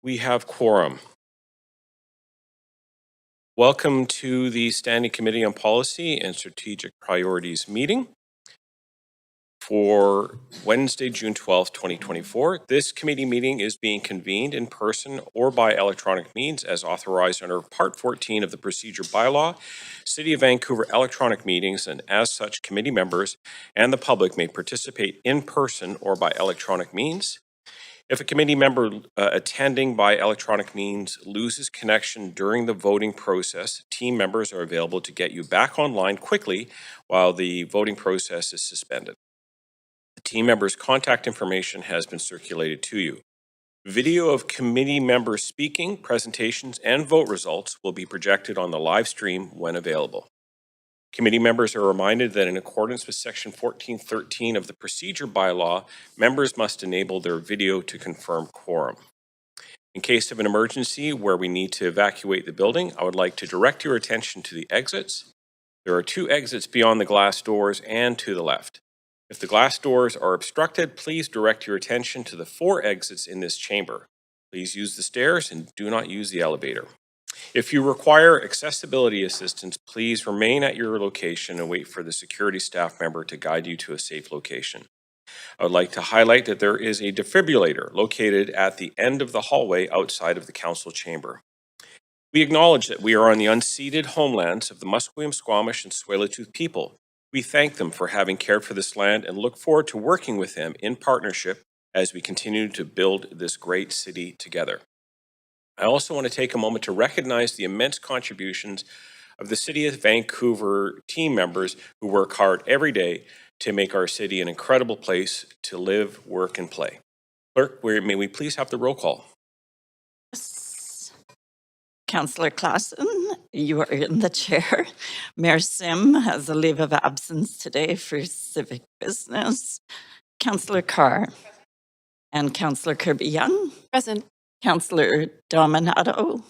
We have quorum. Welcome to the Standing Committee on Policy and Strategic Priorities meeting for Wednesday, June 12th, 2024. This committee meeting is being convened in person or by electronic means as authorized under Part 14 of the Procedure Bylaw, City of Vancouver electronic meetings, and as such, committee members and the public may participate in person or by electronic means. If a committee member attending by electronic means loses connection during the voting process, team members are available to get you back online quickly while the voting process is suspended. The team member's contact information has been circulated to you. Video of committee members speaking, presentations, and vote results will be projected on the live stream when available. Committee members are reminded that in accordance with Section 1413 of the Procedure Bylaw, members must enable their video to confirm quorum. In case of an emergency where we need to evacuate the building, I would like to direct your attention to the exits. There are 2 exits beyond the glass doors and to the left. If the glass doors are obstructed, please direct your attention to the 4 exits in this chamber. Please use the stairs and do not use the elevator. If you require accessibility assistance, please remain at your location and wait for the security staff member to guide you to a safe location. I would like to highlight that there is a defibrillator located at the end of the hallway outside of the council chamber. We acknowledge that we are on the unceded homelands of the Musqueam, Squamish, and Tsleil-Waututh people. We thank them for having cared for this land and look forward to working with them in partnership as we continue to build this great city together. I also want to take a moment to recognize the immense contributions of the City of Vancouver team members who work hard every day to make our city an incredible place to live, work, and play. Clerk, may we please have the roll call? Yes. Councillor Claassen, you are in the chair. Mayor Sim has a leave of absence today for civic business. Councillor Carr and Councillor Kirby-Young. Present. Councillor Dominato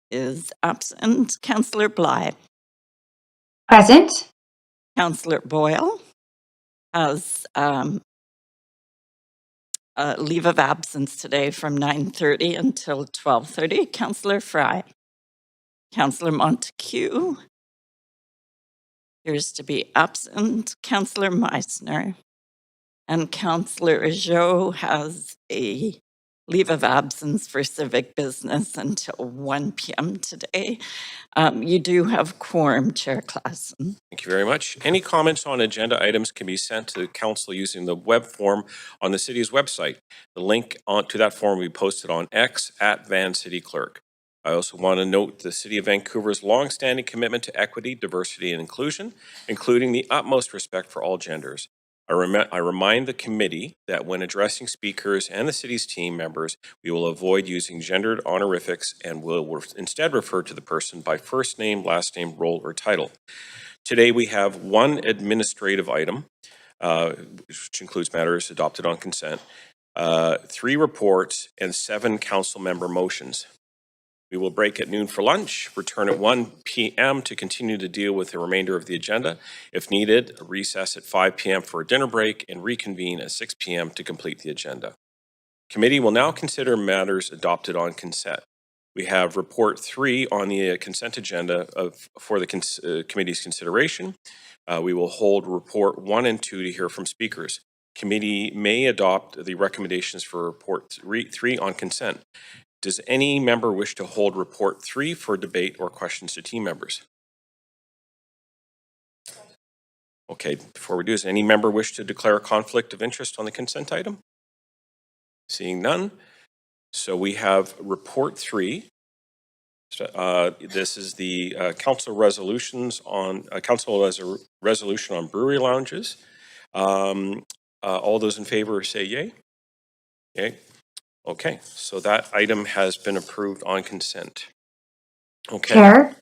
is absent. Councillor Bly. Present. Councillor Boyle has a leave of absence today from 9:30 until 12:30. Councillor Fry. Councillor Montague appears to be absent. Councillor Meissner. And Councillor Jo has a leave of absence for civic business until 1 p.m. today. You do have quorum, Chair Claassen. Thank you very much. Any comments on agenda items can be sent to the council using the web form on the city's website. The link to that form will be posted on X at Van City Clerk. I also want to note the City of Vancouver's long-standing commitment to equity, diversity, and inclusion, including the utmost respect for all genders. I remind the committee that when addressing speakers and the city's team members, we will avoid using gendered honorifics and will instead refer to the person by first name, last name, role, or title. Today we have 1 administrative item, which includes matters adopted on consent, 3 reports, and 7 council member motions. We will break at noon for lunch, return at 1 p.m. to continue to deal with the remainder of the agenda. If needed, recess at 5 p.m. for a dinner break and reconvene at 6 p.m. to complete the agenda. Committee will now consider matters adopted on consent. We have report 3 on the consent agenda for the committee's consideration. We will hold report 1 and 2 to hear from speakers. Committee may adopt the recommendations for report 3 on consent. Does any member wish to hold report 3 for debate or questions to team members? Okay, before we do, does any member wish to declare a conflict of interest on the consent item? Seeing none. So we have report 3. This is the council resolution on brewery lounges. All those in favor say yay. Yay. Okay, so that item has been approved on consent. Okay. Chair?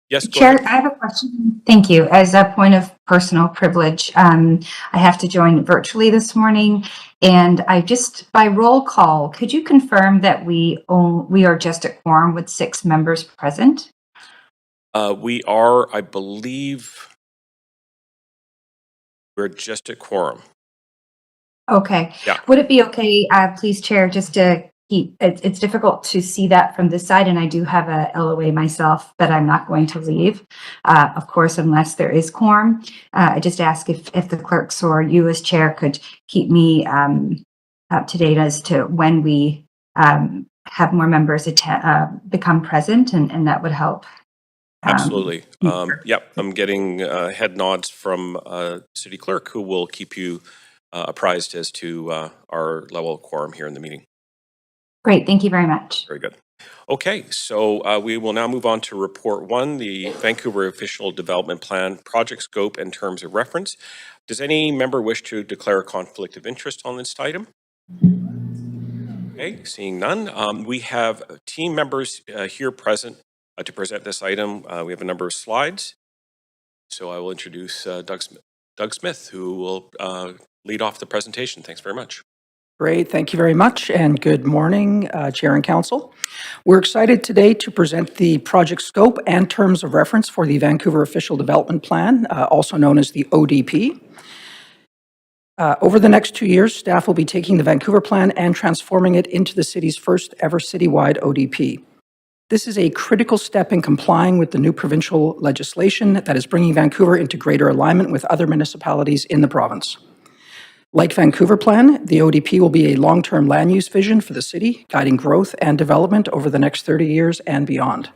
Yes, go Chair, ahead. I have a question. Thank you. As a point of personal privilege, I have to join virtually this morning, and I just, by roll call, could you confirm that we are just at quorum with 6 members present? We are, I believe, we're just at quorum. Okay. Yeah. Would it be okay, please, Chair, just to keep, it's difficult to see that from this side, and I do have a LOA myself that I'm not going to leave, of course, unless there is quorum. I just ask if the clerks or you as Chair could keep me up to date as to when we have more members become present, and that would help. Absolutely. Yep, I'm getting head nods from City Clerk, who will keep you apprised as to our level of quorum here in the meeting. Great, thank you very much. Very good. Okay, so we will now move on to Report 1, the Vancouver Official Development Plan, Project Scope and Terms of Reference. Does any member wish to declare a conflict of interest on this item? Okay, seeing none. We have team members here present to present this item. We have a number of slides. So I will introduce Doug Smith, who will lead off the presentation. Thanks very much. Great, thank you very much, and good morning, Chair and Council. We're excited today to present the project scope and terms of reference for the Vancouver Official Development Plan, also known as the ODP. Over the next 2 years, staff will be taking the Vancouver Plan and transforming it into the city's first ever citywide ODP. This is a critical step in complying with the new provincial legislation that is bringing Vancouver into greater alignment with other municipalities in the province. Like Vancouver Plan, the ODP will be a long-term land use vision for the city, guiding growth and development over the next 30 years and beyond.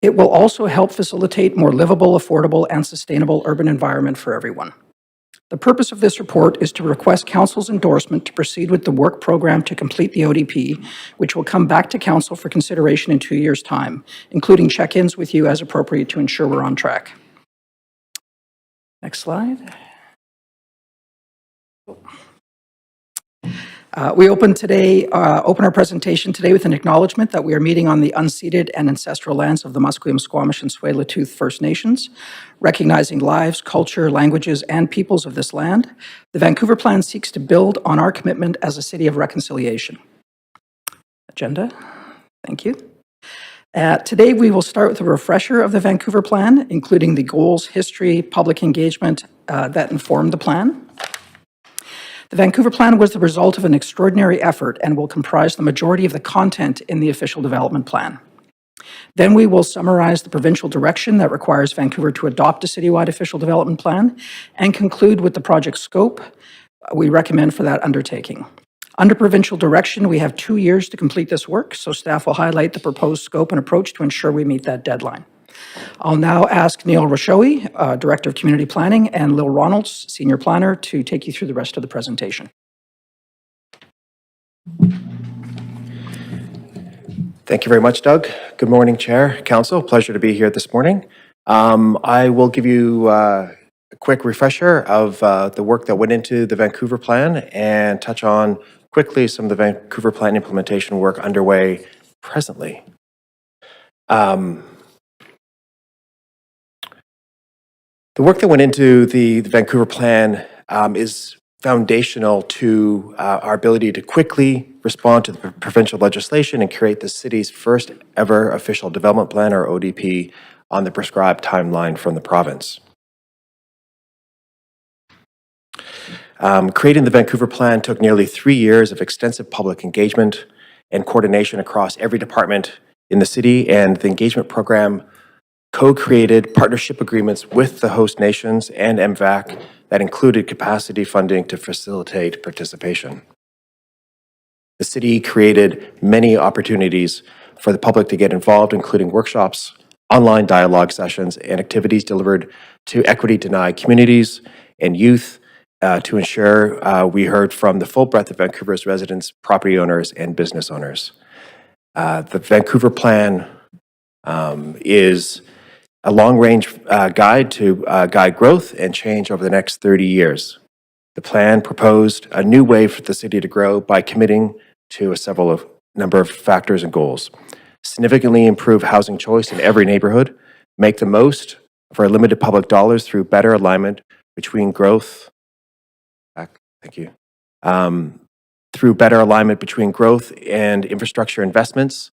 It will also help facilitate more livable, affordable, and sustainable urban environment for everyone. The purpose of this report is to request Council's endorsement to proceed with the work program to complete the ODP, which will come back to Council for consideration in 2 years' time, including check-ins with you as appropriate to ensure we're on track. Next slide. We open our presentation today with an acknowledgement that we are meeting on the unceded and ancestral lands of the Musqueam, Squamish, and Tsleil-Waututh First Nations, recognizing lives, culture, languages, and peoples of this land. The Vancouver Plan seeks to build on our commitment as a city of reconciliation. Agenda. Thank you. Today, we will start with a refresher of the Vancouver Plan, including the goals, history, public engagement that informed the plan. The Vancouver Plan was the result of an extraordinary effort and will comprise the majority of the content in the official development plan. Then we will summarize the provincial direction that requires Vancouver to adopt a citywide official development plan and conclude with the project scope we recommend for that undertaking. Under provincial direction, we have 2 years to complete this work, so staff will highlight the proposed scope and approach to ensure we meet that deadline. I'll now ask Neil Rashowi, Director of Community Planning, and Lil Ronalds, Senior Planner, to take you through the rest of the presentation. Thank you very much, Doug. Good morning, Chair, Council. Pleasure to be here this morning. I will give you a quick refresher of the work that went into the Vancouver Plan and touch on quickly some of the Vancouver Plan implementation work underway presently. The work that went into the Vancouver Plan is foundational to our ability to quickly respond to the provincial legislation and create the city's first ever official development plan, or ODP, on the prescribed timeline from the province. Creating the Vancouver Plan took nearly 3 years of extensive public engagement and coordination across every department in the city, and the engagement program co-created partnership agreements with the host nations and MVAC that included capacity funding to facilitate participation. The city created many opportunities for the public to get involved, including workshops, online dialogue sessions, and activities delivered to equity-denied communities and youth to ensure we heard from the full breadth of Vancouver's residents, property owners, and business owners. The Vancouver Plan is a long-range guide to guide growth and change over the next 30 years. The plan proposed a new way for the city to grow by committing to a number of factors and goals. Significantly improve housing choice in every neighborhood, make the most of our limited public dollars through better alignment between growth, through better alignment between growth and infrastructure investments,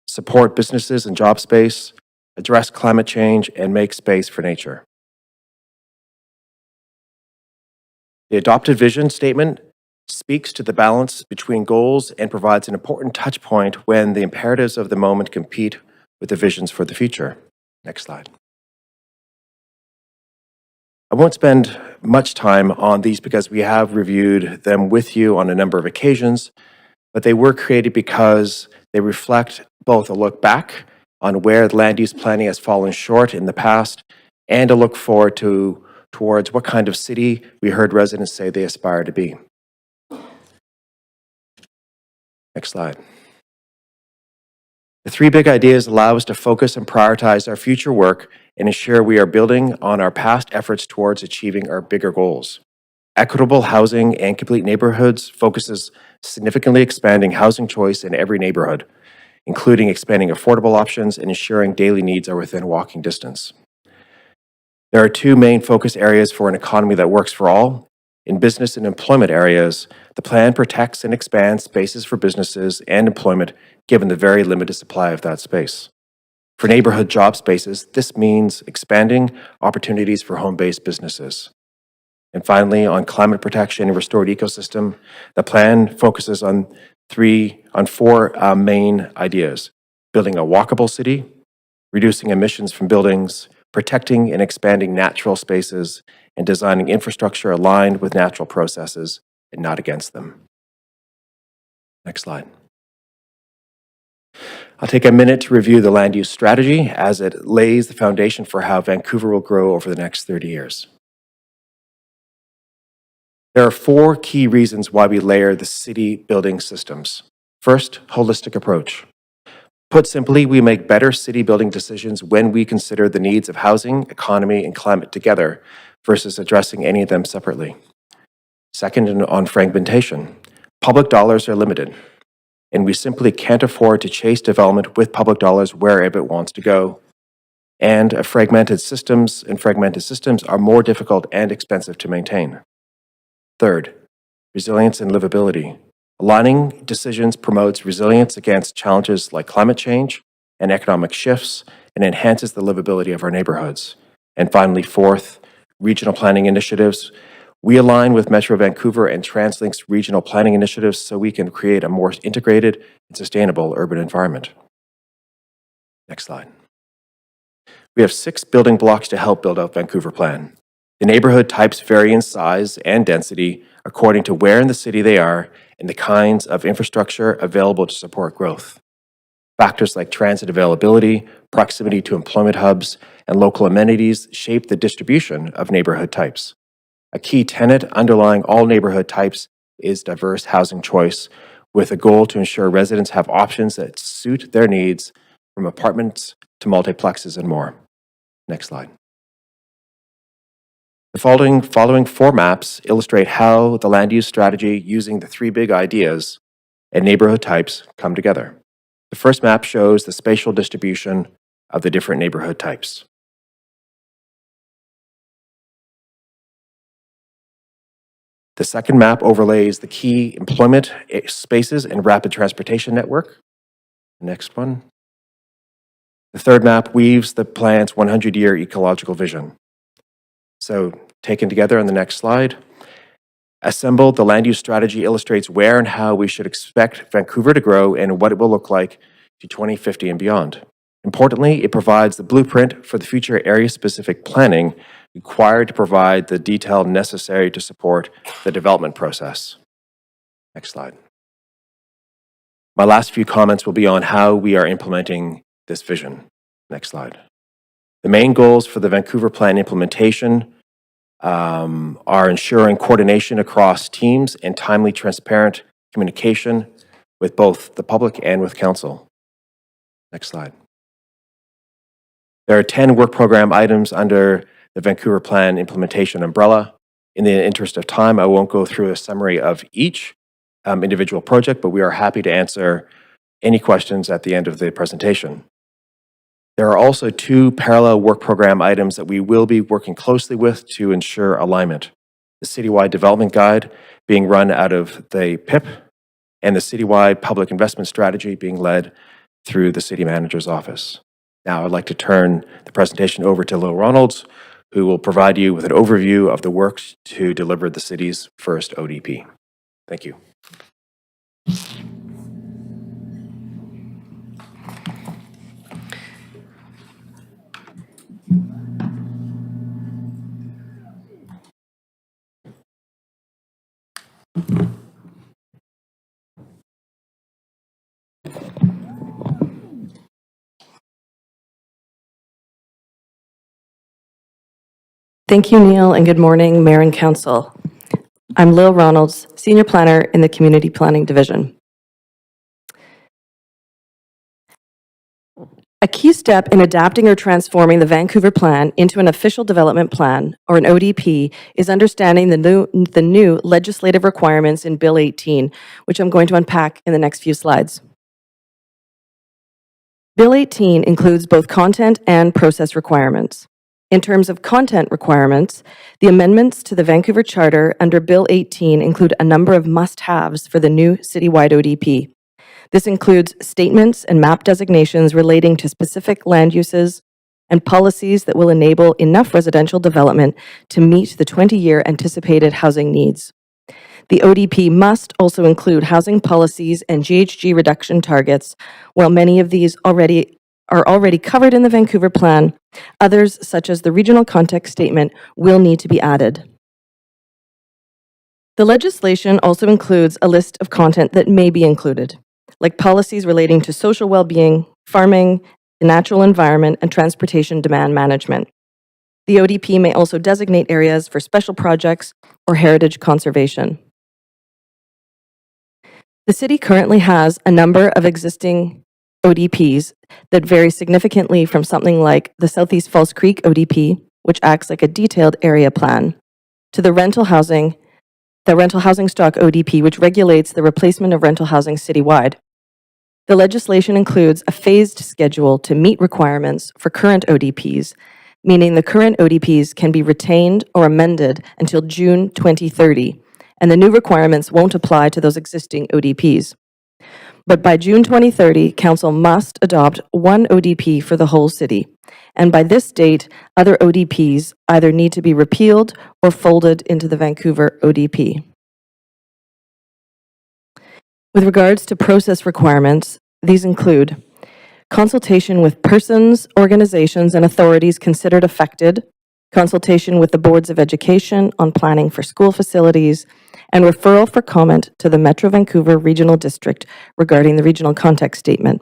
support businesses and job space, address climate change, and make space for nature. The adopted vision statement speaks to the balance between goals and provides an important touch point when the imperatives of the moment compete with the visions for the future. Next slide. I won't spend much time on these because we have reviewed them with you on a number of occasions, but they were created because they reflect both a look back on where land use planning has fallen short in the past and a look forward towards what kind of city we heard residents say they aspire to be. Next slide. The three big ideas allow us to focus and prioritize our future work and ensure we are building on our past efforts towards achieving our bigger goals. Equitable housing and complete neighborhoods focuses significantly expanding housing choice in every neighborhood, including expanding affordable options and ensuring daily needs are within walking distance. There are two main focus areas for an economy that works for all. In business and employment areas, the plan protects and expands spaces for businesses and employment given the very limited supply of that space. For neighborhood job spaces, this means expanding opportunities for home-based businesses. And finally, on climate protection and restored ecosystem, the plan focuses on four main ideas: building a walkable city, reducing emissions from buildings, protecting and expanding natural spaces, and designing infrastructure aligned with natural processes and not against them. Next slide. I'll take a minute to review the land use strategy as it lays the foundation for how Vancouver will grow over the next 30 years. There are four key reasons why we layer the city building systems. First, holistic approach. Put simply, we make better city building decisions when we consider the needs of housing, economy, and climate together versus addressing any of them separately. Second, on fragmentation. Public dollars are limited, and we simply can't afford to chase development with public dollars wherever it wants to go. And fragmented systems are more difficult and expensive to maintain. Third, resilience and livability. Aligning decisions promotes resilience against challenges like climate change and economic shifts and enhances the livability of our neighborhoods. And finally, fourth, regional planning initiatives. We align with Metro Vancouver and TransLink's regional planning initiatives so we can create a more integrated and sustainable urban environment. Next slide. We have 6 building blocks to help build out Vancouver Plan. The neighborhood types vary in size and density according to where in the city they are and the kinds of infrastructure available to support growth. Factors like transit availability, proximity to employment hubs, and local amenities shape the distribution of neighborhood types. A key tenet underlying all neighborhood types is diverse housing choice, with a goal to ensure residents have options that suit their needs, from apartments to multiplexes and more. Next slide. The following 4 maps illustrate how the land use strategy using the 3 big ideas and neighborhood types come together. The first map shows the spatial distribution of the different neighborhood types. The second map overlays the key employment spaces and rapid transportation network. Next one. The third map weaves the plan's 100-year ecological vision. So, taken together on the next slide, assembled, the land use strategy illustrates where and how we should expect Vancouver to grow and what it will look like to 2050 and beyond. Importantly, it provides the blueprint for the future area-specific planning required to provide the detail necessary to support the development process. Next slide. My last few comments will be on how we are implementing this vision. Next slide. The main goals for the Vancouver Plan implementation are ensuring coordination across teams and timely, transparent communication with both the public and with council. Next slide. There are 10 work program items under the Vancouver Plan implementation umbrella. In the interest of time, I won't go through a summary of each individual project, but we are happy to answer any questions at the end of the presentation. There are also 2 parallel work program items that we will be working closely with to ensure alignment. The Citywide Development Guide being run out of the PIP and the Citywide Public Investment Strategy being led through the City Manager's Office. Now I'd like to turn the presentation over to Lil Ronalds, who will provide you with an overview of the works to deliver the city's first ODP. Thank you. Thank you, Neil, and good morning, Mayor and Council. I'm Lil Ronalds, Senior Planner in the Community Planning Division. A key step in adapting or transforming the Vancouver Plan into an official development plan, or an ODP, is understanding the new legislative requirements in Bill 18, which I'm going to unpack in the next few slides. Bill 18 includes both content and process requirements. In terms of content requirements, the amendments to the Vancouver Charter under Bill 18 include a number of must-haves for the new citywide ODP. This includes statements and map designations relating to specific land uses and policies that will enable enough residential development to meet the 20-year anticipated housing needs. The ODP must also include housing policies and GHG reduction targets. While many of these are already covered in the Vancouver Plan, others, such as the regional context statement, will need to be added. The legislation also includes a list of content that may be included, like policies relating to social well-being, farming, the natural environment, and transportation demand management. The ODP may also designate areas for special projects or heritage conservation. The city currently has a number of existing ODPs that vary significantly from something like the Southeast Falls Creek ODP, which acts like a detailed area plan, to the rental housing stock ODP, which regulates the replacement of rental housing citywide. The legislation includes a phased schedule to meet requirements for current ODPs, meaning the current ODPs can be retained or amended until June 2030, and the new requirements won't apply to those existing ODPs. But by June 2030, Council must adopt one ODP for the whole city. And by this date, other ODPs either need to be repealed or folded into the Vancouver ODP. With regards to process requirements, these include consultation with persons, organizations, and authorities considered affected, consultation with the boards of education on planning for school facilities, and referral for comment to the Metro Vancouver Regional District regarding the regional context statement.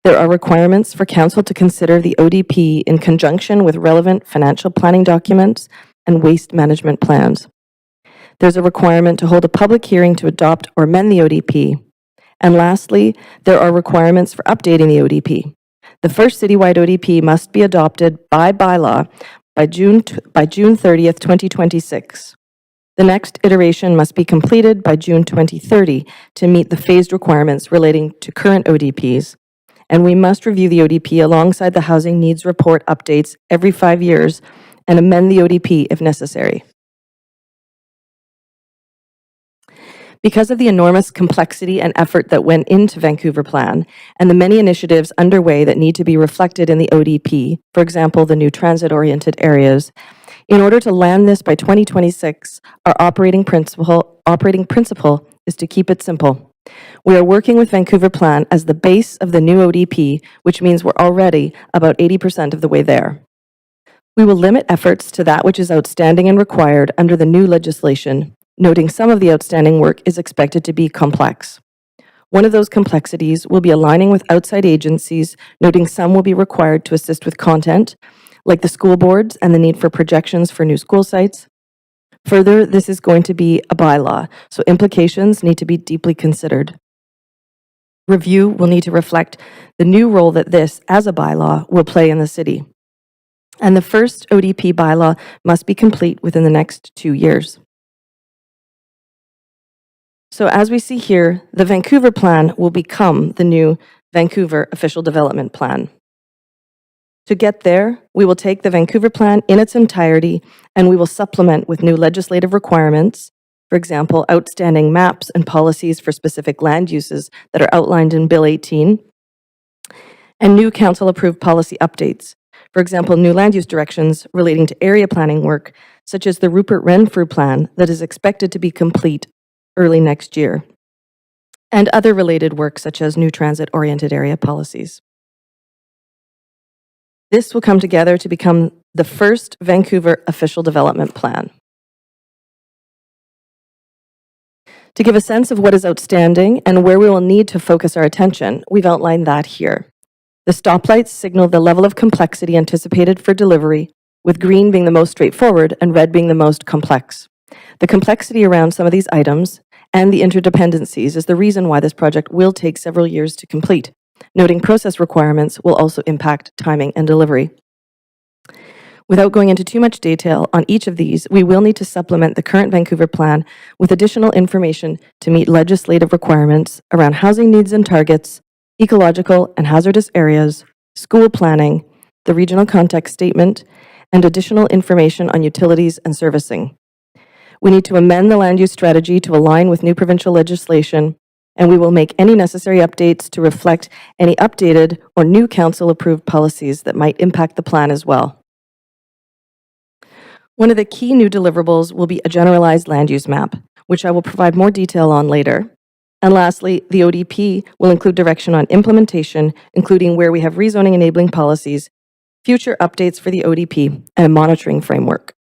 There are requirements for Council to consider the ODP in conjunction with relevant financial planning documents and waste management plans. There's a requirement to hold a public hearing to adopt or amend the ODP. And lastly, there are requirements for updating the ODP. The first citywide ODP must be adopted by bylaw by June 30th, 2026. The next iteration must be completed by June 2030 to meet the phased requirements relating to current ODPs, and we must review the ODP alongside the Housing Needs Report updates every 5 years and amend the ODP if necessary. Because of the enormous complexity and effort that went into Vancouver Plan and the many initiatives underway that need to be reflected in the ODP, for example, the new transit-oriented areas, in order to land this by 2026, our operating principle is to keep it simple. We are working with Vancouver Plan as the base of the new ODP, which means we're already about 80% of the way there. We will limit efforts to that which is outstanding and required under the new legislation, noting some of the outstanding work is expected to be complex. One of those complexities will be aligning with outside agencies, noting some will be required to assist with content, like the school boards and the need for projections for new school sites. Further, this is going to be a bylaw, so implications need to be deeply considered. Review will need to reflect the new role that this, as a bylaw, will play in the city. And the first ODP bylaw must be complete within the next 2 years. So as we see here, the Vancouver Plan will become the new Vancouver Official Development Plan. To get there, we will take the Vancouver Plan in its entirety and we will supplement with new legislative requirements, for example, outstanding maps and policies for specific land uses that are outlined in Bill 18, and new council-approved policy updates, For example, new land use directions relating to area planning work, such as the Rupert Renfrew Plan that is expected to be complete early next year, and other related work such as new transit-oriented area policies. This will come together to become the first Vancouver official development plan. To give a sense of what is outstanding and where we will need to focus our attention, we've outlined that here. The stoplights signal the level of complexity anticipated for delivery, with green being the most straightforward and red being the most complex. The complexity around some of these items and the interdependencies is the reason why this project will take several years to complete. Noting process requirements will also impact timing and delivery. Without going into too much detail on each of these, we will need to supplement the current Vancouver plan with additional information to meet legislative requirements around housing needs and targets, ecological and hazardous areas, school planning, the regional context statement, and additional information on utilities and servicing. We need to amend the land use strategy to align with new provincial legislation, and we will make any necessary updates to reflect any updated or new council-approved policies that might impact the plan as well. One of the key new deliverables will be a generalized land use map, which I will provide more detail on later. And lastly, the ODP will include direction on implementation, including where we have rezoning enabling policies, future updates for the ODP, and a monitoring framework.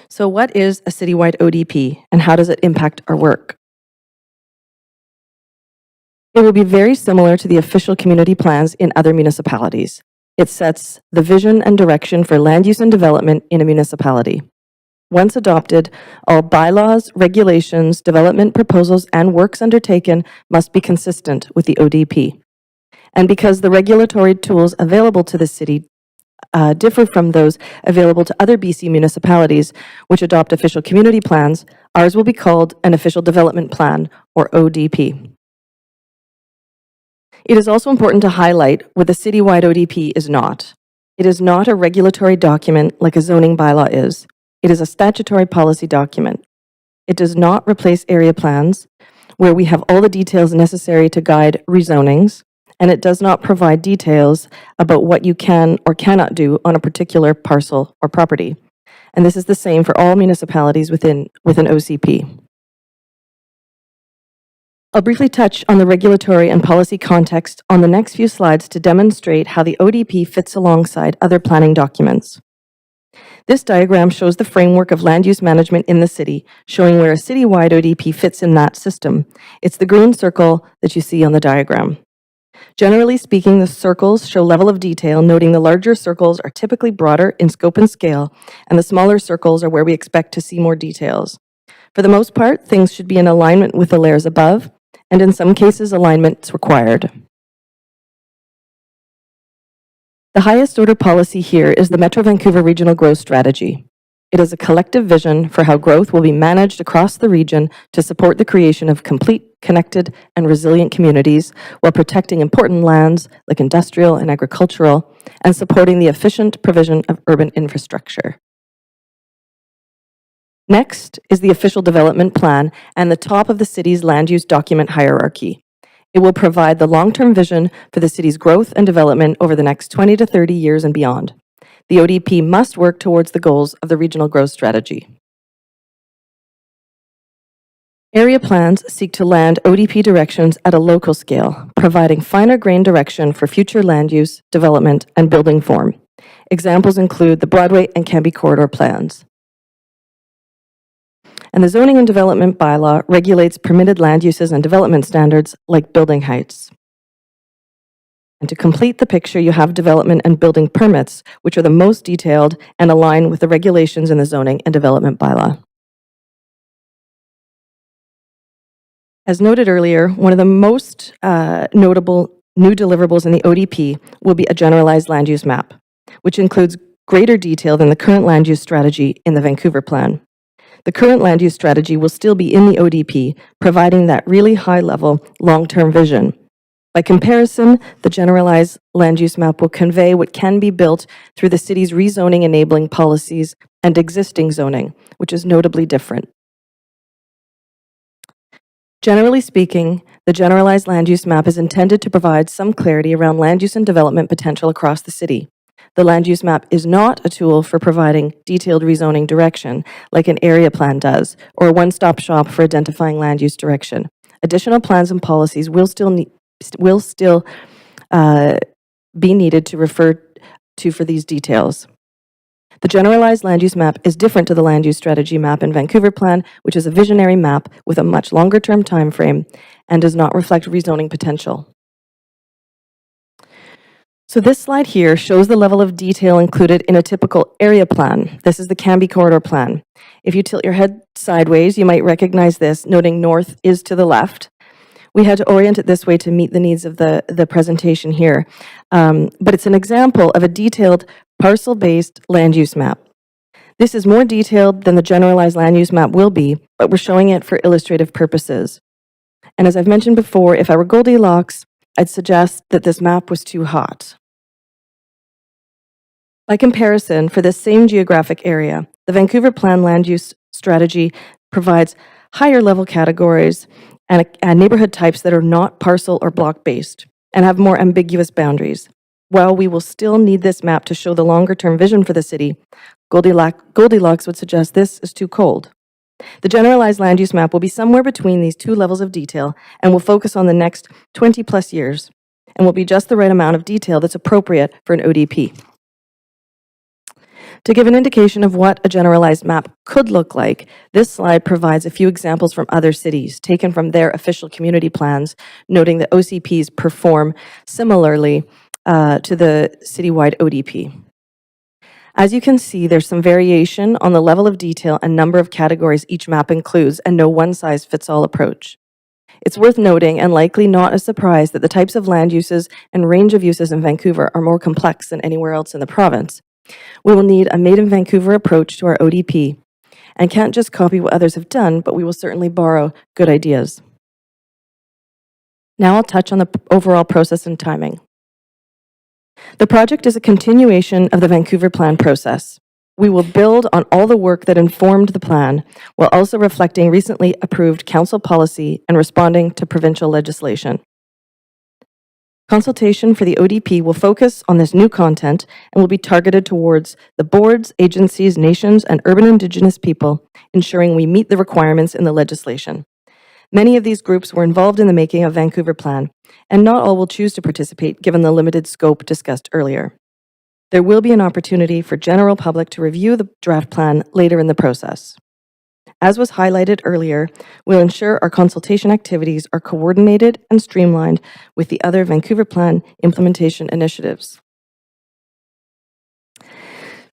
So what is a citywide ODP and how does it impact our work? It will be very similar to the official community plans in other municipalities. It sets the vision and direction for land use and development in a municipality. Once adopted, all bylaws, regulations, development proposals, and works undertaken must be consistent with the ODP. And because the regulatory tools available to the city differ from those available to other BC municipalities which adopt official community plans, ours will be called an Official Development Plan, or ODP. It is also important to highlight what the citywide ODP is not. It is not a regulatory document like a zoning bylaw is. It is a statutory policy document. It does not replace area plans, where we have all the details necessary to guide rezonings, and it does not provide details about what you can or cannot do on a particular parcel or property. And this is the same for all municipalities within an OCP. I'll briefly touch on the regulatory and policy context on the next few slides to demonstrate how the ODP fits alongside other planning documents. This diagram shows the framework of land use management in the city, showing where a citywide ODP fits in that system. It's the green circle that you see on the diagram. Generally speaking, the circles show level of detail, noting the larger circles are typically broader in scope and scale, and the smaller circles are where we expect to see more details. For the most part, things should be in alignment with the layers above, and in some cases, alignment is required. The highest order policy here is the Metro Vancouver Regional Growth Strategy. It is a collective vision for how growth will be managed across the region to support the creation of complete, connected, and resilient communities while protecting important lands like industrial and agricultural and supporting the efficient provision of urban infrastructure. Next is the Official Development Plan and the top of the city's land use document hierarchy. It will provide the long-term vision for the city's growth and development over the next 20 to 30 years and beyond. The ODP must work towards the goals of the regional growth strategy. Area plans seek to land ODP directions at a local scale, providing finer grained direction for future land use, development, and building form. Examples include the Broadway and Canby corridor plans. And the Zoning and Development Bylaw regulates permitted land uses and development standards like building heights. And to complete the picture, you have development and building permits, which are the most detailed and align with the regulations in the Zoning and Development Bylaw. As noted earlier, one of the most notable new deliverables in the ODP will be a generalized land use map, which includes greater detail than the current land use strategy in the Vancouver plan. The current land use strategy will still be in the ODP, providing that really high-level, long-term vision. By comparison, the generalized land use map will convey what can be built through the city's rezoning enabling policies and existing zoning, which is notably different. Generally speaking, the generalized land use map is intended to provide some clarity around land use and development potential across the city. The land use map is not a tool for providing detailed rezoning direction like an area plan does, or a one-stop shop for identifying land use direction. Additional plans and policies will still be needed to refer to for these details. The generalized land use map is different to the land use strategy map in Vancouver Plan, which is a visionary map with a much longer term time frame and does not reflect rezoning potential. So this slide here shows the level of detail included in a typical area plan. This is the Canby Corridor Plan. If you tilt your head sideways, you might recognize this, noting north is to the left. We had to orient it this way to meet the needs of the presentation here. But it's an example of a detailed parcel-based land use map. This is more detailed than the generalized land use map will be, but we're showing it for illustrative purposes. And as I've mentioned before, if I were Goldilocks, I'd suggest that this map was too hot. By comparison, for this same geographic area, the Vancouver Plan land use strategy provides higher level categories and neighborhood types that are not parcel or block based and have more ambiguous boundaries. While we will still need this map to show the longer term vision for the city, Goldilocks would suggest this is too cold. The generalized land use map will be somewhere between these two levels of detail and will focus on the next 20 plus years and will be just the right amount of detail that's appropriate for an ODP. To give an indication of what a generalized map could look like, this slide provides a few examples from other cities, taken from their official community plans, noting that OCPs perform similarly to the citywide ODP. As you can see, there's some variation on the level of detail and number of categories each map includes, and no one-size-fits-all approach. It's worth noting, and likely not a surprise, that the types of land uses and range of uses in Vancouver are more complex than anywhere else in the province. We will need a made-in-Vancouver approach to our ODP, and can't just copy what others have done, but we will certainly borrow good ideas. Now I'll touch on the overall process and timing. The project is a continuation of the Vancouver Plan process. We will build on all the work that informed the plan, while also reflecting recently approved council policy and responding to provincial legislation. Consultation for the ODP will focus on this new content and will be targeted towards the boards, agencies, nations, and urban Indigenous people, ensuring we meet the requirements in the legislation. Many of these groups were involved in the making of Vancouver Plan, and not all will choose to participate given the limited scope discussed earlier. There will be an opportunity for general public to review the draft plan later in the process. As was highlighted earlier, we'll ensure our consultation activities are coordinated and streamlined with the other Vancouver Plan implementation initiatives.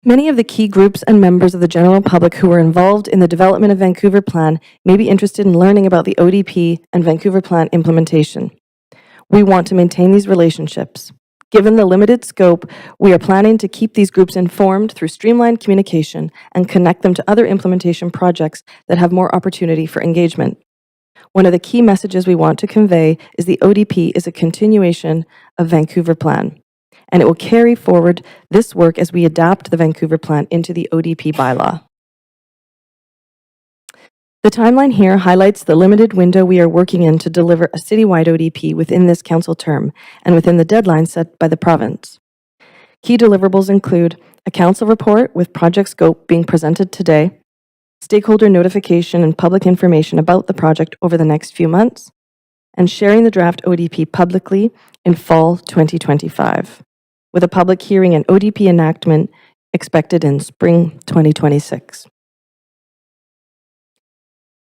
Many of the key groups and members of the general public who are involved in the development of Vancouver Plan may be interested in learning about the ODP and Vancouver Plan implementation. We want to maintain these relationships. Given the limited scope, we are planning to keep these groups informed through streamlined communication and connect them to other implementation projects that have more opportunity for engagement. One of the key messages we want to convey is the ODP is a continuation of Vancouver Plan, and it will carry forward this work as we adapt the Vancouver Plan into the ODP bylaw. The timeline here highlights the limited window we are working in to deliver a citywide ODP within this council term and within the deadline set by the province. Key deliverables include a council report with project scope being presented today, stakeholder notification and public information about the project over the next few months, and sharing the draft ODP publicly in fall 2025, with a public hearing and ODP enactment expected in spring 2026.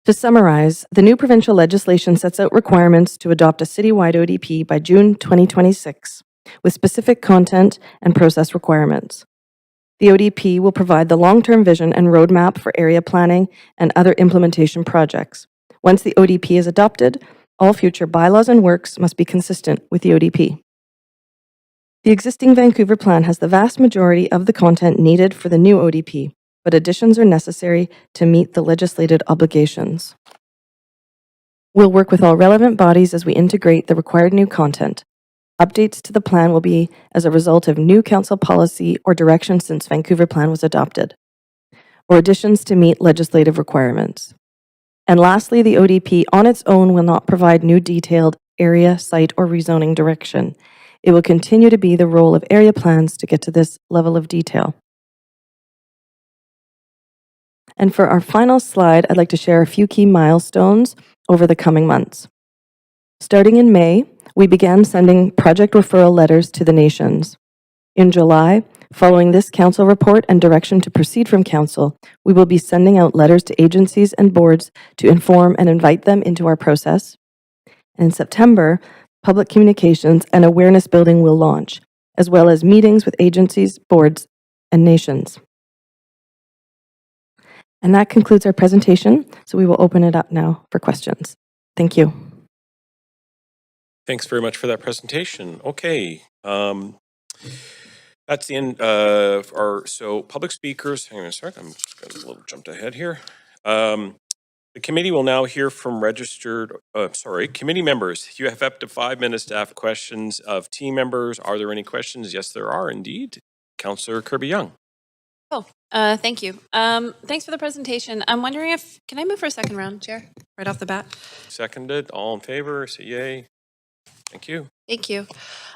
To summarize, the new provincial legislation sets out requirements to adopt a citywide ODP by June 2026, with specific content and process requirements. The ODP will provide the long-term vision and roadmap for area planning and other implementation projects. Once the ODP is adopted, all future bylaws and works must be consistent with the ODP. The existing Vancouver Plan has the vast majority of the content needed for the new ODP, but additions are necessary to meet the legislated obligations. We'll work with all relevant bodies as we integrate the required new content. Updates to the plan will be as a result of new council policy or direction since Vancouver Plan was adopted, or additions to meet legislative requirements. And lastly, the ODP on its own will not provide new detailed area, site, or rezoning direction. It will continue to be the role of area plans to get to this level of detail. And for our final slide, I'd like to share a few key milestones over the coming months. Starting in May, we began sending project referral letters to the nations. In July, following this council report and direction to proceed from council, we will be sending out letters to agencies and boards to inform and invite them into our process. And in September, public communications and awareness building will launch, as well as meetings with agencies, boards, and nations. And that concludes our presentation, so we will open it up now for questions. Thank you. Thanks very much for that presentation. Okay. That's the end of our, so public speakers, hang on a sec, I'm just got a little jumped ahead here. The committee will now hear from committee members. You have up to 5 minutes to ask questions of team members. Are there any questions? Yes, there are indeed. Councillor Kirby-Young. Thank you. Thanks for the presentation. I'm wondering can I move for a second round, Chair, right off the bat? Seconded. All in favor, say yay. Thank you. Thank you.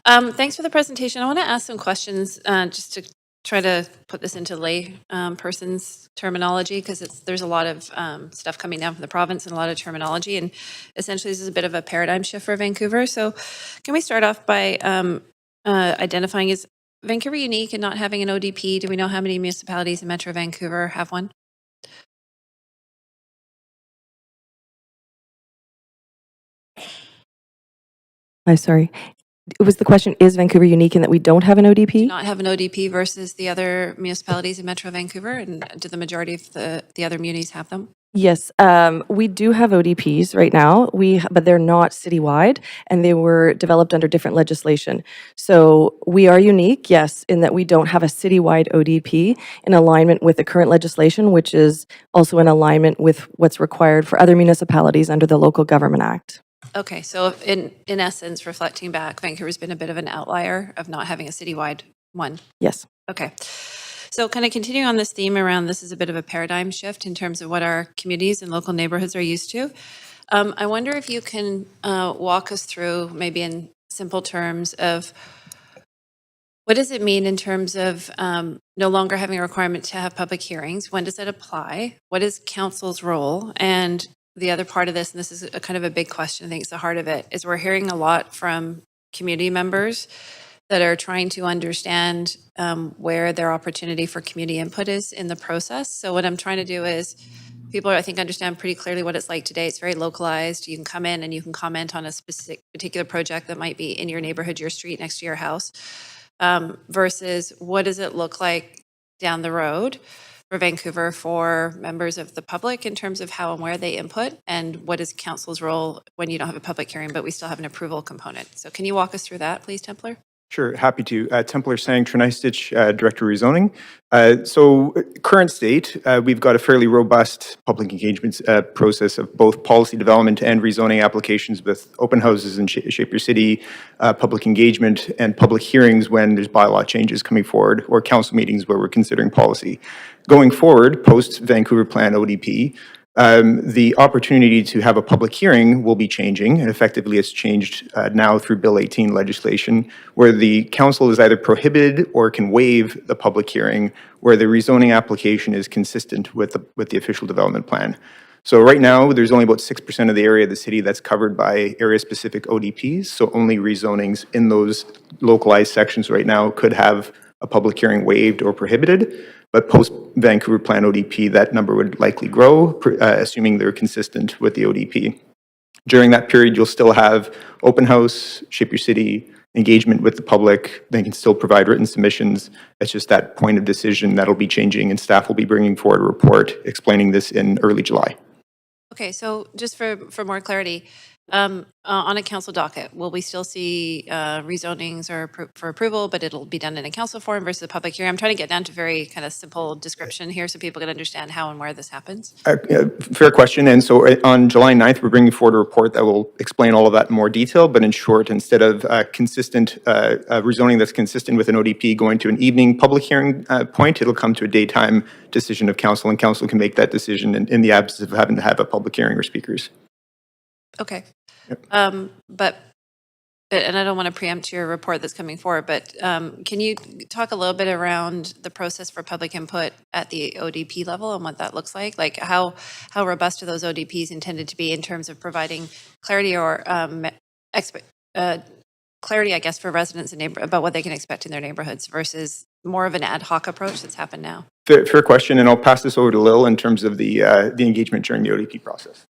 Thanks for the presentation. I want to ask some questions just to try to put this into lay person's terminology, because there's a lot of stuff coming down from the province and a lot of terminology, and essentially this is a bit of a paradigm shift for Vancouver. So can we start off by identifying, is Vancouver unique in not having an ODP? Do we know how many municipalities in Metro Vancouver have one? I'm sorry. It was the question, is Vancouver unique in that we don't have an ODP? Do not have an ODP versus the other municipalities in Metro Vancouver, and do the majority of the other munis have them? Yes, we do have ODPs right now, but they're not citywide, and they were developed under different legislation. So we are unique, yes, in that we don't have a citywide ODP in alignment with the current legislation, which is also in alignment with what's required for other municipalities under the Local Government Act. Okay, so in essence, reflecting back, Vancouver's been a bit of an outlier of not having a citywide one. Yes. Okay. So kind of continuing on this theme around, this is a bit of a paradigm shift in terms of what our communities and local neighborhoods are used to. I wonder if you can walk us through, maybe in simple terms, of what does it mean in terms of no longer having a requirement to have public hearings? When does that apply? What is council's role? And the other part of this, and this is a kind of a big question, I think it's the heart of it, is we're hearing a lot from community members that are trying to understand where their opportunity for community input is in the process. So what I'm trying to do is, people, I think, understand pretty clearly what it's like today. It's very localized. You can come in and you can comment on a specific particular project that might be in your neighborhood, your street, next to your house, versus what does it look like down the road for Vancouver for members of the public in terms of how and where they input, and what is council's role when you don't have a public hearing but we still have an approval component. So can you walk us through that, please, Templar? Sure, happy to. Templar Sang, Trinaistich, Director of Rezoning. So current state, we've got a fairly robust public engagement process of both policy development and rezoning applications with open houses in Shape Your City, public engagement, and public hearings when there's bylaw changes coming forward, or council meetings where we're considering policy. Going forward, post Vancouver Plan ODP, the opportunity to have a public hearing will be changing, and effectively it's changed now through Bill 18 legislation, where the council is either prohibited or can waive the public hearing where the rezoning application is consistent with the official development plan. So right now, there's only about 6% of the area of the city that's covered by area-specific ODPs, so only rezonings in those localized sections right now could have a public hearing waived or prohibited. But post Vancouver Plan ODP, that number would likely grow, assuming they're consistent with the ODP. During that period, you'll still have open house, Shape Your City, engagement with the public. They can still provide written submissions. It's just that point of decision that'll be changing, and staff will be bringing forward a report explaining this in early July. Okay, so just for more clarity, On a council docket, will we still see rezonings or for approval, but it'll be done in a council forum versus a public hearing? I'm trying to get down to very kind of simple description here so people can understand how and where this happens. Fair question. And so on July 9th, we're bringing forward a report that will explain all of that in more detail. But in short, instead of consistent rezoning that's consistent with an ODP going to an evening public hearing point, it'll come to a daytime decision of council, and council can make that decision in the absence of having to have a public hearing or speakers. Okay. But and I don't want to preempt your report that's coming forward, but can you talk a little bit around the process for public input at the ODP level and what that looks like? Like how robust are those ODPs intended to be in terms of providing clarity or clarity, I guess, for residents and about what they can expect in their neighborhoods versus more of an ad hoc approach that's happened now? Fair question, and I'll pass this over to Lil in terms of the engagement during the ODP process.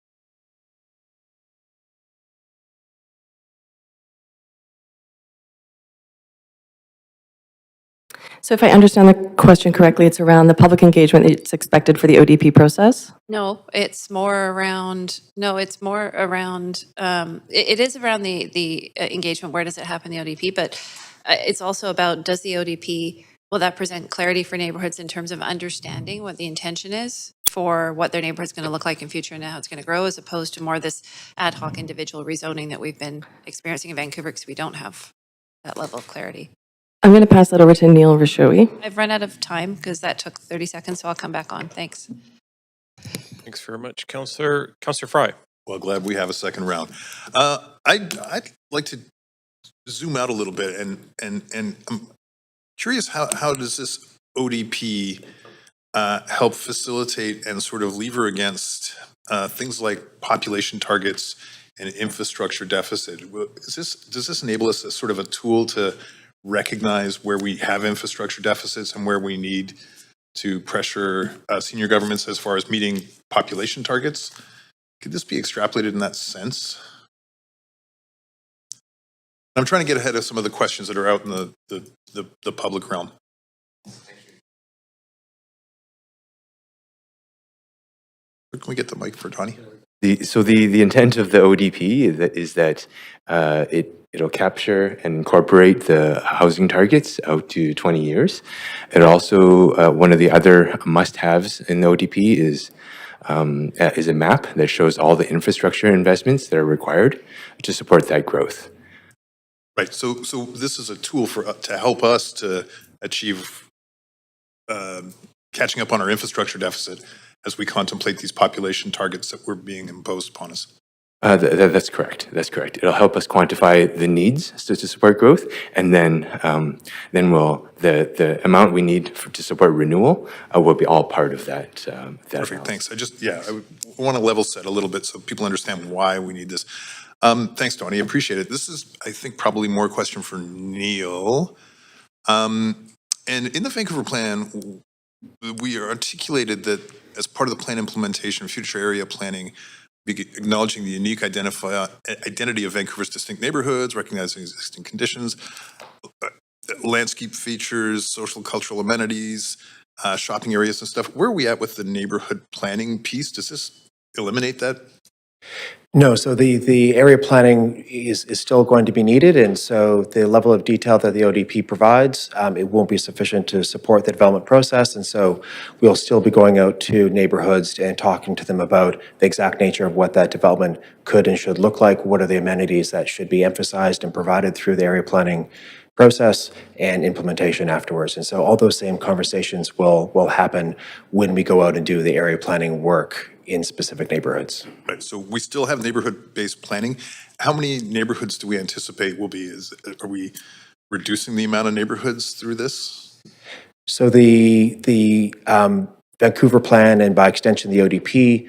So if I understand the question correctly, it's around the public engagement that's expected for the ODP process? No, it's more around, it is around the engagement, where does it happen in the ODP, but it's also about, does the ODP, will that present clarity for neighborhoods in terms of understanding what the intention is for what their neighborhood's going to look like in future and how it's going to grow, as opposed to more this ad hoc individual rezoning that we've been experiencing in Vancouver because we don't have that level of clarity. I'm going to pass that over to Neil Rishowi. I've run out of time because that took 30 seconds, so I'll come back on. Thanks. Thanks very much, Councillor Fry. Well, glad we have a second round. I'd like to zoom out a little bit, and I'm curious how does this ODP help facilitate and sort of lever against things like population targets and infrastructure deficit? Does this enable us as sort of a tool to recognize where we have infrastructure deficits and where we need to pressure senior governments as far as meeting population targets? Could this be extrapolated in that sense? I'm trying to get ahead of some of the questions that are out in the public realm. Can we get the mic for Donnie? So the intent of the ODP is that it'll capture and incorporate the housing targets out to 20 years. It also, one of the other must-haves in the ODP is a map that shows all the infrastructure investments that are required to support that growth. Right. So this is a tool to help us to achieve catching up on our infrastructure deficit as we contemplate these population targets that were being imposed upon us. That's correct. That's correct. It'll help us quantify the needs to support growth, and then the amount we need to support renewal will be all part of that. Perfect. Thanks. I want to level set a little bit so people understand why we need this. Thanks, Donnie. Appreciate it. This is, I think, probably more a question for Neil. And in the Vancouver plan, we articulated that as part of the plan implementation, future area planning, acknowledging the unique identity of Vancouver's distinct neighborhoods, recognizing existing conditions, landscape features, social cultural amenities, shopping areas and stuff. Where are we at with the neighborhood planning piece? Does this eliminate that? No, so the area planning is still going to be needed, and so the level of detail that the ODP provides, it won't be sufficient to support the development process, and so we'll still be going out to neighborhoods and talking to them about the exact nature of what that development could and should look like, what are the amenities that should be emphasized and provided through the area planning process and implementation afterwards. And so all those same conversations will happen when we go out and do the area planning work in specific neighborhoods. Right, so we still have neighborhood-based planning. How many neighborhoods do we anticipate will be? Are we reducing the amount of neighborhoods through this? So the Vancouver plan, and by extension the ODP,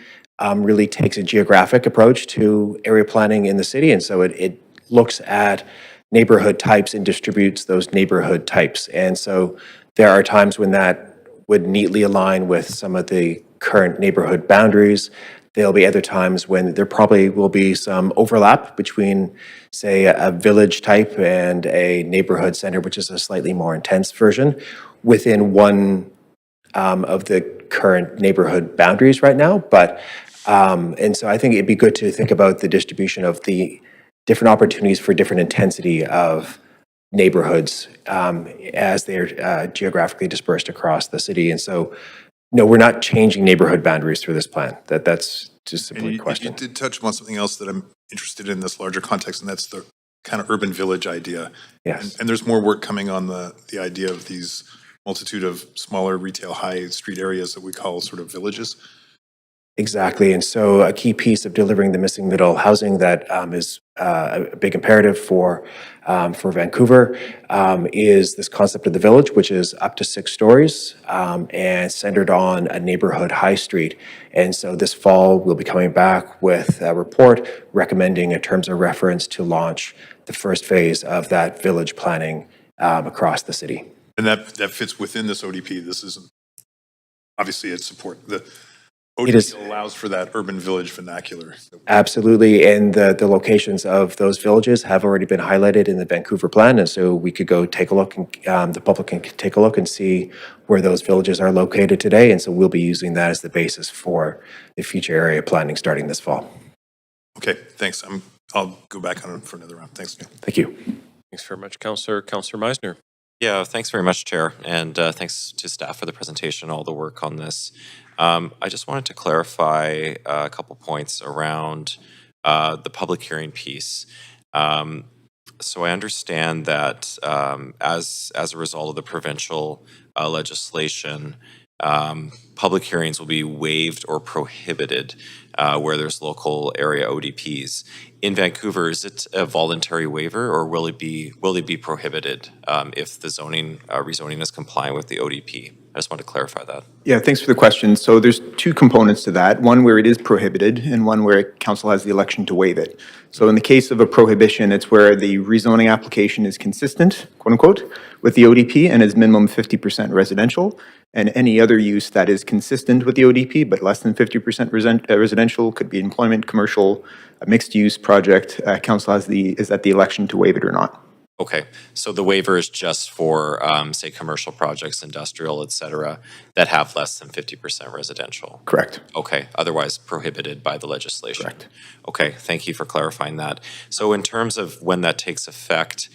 really takes a geographic approach to area planning in the city, and so it looks at neighborhood types and distributes those neighborhood types. And so there are times when that would neatly align with some of the current neighborhood boundaries. There'll be other times when there probably will be some overlap between, say, a village type and a neighborhood center, which is a slightly more intense version, within one of the current neighborhood boundaries right now. But And so I think it'd be good to think about the distribution of the different opportunities for different intensity of neighborhoods as they're geographically dispersed across the city. And so, no, we're not changing neighborhood boundaries through this plan. That's just And simply a you question. did touch upon something else that I'm interested in this larger context, and that's the kind of urban village idea. Yes. And there's more work coming on the idea of these multitude of smaller retail high street areas that we call sort of villages. Exactly. And so a key piece of delivering the missing middle housing that is a big imperative for Vancouver is this concept of the village, which is up to 6 stories and centered on a neighborhood high street. And so this fall, we'll be coming back with a report recommending terms of reference to launch the first phase of that village planning across the city. And that fits within this ODP. This isn't, obviously it's support. The It is. ODP allows for that urban village vernacular. Absolutely, and the locations of those villages have already been highlighted in the Vancouver plan, and so we could go take a look, and the public can take a look and see where those villages are located today, and so we'll be using that as the basis for the future area planning starting this fall. Okay, thanks. I'll go back on it for another round. Thanks, Neil. Thank you. Thanks very much, Councillor Meisner. Yeah, thanks very much, Chair, and thanks to staff for the presentation, all the work on this. I just wanted to clarify a couple points around the public hearing piece. So I understand that as a result of the provincial legislation, public hearings will be waived or prohibited where there's local area ODPs. In Vancouver, is it a voluntary waiver, or will it be prohibited if the rezoning is compliant with the ODP? I just want to clarify that. Yeah, thanks for the question. So there's 2 components to that, one where it is prohibited and one where council has the election to waive it. So in the case of a prohibition, it's where the rezoning application is consistent, quote unquote, with the ODP and is minimum 50% residential, and any other use that is consistent with the ODP but less than 50% residential could be employment, commercial, a mixed use project. Council is at the election to waive it or not. Okay, so the waiver is just for, say, commercial projects, industrial, et cetera, that have less than 50% residential? Correct. Okay, otherwise prohibited by the legislation? Correct. Okay, thank you for clarifying that. So in terms of when that takes effect,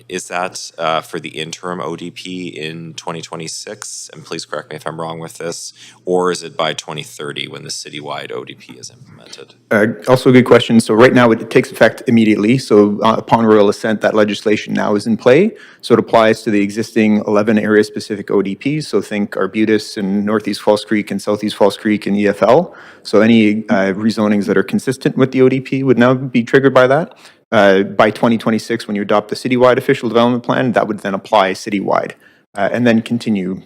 is that for the interim ODP in 2026? And please correct me if I'm wrong with this. Or is it by 2030 when the citywide ODP is implemented? Also a good question. So right now it takes effect immediately. So upon royal assent, that legislation now is in play. So it applies to the existing 11 area-specific ODPs. So think Arbutus and Northeast Falls Creek and Southeast Falls Creek and EFL. So any rezonings that are consistent with the ODP would now be triggered by that. By 2026, when you adopt the citywide official development plan, that would then apply citywide and then continue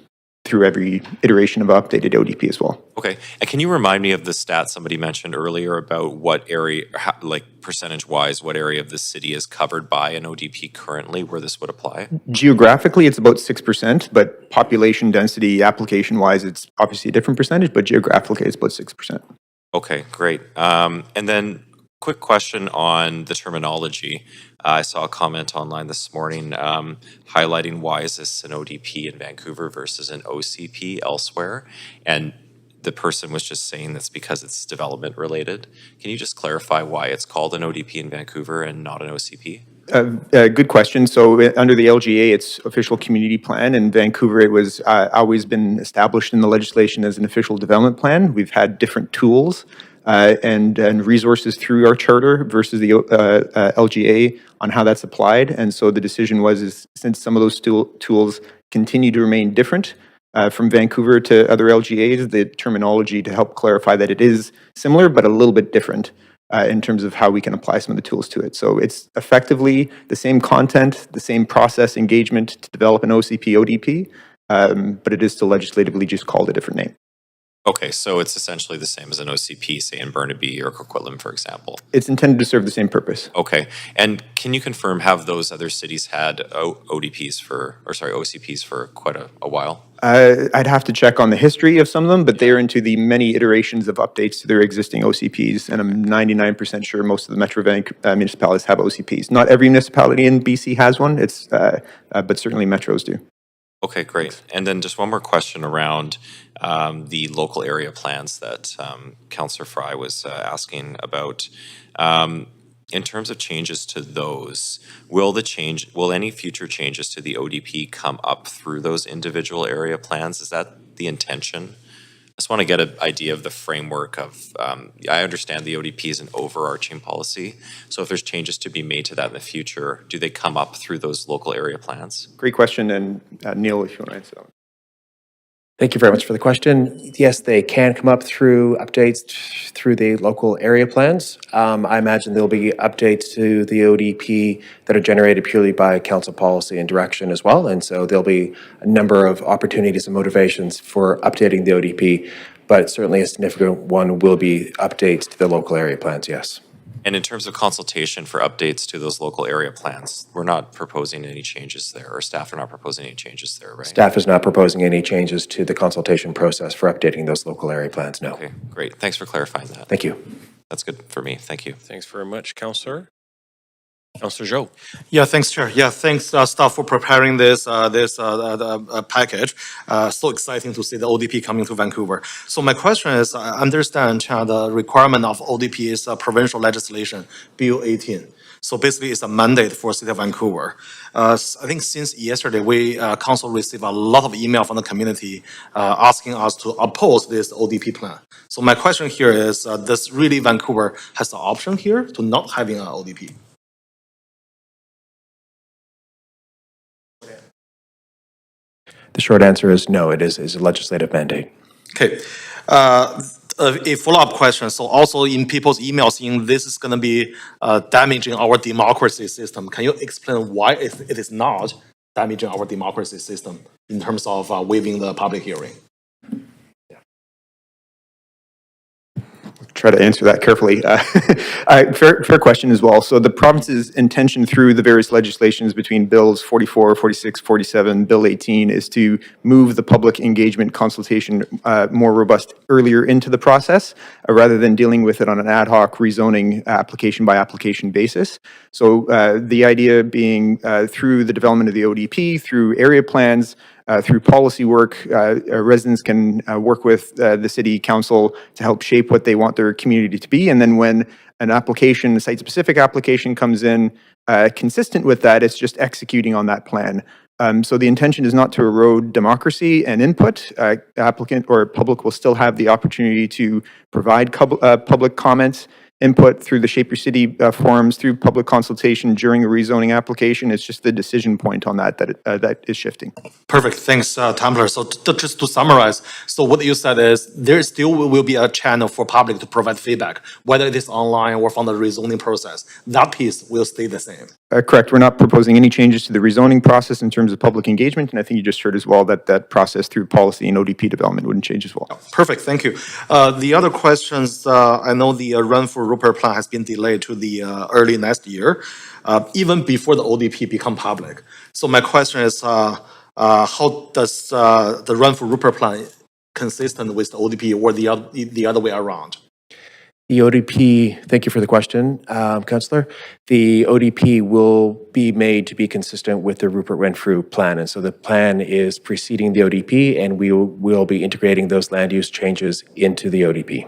through every iteration of updated ODP as well. Okay, and can you remind me of the stat somebody mentioned earlier about what area, like percentage-wise, what area of the city is covered by an ODP currently where this would apply? Geographically, it's about 6%, but population density application-wise, it's obviously a different percentage, but geographically, it's about 6%. Okay, great. And then quick question on the terminology. I saw a comment online this morning highlighting why is this an ODP in Vancouver versus an OCP elsewhere? And the person was just saying that's because it's development related. Can you just clarify why it's called an ODP in Vancouver and not an OCP? Good question. So under the LGA, it's official community plan. In Vancouver, it was always been established in the legislation as an official development plan. We've had different tools and resources through our charter versus the LGA on how that's applied. And so the decision was, since some of those tools continue to remain different from Vancouver to other LGAs, the terminology to help clarify that it is similar but a little bit different in terms of how we can apply some of the tools to it. So it's effectively the same content, the same process engagement to develop an OCP ODP, but it is still legislatively just called a different name. Okay, so it's essentially the same as an OCP, say in Burnaby or Coquitlam, for example. It's intended to serve the same purpose. Okay, and can you confirm, have those other cities had OCPs for quite a while? I'd have to check on the history of some of them, but they're into the many iterations of updates to their existing OCPs, and I'm 99% sure most of the Metro municipalities have OCPs. Not every municipality in BC has one, but certainly metros do. Okay, great. And then just one more question around the local area plans that Councillor Fry was asking about. In terms of changes to those, will any future changes to the ODP come up through those individual area plans? Is that the intention? I just want to get an idea of the framework of, I understand the ODP is an overarching policy. So if there's changes to be made to that in the future, do they come up through those local area plans? Great question, and Neil, if you want to answer that one. Thank you very much for the question. Yes, they can come up through updates through the local area plans. I imagine there'll be updates to the ODP that are generated purely by council policy and direction as well. And so there'll be a number of opportunities and motivations for updating the ODP, but certainly a significant one will be updates to the local area plans, yes. And in terms of consultation for updates to those local area plans, we're not proposing any changes there, or staff are not proposing any changes there, right? Staff is not proposing any changes to the consultation process for updating those local area plans, no. Okay, great. Thanks for clarifying that. Thank you. That's good for me. Thank you. Thanks very much, Councillor. Councillor Zhou. Yeah, thanks, Chair. Yeah, thanks, staff, for preparing this package. So exciting to see the ODP coming to Vancouver. So my question is, I understand the requirement of ODP is provincial legislation, Bill 18. So basically, it's a mandate for City of Vancouver. I think since yesterday, we council received a lot of email from the community asking us to oppose this ODP plan. So my question here is, does really Vancouver has the option here to not having an ODP? The short answer is no, it is a legislative mandate. Okay. A follow-up question. So also in people's emails, saying this is going to be damaging our democracy system. Can you explain why it is not damaging our democracy system in terms of waiving the public hearing? Try to answer that carefully. Fair question as well. So the province's intention through the various legislations between bills 44, 46, 47, bill 18 is to move the public engagement consultation more robust earlier into the process rather than dealing with it on an ad hoc rezoning application by application basis. So the idea being through the development of the ODP, through area plans, through policy work, residents can work with the city council to help shape what they want their community to be. And then when an application, a site-specific application comes in consistent with that, it's just executing on that plan. So the intention is not to erode democracy and input. Applicant or public will still have the opportunity to provide public comments, input through the Shape Your City forums, through public consultation during a rezoning application. It's just the decision point on that is shifting. Perfect. Thanks, Tumblr. So just to summarize, so what you said is there still will be a channel for public to provide feedback, whether it is online or from the rezoning process. That piece will stay the same. Correct. We're not proposing any changes to the rezoning process in terms of public engagement. And I think you just heard as well that that process through policy and ODP development wouldn't change as well. Perfect. Thank you. The other questions, I know the run for Rupert plan has been delayed to the early next year, even before the ODP become public. So my question is, how does the run for Rupert plan consistent with the ODP or the other way around? The ODP, thank you for the question, Councillor. The ODP will be made to be consistent with the Rupert Renfrew plan. And so the plan is preceding the ODP, and we will be integrating those land use changes into the ODP.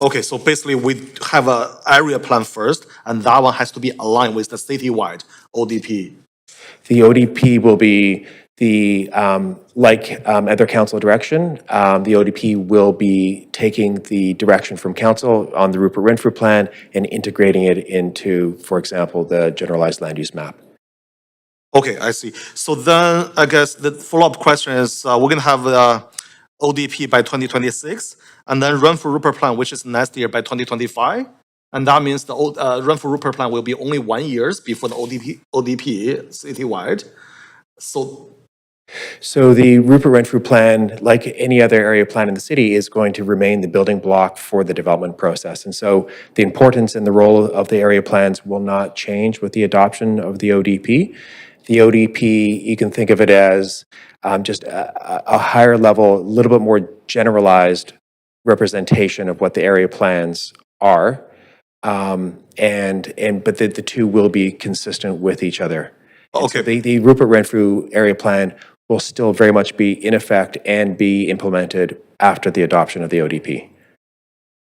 Okay, so basically we have an area plan first, and that one has to be aligned with the citywide ODP. The ODP will be like other council direction, the ODP will be taking the direction from council on the Rupert Renfrew plan and integrating it into, for example, the generalized land use map. Okay, I see. So then I guess the follow-up question is, we're going to have ODP by 2026, and then run for Rupert plan, which is next year by 2025. And that means the run for Rupert plan will be only 1 year before the ODP citywide. So the Rupert Renfrew plan, like any other area plan in the city, is going to remain the building block for the development process. And so the importance and the role of the area plans will not change with the adoption of the ODP. The ODP, you can think of it as just a higher level, a little bit more generalized representation of what the area plans are. But the two will be consistent with each other. Okay. So the Rupert Renfrew area plan will still very much be in effect and be implemented after the adoption of the ODP.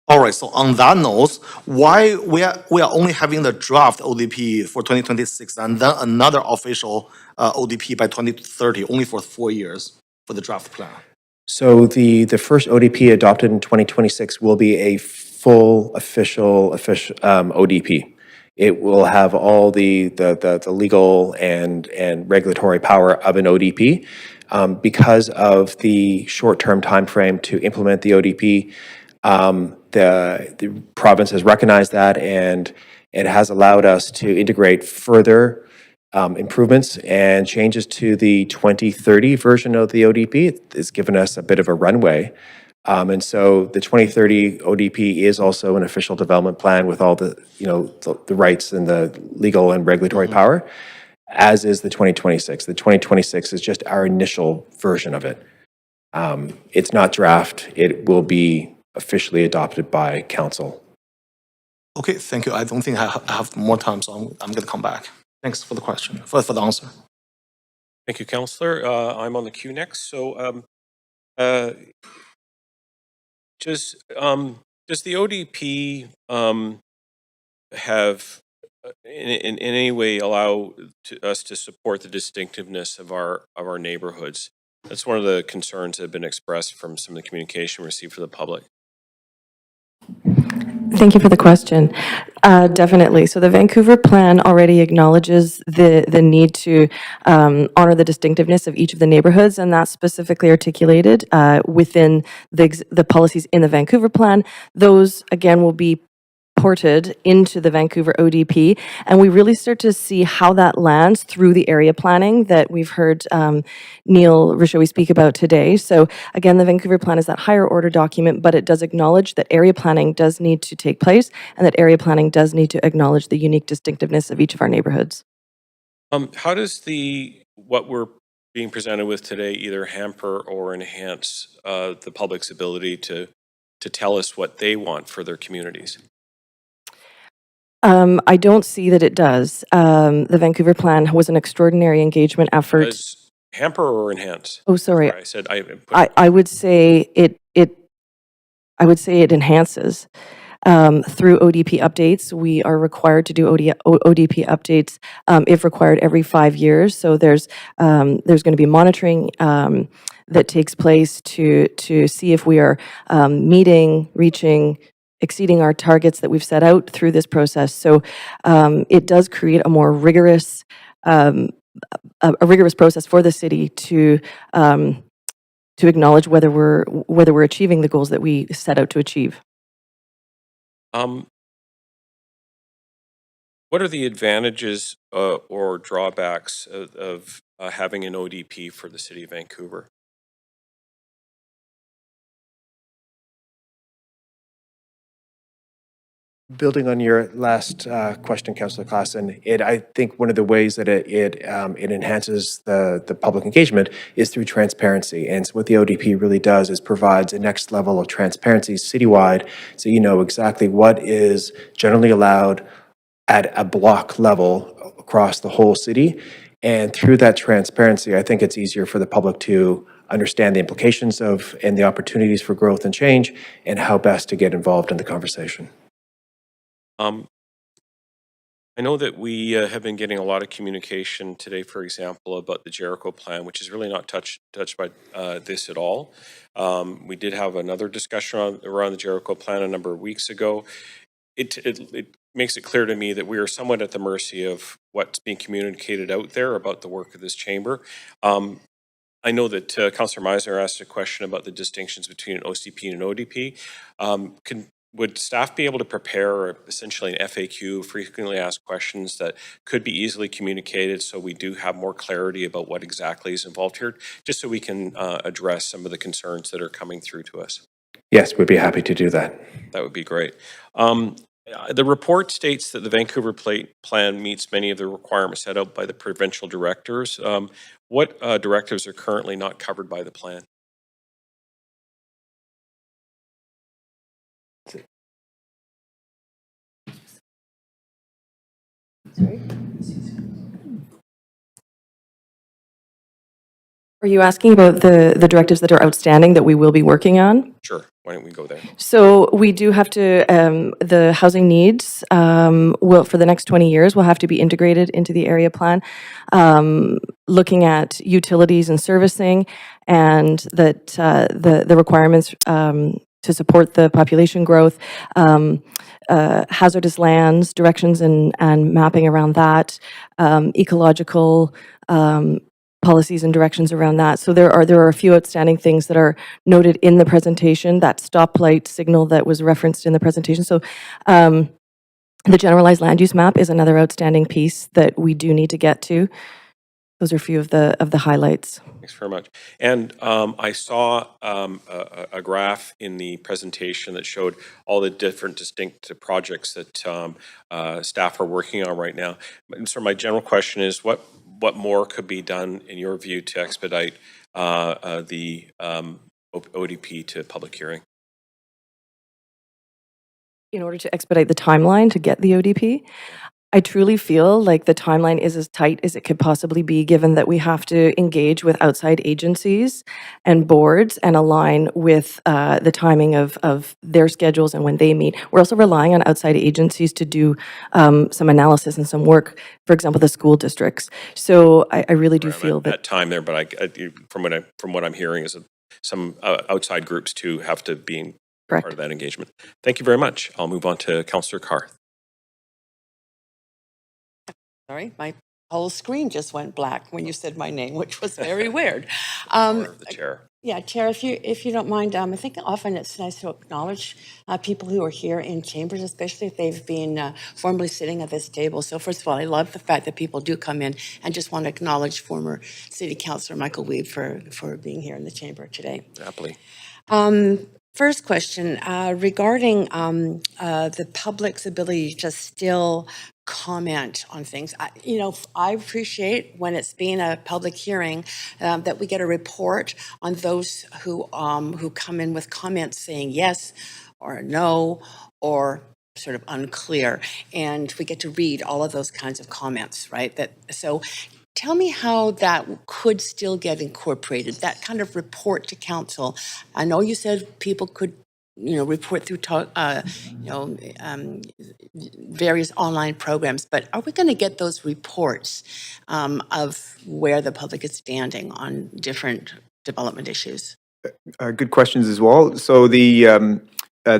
All right, so on that note, why we are only having the draft ODP for 2026 and then another official ODP by 2030, only for 4 years for the draft plan? So the first ODP adopted in 2026 will be a full official ODP. It will have all the legal and regulatory power of an ODP. Because of the short-term timeframe to implement the ODP, the province has recognized that, and it has allowed us to integrate further improvements and changes to the 2030 version of the ODP. It's given us a bit of a runway. And so the 2030 ODP is also an official development plan with all the, the rights and the legal and regulatory power, as is the 2026. The 2026 is just our initial version of it. It's not draft. It will be officially adopted by council. Okay, thank you. I don't think I have more time, so I'm going to come back. Thanks for the question, for the answer. Thank you, Councillor. I'm on the queue next. So does the ODP have in any way allow us to support the distinctiveness of our neighborhoods? That's one of the concerns that have been expressed from some of the communication received from the public. Thank you for the question. Definitely. So the Vancouver plan already acknowledges the need to honor the distinctiveness of each of the neighborhoods, and that's specifically articulated within the policies in the Vancouver plan. Those, again, will be ported into the Vancouver ODP, and we really start to see how that lands through the area planning that we've heard Neil Rishowi speak about today. So again, the Vancouver plan is that higher order document, but it does acknowledge that area planning does need to take place and that area planning does need to acknowledge the unique distinctiveness of each of our neighborhoods. How does what we're being presented with today either hamper or enhance the public's ability to tell us what they want for their communities? I don't see that it does. The Vancouver plan was an extraordinary engagement effort. Does hamper or enhance? Oh, sorry. I said I would say I would say it enhances. Through ODP updates, we are required to do ODP updates if required every 5 years. So there's going to be monitoring that takes place to see if we are meeting, reaching, exceeding our targets that we've set out through this process. So it does create a more rigorous a rigorous process for the city to acknowledge whether we're achieving the goals that we set out to achieve. What are the advantages or drawbacks of having an ODP for the City of Vancouver? Building on your last question, Councillor Claassen, I think one of the ways that it enhances the public engagement is through transparency. And so what the ODP really does is provides a next level of transparency citywide, so you know exactly what is generally allowed at a block level across the whole city. And through that transparency, I think it's easier for the public to understand the implications of and the opportunities for growth and change and how best to get involved in the conversation. I know that we have been getting a lot of communication today, for example, about the Jericho plan, which is really not touched by this at all. We did have another discussion around the Jericho plan a number of weeks ago. It makes it clear to me that we are somewhat at the mercy of what's being communicated out there about the work of this chamber. I know that Councillor Meisner asked a question about the distinctions between an OCP and an ODP. Would staff be able to prepare essentially an FAQ, frequently asked questions, that could be easily communicated so we do have more clarity about what exactly is involved here, just so we can address some of the concerns that are coming through to us? Yes, we'd be happy to do that. That would be great. The report states that the Vancouver plan meets many of the requirements set out by the provincial directives. What directives are currently not covered by the plan? Are you asking about the directives that are outstanding that we will be working on? Sure, why don't we go there? So we do have to, the housing needs will, for the next 20 years, will have to be integrated into the area plan, looking at utilities and servicing, and that the requirements to support the population growth, hazardous lands, directions and mapping around that, ecological policies and directions around that. So there are a few outstanding things that are noted in the presentation, that stoplight signal that was referenced in the presentation. So the generalized land use map is another outstanding piece that we do need to get to. Those are a few of the highlights. Thanks very much. And I saw a graph in the presentation that showed all the different distinct projects that staff are working on right now. And so my general question is, what more could be done, in your view, to expedite the ODP to public hearing? In order to expedite the timeline to get the ODP, I truly feel like the timeline is as tight as it could possibly be, given that we have to engage with outside agencies and boards and align with the timing of their schedules and when they meet. We're also relying on outside agencies to do some analysis and some work, for example, the school districts. So I really do feel that time there, but from what I'm hearing is that some outside groups too have to be part of that engagement. Thank you very much. I'll move on to Councillor Carr. Sorry, my whole screen just went black when you said my name, which was very weird. The chair. Yeah, Chair, if you don't mind, I think often it's nice to acknowledge people who are here in chambers, especially if they've been formerly sitting at this table. So first of all, I love the fact that people do come in, and just want to acknowledge former City Councillor Michael Weeb for being here in the chamber today. Happily. First question, regarding the public's ability to still comment on things. I appreciate when it's been a public hearing that we get a report on those who come in with comments saying yes or no or sort of unclear, and we get to read all of those kinds of comments, right? So tell me how that could still get incorporated, that kind of report to council. I know you said people could, report through, various online programs, but are we going to get those reports of where the public is standing on different development issues? Good questions as well. So the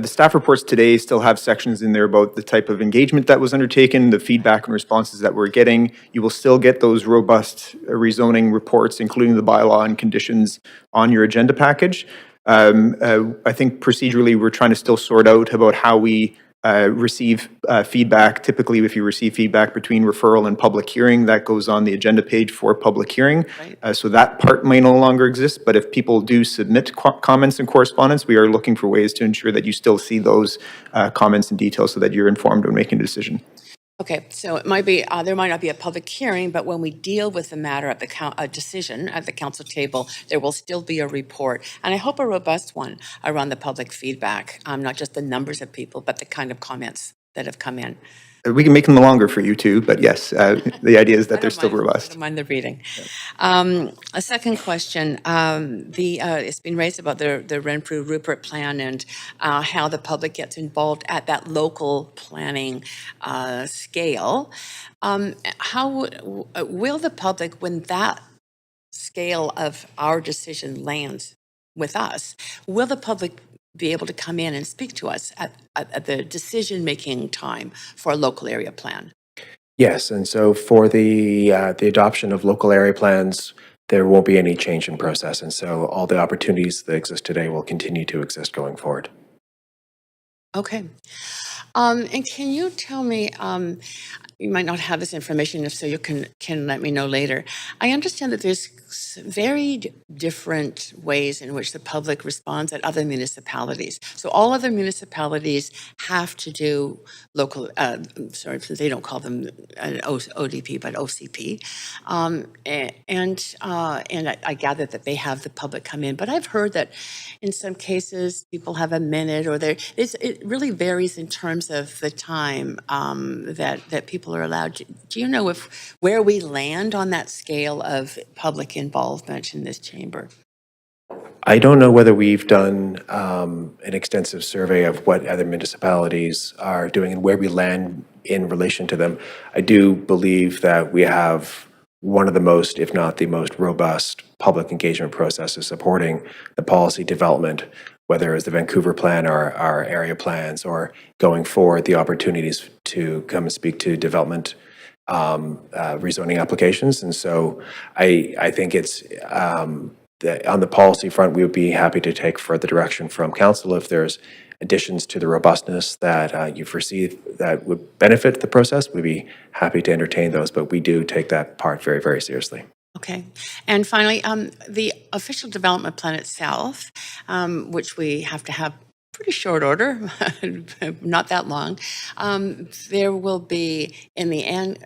staff reports today still have sections in there about the type of engagement that was undertaken, the feedback and responses that we're getting. You will still get those robust rezoning reports, including the bylaw and conditions, on your agenda package. I think procedurally we're trying to still sort out about how we receive feedback. Typically, if you receive feedback between referral and public hearing, that goes on the agenda page for public hearing. Right. So that part may no longer exist, but if people do submit comments and correspondence, we are looking for ways to ensure that you still see those comments and details so that you're informed when making a decision. Okay, so it might be, there might not be a public hearing, but when we deal with the matter at a decision at the council table, there will still be a report, and I hope a robust one around the public feedback, not just the numbers of people, but the kind of comments that have come in. We can make them longer for you too, but yes, the idea is that they're still robust. I don't mind the reading. Yeah. A second question, it's been raised about the Renfrew Rupert plan and how the public gets involved at that local planning scale. How will the public, when that scale of our decision lands with us, will the public be able to come in and speak to us at the decision-making time for a local area plan? Yes, and so for the adoption of local area plans, there won't be any change in process, and so all the opportunities that exist today will continue to exist going forward. Okay. And can you tell me, you might not have this information, if so you can let me know later. I understand that there's very different ways in which the public responds at other municipalities. So all other municipalities have to do local, they don't call them an ODP, but OCP. And I gather that they have the public come in, but I've heard that in some cases people have a minute, or it really varies in terms terms of the time that people are allowed, do you know where we land on that scale of public involvement in this chamber? I don't know whether we've done an extensive survey of what other municipalities are doing and where we land in relation to them. I do believe that we have one of the most, if not the most robust public engagement processes supporting the policy development, whether it's the Vancouver plan or our area plans, or going forward, the opportunities to come and speak to development rezoning applications. And so I think it's on the policy front, we would be happy to take further direction from council if there's additions to the robustness that you foresee that would benefit the process. We'd be happy to entertain those, but we do take that part very, very seriously. Okay. And finally, the official development plan itself, which we have to have pretty short order, not that long. There will be, in the end,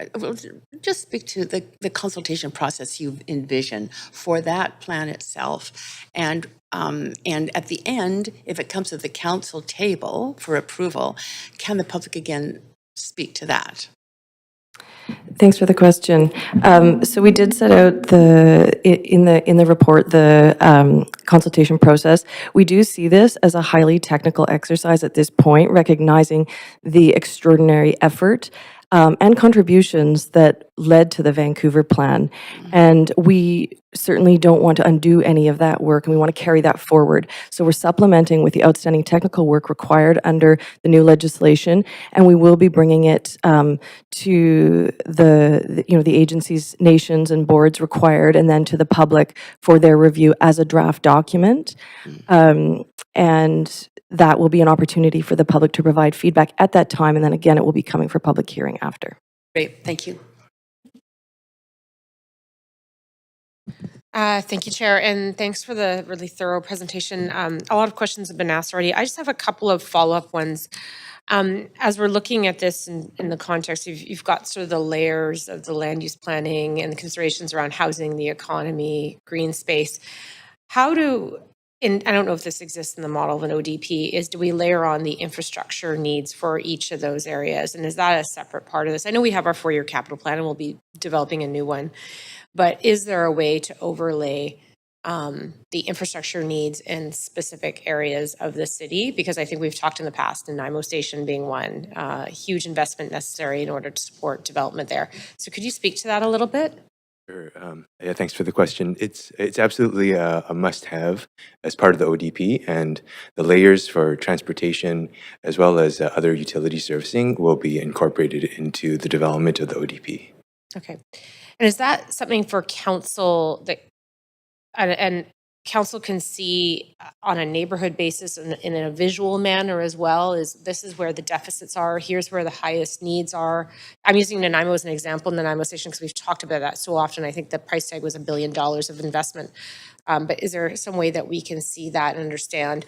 just speak to the consultation process you envision for that plan itself. And at the end, if it comes to the council table for approval, can the public again speak to that? Thanks for the question. So we did set out in the report the consultation process. We do see this as a highly technical exercise at this point, recognizing the extraordinary effort and contributions that led to the Vancouver plan. And we certainly don't want to undo any of that work, and we want to carry that forward. So we're supplementing with the outstanding technical work required under the new legislation, and we will be bringing it to the agencies, nations, and boards required, and then to the public for their review as a draft document. And that will be an opportunity for the public to provide feedback at that time, and then again, it will be coming for public hearing after. Great, thank you. Thank you, Chair, and thanks for the really thorough presentation. A lot of questions have been asked already. I just have a couple of follow-up ones. As we're looking at this in the context, you've got sort of the layers of the land use planning and the considerations around housing, the economy, green space. And I don't know if this exists in the model of an ODP, do we layer on the infrastructure needs for each of those areas? And is that a separate part of this? I know we have our 4-year capital plan and we'll be developing a new one, but is there a way to overlay the infrastructure needs in specific areas of the city? Because I think we've talked in the past, Nanaimo Station being one, huge investment necessary in order to support development there. So could you speak to that a little bit? Sure. Yeah, thanks for the question. It's absolutely a must-have as part of the ODP, and the layers for transportation as well as other utility servicing will be incorporated into the development of the ODP. Okay. And is that something for council that, and council can see on a neighborhood basis in a visual manner as well? This is where the deficits are, here's where the highest needs are. I'm using Nanaimo as an example, Nanaimo Station, because we've talked about that so often. I think the price tag was $1 billion of investment. But is there some way that we can see that and understand?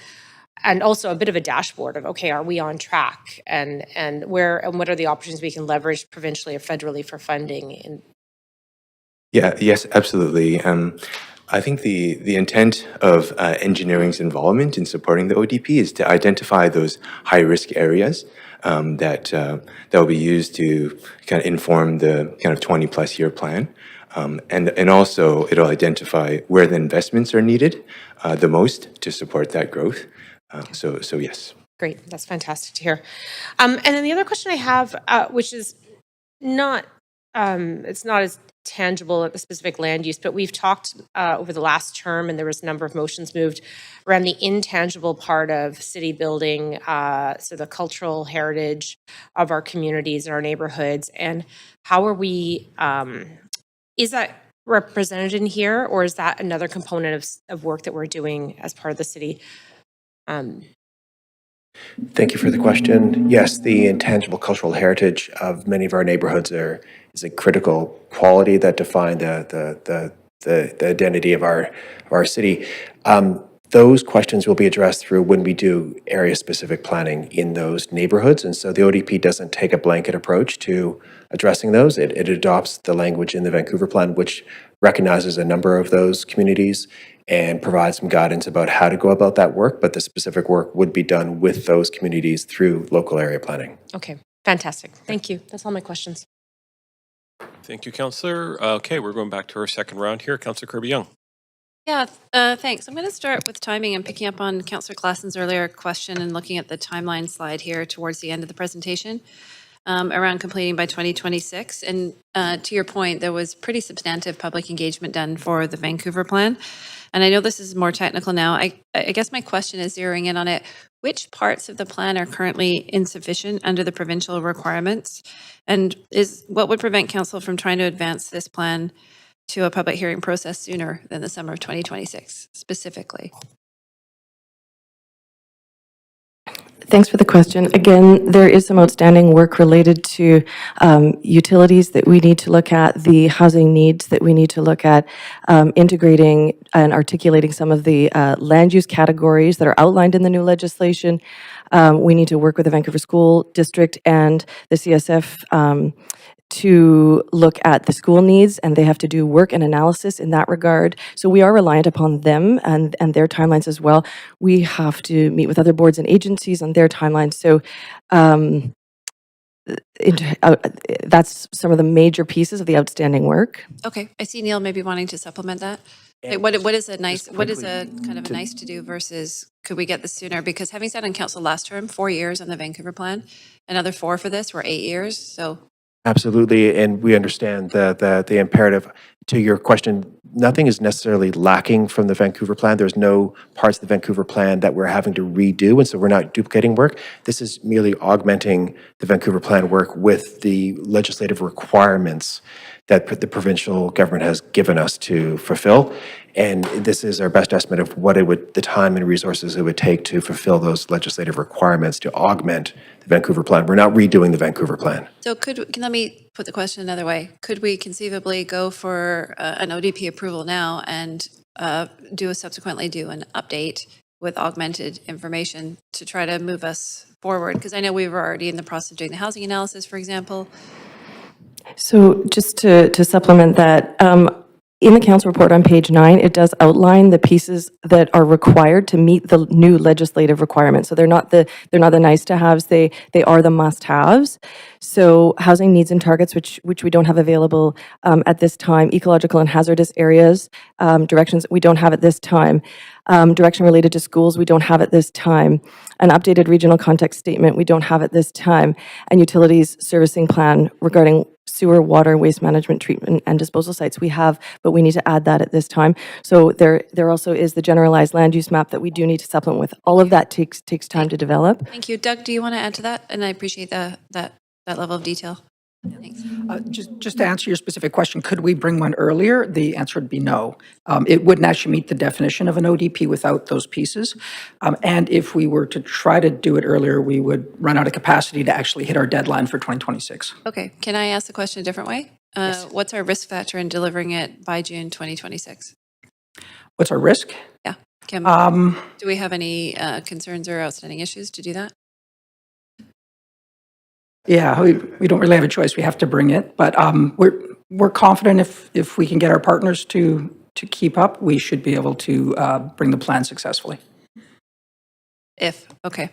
And also a bit of a dashboard of, okay, are we on track? And what are the options we can leverage provincially or federally for funding? Yes, absolutely. I think the intent of engineering's involvement in supporting the ODP is to identify those high-risk areas that will be used to kind of inform the kind of 20-plus year plan. And also, it'll identify where the investments are needed the most to support that growth. So yes. Great, that's fantastic to hear. And then the other question I have, which is not, it's not as tangible at the specific land use, but we've talked over the last term, and there was a number of motions moved around the intangible part of city building, so the cultural heritage of our communities and our neighborhoods, and how are we, is that represented in here, or is that another component of work that we're doing as part of the city? Thank you for the question. Yes, the intangible cultural heritage of many of our neighborhoods is a critical quality that define the identity of our city. those questions will be addressed through when we do area-specific planning in those neighborhoods. And so the ODP doesn't take a blanket approach to addressing those. It adopts the language in the Vancouver Plan, which recognizes a number of those communities and provides some guidance about how to go about that work. But the specific work would be done with those communities through local area planning. Okay, fantastic. Thank you. That's all my questions. Thank you, Councillor. Okay, we're going back to our second round here. Councillor Kirby-Young. Yeah, thanks. I'm going to start with timing and picking up on Councillor Klassen's earlier question and looking at the timeline slide here towards the end of the presentation around completing by 2026. And to your point, there was pretty substantive public engagement done for the Vancouver plan. And I know this is more technical now. I guess my question is zeroing in on it. Which parts of the plan are currently insufficient under the provincial requirements? And what would prevent council from trying to advance this plan to a public hearing process sooner than the summer of 2026 specifically? Thanks for the question. Again, there is some outstanding work related to utilities that we need to look at, the housing needs that we need to look at, integrating and articulating some of the land use categories that are outlined in the new legislation. We need to work with the Vancouver School District and the CSF to look at the school needs, and they have to do work and analysis in that regard. So we are reliant upon them and their timelines as well. We have to meet with other boards and agencies on their timelines. So that's some of the major pieces of the outstanding work. Okay, I see Neil maybe wanting to supplement that. Like, what is a kind of a nice to do versus could we get this sooner? Because having sat on council last term, 4 years on the Vancouver plan, another 4 for this, we're 8 years. So Absolutely, and we understand the imperative. To your question, nothing is necessarily lacking from the Vancouver plan. There's no parts of the Vancouver plan that we're having to redo, and so we're not duplicating work. This is merely augmenting the Vancouver plan work with the legislative requirements that the provincial government has given us to fulfill. And this is our best estimate of what the time and resources it would take to fulfill those legislative requirements to augment the Vancouver plan. We're not redoing the Vancouver plan. So let me put the question another way. Could we conceivably go for an ODP approval now and subsequently do an update with augmented information to try to move us forward? Because I know we were already in the process of doing the housing analysis, for example. So just to supplement that, in the council report on page 9, it does outline the pieces that are required to meet the new legislative requirements. So they're not the nice to haves, they are the must haves. So housing needs and targets, which we don't have available at this time, ecological and hazardous areas, directions we don't have at this time, direction related to schools we don't have at this time, an updated regional context statement we don't have at this time, and utilities servicing plan regarding sewer, water, and waste management, treatment, and disposal sites we have, but we need to add that at this time. So there also is the generalized land use map that we do need to supplement with. All of that takes time to develop. Thank you. Doug, do you want to add to that? And I appreciate that level of detail. Thanks. Just to answer your specific question, could we bring one earlier? The answer would be no. It wouldn't actually meet the definition of an ODP without those pieces. And if we were to try to do it earlier, we would run out of capacity to actually hit our deadline for 2026. Okay. Can I ask the question a different way? Yes. What's our risk factor in delivering it by June 2026? What's our risk? Yeah. Kim, do we have any concerns or outstanding issues to do that? Yeah, we don't really have a choice. We have to bring it, but we're confident if we can get our partners to keep up, we should be able to bring the plan successfully. Okay.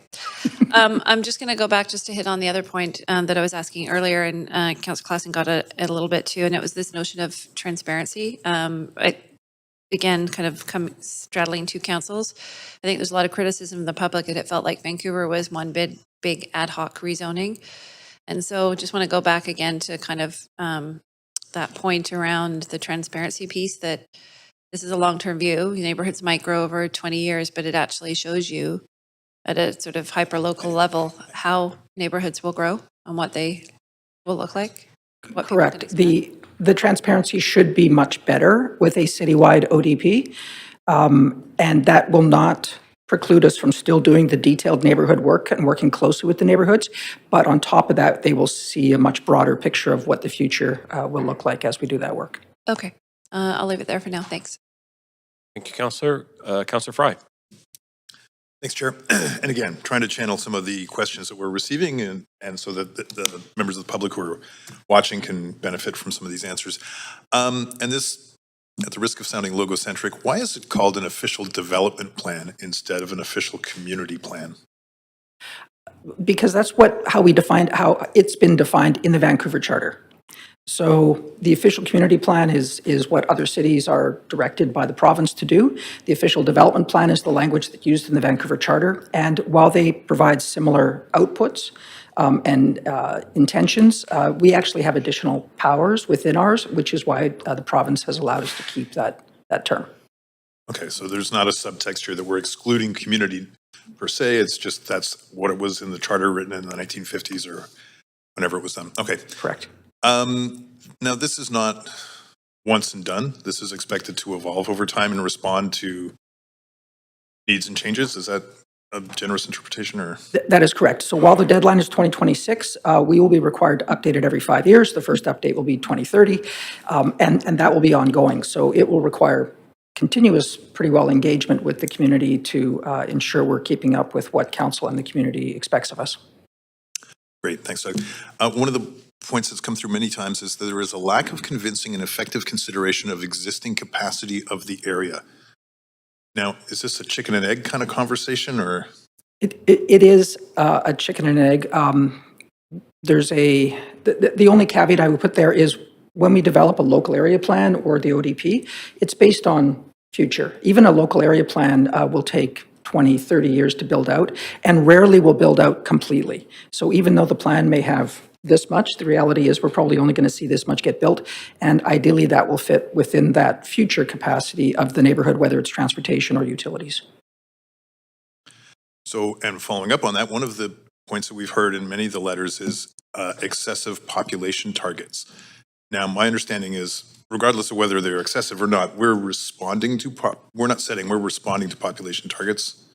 I'm just going to go back just to hit on the other point that I was asking earlier, and Councillor Klassen got it a little bit too, and it was this notion of transparency. Again, kind of straddling two councils. I think there's a lot of criticism in the public that it felt like Vancouver was one big ad hoc rezoning. And so just want to go back again to kind of that point around the transparency piece, that this is a long-term view. Neighborhoods might grow over 20 years, but it actually shows you at a sort of hyper-local level how neighborhoods will grow and what they will look like. Correct. The transparency should be much better with a citywide ODP, and that will not preclude us from still doing the detailed neighborhood work and working closely with the neighborhoods. But on top of that, they will see a much broader picture of what the future will look like as we do that work. Okay. I'll leave it there for now. Thanks. Thank you, Councillor. Councillor Fry. Thanks, Chair. And again, trying to channel some of the questions that we're receiving and so that the members of the public who are watching can benefit from some of these answers. And this, at the risk of sounding logocentric, why is it called an official development plan instead of an official community plan? Because that's how it's been defined in the Vancouver Charter. So the official community plan is what other cities are directed by the province to do. The official development plan is the language that's used in the Vancouver Charter. And while they provide similar outputs and intentions, we actually have additional powers within ours, which is why the province has allowed us to keep that term. Okay, so there's not a subtext here that we're excluding community per se. It's just that's what it was in the charter written in the 1950s or whenever it was done. Okay. Correct. Now, this is not once and done. This is expected to evolve over time and respond to needs and changes. Is that a generous interpretation or? That is correct. So while the deadline is 2026, we will be required to update it every 5 years. The first update will be 2030, and that will be ongoing. So it will require continuous, pretty well engagement with the community to ensure we're keeping up with what council and the community expects of us. Great, thanks, Doug. One of the points that's come through many times is that there is a lack of convincing and effective consideration of existing capacity of the area. Now, is this a chicken and egg kind of conversation, or? It is a chicken and egg. There's the only caveat I would put there is when we develop a local area plan or the ODP, it's based on future. Even a local area plan will take 20, 30 years to build out, and rarely will build out completely. So even though the plan may have this much, the reality is we're probably only going to see this much get built, and ideally that will fit within that future capacity of the neighborhood, whether it's transportation or utilities. So, and following up on that, one of the points that we've heard in many of the letters is excessive population targets. Now, my understanding is, regardless of whether they're excessive or not, we're responding to population targets.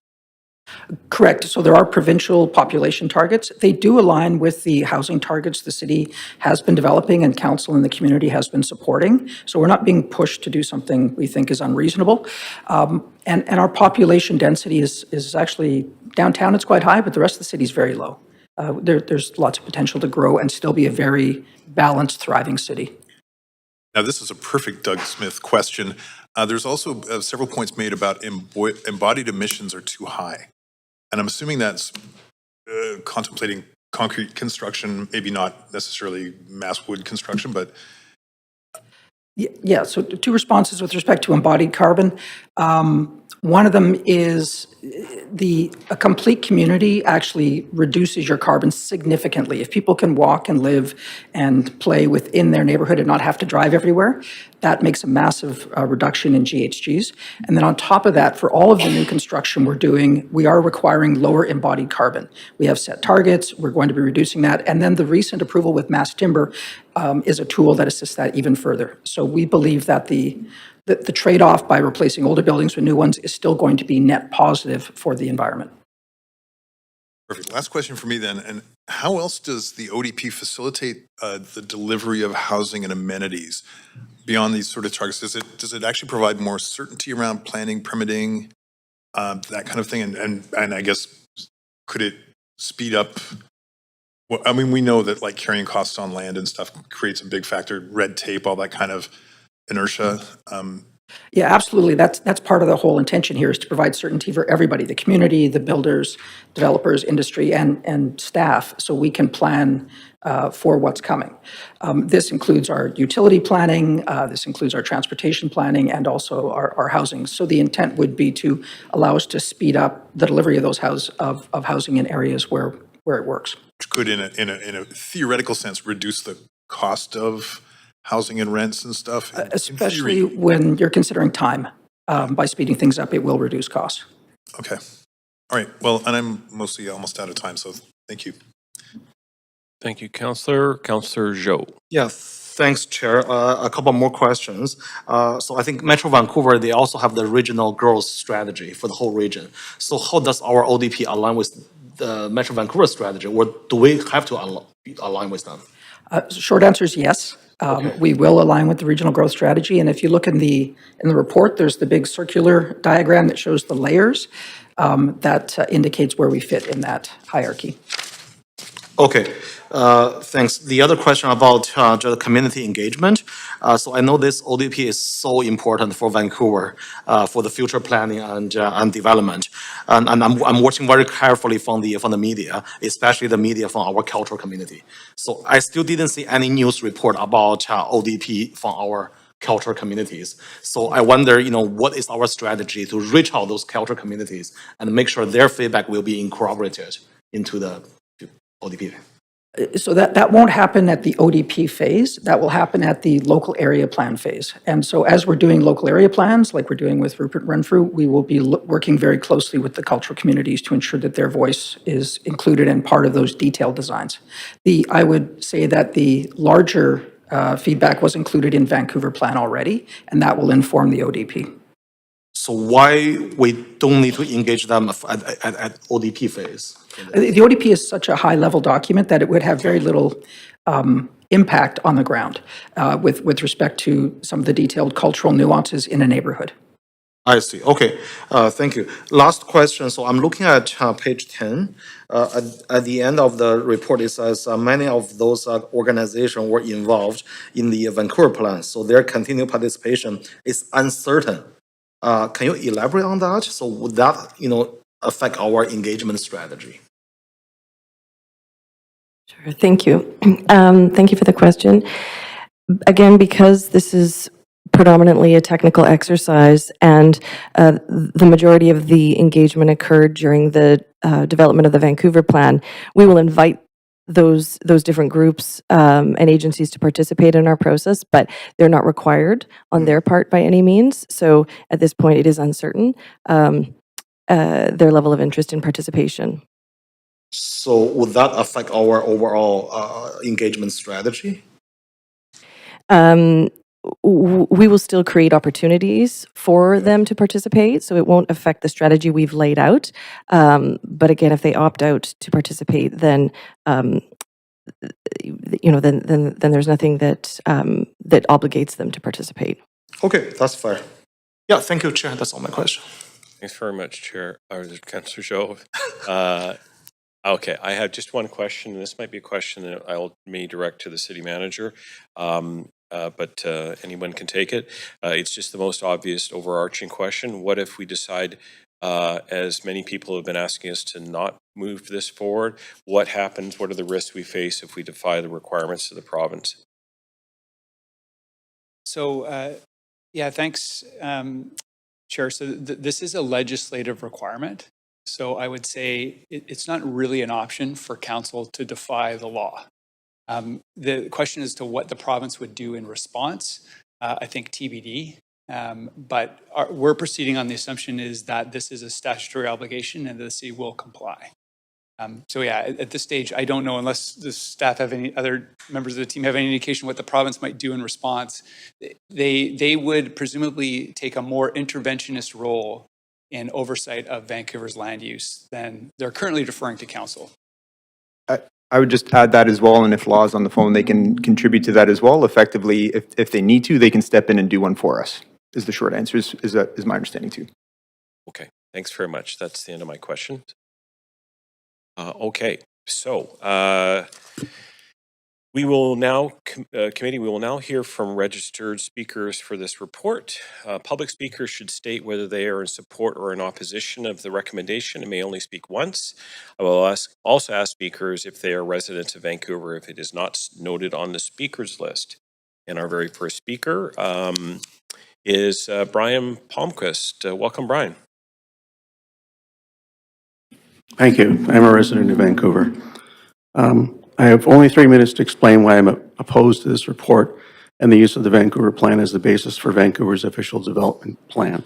Correct. So there are provincial population targets. They do align with the housing targets the city has been developing and council and the community has been supporting. So we're not being pushed to do something we think is unreasonable. And our population density is actually, downtown it's quite high, but the rest of the city is very low. There's lots of potential to grow and still be a very balanced, thriving city. Now, this is a perfect Doug Smith question. There's also several points made about embodied emissions are too high. And I'm assuming that's contemplating concrete construction, maybe not necessarily mass wood construction, but. Yeah, so two responses with respect to embodied carbon. One of them is a complete community actually reduces your carbon significantly. If people can walk and live and play within their neighborhood and not have to drive everywhere, that makes a massive reduction in GHGs. And then on top of that, for all of the new construction we're doing, we are requiring lower embodied carbon. We have set targets, we're going to be reducing that. And then the recent approval with mass timber is a tool that assists that even further. So we believe that the trade-off by replacing older buildings with new ones is still going to be net positive for the environment. Perfect. Last question for me then. And how else does the ODP facilitate the delivery of housing and amenities beyond these sort of targets? Does it actually provide more certainty around planning, permitting, that kind of thing? And I guess, could it speed up? Well, I mean, we know that like carrying costs on land and stuff creates a big factor, red tape, all that kind of inertia. Yeah, absolutely. That's part of the whole intention here is to provide certainty for everybody, the community, the builders, developers, industry, and staff, so we can plan for what's coming. This includes our utility planning, this includes our transportation planning, and also our housing. So the intent would be to allow us to speed up the delivery of those housing in areas where it works. Which could, in a theoretical sense, reduce the cost of housing and rents and stuff? Especially when you're considering time. By speeding things up, it will reduce costs. Okay. All right. Well, and I'm mostly almost out of time, so thank you. Thank you, Councillor. Councillor Zhou. Yeah, thanks, Chair. A couple more questions. So I think Metro Vancouver, they also have the regional growth strategy for the whole region. So how does our ODP align with the Metro Vancouver strategy, or do we have to align with them? Short answer is yes. We will align with the regional growth strategy, and if you look in the report, there's the big circular diagram that shows the layers. that indicates where we fit in that hierarchy. Okay, thanks. The other question about the community engagement. So I know this ODP is so important for Vancouver, for the future planning and development. And I'm watching very carefully from the media, especially the media from our cultural community. So I still didn't see any news report about ODP from our cultural communities. So I wonder, what is our strategy to reach out those cultural communities and make sure their feedback will be incorporated into the ODP? So that won't happen at the ODP phase. That will happen at the local area plan phase. And so as we're doing local area plans, like we're doing with Rupert Renfrew, we will be working very closely with the cultural communities to ensure that their voice is included in part of those detailed designs. I would say that the larger feedback was included in Vancouver plan already, and that will inform the ODP. So why we don't need to engage them at ODP phase? The ODP is such a high-level document that it would have very little impact on the ground with respect to some of the detailed cultural nuances in a neighborhood. I see. Okay, thank you. Last question. So I'm looking at page 10. At the end of the report, it says many of those organizations were involved in the Vancouver plan, so their continued participation is uncertain. Can you elaborate on that? So would that, affect our engagement strategy? Sure, thank you. Thank you for the question. Again, because this is predominantly a technical exercise and the majority of the engagement occurred during the development of the Vancouver plan, we will invite those different groups and agencies to participate in our process, but they're not required on their part by any means. So at this point, it is uncertain their level of interest in participation. So would that affect our overall engagement strategy? We will still create opportunities for them to participate, so it won't affect the strategy we've laid out. But again, if they opt out to participate, then then there's nothing that that obligates them to participate. Okay, that's fair. Yeah, thank you, Chair. That's all my question. Thanks very much, Chair, or Councillor Zhou. Okay, I have just one question, and this might be a question that may direct to the city manager, but anyone can take it. It's just the most obvious overarching question. What if we decide, as many people have been asking us, to not move this forward? What happens? What are the risks we face if we defy the requirements of the province? So, yeah, thanks, Chair. So this is a legislative requirement. So I would say it's not really an option for council to defy the law. The question as to what the province would do in response, I think TBD. But we're proceeding on the assumption is that this is a statutory obligation and the city will comply. So yeah, at this stage, I don't know, unless the staff have any other members of the team have any indication what the province might do in response. They would presumably take a more interventionist role in oversight of Vancouver's land use than they're currently deferring to council. I would just add that as well, and if Law's on the phone, they can contribute to that as well. Effectively, if they need to, they can step in and do one for us, is the short answer, is my understanding too. Okay, thanks very much. That's the end of my questions. Okay, so we will now, committee, we will now hear from registered speakers for this report. Public speakers should state whether they are in support or in opposition of the recommendation and may only speak once. I will also ask speakers if they are residents of Vancouver if it is not noted on the speakers list. And our very first speaker is Brian Palmquist. Welcome, Brian. Thank you. I'm a resident of Vancouver. I have only 3 minutes to explain why I'm opposed to this report and the use of the Vancouver plan as the basis for Vancouver's official development plan.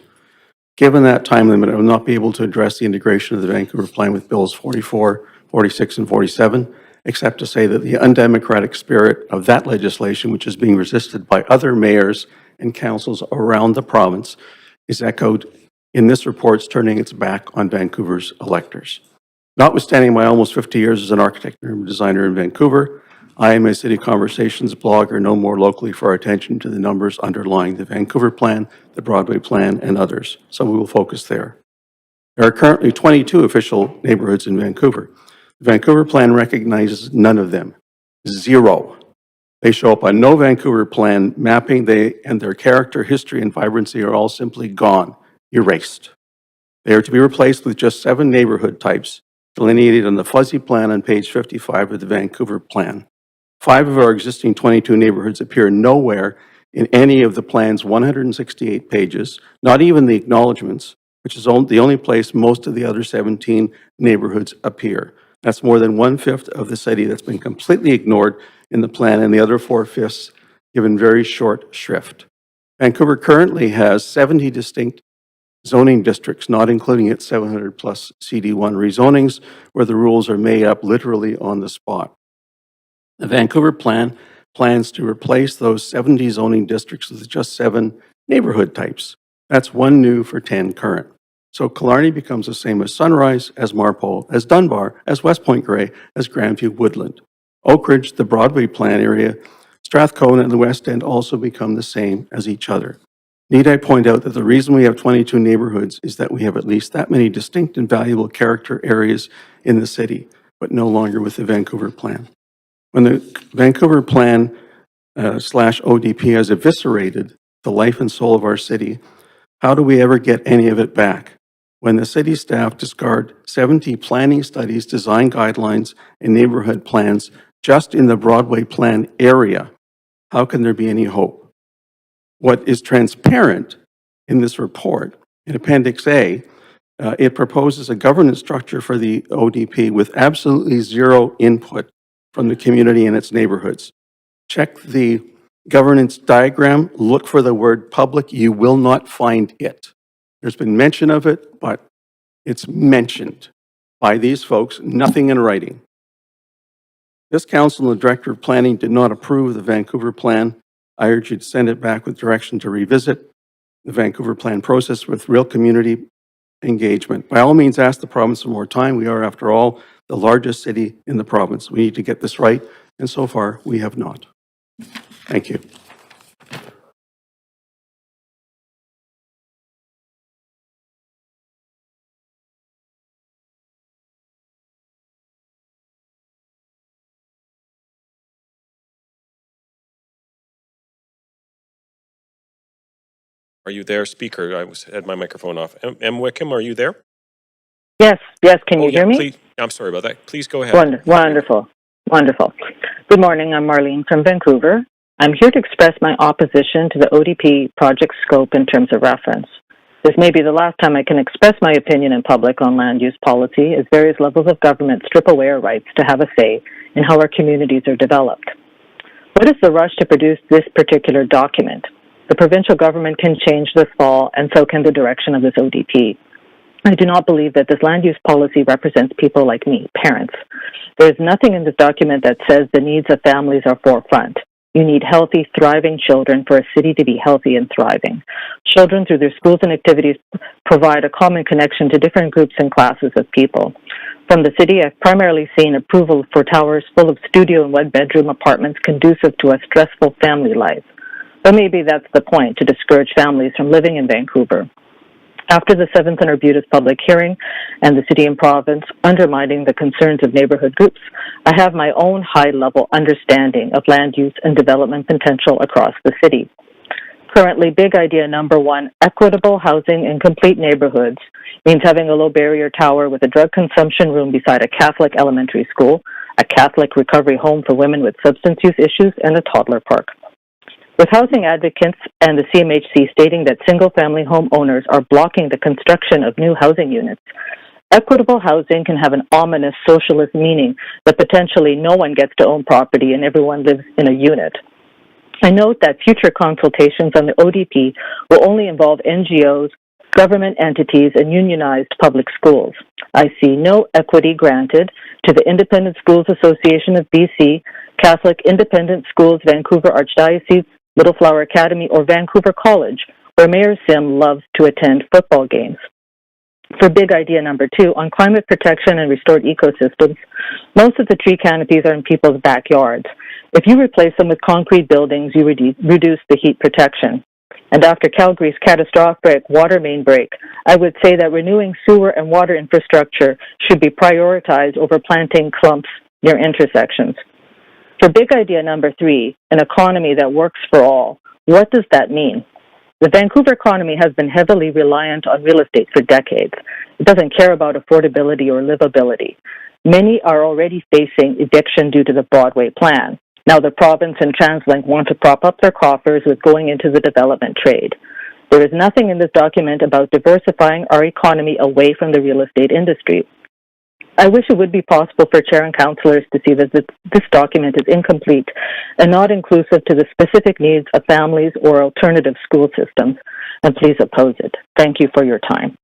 Given that time limit, I will not be able to address the integration of the Vancouver plan with Bills 44, 46, and 47, except to say that the undemocratic spirit of that legislation, which is being resisted by other mayors and councils around the province, is echoed in this report's turning its back on Vancouver's electors. Notwithstanding my almost 50 years as an architect and designer in Vancouver, I am a City Conversations blogger known more locally for our attention to the numbers underlying the Vancouver plan, the Broadway plan, and others. So we will focus there. There are currently 22 official neighborhoods in Vancouver. The Vancouver plan recognizes none of them. Zero. They show up on no Vancouver plan mapping, and their character, history, and vibrancy are all simply gone, erased. They are to be replaced with just 7 neighborhood types, delineated on the fuzzy plan on page 55 of the Vancouver plan. 5 of our existing 22 neighborhoods appear nowhere in any of the plan's 168 pages, not even the acknowledgements, which is the only place most of the other 17 neighborhoods appear. That's more than 1/5 of the city that's been completely ignored in the plan, and the other 4/5 given very short shrift. Vancouver currently has 70 distinct zoning districts, not including its 700 plus CD1 rezonings, where the rules are made up literally on the spot. The Vancouver plan plans to replace those 70 zoning districts with just 7 neighborhood types. That's 1 new for 10 current. So Killarney becomes the same as Sunrise, as Marpole, as Dunbar, as West Point Grey, as Grandview Woodland. Oakridge, the Broadway plan area, Strathcona, and the West End also become the same as each other. Need I point out that the reason we have 22 neighborhoods is that we have at least that many distinct and valuable character areas in the city, but no longer with the Vancouver plan. When the Vancouver plan slash ODP has eviscerated the life and soul of our city, how do we ever get any of it back? When the city staff discard 70 planning studies, design guidelines, and neighborhood plans just in the Broadway plan area, how can there be any hope? What is transparent in this report, in Appendix A, it proposes a governance structure for the ODP with absolutely zero input from the community and its neighborhoods. Check the governance diagram, look for the word public, you will not find it. There's been mention of it, but it's mentioned by these folks, nothing in writing. This council and the director of planning did not approve the Vancouver plan. I urge you to send it back with direction to revisit the Vancouver plan process with real community engagement. By all means, ask the province for more time. We are, after all, the largest city in the province. We need to get this right, and so far, we have not. Thank you. Are you there, speaker? I had my microphone off. M. Wickham, are you there? Yes, can you hear me? Please, I'm sorry about that. Please go ahead. Wonderful. Good morning, I'm Marlene from Vancouver. I'm here to express my opposition to the ODP project scope in terms of reference. This may be the last time I can express my opinion in public on land use policy, as various levels of government strip away our rights to have a say in how our communities are developed. What is the rush to produce this particular document? The provincial government can change this fall, and so can the direction of this ODP. I do not believe that this land use policy represents people like me, parents. There is nothing in this document that says the needs of families are forefront. You need healthy, thriving children for a city to be healthy and thriving. Children, through their schools and activities, provide a common connection to different groups and classes of people. From the city, I've primarily seen approval for towers full of studio and one-bedroom apartments conducive to a stressful family life. But maybe that's the point, to discourage families from living in Vancouver. After the 7th and Arbutus public hearing and the city and province undermining the concerns of neighborhood groups, I have my own high-level understanding of land use and development potential across the city. Currently, big idea number 1, equitable housing in complete neighborhoods, means having a low-barrier tower with a drug consumption room beside a Catholic elementary school, a Catholic recovery home for women with substance use issues, and a toddler park. With housing advocates and the CMHC stating that single-family home owners are blocking the construction of new housing units, equitable housing can have an ominous socialist meaning that potentially no one gets to own property and everyone lives in a unit. I note that future consultations on the ODP will only involve NGOs, government entities, and unionized public schools. I see no equity granted to the Independent Schools Association of BC, Catholic Independent Schools, Vancouver Archdiocese, Little Flower Academy, or Vancouver College, where Mayor Sim loves to attend football games. For big idea number 2, on climate protection and restored ecosystems, most of the tree canopies are in people's backyards. If you replace them with concrete buildings, you reduce the heat protection. And after Calgary's catastrophic water main break, I would say that renewing sewer and water infrastructure should be prioritized over planting clumps near intersections. For big idea number 3, an economy that works for all, what does that mean? The Vancouver economy has been heavily reliant on real estate for decades. It doesn't care about affordability or livability. Many are already facing eviction due to the Broadway plan. Now the province and TransLink want to prop up their coffers with going into the development trade. There is nothing in this document about diversifying our economy away from the real estate industry. I wish it would be possible for Chair and Councillors to see that this document is incomplete and not inclusive to the specific needs of families or alternative school systems, and please oppose it. Thank you for your time.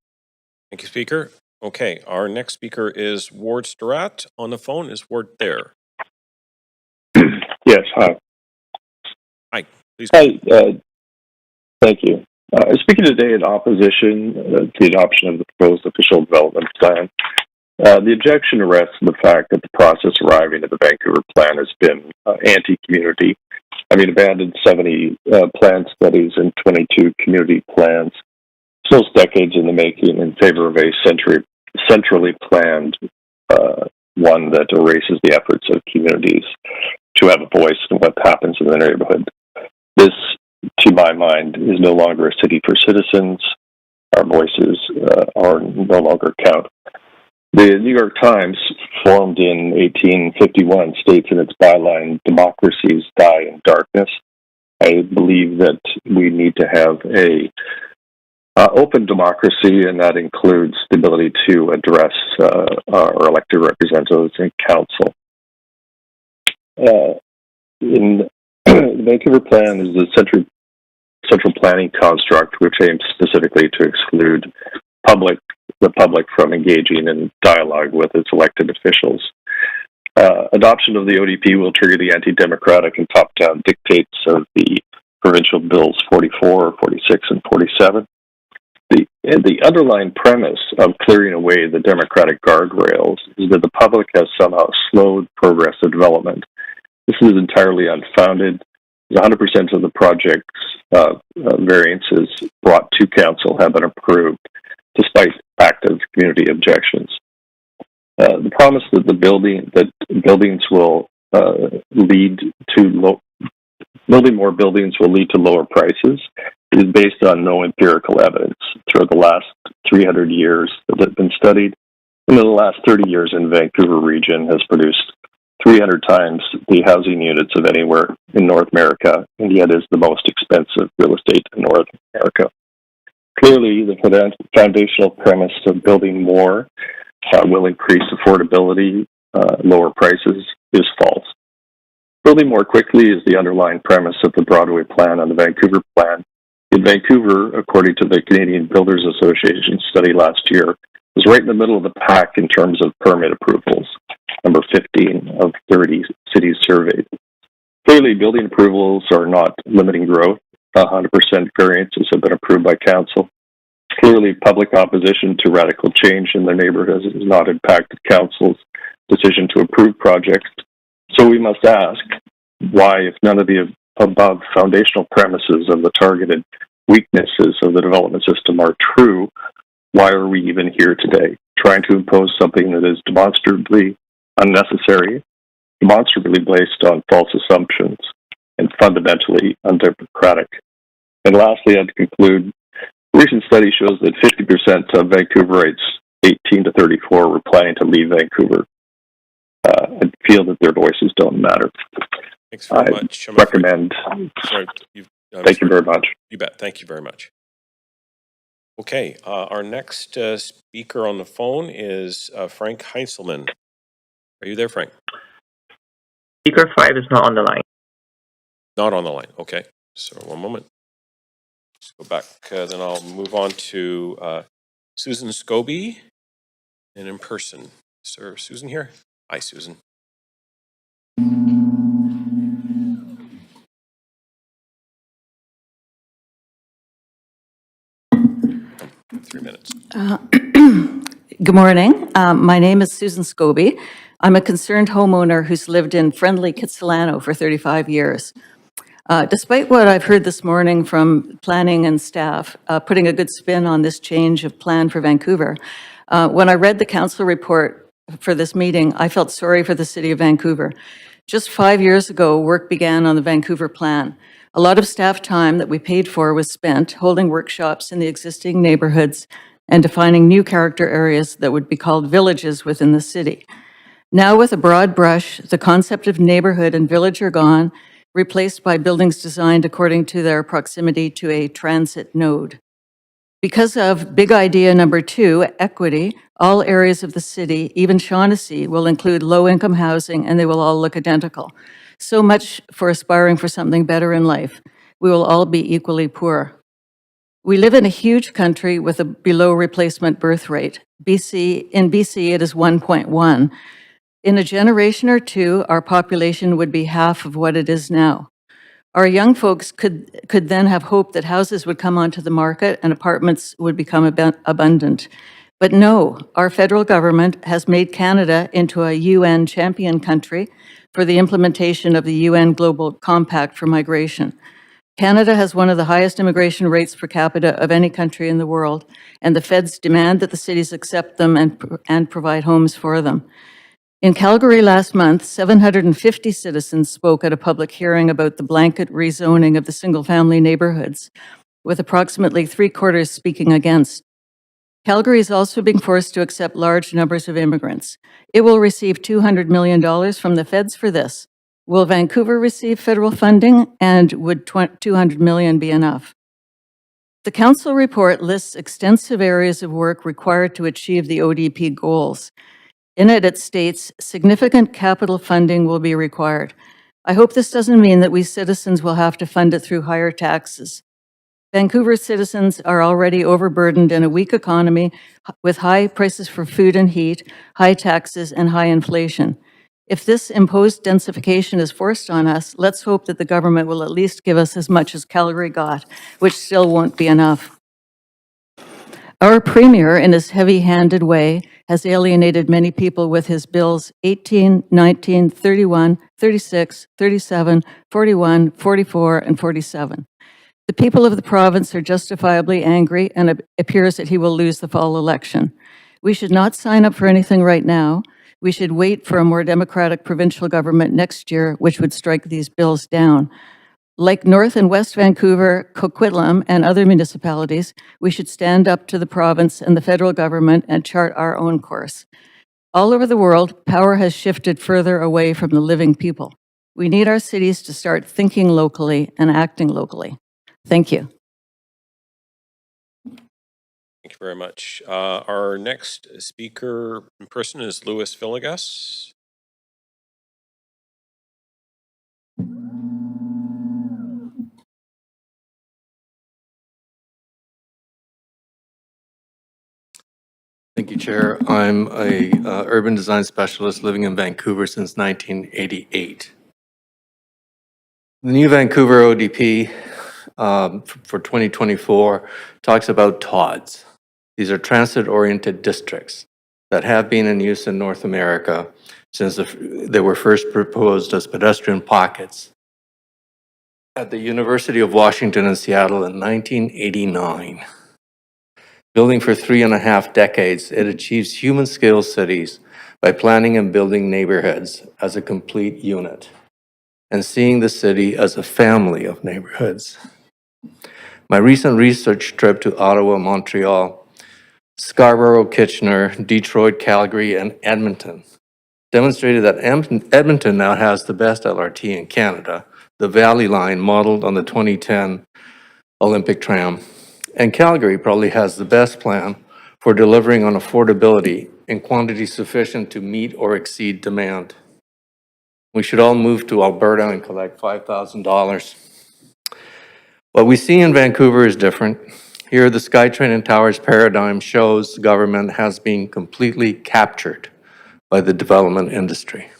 Thank you, Speaker. Okay, our next speaker is Ward Storat. On the phone, is Ward there? Yes, hi. Hi, please. Hi, thank you. Speaking today in opposition to the adoption of the proposed official development plan, the objection rests on the fact that the process arriving at the Vancouver plan has been anti-community. Having abandoned 70 plan studies and 22 community plans, so it's decades in the making in favor of a centrally planned one that erases the efforts of communities to have a voice in what happens in the neighborhood. This, to my mind, is no longer a city for citizens. Our voices are no longer count. The New York Times, formed in 1851, states in its byline, "Democracies die in darkness." I believe that we need to have a open democracy, and that includes the ability to address our elected representatives in council. In the Vancouver plan is the central planning construct, which aims specifically to exclude the public from engaging in dialogue with its elected officials. Adoption of the ODP will trigger the anti-democratic and top-down dictates of the provincial bills 44, 46, and 47. The underlying premise of clearing away the democratic guardrails is that the public has somehow slowed progress of development. This is entirely unfounded. 100% of the project's variances brought to council have been approved, despite active community objections. The promise that building more buildings will lead to lower prices is based on no empirical evidence. Throughout the last 300 years that have been studied, and in the last 30 years in Vancouver region has produced 300 times the housing units of anywhere in North America, and yet is the most expensive real estate in North America. Clearly, the foundational premise of building more will increase affordability, lower prices, is false. Building more quickly is the underlying premise of the Broadway plan and the Vancouver plan. In Vancouver, according to the Canadian Builders Association study last year, is right in the middle of the pack in terms of permit approvals, number 15 of 30 cities surveyed. Clearly, building approvals are not limiting growth. 100% variances have been approved by council. Clearly, public opposition to radical change in their neighborhoods has not impacted council's decision to approve projects. So we must ask why, if none of the above foundational premises of the targeted weaknesses of the development system are true, why are we even here today, trying to impose something that is demonstrably unnecessary, demonstrably based on false assumptions, and fundamentally undemocratic? And lastly, I'd conclude, a recent study shows that 50% of Vancouverites 18 to 34 were planning to leave Vancouver and feel that their voices don't matter. Thanks very much. Recommend. Thank you very much. You bet. Thank you very much. Okay, our next speaker on the phone is Frank Heinzelman. Are you there, Frank? Speaker 5 is not on the line. Not on the line. Okay, so one moment. Let's go back. Then I'll move on to Susan Scobie, and in person. Sir, Susan here? Hi, Susan. Three minutes. Good morning. My name is Susan Scobie. I'm a concerned homeowner who's lived in friendly Kitsilano for 35 years. Despite what I've heard this morning from planning and staff, putting a good spin on this change of plan for Vancouver, when I read the council report for this meeting, I felt sorry for the city of Vancouver. Just 5 years ago, work began on the Vancouver plan. A lot of staff time that we paid for was spent holding workshops in the existing neighborhoods and defining new character areas that would be called villages within the city. Now, with a broad brush, the concept of neighborhood and village are gone, replaced by buildings designed according to their proximity to a transit node. Because of big idea number 2, equity, all areas of the city, even Shaughnessy, will include low-income housing and they will all look identical. So much for aspiring for something better in life. We will all be equally poor. We live in a huge country with a below replacement birth rate. In BC, it is 1.1. In a generation or two, our population would be half of what it is now. Our young folks could then have hope that houses would come onto the market and apartments would become abundant. But no, our federal government has made Canada into a UN champion country for the implementation of the UN Global Compact for Migration. Canada has one of the highest immigration rates per capita of any country in the world, and the feds demand that the cities accept them and provide homes for them. In Calgary last month, 750 citizens spoke at a public hearing about the blanket rezoning of the single-family neighborhoods, with approximately 3/4 speaking against. Calgary is also being forced to accept large numbers of immigrants. It will receive $200 million from the feds for this. Will Vancouver receive federal funding, and would $200 million be enough? The council report lists extensive areas of work required to achieve the ODP goals. In it, it states significant capital funding will be required. I hope this doesn't mean that we citizens will have to fund it through higher taxes. Vancouver citizens are already overburdened in a weak economy with high prices for food and heat, high taxes, and high inflation. If this imposed densification is forced on us, let's hope that the government will at least give us as much as Calgary got, which still won't be enough. Our premier, in his heavy-handed way, has alienated many people with his bills 18, 19, 31, 36, 37, 41, 44, and 47. The people of the province are justifiably angry, and it appears that he will lose the fall election. We should not sign up for anything right now. We should wait for a more democratic provincial government next year, which would strike these bills down. Like North and West Vancouver, Coquitlam, and other municipalities, we should stand up to the province and the federal government and chart our own course. All over the world, power has shifted further away from the living people. We need our cities to start thinking locally and acting locally. Thank you. Thank you very much. Our next speaker in person is Louis Villegas. Thank you, Chair. I'm a urban design specialist living in Vancouver since 1988. The new Vancouver ODP for 2024 talks about TODs. These are transit-oriented districts that have been in use in North America since they were first proposed as pedestrian pockets at the University of Washington in Seattle in 1989. Building for 3.5 decades, it achieves human-scale cities by planning and building neighborhoods as a complete unit and seeing the city as a family of neighborhoods. My recent research trip to Ottawa, Montreal, Scarborough, Kitchener, Detroit, Calgary, and Edmonton demonstrated that Edmonton now has the best LRT in Canada, the Valley Line modeled on the 2010 Olympic tram. And Calgary probably has the best plan for delivering on affordability in quantity sufficient to meet or exceed demand. We should all move to Alberta and collect $5,000. What we see in Vancouver is different. Here, the SkyTrain and Towers paradigm shows government has been completely captured by the development industry.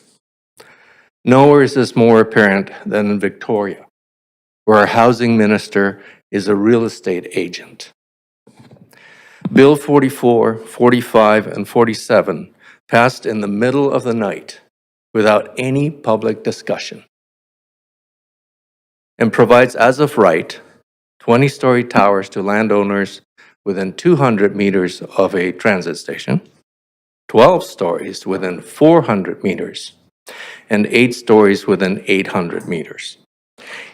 Nowhere is this more apparent than in Victoria, where our housing minister is a real estate agent. Bill 44, 45, and 47 passed in the middle of the night without any public discussion. and provides as of right 20-story towers to landowners within 200 meters of a transit station, 12 stories within 400 meters, and 8 stories within 800 meters.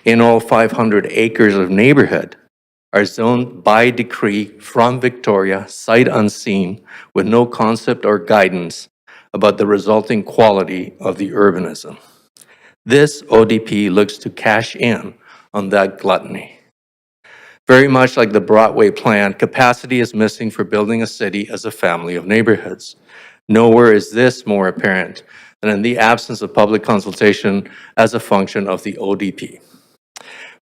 In all, 500 acres of neighborhood are zoned by decree from Victoria, sight unseen, with no concept or guidance about the resulting quality of the urbanism. This ODP looks to cash in on that gluttony. Very much like the Broadway plan, capacity is missing for building a city as a family of neighborhoods. Nowhere is this more apparent than in the absence of public consultation as a function of the ODP.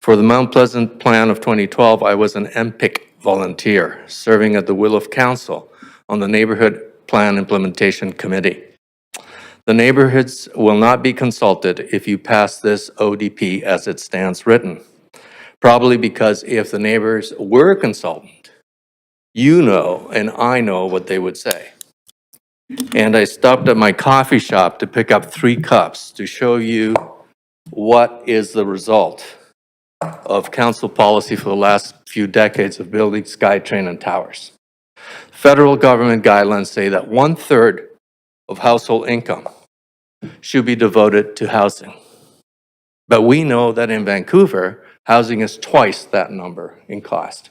For the Mount Pleasant Plan of 2012, I was an MPIC volunteer, serving at the will of council on the Neighborhood Plan Implementation Committee. The neighborhoods will not be consulted if you pass this ODP as it stands written. Probably because if the neighbors were consulted, you know and I know what they would say. And I stopped at my coffee shop to pick up 3 cups to show you what is the result of council policy for the last few decades of building SkyTrain and towers. Federal government guidelines say that 1/3 of household income should be devoted to housing. But we know that in Vancouver, housing is twice that number in cost.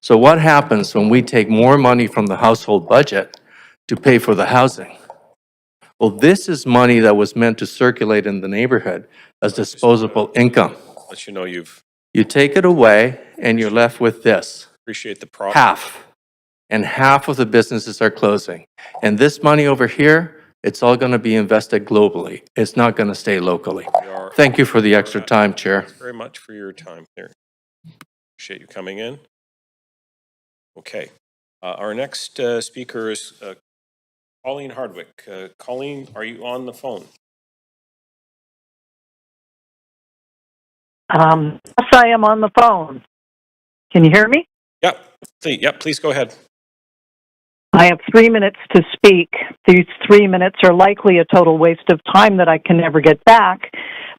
So what happens when we take more money from the household budget to pay for the housing? Well, this is money that was meant to circulate in the neighborhood as disposable income. Let you know You take it away and you're left with this. appreciate the prop. Half. And half of the businesses are closing. And this money over here, it's all going to be invested globally. It's not going to stay locally. Thank you for the extra time, Chair. Thanks very much for your time here. Appreciate you coming in. Okay. Our next speaker is Colleen Hardwick. Colleen, are you on the phone? Yes, I am on the phone. Can you hear me? Yep, please go ahead. I have 3 minutes to speak. These 3 minutes are likely a total waste of time that I can never get back,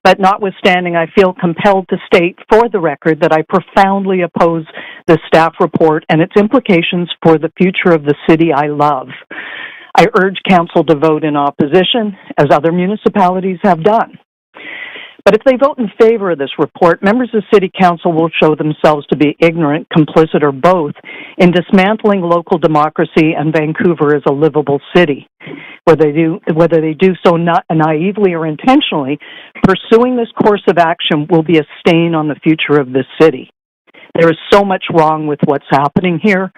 but notwithstanding, I feel compelled to state for the record that I profoundly oppose the staff report and its implications for the future of the city I love. I urge council to vote in opposition, as other municipalities have done. But if they vote in favor of this report, members of City Council will show themselves to be ignorant, complicit, or both in dismantling local democracy and Vancouver as a livable city. Whether they do so not naively or intentionally, pursuing this course of action will be a stain on the future of this city. There is so much wrong with what's happening here,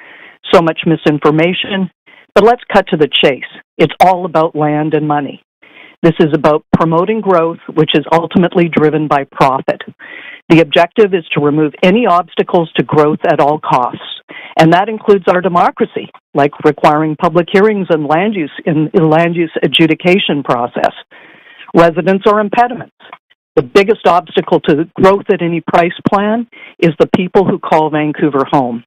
so much misinformation, but let's cut to the chase. It's all about land and money. This is about promoting growth, which is ultimately driven by profit. The objective is to remove any obstacles to growth at all costs, and that includes our democracy, like requiring public hearings and land use in the land use adjudication process. Residents are impediments. The biggest obstacle to growth at any price plan is the people who call Vancouver home.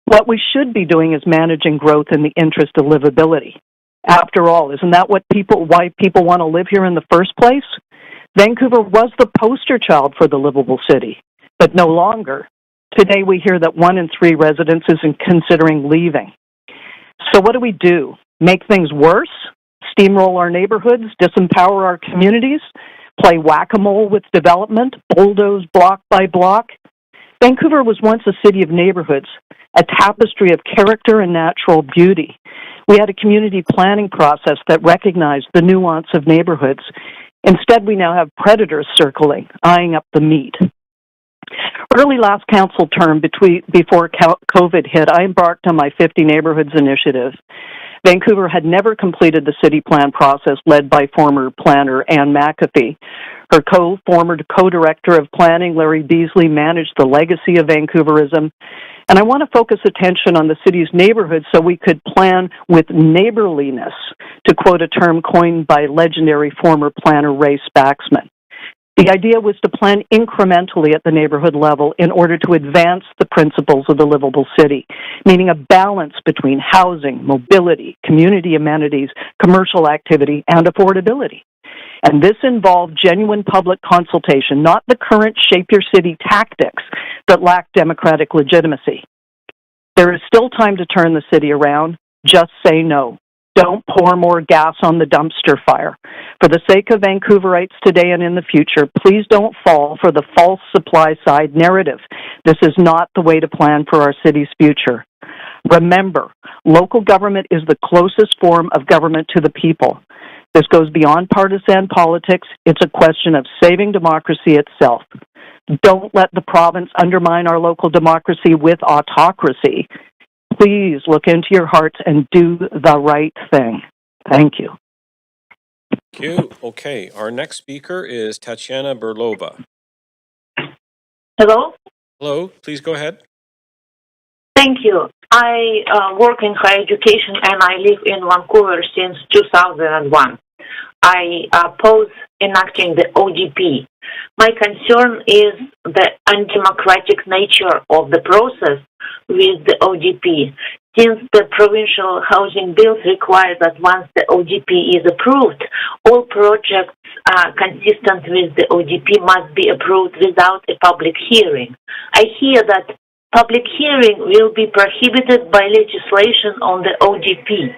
What we should be doing is managing growth in the interest of livability. After all, isn't that why people want to live here in the first place? Vancouver was the poster child for the livable city, but no longer. Today we hear that 1 in 3 residents is considering leaving. So what do? Make things worse? Steamroll our neighborhoods? Disempower our communities? Play whack-a-mole with development? Bulldoze block by block? Vancouver was once a city of neighborhoods, a tapestry of character and natural beauty. We had a community planning process that recognized the nuance of neighborhoods. Instead, we now have predators circling, eyeing up the meat. Early last council term, before COVID hit, I embarked on my 50 Neighborhoods initiative. Vancouver had never completed the city plan process led by former planner Anne McAfee. Her former co-director of planning, Larry Beasley, managed the legacy of Vancouverism. And I want to focus attention on the city's neighborhoods so we could plan with neighborliness, to quote a term coined by legendary former planner Ray Spaxman. The idea was to plan incrementally at the neighborhood level in order to advance the principles of the livable city, meaning a balance between housing, mobility, community amenities, commercial activity, and affordability. And this involved genuine public consultation, not the current shape your city tactics that lack democratic legitimacy. There is still time to turn the city around. Just say no. Don't pour more gas on the dumpster fire. For the sake of Vancouverites today and in the future, please don't fall for the false supply side narrative. This is not the way to plan for our city's future. Remember, local government is the closest form of government to the people. This goes beyond partisan politics. It's a question of saving democracy itself. Don't let the province undermine our local democracy with autocracy. Please look into your hearts and do the right thing. Thank you. Thank you. Okay, our next speaker is Tatiana Berlova. Hello? Hello, please go ahead. Thank you. I work in higher education and I live in Vancouver since 2001. I oppose enacting the ODP. My concern is the undemocratic nature of the process with the ODP, since the provincial housing bills require that once the ODP is approved, all projects consistent with the ODP must be approved without a public hearing. I hear that public hearing will be prohibited by legislation on the ODP.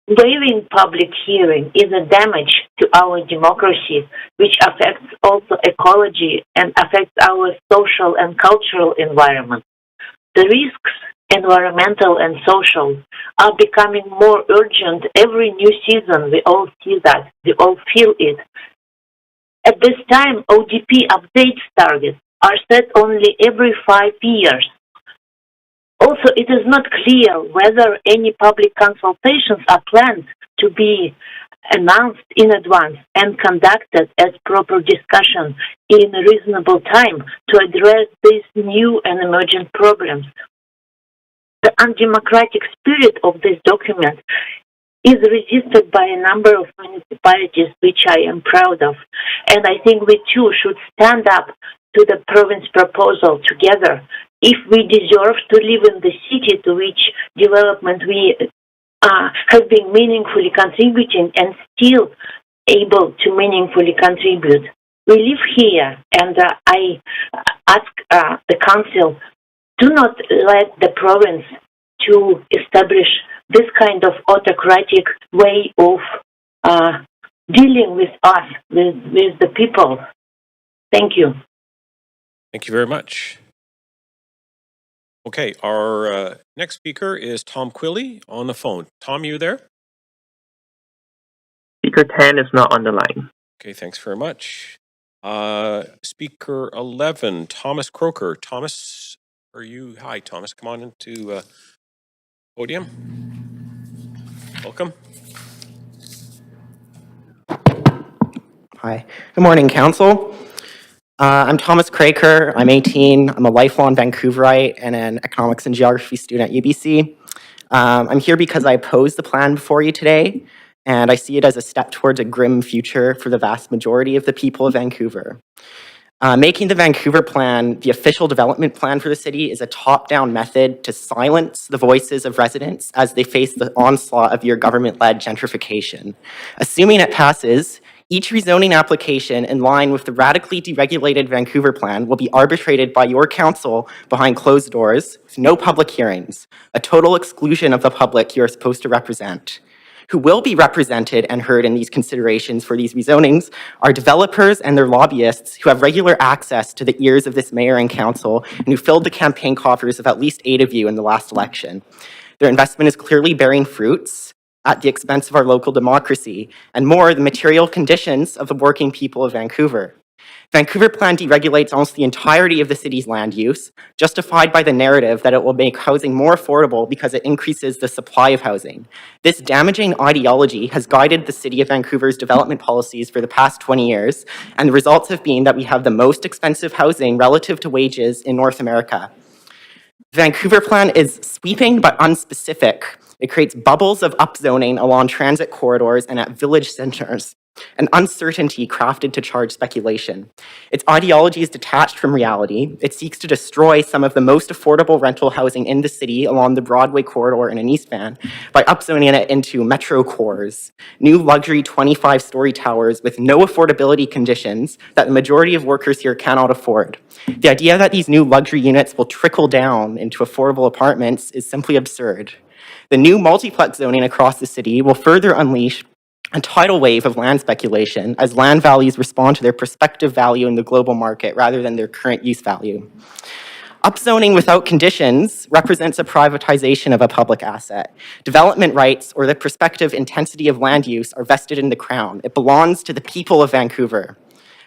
Waiving public hearing is a damage to our democracy, which affects also ecology and affects our social and cultural environment. The risks, environmental and social, are becoming more urgent every new season. We all see that. We all feel it. At this time, ODP updates targets are set only every 5 years. Also, it is not clear whether any public consultations are planned to be announced in advance and conducted as proper discussion in a reasonable time to address these new and emerging problems. The undemocratic spirit of this document is resisted by a number of municipalities, which I am proud of. And I think we too should stand up to the province proposal together if we deserve to live in the city to which development we have been meaningfully contributing and still able to meaningfully contribute. We live here, and I ask the council, do not let the province to establish this kind of autocratic way of dealing with us, with the people. Thank you. Thank you very much. Okay, our next speaker is Tom Quilly on the phone. Tom, you there? Speaker 10 is not on the line. Okay, thanks very much. Speaker 11, Thomas Croker. Thomas, are you? Hi, Thomas. Come on into podium. Welcome. Hi. Good morning, Council. I'm Thomas Craker. I'm 18. I'm a lifelong Vancouverite and an economics and geography student at UBC. I'm here because I oppose the plan before you today, and I see it as a step towards a grim future for the vast majority of the people of Vancouver. Making the Vancouver plan the official development plan for the city is a top-down method to silence the voices of residents as they face the onslaught of your government-led gentrification. Assuming it passes, each rezoning application in line with the radically deregulated Vancouver plan will be arbitrated by your council behind closed doors, with no public hearings, a total exclusion of the public you are supposed to represent. Who will be represented and heard in these considerations for these rezonings are developers and their lobbyists who have regular access to the ears of this mayor and council and who filled the campaign coffers of at least 8 of you in the last election. Their investment is clearly bearing fruits at the expense of our local democracy, and more, the material conditions of the working people of Vancouver. Vancouver Plan deregulates almost the entirety of the city's land use, justified by the narrative that it will make housing more affordable because it increases the supply of housing. This damaging ideology has guided the City of Vancouver's development policies for the past 20 years, and the results have been that we have the most expensive housing relative to wages in North America. The Vancouver Plan is sweeping but unspecific. It creates bubbles of upzoning along transit corridors and at village centers. an uncertainty crafted to charge speculation. Its ideology is detached from reality. It seeks to destroy some of the most affordable rental housing in the city along the Broadway corridor in an East Van by upzoning it into metro cores, new luxury 25-story towers with no affordability conditions that the majority of workers here cannot afford. The idea that these new luxury units will trickle down into affordable apartments is simply absurd. The new multiplex zoning across the city will further unleash a tidal wave of land speculation as land values respond to their prospective value in the global market rather than their current use value. Upzoning without conditions represents a privatization of a public asset. Development rights or the prospective intensity of land use are vested in the Crown. It belongs to the people of Vancouver.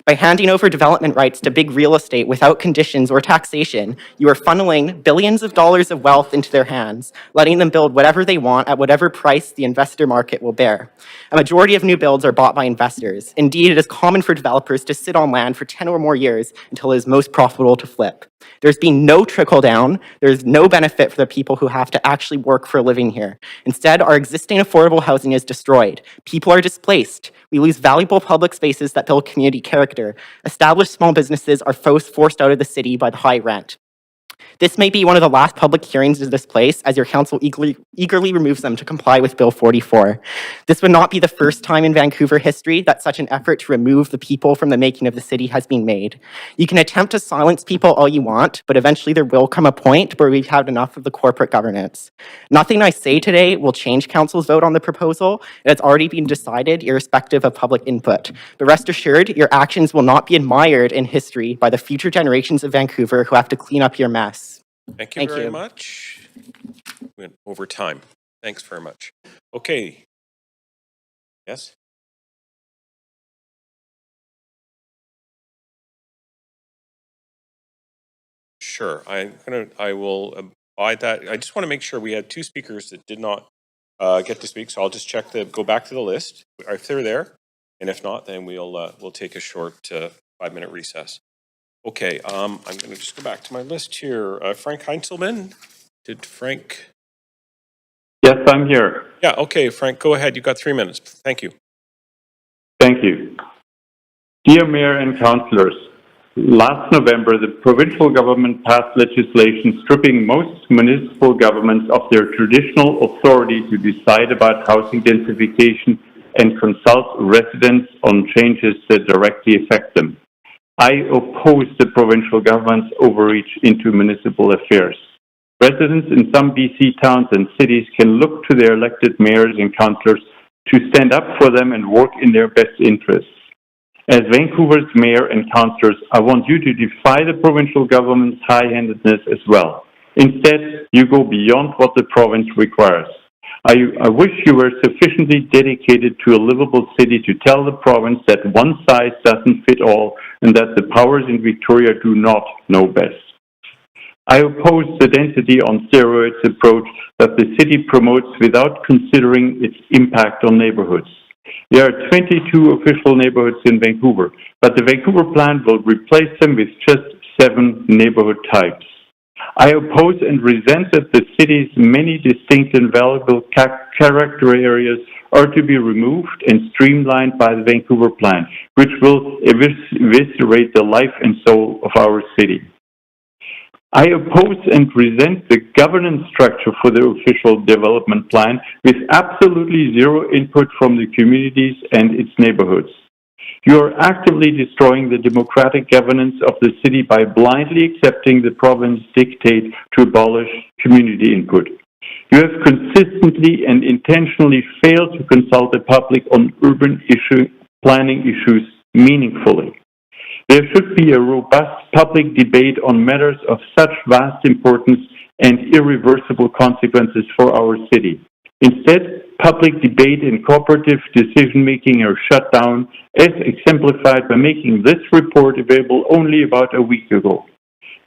By handing over development rights to big real estate without conditions or taxation, you are funneling billions of dollars of wealth into their hands, letting them build whatever they want at whatever price the investor market will bear. A majority of new builds are bought by investors. Indeed, it is common for developers to sit on land for 10 or more years until it is most profitable to flip. There's been no trickle down. There's no benefit for the people who have to actually work for a living here. Instead, our existing affordable housing is destroyed. People are displaced. We lose valuable public spaces that build community character. Established small businesses are forced out of the city by the high rent. This may be one of the last public hearings in this place, as your council eagerly removes them to comply with Bill 44. This would not be the first time in Vancouver history that such an effort to remove the people from the making of the city has been made. You can attempt to silence people all you want, but eventually there will come a point where we've had enough of the corporate governance. Nothing I say today will change council's vote on the proposal. It has already been decided irrespective of public input. But rest assured, your actions will not be admired in history by the future generations of Vancouver who have to clean up your mess. Thank you very much. We went over time. Thanks very much. Okay. Yes? Sure. I will abide that. I just want to make sure we had two speakers that did not get to speak, so I'll just go back to the list if they're there, and if not, then we'll take a short 5-minute recess. Okay, I'm going to just go back to my list here. Frank Heinzelman, did Frank? Yes, I'm here. Yeah, okay, Frank, go ahead. You've got 3 minutes. Thank you. Thank you. Dear Mayor and Councillors, last November, the provincial government passed legislation stripping most municipal governments of their traditional authority to decide about housing densification and consult residents on changes that directly affect them. I oppose the provincial government's overreach into municipal affairs. Residents in some BC towns and cities can look to their elected mayors and councillors to stand up for them and work in their best interests. As Vancouver's mayor and councillors, I want you to defy the provincial government's high-handedness as well. Instead, you go beyond what the province requires. I wish you were sufficiently dedicated to a livable city to tell the province that one size doesn't fit all and that the powers in Victoria do not know best. I oppose the density on steroids approach that the city promotes without considering its impact on neighborhoods. There are 22 official neighborhoods in Vancouver, but the Vancouver plan will replace them with just 7 neighborhood types. I oppose and resent that the city's many distinct and valuable character areas are to be removed and streamlined by the Vancouver plan, which will eviscerate the life and soul of our city. I oppose and resent the governance structure for the official development plan with absolutely zero input from the communities and its neighborhoods. You are actively destroying the democratic governance of the city by blindly accepting the province's dictate to abolish community input. You have consistently and intentionally failed to consult the public on urban planning issues meaningfully. There should be a robust public debate on matters of such vast importance and irreversible consequences for our city. Instead, public debate and cooperative decision-making are shut down, as exemplified by making this report available only about a week ago.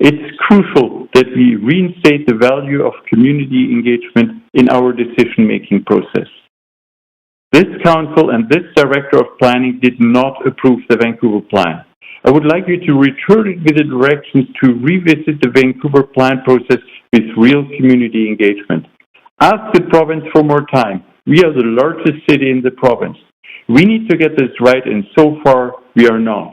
It's crucial that we reinstate the value of community engagement in our decision-making process. This council and this director of planning did not approve the Vancouver plan. I would like you to return it with the directions to revisit the Vancouver plan process with real community engagement. Ask the province for more time. We are the largest city in the province. We need to get this right, and so far we are not.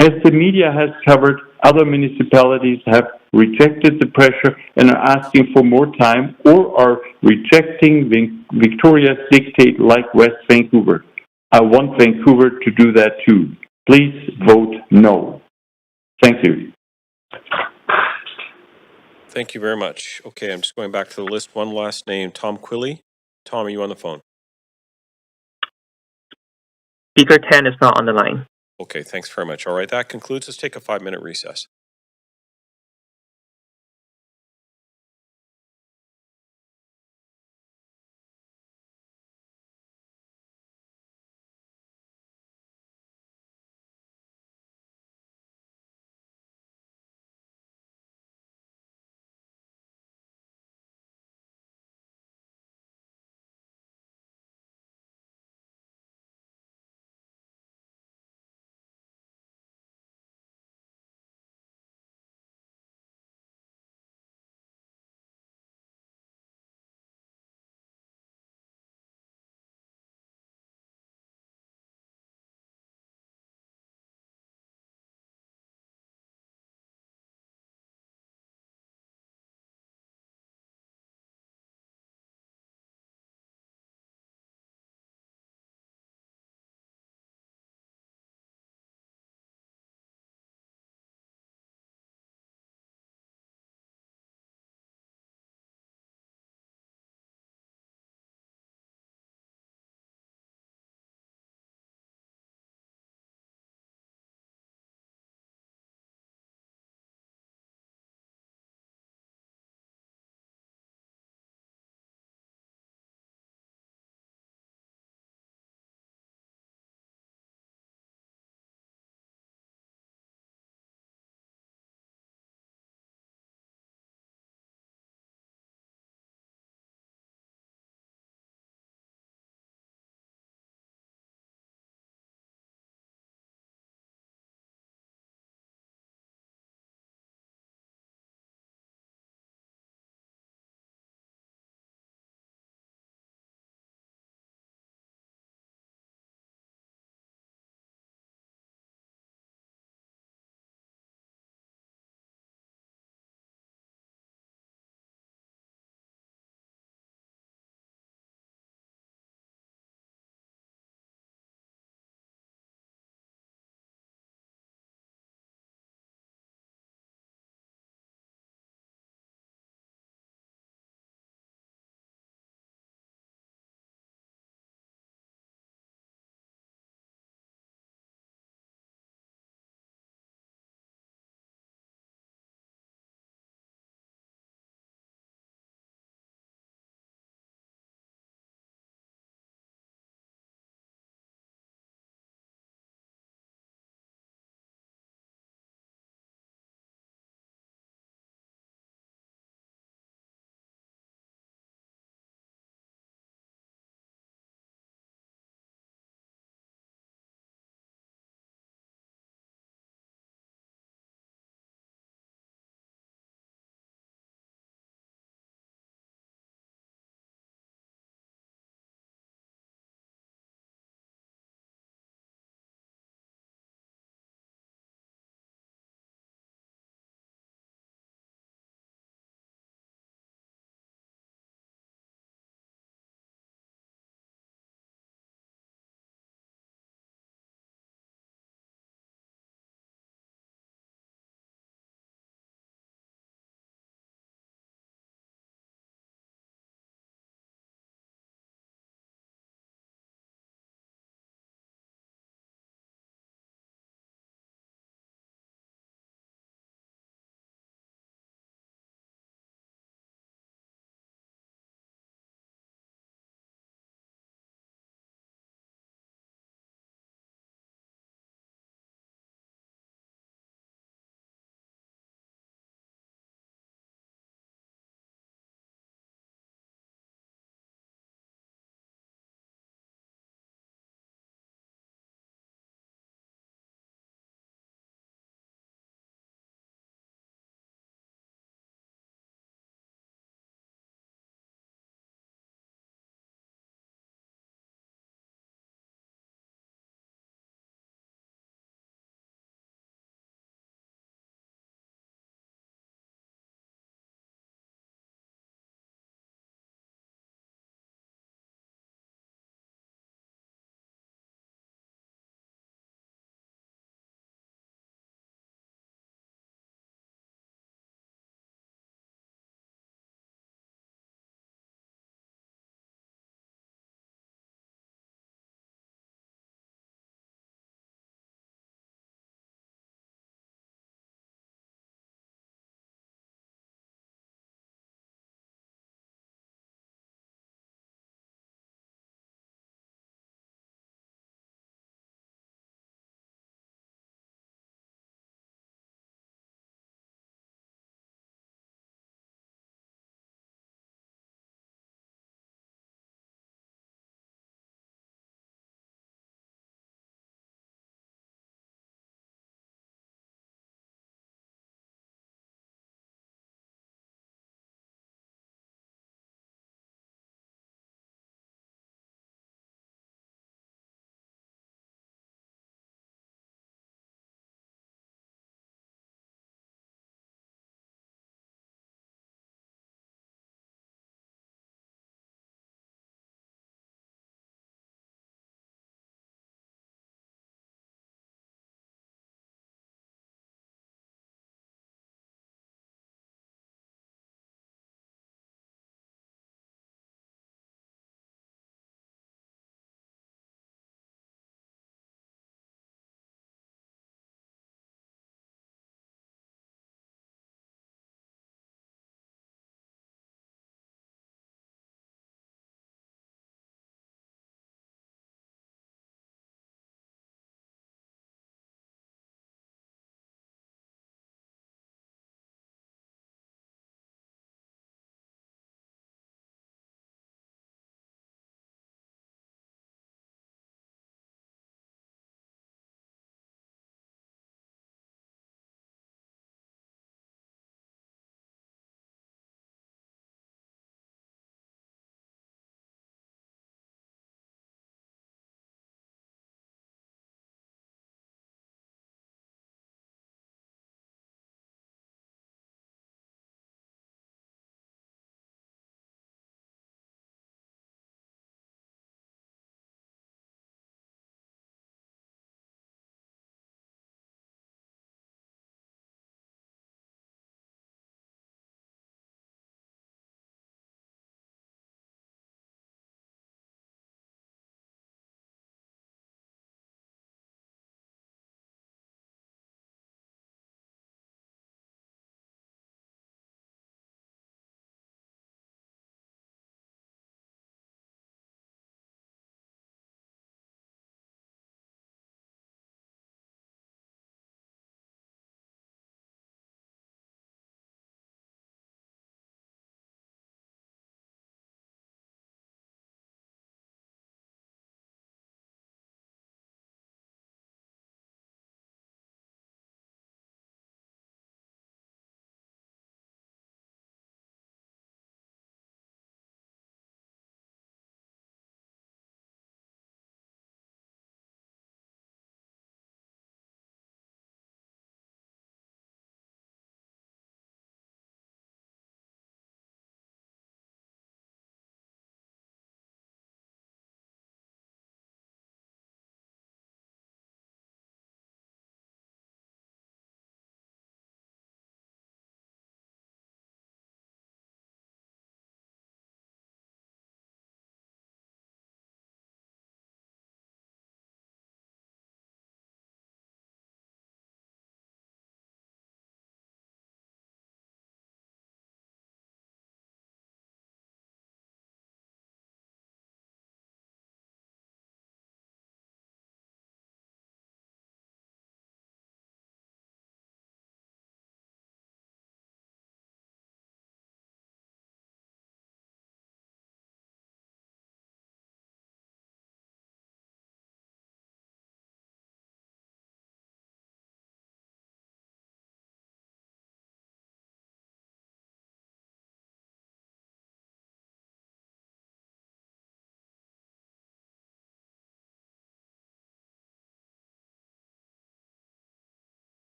As the media has covered, other municipalities have rejected the pressure and are asking for more time or are rejecting Victoria's dictate like West Vancouver. I want Vancouver to do that too. Please vote no. Thank you. Thank you very much. Okay, I'm just going back to the list. One last name, Tom Quilly. Tom, are you on the phone? Speaker 10 is not on the line. Okay, thanks very much. All right, that concludes. Let's take a 5-minute recess.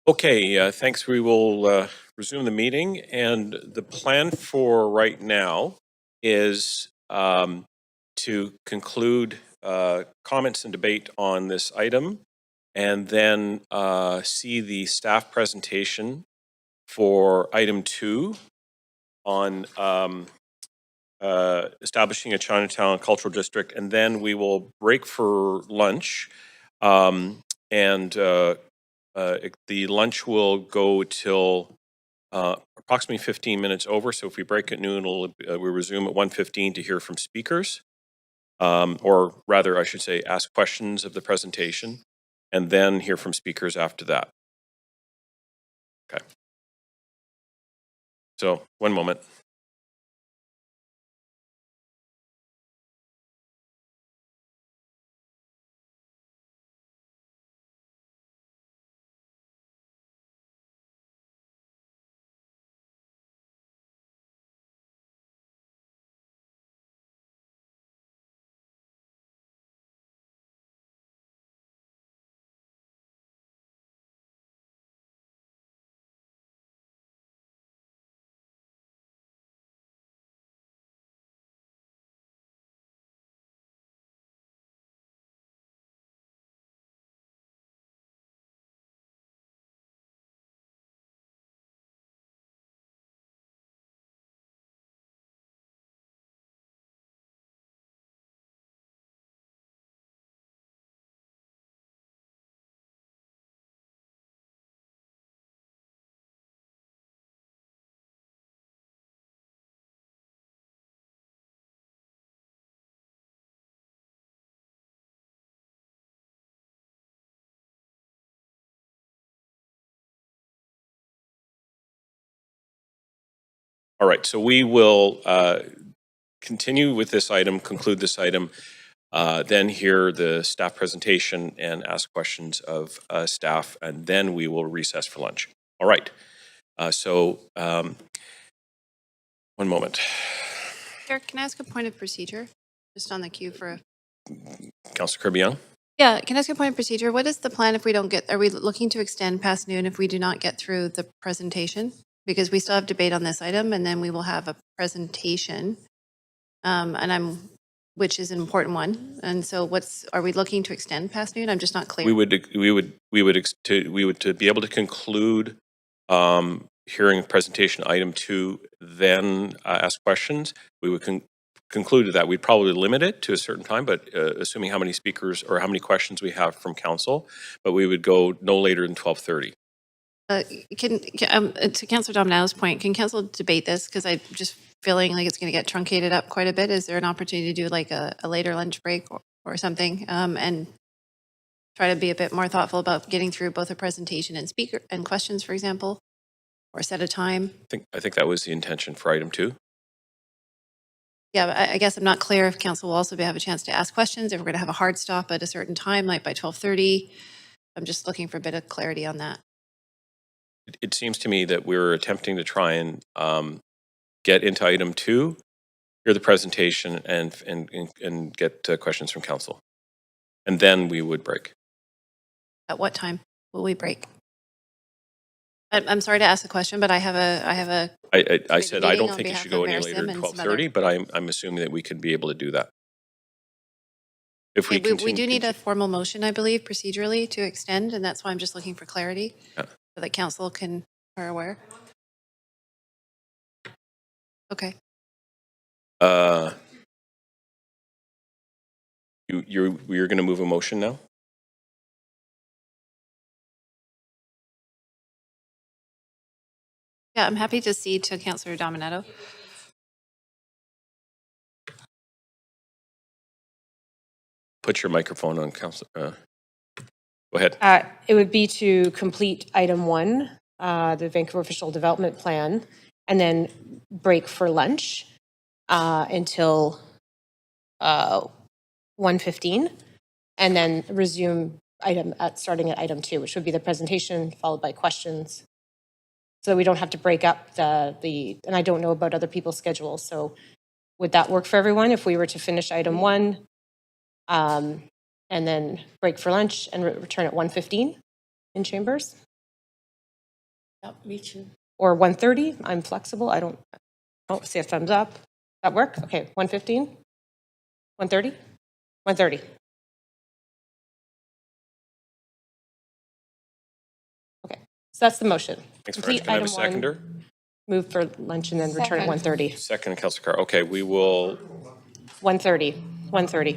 Okay, thanks. We will resume the meeting. And the plan for right now is to conclude comments and debate on this item, and then see the staff presentation for item 2 on establishing a Chinatown cultural district, and then we will break for lunch. The lunch will go till approximately 15 minutes over. So if we break at noon, we resume at 1:15 to hear from speakers, or rather, I should say, ask questions of the presentation, and then hear from speakers after that. Okay. So 1 moment. All right, so we will continue with this item, conclude this item, then hear the staff presentation and ask questions of staff, and then we will recess for lunch. All right, 1 moment. Derek, can I ask a point of procedure? Just on the queue for Councillor Kirby-Young? Yeah, can I ask a point of procedure? What is the plan if we don't get, are we looking to extend past noon if we do not get through the presentation? Because we still have debate on this item, and then we will have a presentation, which is an important one. And so are we looking to extend past noon? I'm just not clear. We would to be able to conclude hearing presentation item 2, then ask questions. We would conclude that. We'd probably limit it to a certain time, but assuming how many speakers or how many questions we have from council, but we would go no later than 12:30. To Councillor Dominado's point, can council debate this? Because I'm just feeling like it's going to get truncated up quite a bit. Is there an opportunity to do like a later lunch break or something, and try to be a bit more thoughtful about getting through both a presentation and speaker and questions, for example, or set a time? I think that was the intention for item 2. Yeah, but I guess I'm not clear if council will also have a chance to ask questions, if we're going to have a hard stop at a certain time, like by 12:30. I'm just looking for a bit of clarity on that. It seems to me that we're attempting to try and get into item 2, hear the presentation, and get questions from council, and then we would break. At what time will we break? I'm sorry to ask the question, but I have a. I said I don't think it should go any later than 12:30, but I'm assuming that we could be able to do that. If we we do need a formal motion, I believe, procedurally to extend, and that's why I'm just looking for clarity, so that council are aware. Okay. You're going to move a motion now? Yeah, I'm happy to cede to Councillor Dominato. Put your microphone on, Councillor. Go ahead. It would be to complete item 1, the Vancouver Official Development Plan, and then break for lunch until 1:15, and then resume starting at item 2, which would be the presentation followed by questions. So we don't have to break up and I don't know about other people's schedules. So would that work for everyone if we were to finish item 1 and then break for lunch and return at 1:15 in chambers? Yep, me too. Or 1:30, I'm flexible. I don't see a thumbs up. That work? Okay, 1:15? 1:30? 1:30. Okay, so that's the motion. Thanks very much. Can I have a seconder? Move for lunch and then return at 1:30. Second, Councillor Carr. Okay, we will, 1:30. 1:30.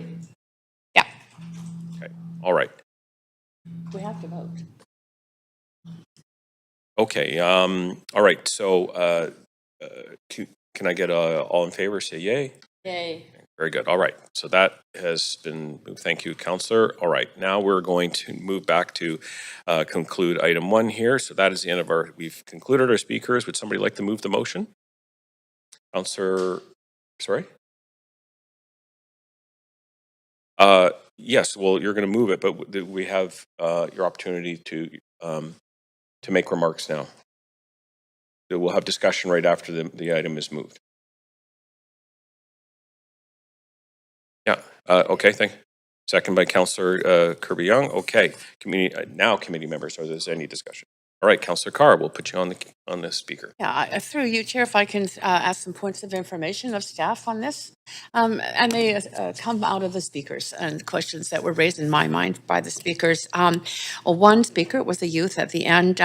Yeah. okay, all right. We have to vote. Okay, all right, so can I get all in favor, say yay? Yay. Very good, all right. So that has been, thank you, Councillor. All right, now we're going to move back to conclude item 1 here. So that is the end of we've concluded our speakers. Would somebody like to move the motion? Councillor, sorry? Yes, well, you're going to move it, but we have your opportunity to make remarks now. We'll have discussion right after the item is moved. Yeah, okay, thank you. Second by Councillor Kirby-Young. Okay, committee members, are there any discussion? All right, Councillor Carr, we'll put you on the speaker. Yeah, through you, Chair, if I can ask some points of information of staff on this. And they come out of the speakers and questions that were raised in my mind by the speakers. One speaker was a youth at the end,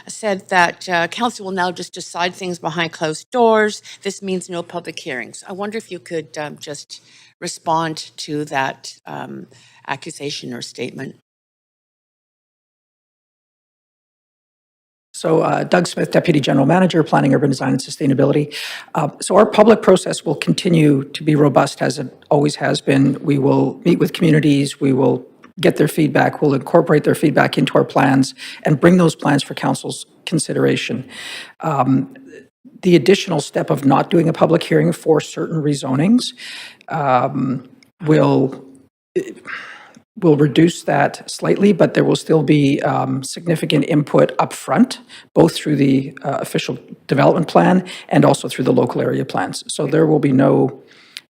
said that council will now just decide things behind closed doors. This means no public hearings. I wonder if you could just respond to that accusation or statement. So Doug Smith, Deputy General Manager, Planning, Urban Design and Sustainability. So our public process will continue to be robust as it always has been. We will meet with communities, we will get their feedback, we'll incorporate their feedback into our plans and bring those plans for council's consideration. The additional step of not doing a public hearing for certain rezonings will reduce that slightly, but there will still be significant input upfront, both through the official development plan and also through the local area plans. So there will be no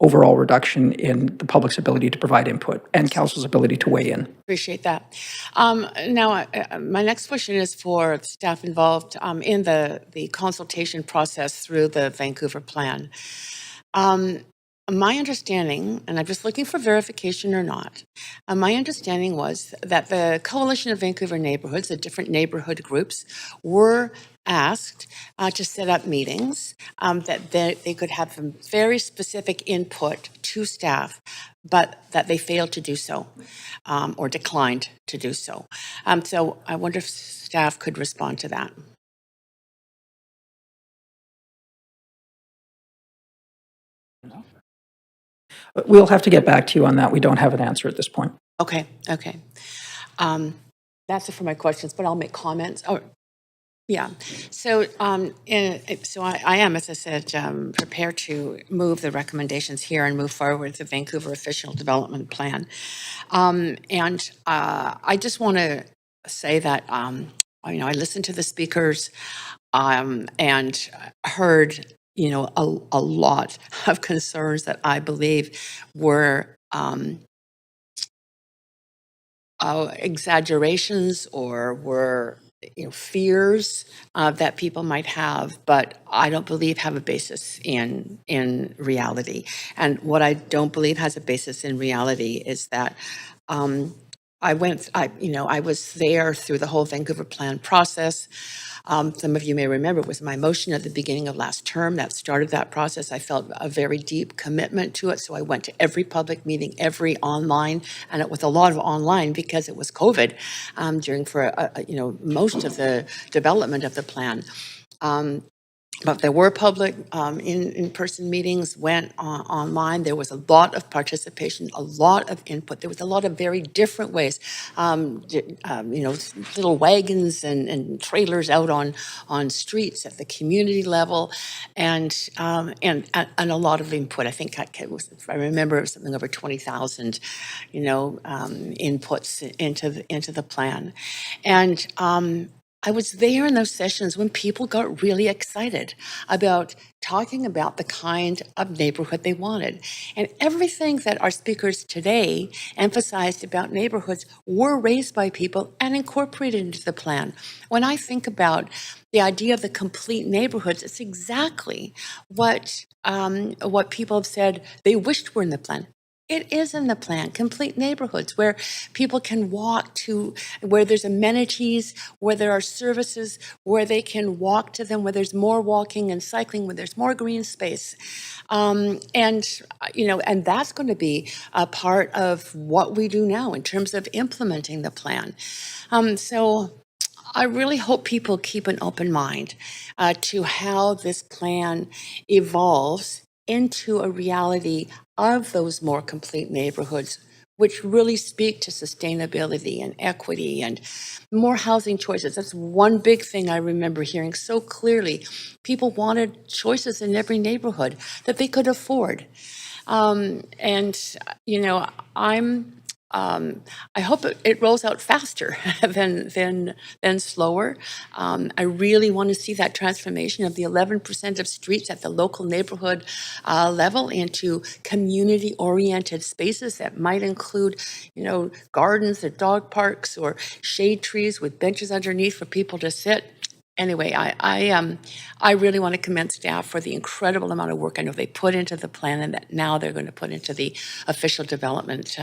overall reduction in the public's ability to provide input and council's ability to weigh in. Appreciate that. Now, my next question is for staff involved in the consultation process through the Vancouver plan. My understanding, and I'm just looking for verification or not, my understanding was that the Coalition of Vancouver Neighborhoods, the different neighborhood groups, were asked to set up meetings that they could have some very specific input to staff, but that they failed to do so or declined to do so. So I wonder if staff could respond to that. We'll have to get back to you on that. We don't have an answer at this point. Okay. That's it for my questions, but I'll make comments. Oh, yeah. So, I am, as I said, prepared to move the recommendations here and move forward with the Vancouver Official Development Plan. I just want to say that, I listened to the speakers and heard, a lot of concerns that I believe were exaggerations or were fears that people might have, but I don't believe have a basis in reality. And what I don't believe has a basis in reality is that I was there through the whole Vancouver plan process. Some of you may remember it was my motion at the beginning of last term that started that process. I felt a very deep commitment to it. So I went to every public meeting, every online, and it was a lot of online because it was COVID most of the development of the plan. But there were public in-person meetings, went online. There was a lot of participation, a lot of input. There was a lot of very different ways, little wagons and trailers out on streets at the community level, and a lot of input. I think if I remember, it was something over 20,000, inputs into the plan, and I was there in those sessions when people got really excited about talking about the kind of neighborhood they wanted. And everything that our speakers today emphasized about neighborhoods were raised by people and incorporated into the plan. When I think about the idea of the complete neighborhoods, it's exactly what people have said they wished were in the plan. It is in the plan, complete neighborhoods where people can walk to, where there's amenities, where there are services, where they can walk to them, where there's more walking and cycling, where there's more green space. And that's going to be a part of what we do now in terms of implementing the plan. So I really hope people keep an open mind to how this plan evolves into a reality of those more complete neighborhoods, which really speak to sustainability and equity and more housing choices. That's one big thing I remember hearing so clearly. People wanted choices in every neighborhood that they could afford. I hope it rolls out faster than slower. I really want to see that transformation of the 11% of streets at the local neighborhood level into community-oriented spaces that might include, gardens or dog parks or shade trees with benches underneath for people to sit. Anyway, I really want to commend staff for the incredible amount of work I know they put into the plan and that now they're going to put into the official development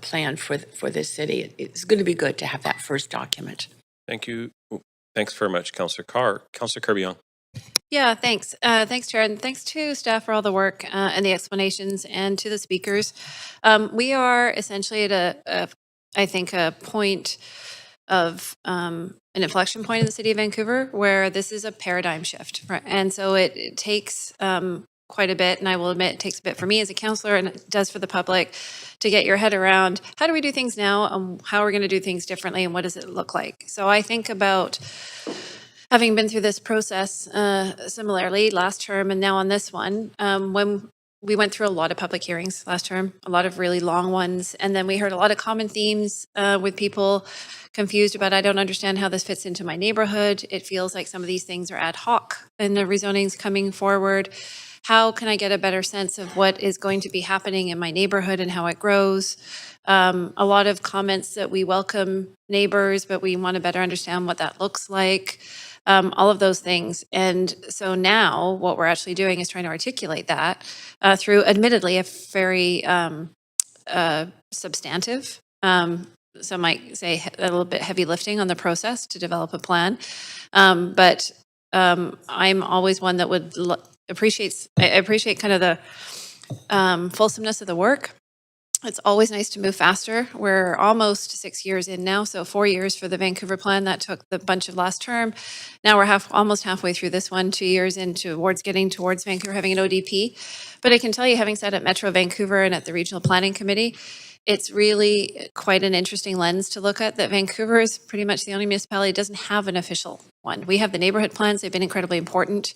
plan for this city. It's going to be good to have that first document. Thank you. Thanks very much, Councillor Carr. Councillor Kirby-Young. Yeah, thanks. Thanks, Chair, and thanks to staff for all the work and the explanations, and to the speakers. We are essentially at I think, a point of an inflection point in the city of Vancouver where this is a paradigm shift. Right? And so it takes quite a bit, and I will admit it takes a bit for me as a councillor, and it does for the public, to get your head around how do we do things now, how are we going to do things differently, and what does it look like. So I think about having been through this process similarly last term and now on this one, when we went through a lot of public hearings last term, a lot of really long ones, and then we heard a lot of common themes with people confused about, I don't understand how this fits into my neighborhood. It feels like some of these things are ad hoc and the rezoning's coming forward. How can I get a better sense of what is going to be happening in my neighborhood and how it grows? A lot of comments that we welcome neighbors, but we want to better understand what that looks like. All of those things. And so now what we're actually doing is trying to articulate that through admittedly a very substantive, some might say a little bit heavy lifting on the process to develop a plan. But I'm always one that would appreciate kind of the fulsomeness of the work. It's always nice to move faster. We're almost 6 years in now, so 4 years for the Vancouver plan. That took the bunch of last term. Now we're almost halfway through this one, 2 years in getting towards Vancouver having an ODP. But I can tell you, having sat at Metro Vancouver and at the Regional Planning Committee, it's really quite an interesting lens to look at, that Vancouver is pretty much the only municipality that doesn't have an official one. We have the neighborhood plans. They've been incredibly important.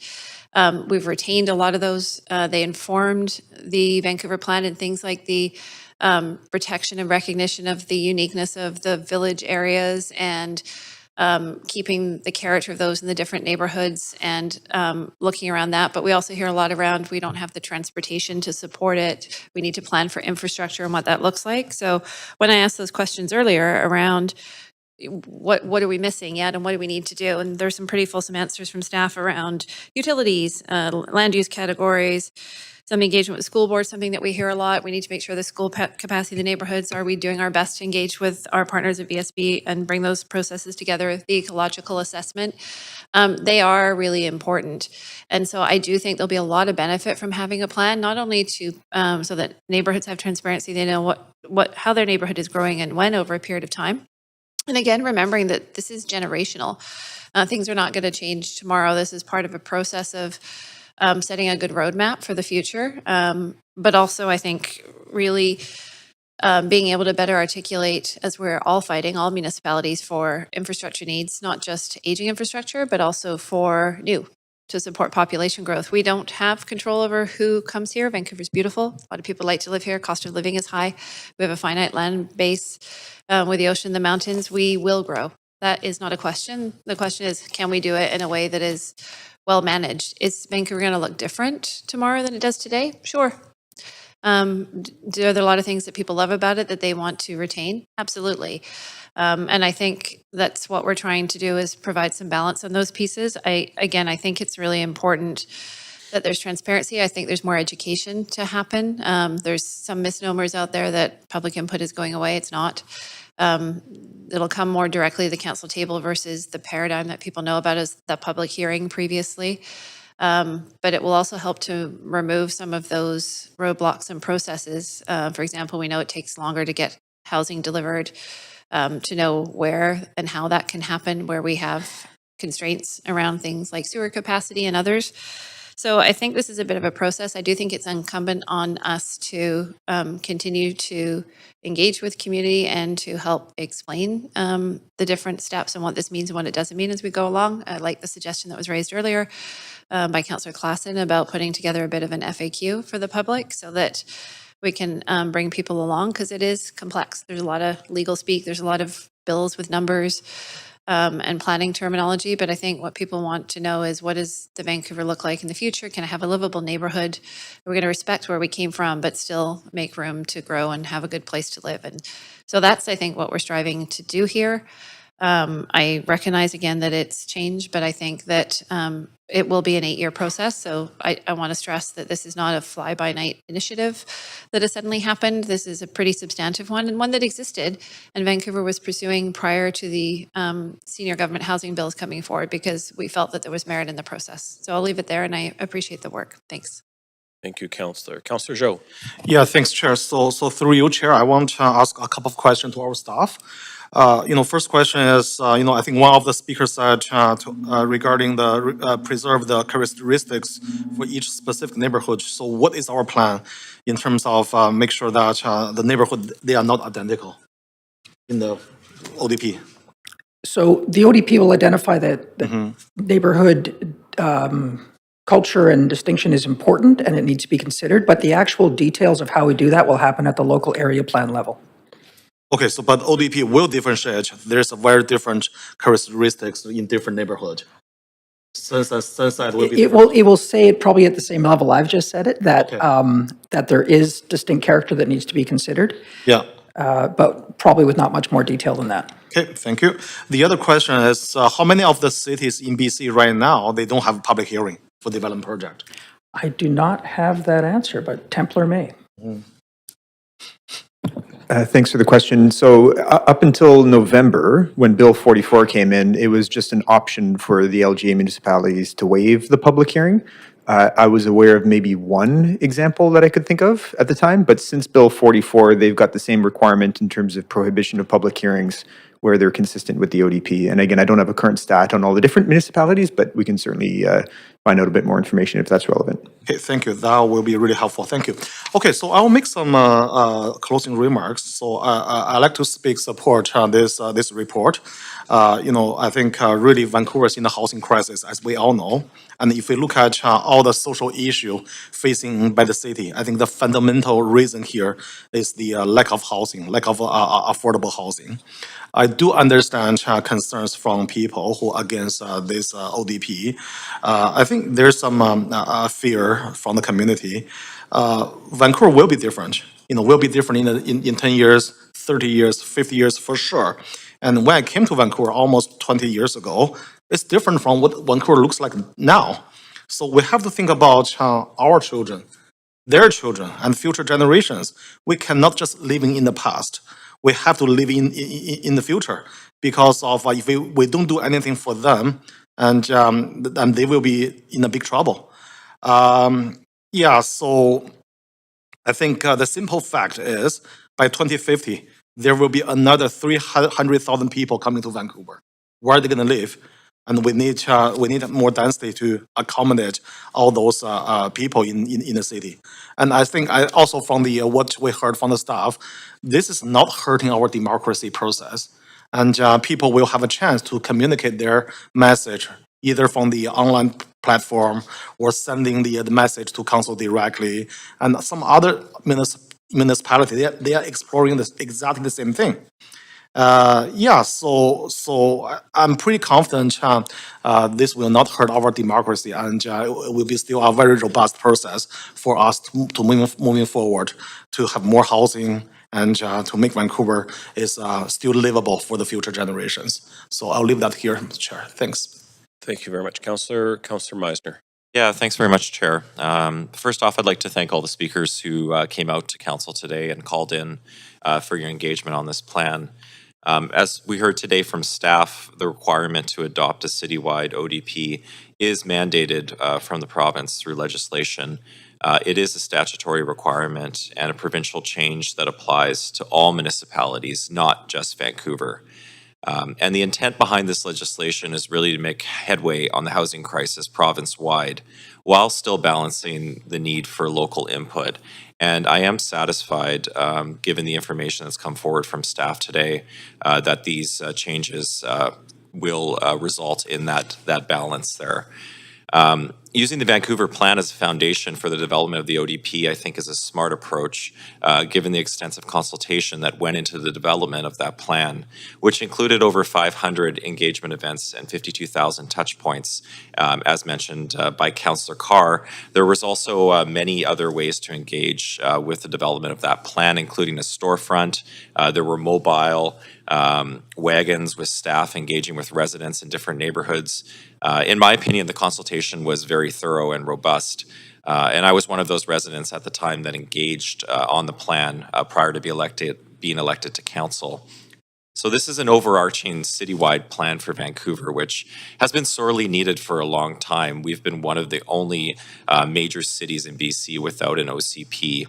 We've retained a lot of those. They informed the Vancouver plan and things like the protection and recognition of the uniqueness of the village areas and keeping the character of those in the different neighborhoods and looking around that. But we also hear a lot around, we don't have the transportation to support it. We need to plan for infrastructure and what that looks like. So when I asked those questions earlier around what are we missing yet and what do we need to do? And there's some pretty fulsome answers from staff around utilities, land use categories, some engagement with school boards, something that we hear a lot. We need to make sure the school capacity in the neighborhoods, are we doing our best to engage with our partners at VSB and bring those processes together, the ecological assessment. They are really important. And so I do think there'll be a lot of benefit from having a plan, not only to so that neighborhoods have transparency, they know how their neighborhood is growing and when over a period of time. And again, remembering that this is generational. Things are not going to change tomorrow. This is part of a process of setting a good roadmap for the future. But also, I think, really being able to better articulate, as we're all fighting, all municipalities, for infrastructure needs, not just aging infrastructure, but also for new, to support population growth. We don't have control over who comes here. Vancouver's beautiful. A lot of people like to live here. Cost of living is high. We have a finite land base with the ocean and the mountains. We will grow. That is not a question. The question is, can we do it in a way that is well managed? Is Vancouver going to look different tomorrow than it does today? Sure. Are there a lot of things that people love about it that they want to retain? Absolutely. And I think that's what we're trying to do is provide some balance on those pieces. I think it's really important that there's transparency. I think there's more education to happen. There's some misnomers out there that public input is going away. It's not. It'll come more directly to the council table versus the paradigm that people know about as the public hearing previously. But it will also help to remove some of those roadblocks and processes. For example, we know it takes longer to get housing delivered, to know where and how that can happen, where we have constraints around things like sewer capacity and others. So I think this is a bit of a process. I do think it's incumbent on us to continue to engage with community and to help explain the different steps and what this means and what it doesn't mean as we go along. I like the suggestion that was raised earlier by Councillor Klassen about putting together a bit of an FAQ for the public so that we can bring people along, because it is complex. There's a lot of legal speak. There's a lot of bills with numbers and planning terminology. But I think what people want to know is, what does the Vancouver look like in the future? Can I have a livable neighborhood? We're going to respect where we came from, but still make room to grow and have a good place to live. And so that's, I think, what we're striving to do here. I recognize again that it's changed, but I think that it will be an 8-year process. So I want to stress that this is not a fly-by-night initiative that has suddenly happened. This is a pretty substantive one, and one that existed and Vancouver was pursuing prior to the senior government housing bills coming forward, because we felt that there was merit in the process. So I'll leave it there, and I appreciate the work. Thanks. Thank you, Councillor. Councillor Zhou. Yeah, thanks, Chair. So through you, Chair, I want to ask a couple of questions to our staff. First question is, I think one of the speakers said regarding the preserve the characteristics for each specific neighborhood. So what is our plan in terms of make sure that the neighborhood, they are not identical in the ODP? So the ODP will identify that the neighborhood culture and distinction is important and it needs to be considered, but the actual details of how we do that will happen at the local area plan level. Okay, so but ODP will differentiate. There's a very different characteristics in different neighborhood. Sunside will be It will say it probably at the same level I've just said it, that that there is distinct character that needs to be considered. Yeah. But probably with not much more detail than that. Okay, thank you. The other question is, how many of the cities in BC right now, they don't have public hearing for development project? I do not have that answer, but Templar may. Thanks for the question. So up until November, when Bill 44 came in, it was just an option for the LGA municipalities to waive the public hearing. I was aware of maybe one example that I could think of at the time, but since Bill 44, they've got the same requirement in terms of prohibition of public hearings where they're consistent with the ODP. And again, I don't have a current stat on all the different municipalities, but we can certainly find out a bit more information if that's relevant. Okay, thank you. That will be really helpful. Thank you. Okay, so I'll make some closing remarks. So I like to speak support this report. I think really Vancouver is in a housing crisis, as we all know. And if we look at all the social issue facing by the city, I think the fundamental reason here is the lack of housing, lack of affordable housing. I do understand concerns from people who are against this ODP. I think there's some fear from the community. Vancouver will be different. Will be different in 10 years, 30 years, 50 years for sure. And when I came to Vancouver almost 20 years ago, it's different from what Vancouver looks like now. So we have to think about our children, their children, and future generations. We cannot just live in the past. We have to live in the future, because of if we don't do anything for them, and they will be in a big trouble. So I think the simple fact is, by 2050, there will be another 300,000 people coming to Vancouver. Where are they going to live? And we need more density to accommodate all those people in the city. And I think also from what we heard from the staff, this is not hurting our democracy process. And people will have a chance to communicate their message either from the online platform or sending the message to council directly. And some other municipalities, they are exploring exactly the same thing. I'm pretty confident this will not hurt our democracy, and it will be still a very robust process for us to moving forward, to have more housing and to make Vancouver is still livable for the future generations. So I'll leave that here, Mr. Chair. Thanks. Thank you very much, Councillor Meisner. Yeah, thanks very much, Chair. First off, I'd like to thank all the speakers who came out to Council today and called in for your engagement on this plan. As we heard today from staff, the requirement to adopt a citywide ODP is mandated from the province through legislation. It is a statutory requirement and a provincial change that applies to all municipalities, not just Vancouver. And the intent behind this legislation is really to make headway on the housing crisis province-wide, while still balancing the need for local input. And I am satisfied, given the information that's come forward from staff today, that these changes will result in that balance there. Using the Vancouver plan as a foundation for the development of the ODP, I think, is a smart approach, given the extensive consultation that went into the development of that plan, which included over 500 engagement events and 52,000 touch points, as mentioned by Councillor Carr. There was also many other ways to engage with the development of that plan, including a storefront. There were mobile wagons with staff engaging with residents in different neighborhoods. In my opinion, the consultation was very thorough and robust. And I was one of those residents at the time that engaged on the plan prior to being elected to council. So this is an overarching citywide plan for Vancouver, which has been sorely needed for a long time. We've been one of the only major cities in BC without an OCP.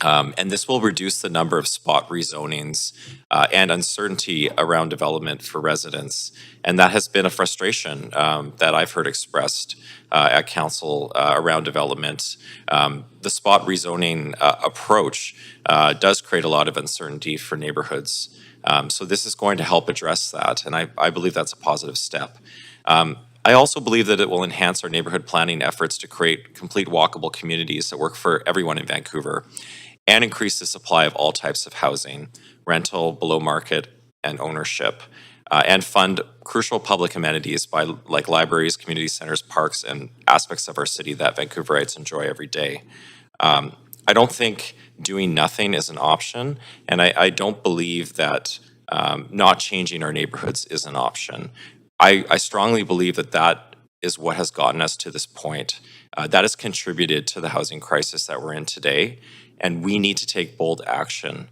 And this will reduce the number of spot rezonings and uncertainty around development for residents. And that has been a frustration that I've heard expressed at council around development. The spot rezoning approach does create a lot of uncertainty for neighborhoods. So this is going to help address that, and I believe that's a positive step. I also believe that it will enhance our neighborhood planning efforts to create complete walkable communities that work for everyone in Vancouver, and increase the supply of all types of housing, rental, below market, and ownership, and fund crucial public amenities like libraries, community centers, parks, and aspects of our city that Vancouverites enjoy every day. I don't think doing nothing is an option, and I don't believe that not changing our neighborhoods is an option. I strongly believe that is what has gotten us to this point. That has contributed to the housing crisis that we're in today, and we need to take bold action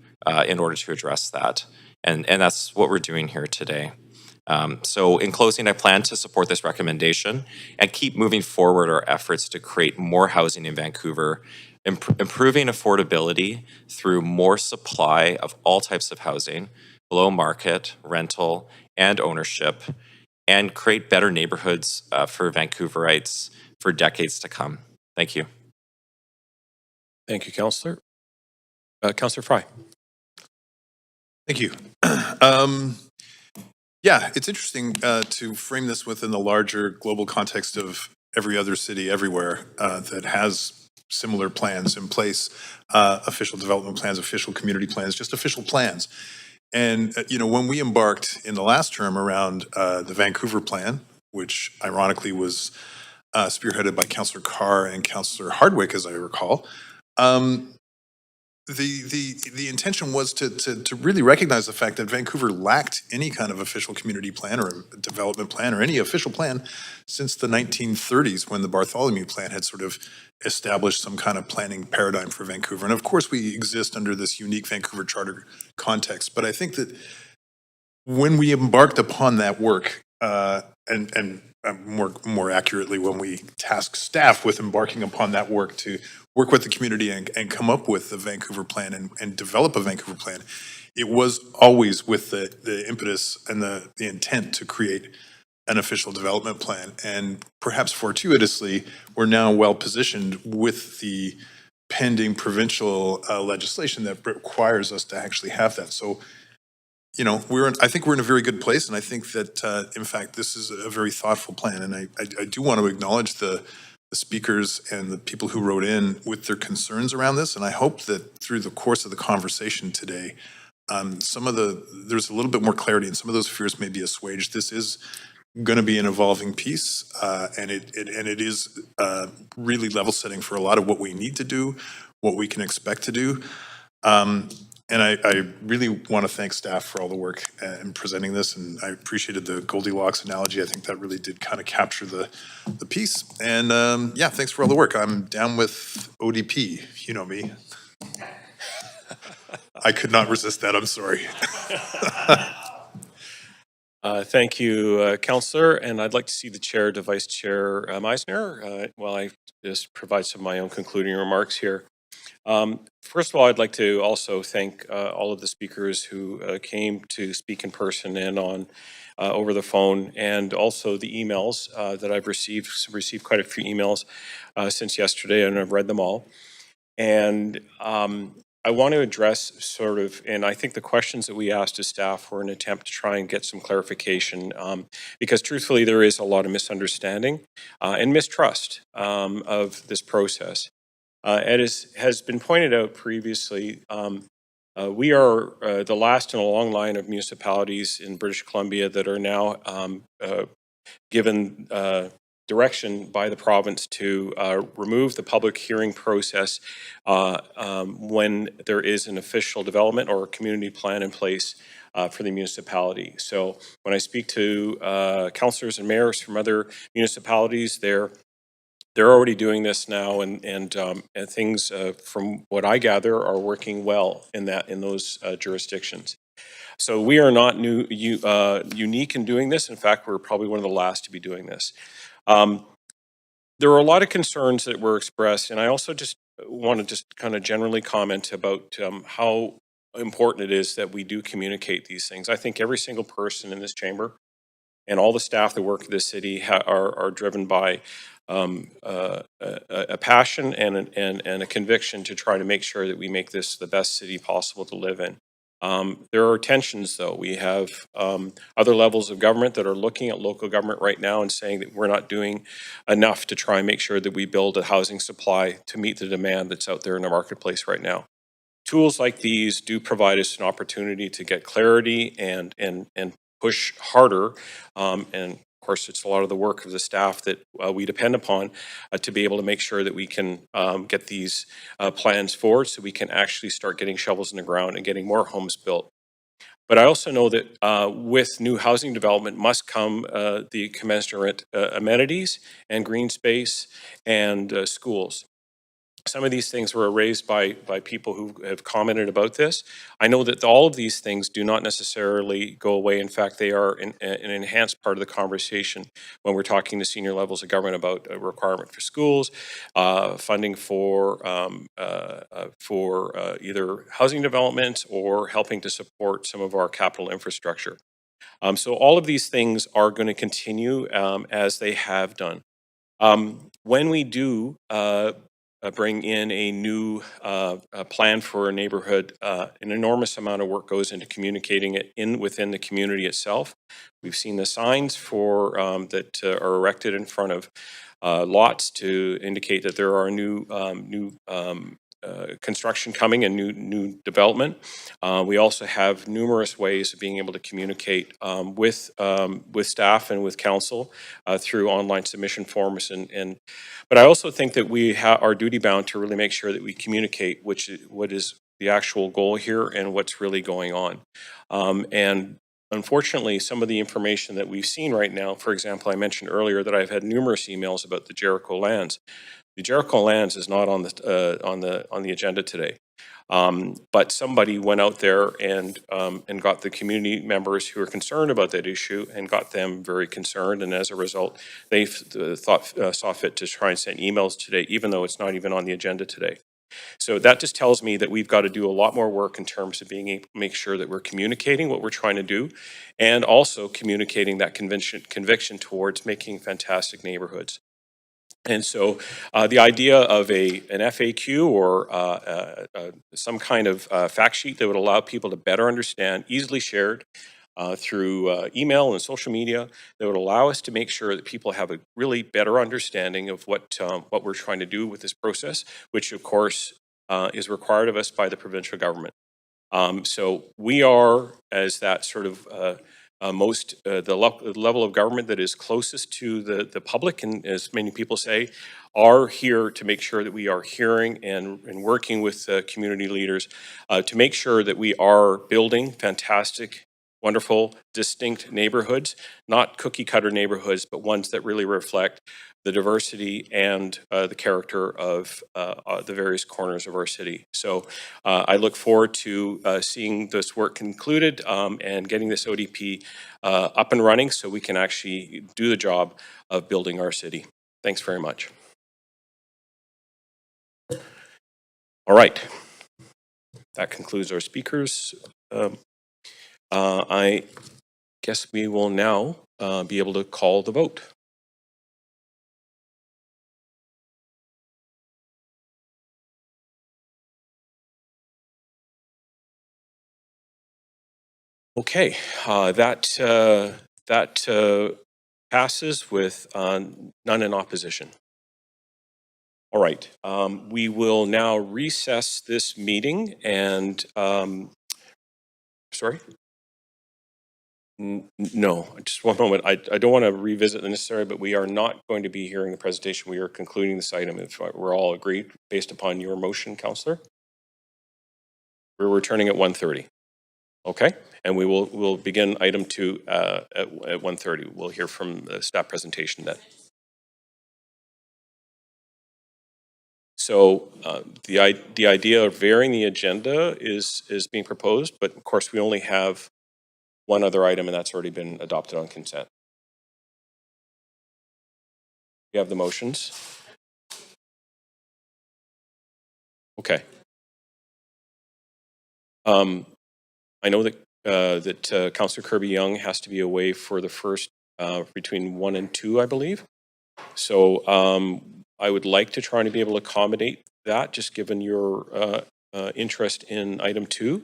in order to address that. And that's what we're doing here today. So in closing, I plan to support this recommendation and keep moving forward our efforts to create more housing in Vancouver, improving affordability through more supply of all types of housing, below market, rental, and ownership, and create better neighborhoods for Vancouverites for decades to come. Thank you. Thank you, Councillor. Councillor Fry. Thank you. Yeah, it's interesting to frame this within the larger global context of every other city everywhere that has similar plans in place, official development plans, official community plans, just official plans. And, when we embarked in the last term around the Vancouver plan, which ironically was spearheaded by Councillor Carr and Councillor Hardwick, as I recall, the intention was to really recognize the fact that Vancouver lacked any kind of official community plan or development plan or any official plan since the 1930s, when the Bartholomew Plan had sort of established some kind of planning paradigm for Vancouver. And of course, we exist under this unique Vancouver Charter context. But I think that when we embarked upon that work, and more accurately, when we tasked staff with embarking upon that work to work with the community and come up with the Vancouver plan and develop a Vancouver plan, it was always with the impetus and the intent to create an official development plan. And perhaps fortuitously, we're now well positioned with the pending provincial legislation that requires us to actually have that. So, I think we're in a very good place, and I think that, in fact, this is a very thoughtful plan. And I do want to acknowledge the speakers and the people who wrote in with their concerns around this. And I hope that through the course of the conversation today, there's a little bit more clarity and some of those fears may be assuaged. This is going to be an evolving piece, and it is really level setting for a lot of what we need to do, what we can expect to do. And I really want to thank staff for all the work in presenting this, and I appreciated the Goldilocks analogy. I think that really did kind of capture the piece. And yeah, thanks for all the work. I'm down with ODP. You know me. I could not resist that. I'm sorry. Thank you, Councillor, and I'd like to see the chair to Vice Chair Meisner while I just provide some of my own concluding remarks here. First of all, I'd like to also thank all of the speakers who came to speak in person and on over the phone, and also the emails that I've received quite a few emails since yesterday, and I've read them all. And I want to address sort of, and I think the questions that we asked as staff were an attempt to try and get some clarification, because truthfully, there is a lot of misunderstanding and mistrust of this process. As has been pointed out previously, we are the last in a long line of municipalities in British Columbia that are now given direction by the province to remove the public hearing process when there is an official development or a community plan in place for the municipality. So when I speak to councillors and mayors from other municipalities, they're already doing this now, and things, from what I gather, are working well in those jurisdictions. So we are not unique in doing this. In fact, we're probably one of the last to be doing this. There were a lot of concerns that were expressed, and I also just want to kind of generally comment about how important it is that we do communicate these things. I think every single person in this chamber and all the staff that work at this city are driven by a passion and a conviction to try to make sure that we make this the best city possible to live in. There are tensions, though. We have other levels of government that are looking at local government right now and saying that we're not doing enough to try and make sure that we build a housing supply to meet the demand that's out there in the marketplace right now. Tools like these do provide us an opportunity to get clarity and push harder, and of course, it's a lot of the work of the staff that we depend upon to be able to make sure that we can get these plans forward so we can actually start getting shovels in the ground and getting more homes built. But I also know that with new housing development must come the commensurate amenities and green space and schools. Some of these things were raised by people who have commented about this. I know that all of these things do not necessarily go away. In fact, they are an enhanced part of the conversation when we're talking to senior levels of government about a requirement for schools, funding for either housing development or helping to support some of our capital infrastructure. So all of these things are going to continue as they have done. When we do bring in a new plan for a neighborhood, an enormous amount of work goes into communicating it within the community itself. We've seen the signs for that are erected in front of lots to indicate that there are new construction coming and new development. We also have numerous ways of being able to communicate with staff and with council through online submission forms. But I also think that we are duty bound to really make sure that we communicate what is the actual goal here and what's really going on. And unfortunately, some of the information that we've seen right now, for example, I mentioned earlier that I've had numerous emails about the Jericho lands. The Jericho lands is not on the agenda today, but somebody went out there and got the community members who are concerned about that issue and got them very concerned, and as a result, they saw fit to try and send emails today, even though it's not even on the agenda today. So that just tells me that we've got to do a lot more work in terms of being able to make sure that we're communicating what we're trying to do, and also communicating that conviction towards making fantastic neighborhoods. And so the idea of an FAQ or some kind of fact sheet that would allow people to better understand, easily shared through email and social media, that would allow us to make sure that people have a really better understanding of what we're trying to do with this process, which of course is required of us by the provincial government. So we are, as that sort of the level of government that is closest to the public, and as many people say, are here to make sure that we are hearing and working with community leaders to make sure that we are building fantastic, wonderful, distinct neighborhoods, not cookie cutter neighborhoods, but ones that really reflect the diversity and the character of the various corners of our city. So I look forward to seeing this work concluded and getting this ODP up and running so we can actually do the job of building our city. Thanks very much. All right. That concludes our speakers. I guess we will now be able to call the vote. Okay, that passes with none in opposition. All right, we will now recess this meeting and, sorry? No, just one moment. I don't want to revisit the necessary, but we are not going to be hearing the presentation. We are concluding this item if we're all agreed based upon your motion, Councillor. We're returning at 1:30. Okay, and we'll begin item 2 at 1:30. We'll hear from the staff presentation then. So the idea of varying the agenda is being proposed, but of course we only have one other item, and that's already been adopted on consent. We have the motions. Okay. I know that Councillor Kirby-Young has to be away for the first between 1 and 2, I believe. So I would like to try to be able to accommodate that, just given your interest in item 2.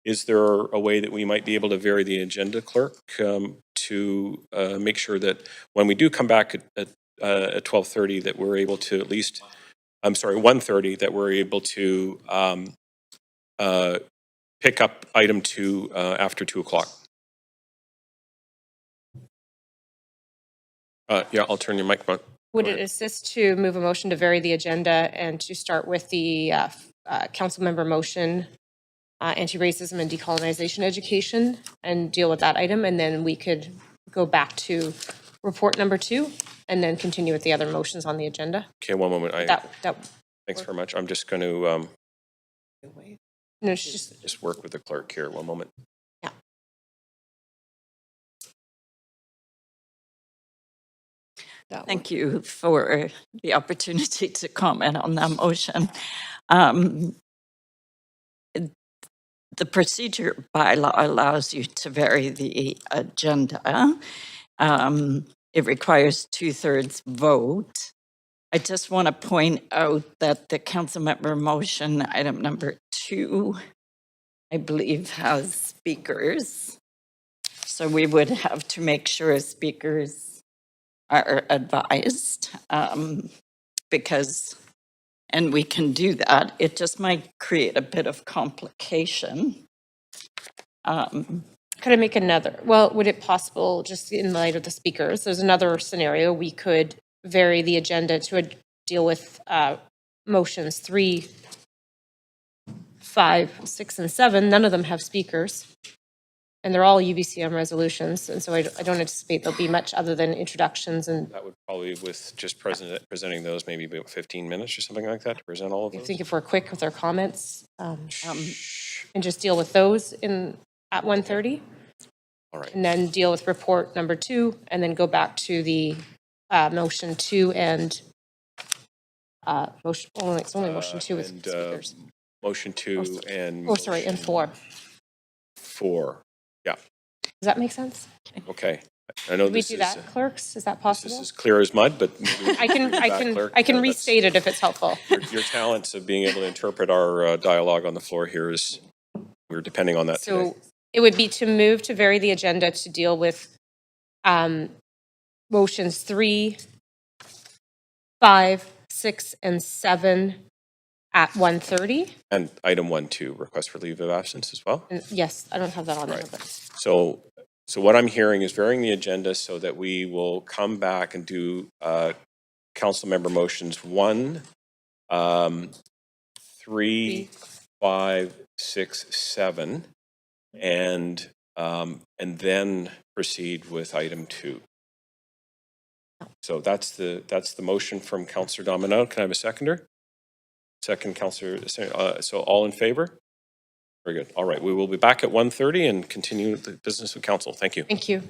Is there a way that we might be able to vary the agenda, clerk, to make sure that when we do come back at 12:30 that we're able to at least, I'm sorry, 1:30, that we're able to pick up item 2 after 2 o'clock? Yeah, I'll turn your mic on. Would it assist to move a motion to vary the agenda and to start with the council member motion, anti-racism and decolonization education, and deal with that item, and then we could go back to report number 2 and then continue with the other motions on the agenda? Okay, one moment. That Thanks very much. I'm just going to no, it's just work with the clerk here. One moment. Yeah. Thank you for the opportunity to comment on that motion. The procedure bylaw allows you to vary the agenda. It requires 2/3 vote. I just want to point out that the council member motion, item number 2, I believe has speakers. So we would have to make sure speakers are advised because, and we can do that. It just might create a bit of complication. Could I make another? Well, would it possible, just in light of the speakers, there's another scenario, we could vary the agenda to deal with motions 3, 5, 6, and 7. None of them have speakers. And they're all UBCM resolutions. And so I don't anticipate there'll be much other than introductions. And that would probably, with just presenting those, maybe about 15 minutes or something like that to present all of those. I think if we're quick with our comments and just deal with those at 1:30. All right. And then deal with report number 2 and then go back to the motion 2 and motion, it's only motion 2 with speakers. Motion 2 and. Oh, sorry, and 4. 4, yeah. Does that make sense? Okay. I know Did we this do is, that, clerks? Is that possible? this is clear as mud, but maybe I can restate it if it's helpful. Your talents of being able to interpret our dialogue on the floor here is, we're depending on that today. So it would be to move to vary the agenda to deal with motions 3, 5, 6, and 7 at 1:30? And item 1.2, request for leave of absence as well? Yes, I don't have that on there, Right. but So what I'm hearing is varying the agenda so that we will come back and do council member motions 1, 3, 5, 6, 7, and then proceed with item 2. So that's the motion from Councillor Domino. Can I have a seconder? Second, Councillor. So all in favor? Very good. All right. We will be back at 1:30 and continue the business of council. Thank you. thank you.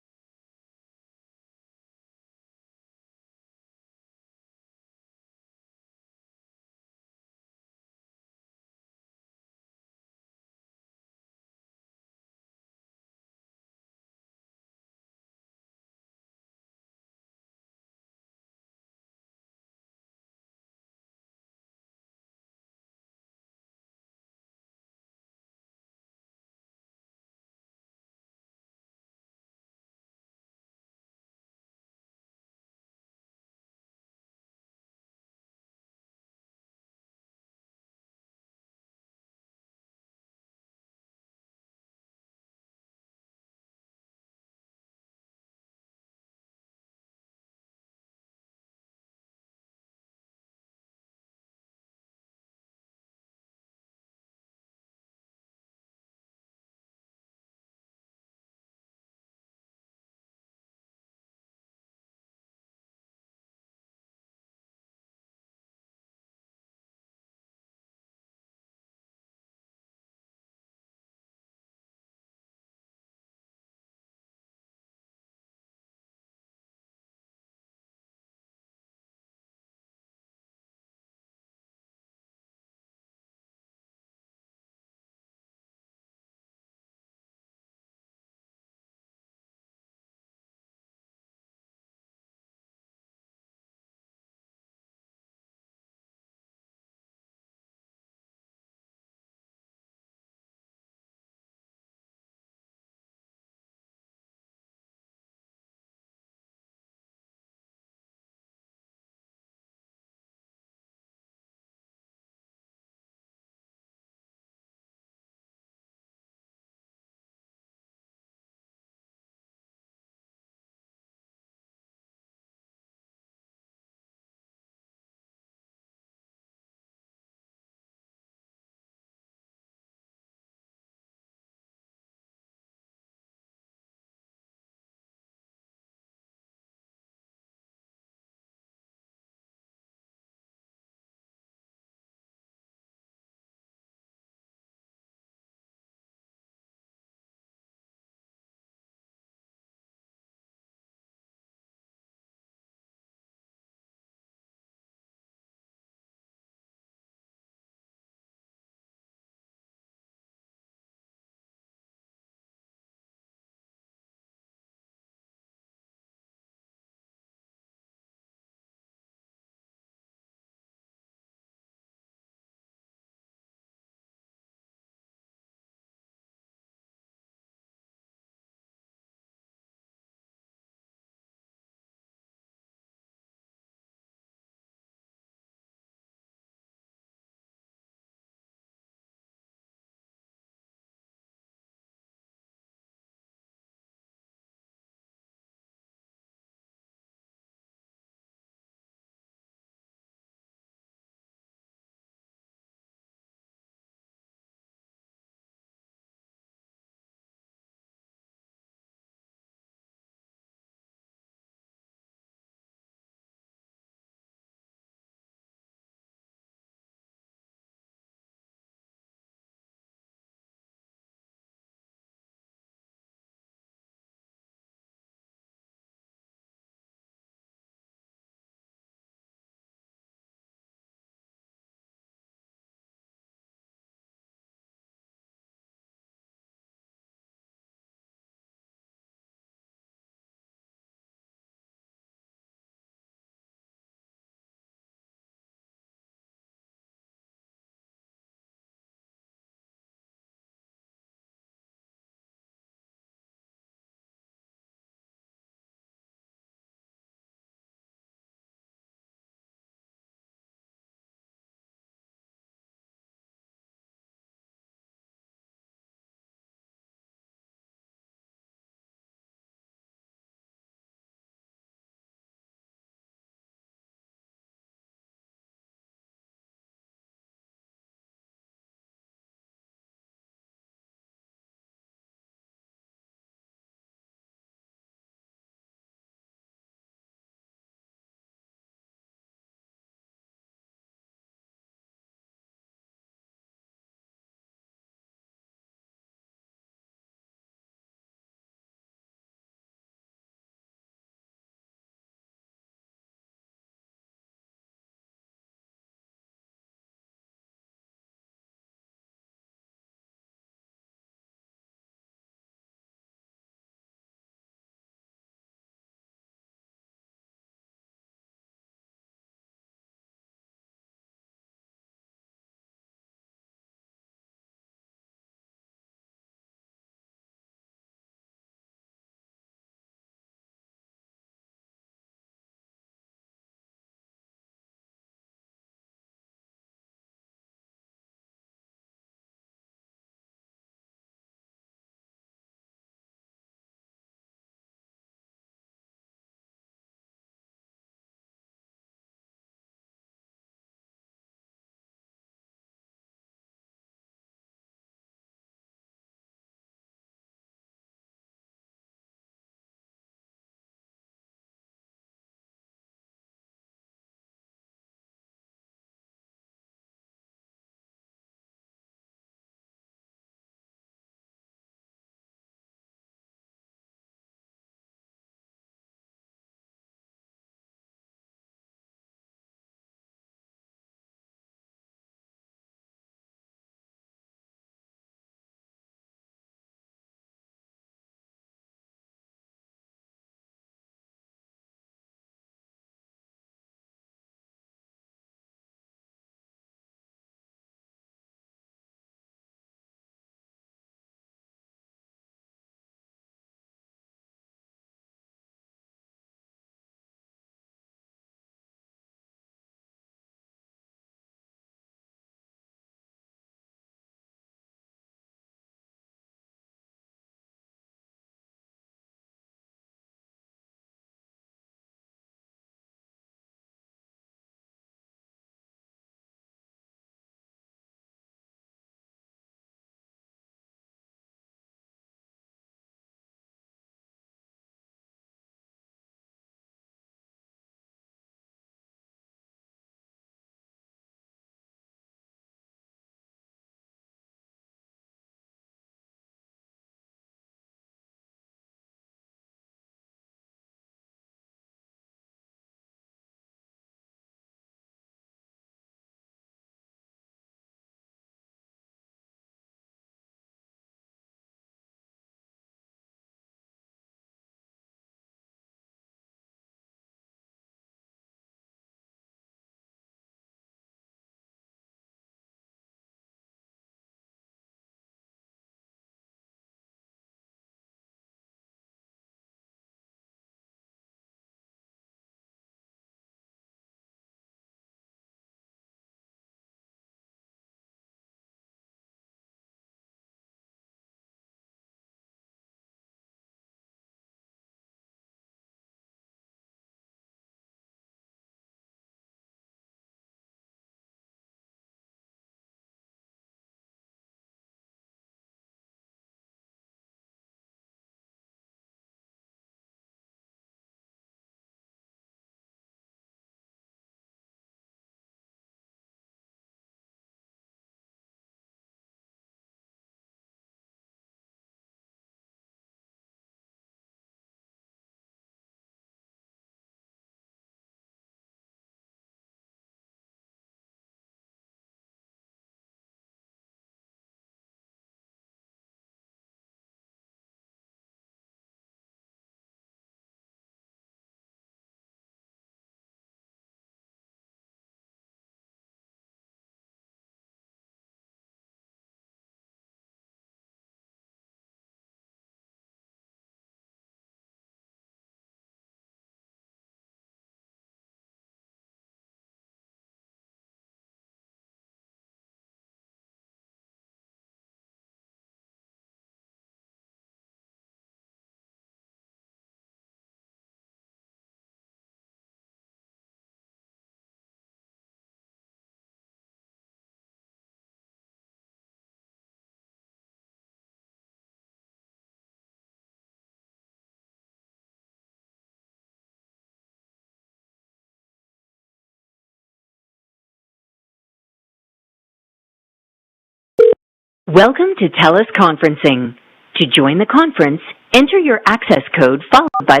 Welcome to TELUS Conferencing. To join the conference, enter your access code followed by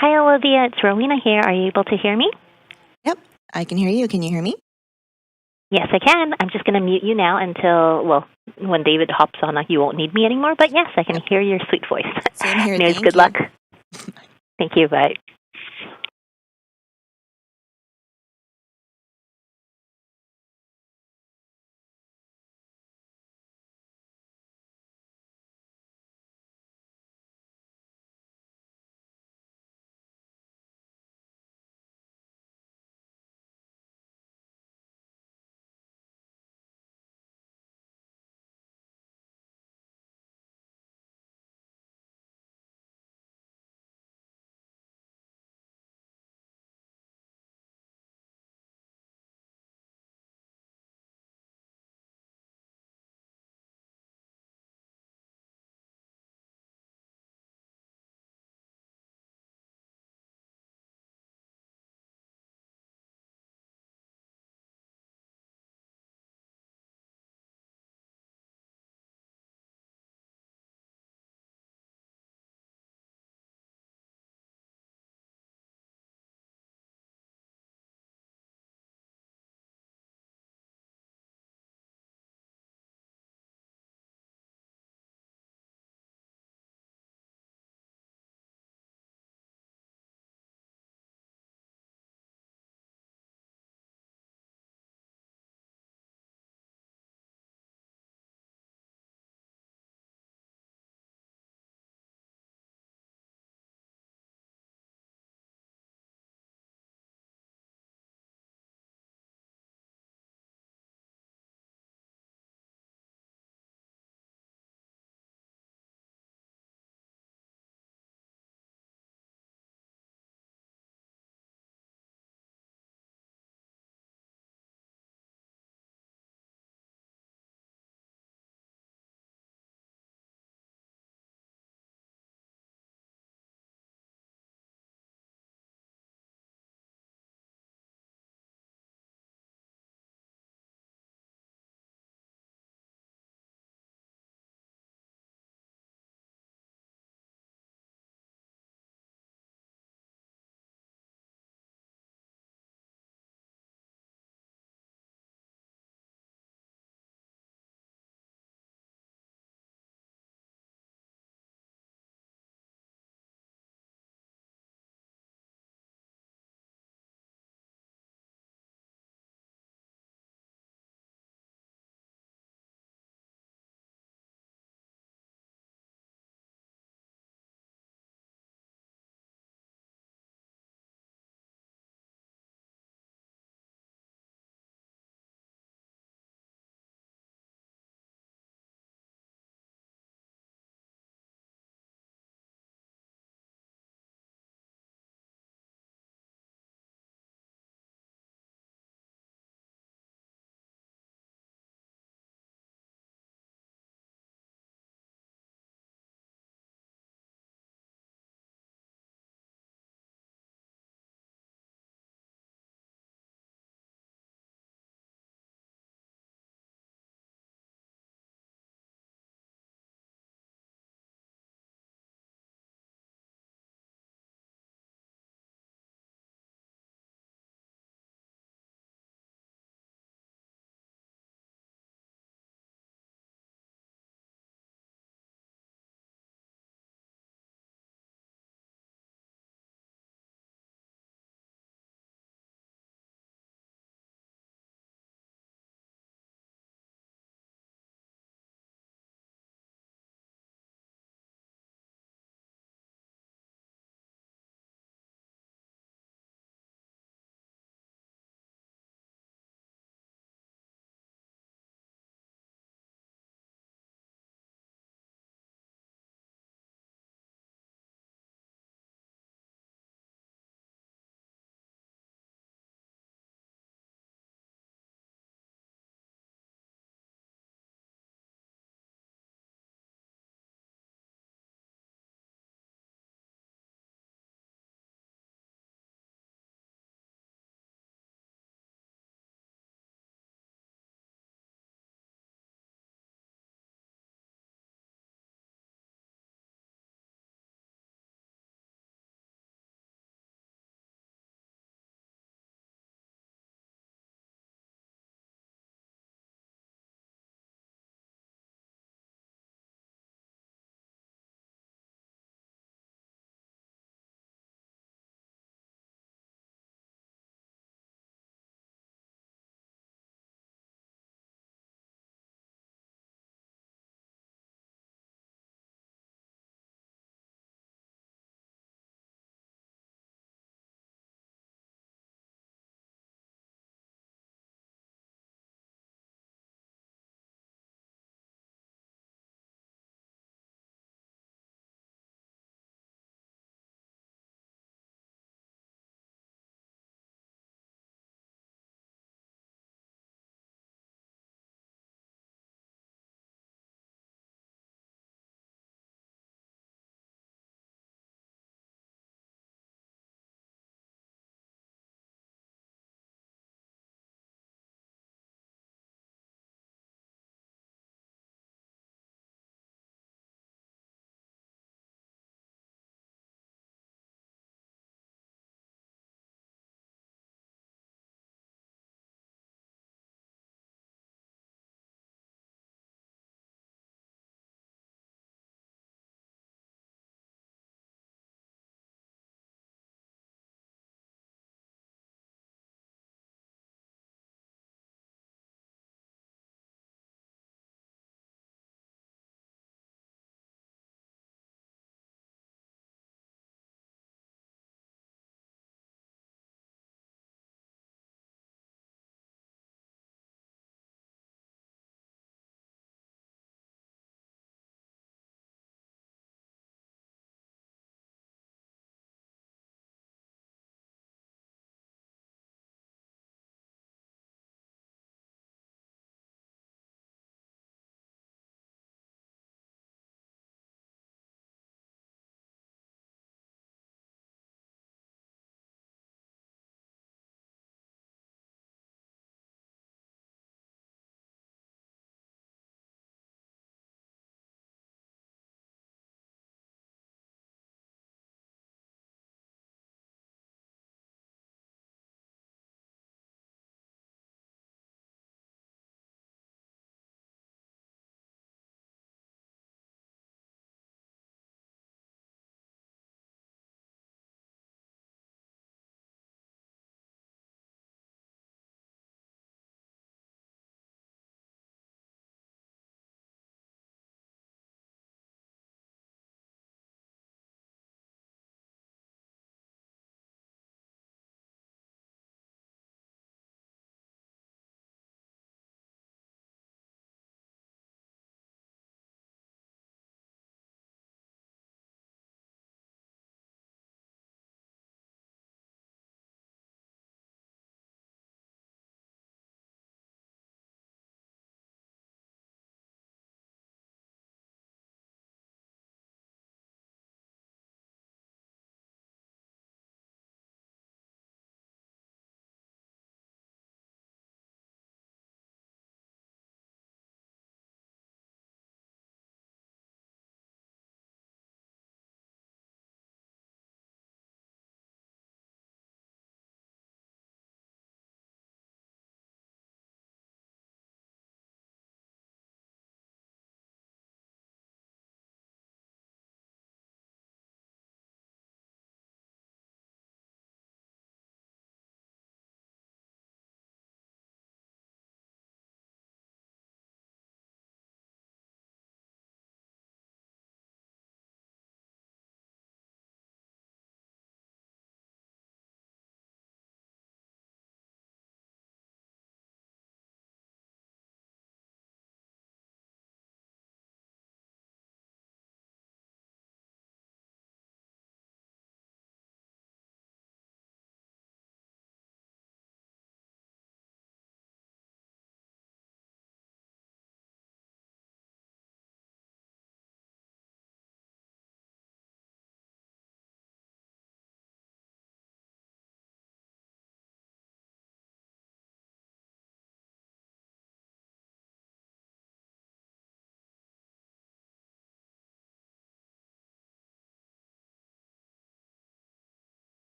Hi, Olivia. It's Rowena here. Are you able to hear me? Yep, I can hear you. Can you hear me? Yes, I can. I'm just going to mute you now until, well, when David hops on, you won't need me anymore. But yes, I can hear your sweet voice. Same here. Anyways, Thank good you. luck. Thank you. Bye.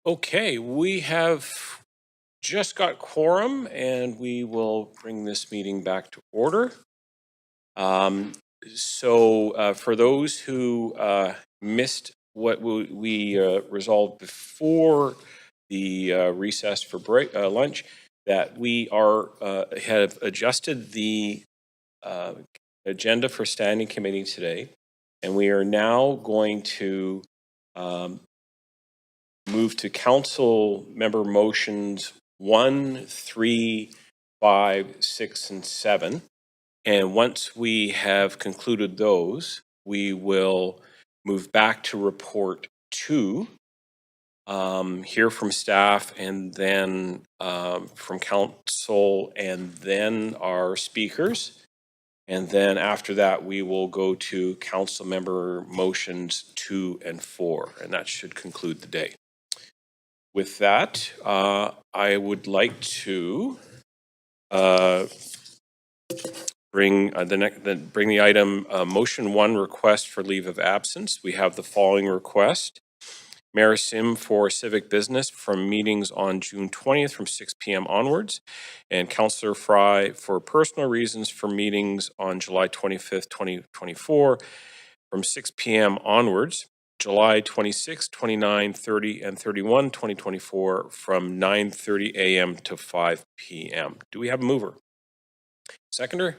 Okay, we have just got quorum, and we will bring this meeting back to order. For those who missed what we resolved before the recess for lunch, that we have adjusted the agenda for standing committee today, and we are now going to move to council member motions 1, 3, 5, 6, and 7. And once we have concluded those, we will move back to report 2, hear from staff, and then from council, and then our speakers. And then after that, we will go to council member motions 2 and 4, and that should conclude the day. With that, I would like to bring the item motion 1, request for leave of absence. We have the following request. Mayor Sim for civic business from meetings on June 20th from 6 p.m. onwards, and Councillor Fry for personal reasons for meetings on July 25th, 2024 from 6 p.m. onwards. July 26, 29, 30, and 31, 2024 from 9:30 a.m. to 5 p.m. Do we have a mover? Seconder?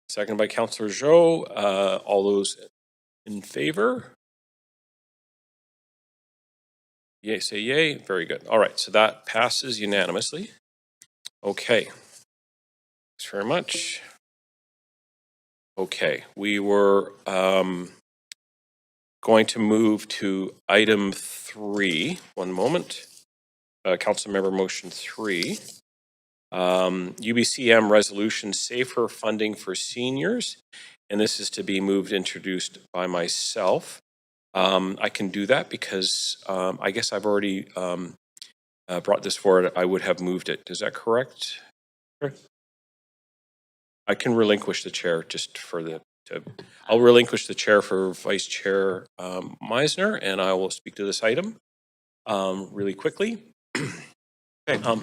Seconded by Councillor Zhou. All those in favor? Yay, say yay. Very good. All right, so that passes unanimously. Okay. Thanks very much. Okay, we were going to move to item 3. One moment. Council member motion 3. UBCM resolution safer funding for seniors. And this is to be moved, introduced by myself. I can do that because I guess I've already brought this forward. I would have moved it. Is that correct? I can relinquish the chair just for I'll relinquish the chair for Vice Chair Meisner, and I will speak to this item really quickly. Okay.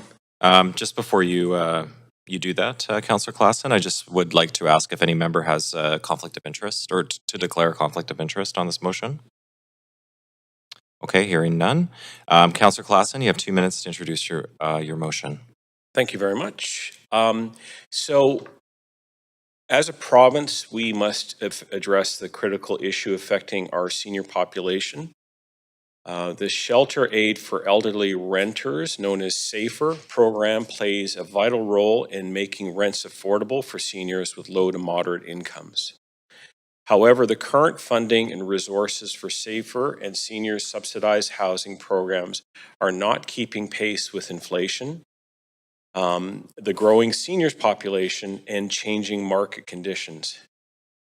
Just before you do that, Councillor Klassen, I just would like to ask if any member has a conflict of interest or to declare a conflict of interest on this motion. Okay, hearing none. Councillor Klassen, you have 2 minutes to introduce your motion. Thank you very much. So, as a province, we must address the critical issue affecting our senior population. The Shelter Aid for Elderly Renters, known as SAFER program, plays a vital role in making rents affordable for seniors with low to moderate incomes. However, the current funding and resources for SAFER and seniors subsidized housing programs are not keeping pace with inflation, the growing seniors population, and changing market conditions.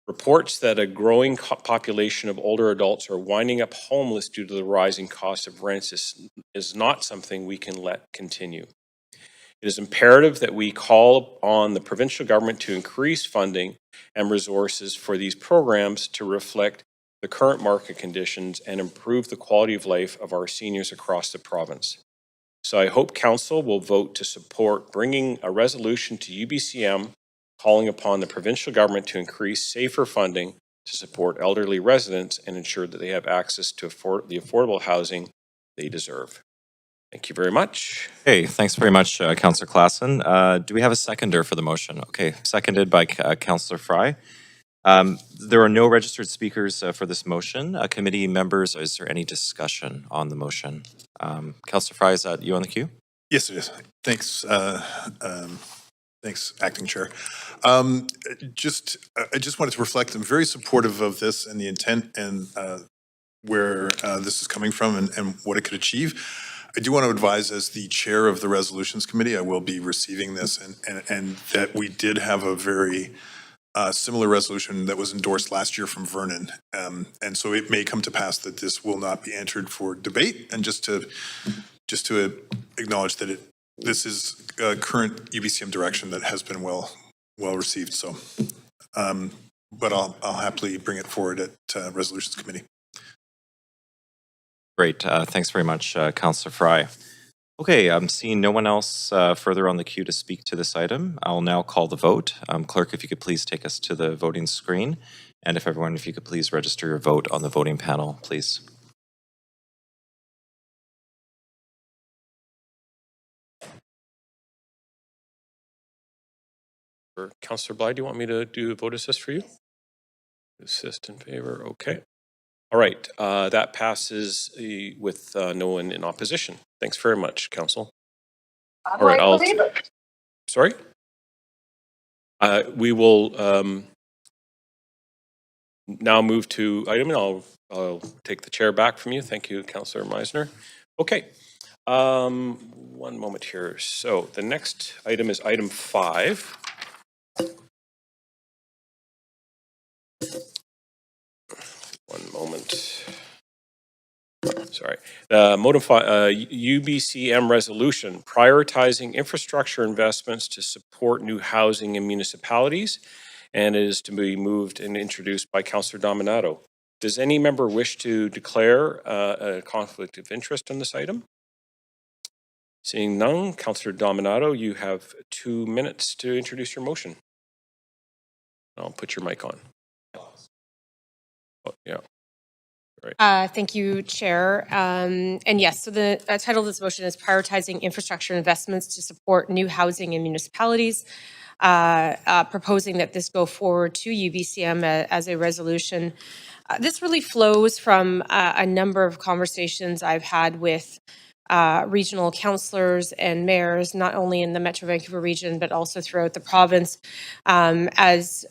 Reports that a growing population of older adults are winding up homeless due to the rising cost of rents is not something we can let continue. It is imperative that we call on the provincial government to increase funding and resources for these programs to reflect the current market conditions and improve the quality of life of our seniors across the province. So I hope Council will vote to support bringing a resolution to UBCM calling upon the provincial government to increase SAFER funding to support elderly residents and ensure that they have access to the affordable housing they deserve. Thank you very much. Hey, thanks very much, Councillor Klassen. Do we have a seconder for the motion? Okay, seconded by Councillor Fry. There are no registered speakers for this motion. Committee members, is there any discussion on the motion? Councillor Fry, is that you on the queue? Yes, it is. Thanks. Thanks, Acting Chair. I just wanted to reflect, I'm very supportive of this and the intent and where this is coming from and what it could achieve. I do want to advise, as the chair of the Resolutions Committee, I will be receiving this and that we did have a very similar resolution that was endorsed last year from Vernon. And so it may come to pass that this will not be entered for debate, and just to acknowledge that this is current UBCM direction that has been well received. So, but I'll happily bring it forward at Resolutions Committee. Great. Thanks very much, Councillor Fry. Okay, I'm seeing no one else further on the queue to speak to this item. I'll now call the vote. Clerk, if you could please take us to the voting screen. And if you could please register your vote on the voting panel, please. Councillor Bly, do you want me to do a vote assist for you? Assist in favor, okay. All right, that passes with no one in opposition. Thanks very much, Council. All right, sorry? We will now move to item, and I'll take the chair back from you. Thank you, Councillor Meisner. Okay, one moment here. So the next item is item 5. One moment. Sorry. UBCM resolution prioritizing infrastructure investments to support new housing in municipalities, and it is to be moved and introduced by Councillor Dominato. Does any member wish to declare a conflict of interest on this item? Seeing none, Councillor Dominato, you have 2 minutes to introduce your motion. I'll put your mic on. Oh, yeah. Right. Thank you, Chair. And yes, so the title of this motion is Prioritizing Infrastructure Investments to Support New Housing in Municipalities, proposing that this go forward to UBCM as a resolution. This really flows from a number of conversations I've had with regional councillors and mayors, not only in the Metro Vancouver region, but also throughout the province, as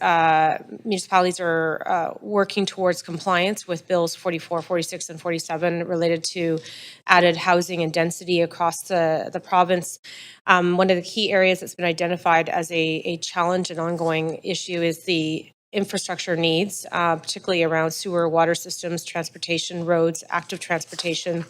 municipalities are working towards compliance with Bills 44, 46, and 47 related to added housing and density across the province. One of the key areas that's been identified as a challenge and ongoing issue is the infrastructure needs, particularly around sewer, water systems, transportation, roads, active transportation,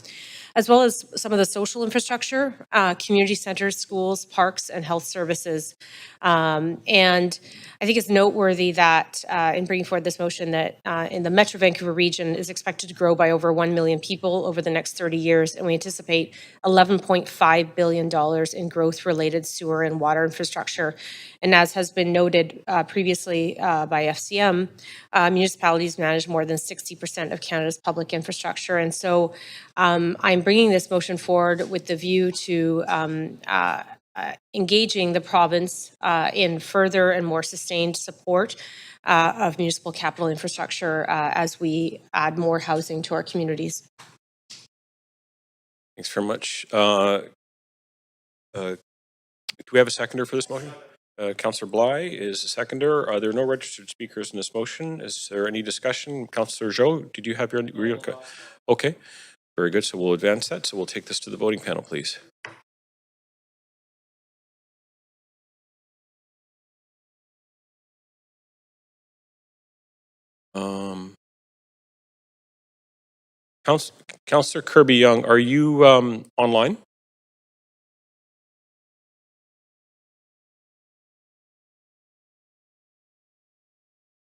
as well as some of the social infrastructure, community centers, schools, parks, and health services. And I think it's noteworthy that in bringing forward this motion that in the Metro Vancouver region is expected to grow by over 1 million people over the next 30 years, and we anticipate $11.5 billion in growth-related sewer and water infrastructure. And as has been noted previously by FCM, municipalities manage more than 60% of Canada's public infrastructure. And so I'm bringing this motion forward with the view to engaging the province in further and more sustained support of municipal capital infrastructure as we add more housing to our communities. Thanks very much. Do we have a seconder for this motion? Councillor Bly is a seconder. Are there no registered speakers in this motion? Is there any discussion? Councillor Joe, did you have your... Okay, very good. So we'll advance that. So we'll take this to the voting panel, please. Councillor Kirby-Young, are you online?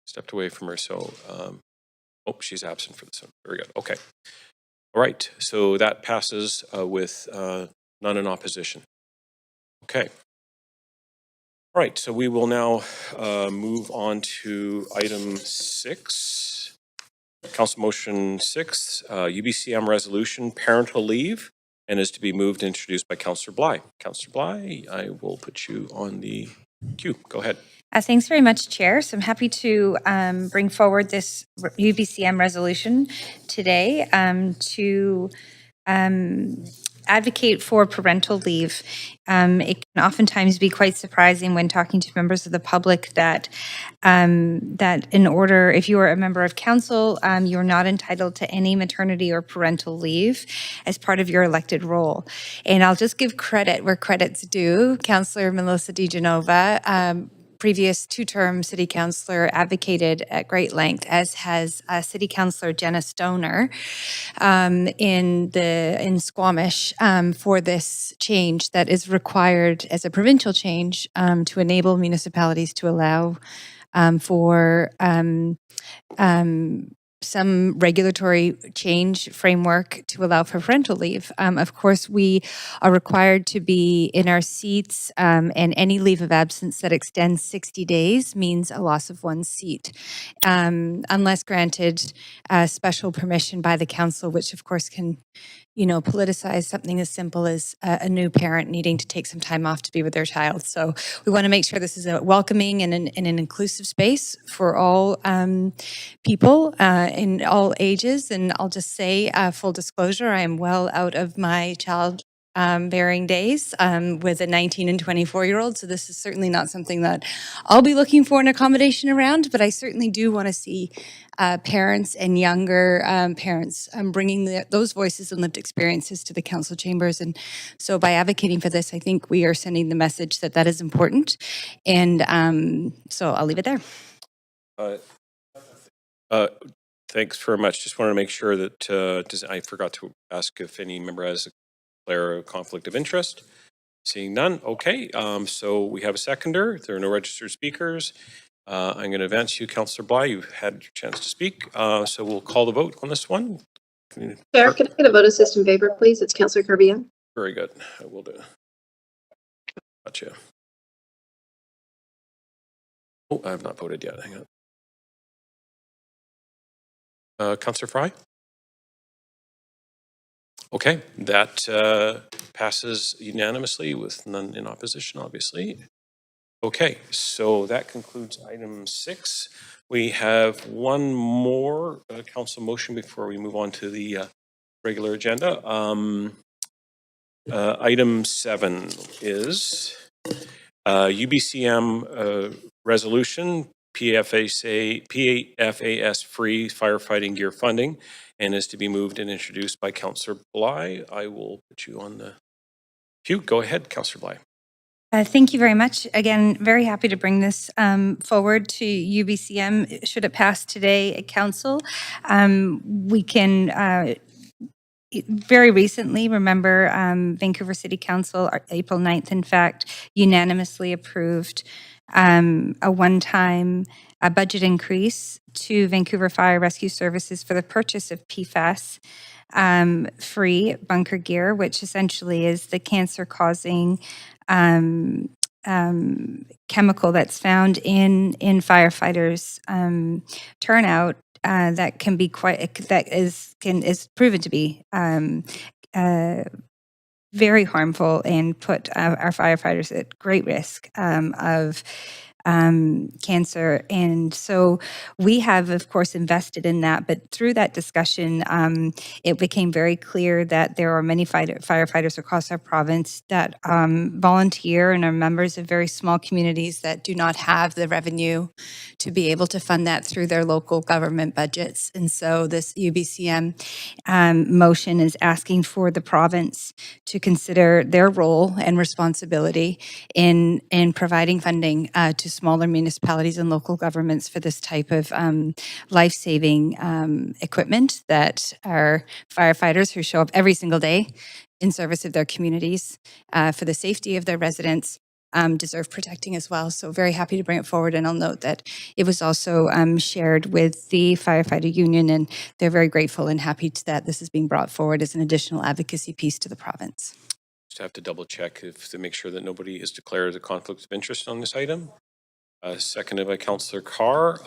Stepped away from her, so oh, she's absent for this one. Very good. Okay. All right. So that passes with none in opposition. Okay. All right. So we will now move on to item 6. Council motion 6, UBCM resolution, parental leave, and is to be moved and introduced by Councillor Bly. Councillor Bly, I will put you on the queue. Go ahead. Thanks very much, Chair. So I'm happy to bring forward this UBCM resolution today to advocate for parental leave. It can oftentimes be quite surprising when talking to members of the public that in order, if you are a member of council, you're not entitled to any maternity or parental leave as part of your elected role. And I'll just give credit where credit's due. Councillor Melissa DiGenova, previous 2-term city councillor, advocated at great length, as has city councillor Jenna Stoner in Squamish for this change that is required as a provincial change to enable municipalities to allow for some regulatory change framework to allow for parental leave. Of course, we are required to be in our seats, and any leave of absence that extends 60 days means a loss of one seat, unless granted special permission by the council, which of course can politicize something as simple as a new parent needing to take some time off to be with their child. So we want to make sure this is a welcoming and an inclusive space for all people in all ages. And I'll just say, full disclosure, I am well out of my child bearing days with a 19 and 24-year-old. So this is certainly not something that I'll be looking for an accommodation around, but I certainly do want to see parents and younger parents bringing those voices and lived experiences to the council chambers. And so by advocating for this, I think we are sending the message that that is important. And so I'll leave it there. Thanks very much. Just wanted to make sure that I forgot to ask if any member has a conflict of interest. Seeing none. Okay. So we have a seconder. There are no registered speakers. I'm going to advance you, Councillor Bly. You've had your chance to speak. So we'll call the vote on this one. Chair, can I get a vote assist in favor, please? It's Councillor Kirby. Very good. I will do. Gotcha. Oh, I have not voted yet. Hang on. Councillor Fry? Okay, that passes unanimously with none in opposition, obviously. Okay, so that concludes item 6. We have one more council motion before we move on to the regular agenda. Item 7 is UBCM resolution, PFAS free firefighting gear funding, and is to be moved and introduced by Councillor Bly. I will put you on the queue. Go ahead, Councillor Bly. Thank you very much. Again, very happy to bring this forward to UBCM. Should it pass today at council, we can very recently, remember, Vancouver City Council, April 9th, in fact, unanimously approved a one-time budget increase to Vancouver Fire Rescue Services for the purchase of PFAS free bunker gear, which essentially is the cancer-causing chemical that's found in firefighters' turnout. That can be is proven to be very harmful and put our firefighters at great risk of cancer. And so we have, of course, invested in that. But through that discussion, it became very clear that there are many firefighters across our province that volunteer and are members of very small communities that do not have the revenue to be able to fund that through their local government budgets. And so this UBCM motion is asking for the province to consider their role and responsibility in providing funding to smaller municipalities and local governments for this type of life-saving equipment that our firefighters who show up every single day in service of their communities for the safety of their residents deserve protecting as well. So very happy to bring it forward. And I'll note that it was also shared with the firefighter union, and they're very grateful and happy that this is being brought forward as an additional advocacy piece to the province. Just have to double check to make sure that nobody has declared a conflict of interest on this item. Seconded by Councillor Carr,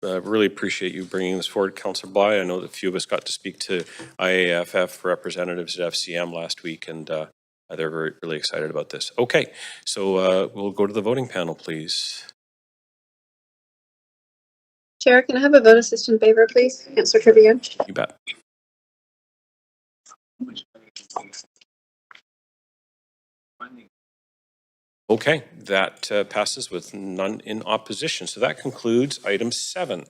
really appreciate you bringing this forward, Councillor Bly. I know that a few of us got to speak to IAFF representatives at FCM last week, and they're really excited about this. Okay, so we'll go to the voting panel, please. Chair, can I have a vote assist in favor, please? Councillor Kirby. You bet. Okay, that passes with none in opposition. So that concludes item 7.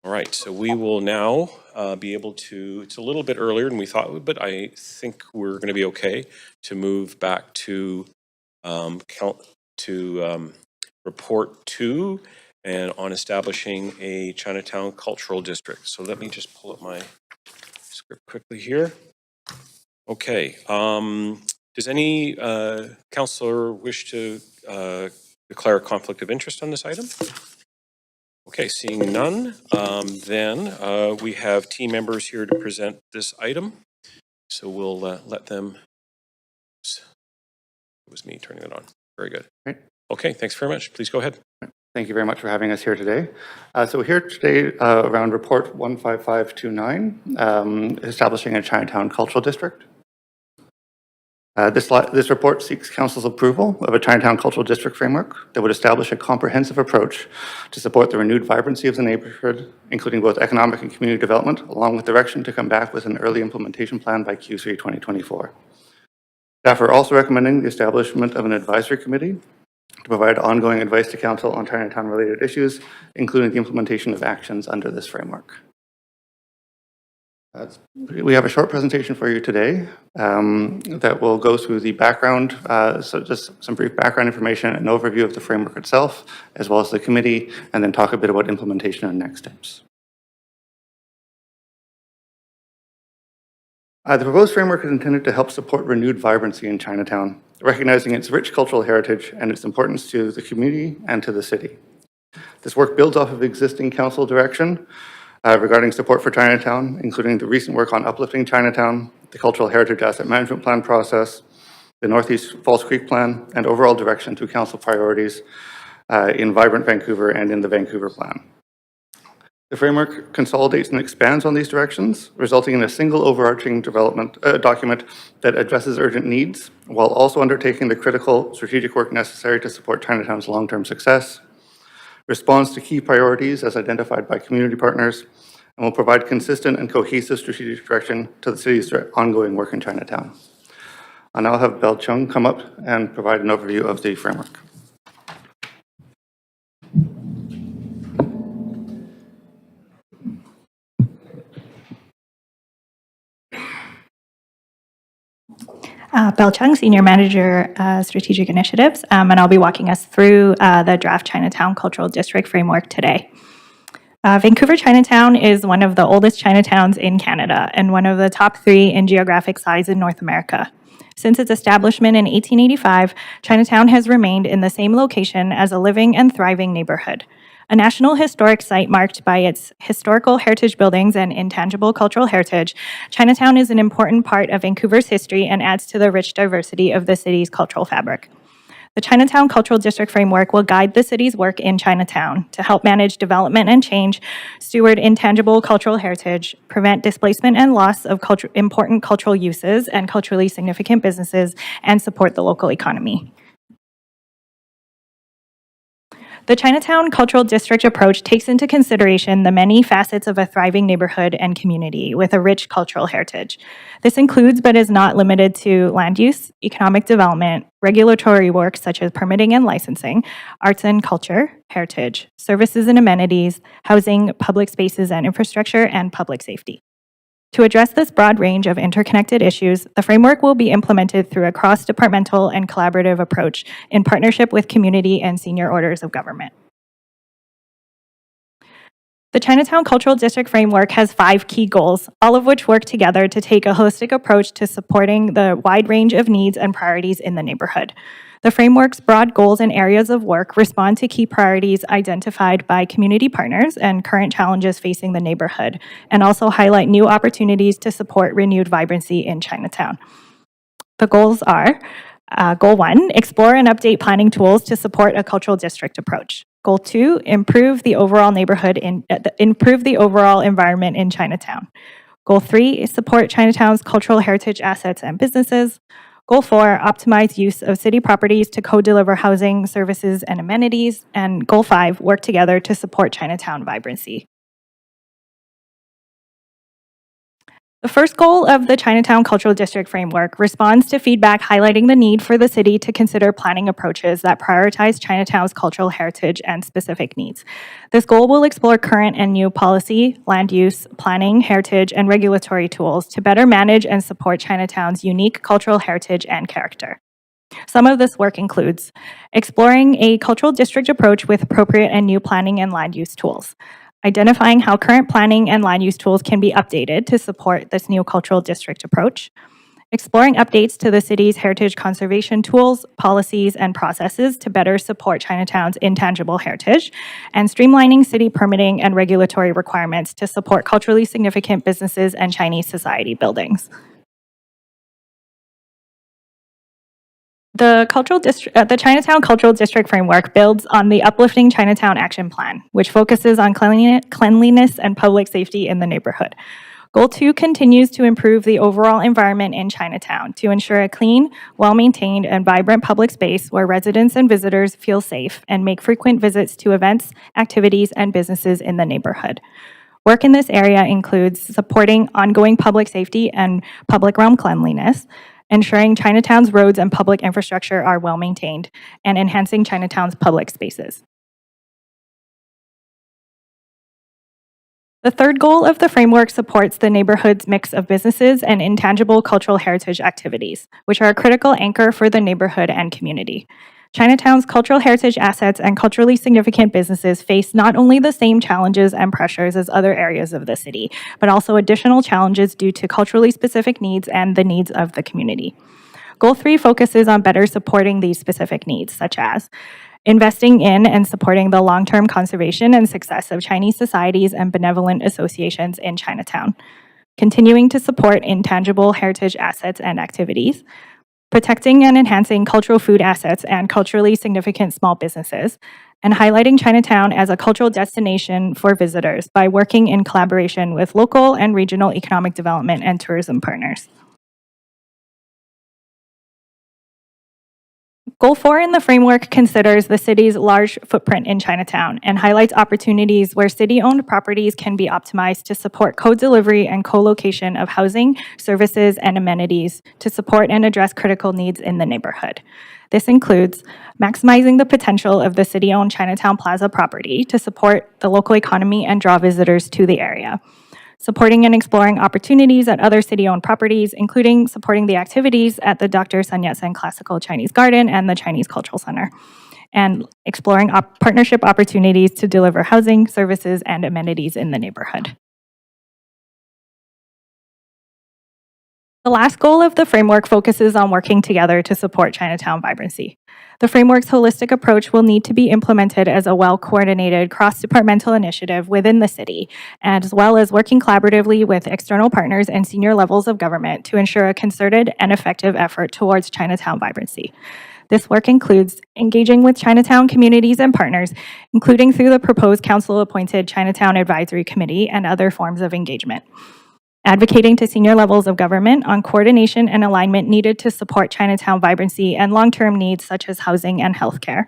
All right, so we will now be able to, it's a little bit earlier than we thought, but I think we're going to be okay to move back to report 2 and on establishing a Chinatown cultural district. So let me just pull up my script quickly here. Okay, does any councillor wish to declare a conflict of interest on this item? Okay, seeing none, then we have team members here to present this item. So we'll let them. It was me turning it on. Very good. Great. Okay, thanks very much. Please go ahead. Thank you very much for having us here today. So we're here today around report 15529, establishing a Chinatown Cultural District. This report seeks Council's approval of a Chinatown Cultural District framework that would establish a comprehensive approach to support the renewed vibrancy of the neighborhood, including both economic and community development, along with direction to come back with an early implementation plan by Q3 2024. Staff are also recommending the establishment of an advisory committee to provide ongoing advice to Council on Chinatown-related issues, including the implementation of actions under this framework. We have a short presentation for you today that will go through the background, so just some brief background information, an overview of the framework itself, as well as the committee, and then talk a bit about implementation and next steps. The proposed framework is intended to help support renewed vibrancy in Chinatown, recognizing its rich cultural heritage and its importance to the community and to the city. This work builds off of existing council direction regarding support for Chinatown, including the recent work on uplifting Chinatown, the Cultural Heritage Asset Management Plan process, the Northeast Falls Creek Plan, and overall direction to council priorities in Vibrant Vancouver and in the Vancouver Plan. The framework consolidates and expands on these directions, resulting in a single overarching development document that addresses urgent needs, while also undertaking the critical strategic work necessary to support Chinatown's long-term success, responds to key priorities as identified by community partners, and will provide consistent and cohesive strategic direction to the city's ongoing work in Chinatown. I'll now have Bell Chung come up and provide an overview of the framework. Bell Chung, Senior Manager, Strategic Initiatives, and I'll be walking us through the draft Chinatown Cultural District Framework today. Vancouver Chinatown is one of the oldest Chinatowns in Canada and one of the top 3 in geographic size in North America. Since its establishment in 1885, Chinatown has remained in the same location as a living and thriving neighborhood. A National Historic Site marked by its historical heritage buildings and intangible cultural heritage, Chinatown is an important part of Vancouver's history and adds to the rich diversity of the city's cultural fabric. The Chinatown Cultural District Framework will guide the city's work in Chinatown to help manage development and change, steward intangible cultural heritage, prevent displacement and loss of important cultural uses and culturally significant businesses, and support the local economy. The Chinatown Cultural District approach takes into consideration the many facets of a thriving neighborhood and community with a rich cultural heritage. This includes, but is not limited to, land use, economic development, regulatory work such as permitting and licensing, arts and culture, heritage, services and amenities, housing, public spaces and infrastructure, and public safety. To address this broad range of interconnected issues, the framework will be implemented through a cross-departmental and collaborative approach in partnership with community and senior orders of government. The Chinatown Cultural District Framework has 5 key goals, all of which work together to take a holistic approach to supporting the wide range of needs and priorities in the neighborhood. The framework's broad goals and areas of work respond to key priorities identified by community partners and current challenges facing the neighborhood, and also highlight new opportunities to support renewed vibrancy in Chinatown. The goals are, Goal 1, explore and update planning tools to support a cultural district approach. Goal 2, improve the overall environment in Chinatown. Goal 3, support Chinatown's cultural heritage assets and businesses. Goal 4, optimize use of city properties to co-deliver housing, services, and amenities. And Goal 5, work together to support Chinatown vibrancy. The first goal of the Chinatown Cultural District Framework responds to feedback highlighting the need for the city to consider planning approaches that prioritize Chinatown's cultural heritage and specific needs. This goal will explore current and new policy, land use, planning, heritage, and regulatory tools to better manage and support Chinatown's unique cultural heritage and character. Some of this work includes exploring a cultural district approach with appropriate and new planning and land use tools, identifying how current planning and land use tools can be updated to support this new cultural district approach, exploring updates to the city's heritage conservation tools, policies, and processes to better support Chinatown's intangible heritage, and streamlining city permitting and regulatory requirements to support culturally significant businesses and Chinese society buildings. The Chinatown Cultural District Framework builds on the Uplifting Chinatown Action Plan, which focuses on cleanliness and public safety in the neighborhood. Goal 2 continues to improve the overall environment in Chinatown to ensure a clean, well-maintained, and vibrant public space where residents and visitors feel safe and make frequent visits to events, activities, and businesses in the neighborhood. Work in this area includes supporting ongoing public safety and public realm cleanliness, ensuring Chinatown's roads and public infrastructure are well-maintained, and enhancing Chinatown's public spaces. The third goal of the framework supports the neighborhood's mix of businesses and intangible cultural heritage activities, which are a critical anchor for the neighborhood and community. Chinatown's cultural heritage assets and culturally significant businesses face not only the same challenges and pressures as other areas of the city, but also additional challenges due to culturally specific needs and the needs of the community. Goal 3 focuses on better supporting these specific needs, such as investing in and supporting the long-term conservation and success of Chinese societies and benevolent associations in Chinatown, continuing to support intangible heritage assets and activities, protecting and enhancing cultural food assets and culturally significant small businesses, and highlighting Chinatown as a cultural destination for visitors by working in collaboration with local and regional economic development and tourism partners. Goal 4 in the framework considers the city's large footprint in Chinatown and highlights opportunities where city-owned properties can be optimized to support co-delivery and co-location of housing, services, and amenities to support and address critical needs in the neighborhood. This includes maximizing the potential of the city-owned Chinatown Plaza property to support the local economy and draw visitors to the area, supporting and exploring opportunities at other city-owned properties, including supporting the activities at the Dr. Sun Yat-sen Classical Chinese Garden and the Chinese Cultural Center, and exploring partnership opportunities to deliver housing, services, and amenities in the neighborhood. The last goal of the framework focuses on working together to support Chinatown vibrancy. The framework's holistic approach will need to be implemented as a well-coordinated cross-departmental initiative within the city, as well as working collaboratively with external partners and senior levels of government to ensure a concerted and effective effort towards Chinatown vibrancy. This work includes engaging with Chinatown communities and partners, including through the proposed council-appointed Chinatown Advisory Committee and other forms of engagement. Advocating to senior levels of government on coordination and alignment needed to support Chinatown vibrancy and long-term needs such as housing and healthcare.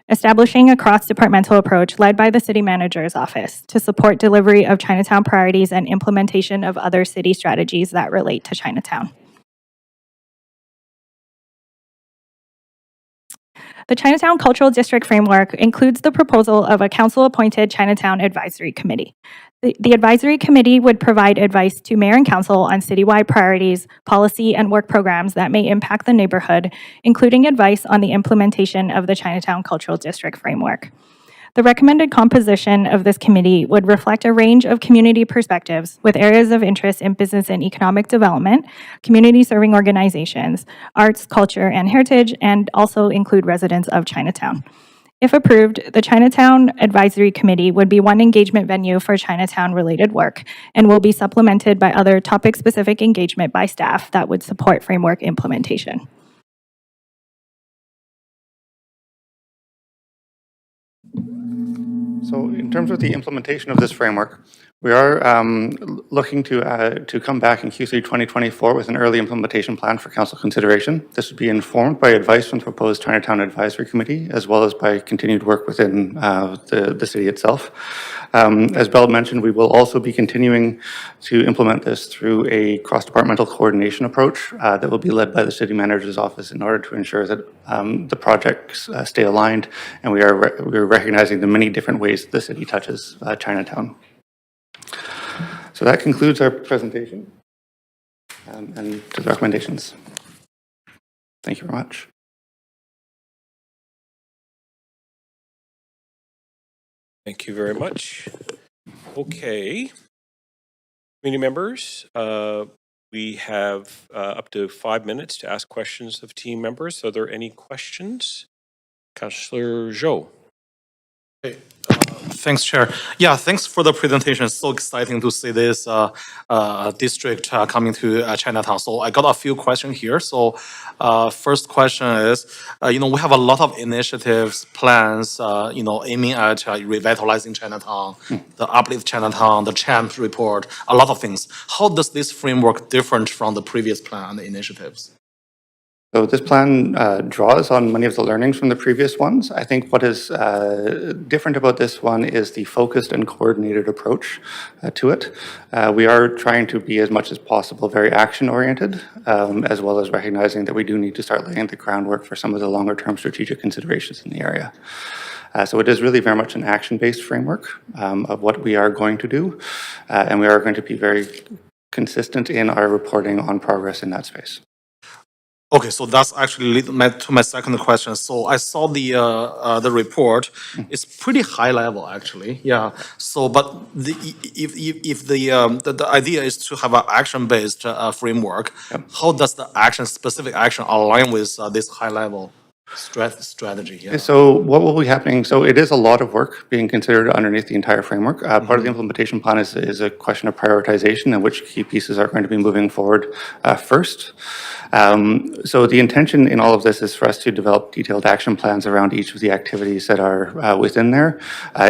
Establishing a cross-departmental approach led by the city manager's office to support delivery of Chinatown priorities and implementation of other city strategies that relate to Chinatown. The Chinatown Cultural District Framework includes the proposal of a council-appointed Chinatown Advisory Committee. The advisory committee would provide advice to mayor and council on citywide priorities, policy, and work programs that may impact the neighborhood, including advice on the implementation of the Chinatown Cultural District Framework. The recommended composition of this committee would reflect a range of community perspectives with areas of interest in business and economic development, community serving organizations, arts, culture, and heritage, and also include residents of Chinatown. If approved, the Chinatown Advisory Committee would be one engagement venue for Chinatown-related work and will be supplemented by other topic-specific engagement by staff that would support framework implementation. So in terms of the implementation of this framework, we are looking to come back in Q3 2024 with an early implementation plan for council consideration. This would be informed by advice from the proposed Chinatown Advisory Committee, as well as by continued work within the city itself. As Belle mentioned, we will also be continuing to implement this through a cross-departmental coordination approach that will be led by the city manager's office in order to ensure that the projects stay aligned, and we are recognizing the many different ways the city touches Chinatown. So that concludes our presentation and the recommendations. Thank you very much. Thank you very much. Okay. Community members, We have up to 5 minutes to ask questions of team members. Are there any questions? Councillor Zhou. Thanks, Chair. Yeah, thanks for the presentation. It's so exciting to see this district coming to Chinatown. So I got a few questions here. So first question is, we have a lot of initiatives, plans, aiming at revitalizing Chinatown, the Uplift Chinatown, the CHAMP report, a lot of things. How does this framework different from the previous plan and the initiatives? So this plan draws on many of the learnings from the previous ones. I think what is different about this one is the focused and coordinated approach to it. We are trying to be as much as possible very action-oriented, as well as recognizing that we do need to start laying the groundwork for some of the longer-term strategic considerations in the area. So it is really very much an action-based framework of what we are going to do, and we are going to be very consistent in our reporting on progress in that space. Okay, so that's actually lead to my second question. So I saw the report. It's pretty high level, actually. Yeah. So, but if the idea is to have an action-based framework, how does the specific action align with this high level strategy? Yeah. So what will be happening? So it is a lot of work being considered underneath the entire framework. Part of the implementation plan is a question of prioritization and which key pieces are going to be moving forward first. So the intention in all of this is for us to develop detailed action plans around each of the activities that are within there,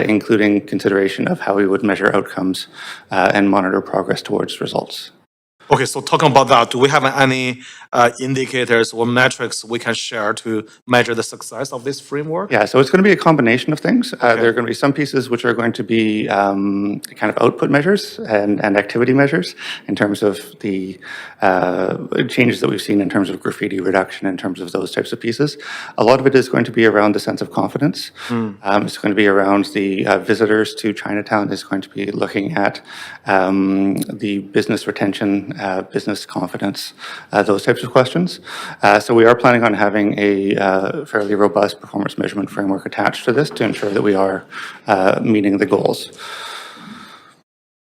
including consideration of how we would measure outcomes and monitor progress towards results. Okay, so talking about that, do we have any indicators or metrics we can share to measure the success of this framework? Yeah, so it's going to be a combination of things. There are going to be some pieces which are going to be kind of output measures and activity measures in terms of the changes that we've seen in terms of graffiti reduction, in terms of those types of pieces. A lot of it is going to be around the sense of confidence. It's going to be around the visitors to Chinatown. It's going to be looking at the business retention, business confidence, those types of questions. So we are planning on having a fairly robust performance measurement framework attached to this to ensure that we are meeting the goals.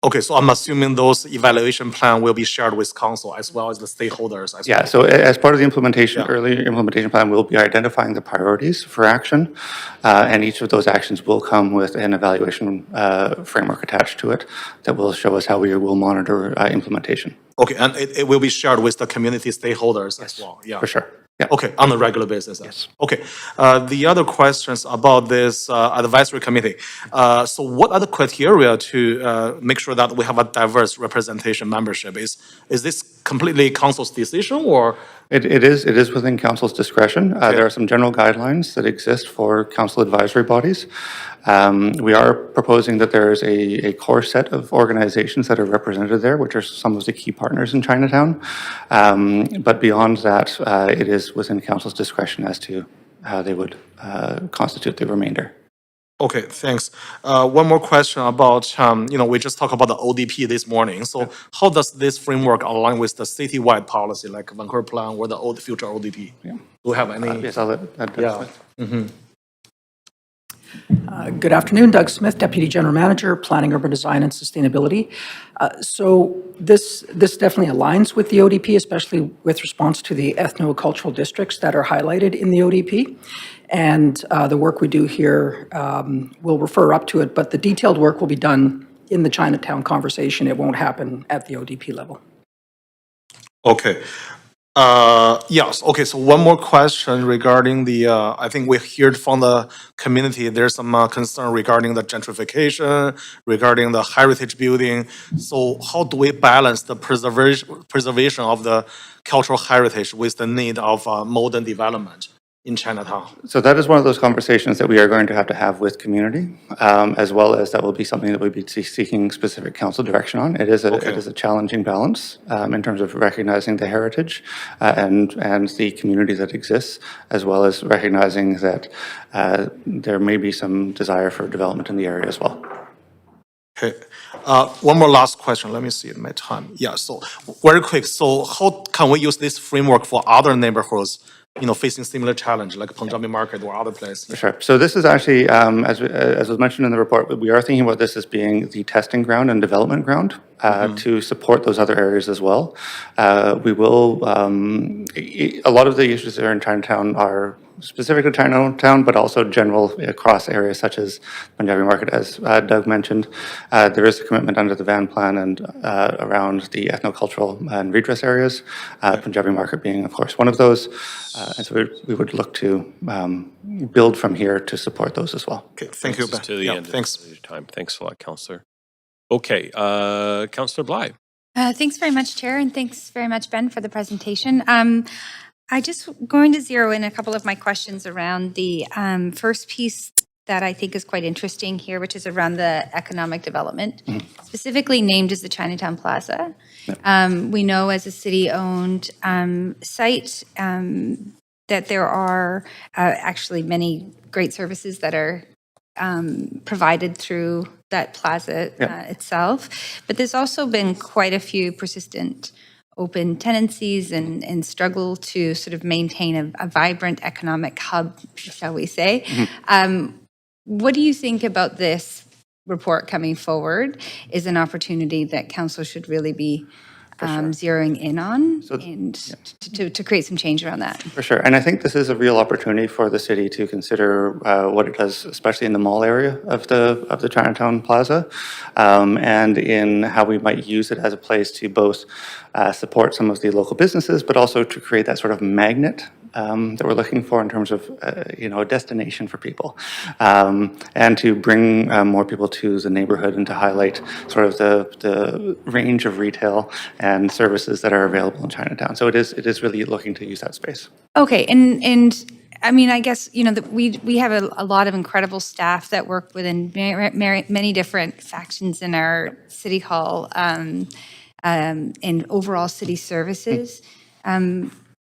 Okay, so I'm assuming those evaluation plan will be shared with council as well as the stakeholders. Yeah, so as part of the implementation, early implementation plan, we'll be identifying the priorities for action, and each of those actions will come with an evaluation framework attached to it that will show us how we will monitor implementation. Okay, and it will be shared with the community stakeholders as well. Yeah, for sure. Yeah. Okay, on a regular basis. Yes. Okay. The other questions about this advisory committee. So what are the criteria to make sure that we have a diverse representation membership? Is this completely council's decision or? It is within council's discretion. There are some general guidelines that exist for council advisory bodies. We are proposing that there is a core set of organizations that are represented there, which are some of the key partners in Chinatown. But beyond that, it is within council's discretion as to how they would constitute the remainder. Okay, thanks. One more question about, we just talked about the ODP this morning. So how does this framework align with the citywide policy like Vancouver plan or the future ODP? Yeah. Do we have any? Yes, I'll let Doug Smith. Good afternoon, Doug Smith, Deputy General Manager, Planning, Urban Design and Sustainability. So this definitely aligns with the ODP, especially with response to the ethno-cultural districts that are highlighted in the ODP. And the work we do here will refer up to it, but the detailed work will be done in the Chinatown conversation. It won't happen at the ODP level. Okay. Yes. Okay. So one more question regarding the, I think we heard from the community, there's some concern regarding the gentrification, regarding the heritage building. So how do we balance the preservation of the cultural heritage with the need of modern development in Chinatown? So that is one of those conversations that we are going to have with community, as well as that will be something that we'll be seeking specific council direction on. It is a challenging balance in terms of recognizing the heritage and the community that exists, as well as recognizing that there may be some desire for development in the area as well. Okay. One more last question. Let me see my time. Yeah. So very quick. So how can we use this framework for other neighborhoods facing similar challenge like Punjabi market or other place? For sure. So this is actually, as was mentioned in the report, we are thinking about this as being the testing ground and development ground to support those other areas as well. We will, a lot of the issues that are in Chinatown are specific to Chinatown, but also general across areas such as Punjabi market, as Doug mentioned. There is a commitment under the van plan and around the ethnocultural and redress areas, Punjabi market being, of course, one of those. And so we would look to build from here to support those as well. Okay, thank you. To the end thanks. of your time. Thanks a lot, Councillor. Okay, Councillor Bly. Thanks very much, Chair, and thanks very much, Ben, for the presentation. I just going to zero in a couple of my questions around the first piece that I think is quite interesting here, which is around the economic development, specifically named as the Chinatown Plaza. We know as a city-owned site that there are actually many great services that are provided through that plaza itself. But there's also been quite a few persistent open tenancies and struggle to sort of maintain a vibrant economic hub, shall we say. What do you think about this report coming forward is an opportunity that council should really be zeroing in on to create some change around that? For sure. And I think this is a real opportunity for the city to consider what it does, especially in the mall area of the Chinatown Plaza, and in how we might use it as a place to both support some of the local businesses, but also to create that sort of magnet that we're looking for in terms of, a destination for people, and to bring more people to the neighborhood and to highlight sort of the range of retail and services that are available in Chinatown. So it is really looking to use that space. Okay, and I mean, I guess, that we have a lot of incredible staff that work within many different factions in our city hall and overall city services.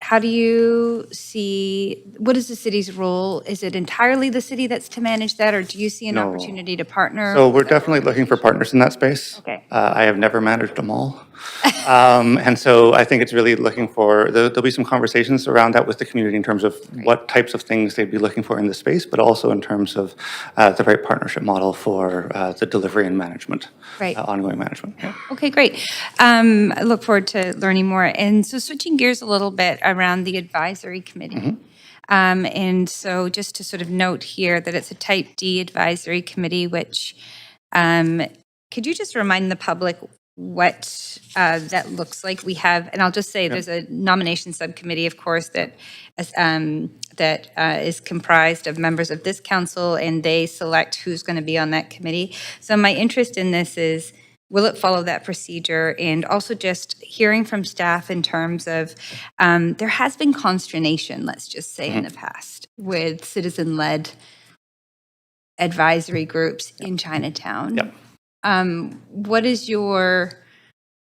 How do you see, what is the city's role? Is it entirely the city that's to manage that, or do you see an opportunity to partner? So we're definitely looking for partners in that space. Okay. I have never managed a mall. And so I think it's really looking for, there'll be some conversations around that with the community in terms of what types of things they'd be looking for in the space, but also in terms of the right partnership model for the delivery and management, ongoing management. Yeah. Okay, great. I look forward to learning more. And so switching gears a little bit around the advisory committee. And so just to sort of note here that it's a type D advisory committee, which could you just remind the public what that looks like? We have, and I'll just say there's a nomination subcommittee, of course, that is comprised of members of this council, and they select who's going to be on that committee. So my interest in this is, will it follow that procedure? And also just hearing from staff in terms of, there has been consternation, let's just say, in the past with citizen-led advisory groups in Chinatown. What is your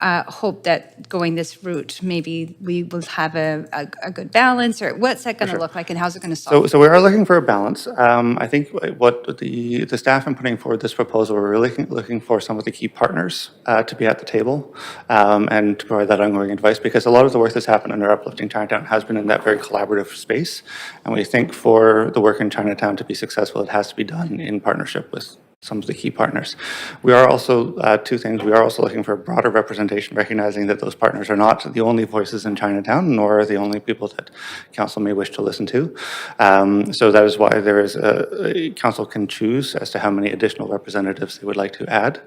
hope that going this route, maybe we will have a good balance, or what's that going to look like, and how's it going to solve? So we are looking for a balance. I think what the staff in putting forward this proposal, we're really looking for some of the key partners to be at the table and to provide that ongoing advice, because a lot of the work that's happened under Uplifting Chinatown has been in that very collaborative space. And we think for the work in Chinatown to be successful, it has to be done in partnership with some of the key partners. We are also, two things, we are also looking for a broader representation, recognizing that those partners are not the only voices in Chinatown, nor are the only people that council may wish to listen to. So that is why there is council can choose as to how many additional representatives they would like to add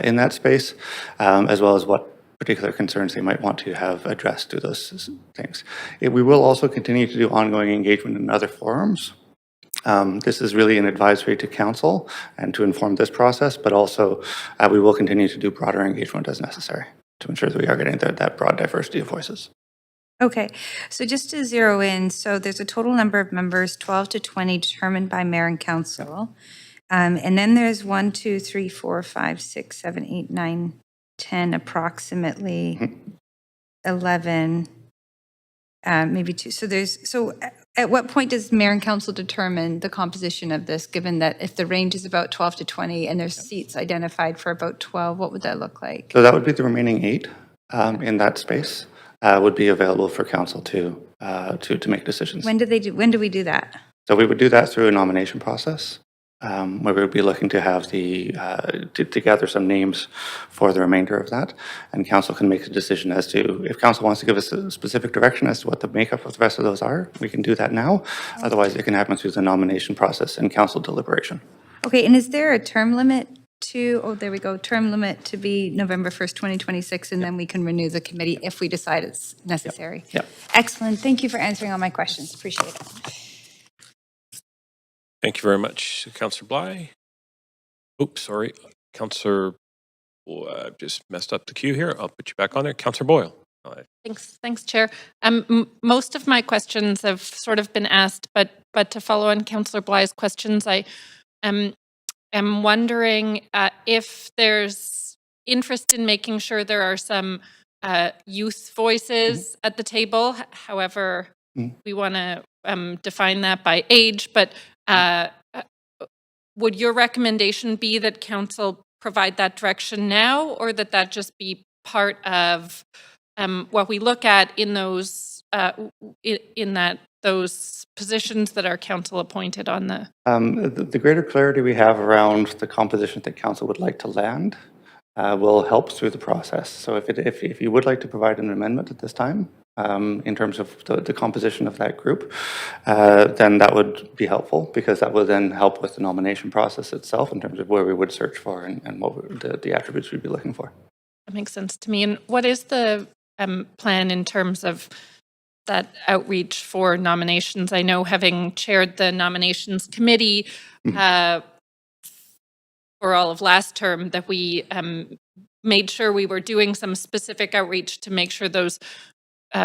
in that space, as well as what particular concerns they might want to have addressed to those things. We will also continue to do ongoing engagement in other forums. This is really an advisory to council and to inform this process, but also we will continue to do broader engagement as necessary to ensure that we are getting that broad diversity of voices. Okay, so just to zero in, so there's a total number of members, 12 to 20, determined by mayor and council. And then there's 1, 2, 3, 4, 5, 6, 7, 8, 9, 10, approximately 11, maybe 2. So at what point does mayor and council determine the composition of this, given that if the range is about 12 to 20 and there's seats identified for about 12, what would that look like? So that would be the remaining 8 in that space would be available for council to to make decisions. When do we do that? So we would do that through a nomination process, where we would be looking to have to gather some names for the remainder of that, and council can make a decision as to, if council wants to give us a specific direction as to what the makeup of the rest of those are, we can do that now. Otherwise, it can happen through the nomination process and council deliberation. Okay, and is there a term limit there we go, term limit to be November 1st, 2026, and then we can renew the committee if we decide it's necessary? Yep. Excellent. Thank you for answering all my questions. Appreciate it. Thank you very much, Councillor Bly. Oops, sorry, Councillor, I've just messed up the queue here. I'll put you back on there. Councillor Boyle. Go ahead. Thanks, Chair. Most of my questions have sort of been asked, but to follow on Councillor Bly's questions, I am wondering if there's interest in making sure there are some youth voices at the table, however we want to define that by age, but would your recommendation be that council provide that direction now, or that just be part of what we look at in those those positions that are council appointed on the? The greater clarity we have around the composition that council would like to land will help through the process. So if you would like to provide an amendment at this time, in terms of the composition of that group, then that would be helpful, because that would then help with the nomination process itself in terms of where we would search for and what the attributes we'd be looking for. That makes sense to me. And what is the plan in terms of that outreach for nominations? I know, having chaired the nominations committee for all of last term, that we made sure we were doing some specific outreach to make sure those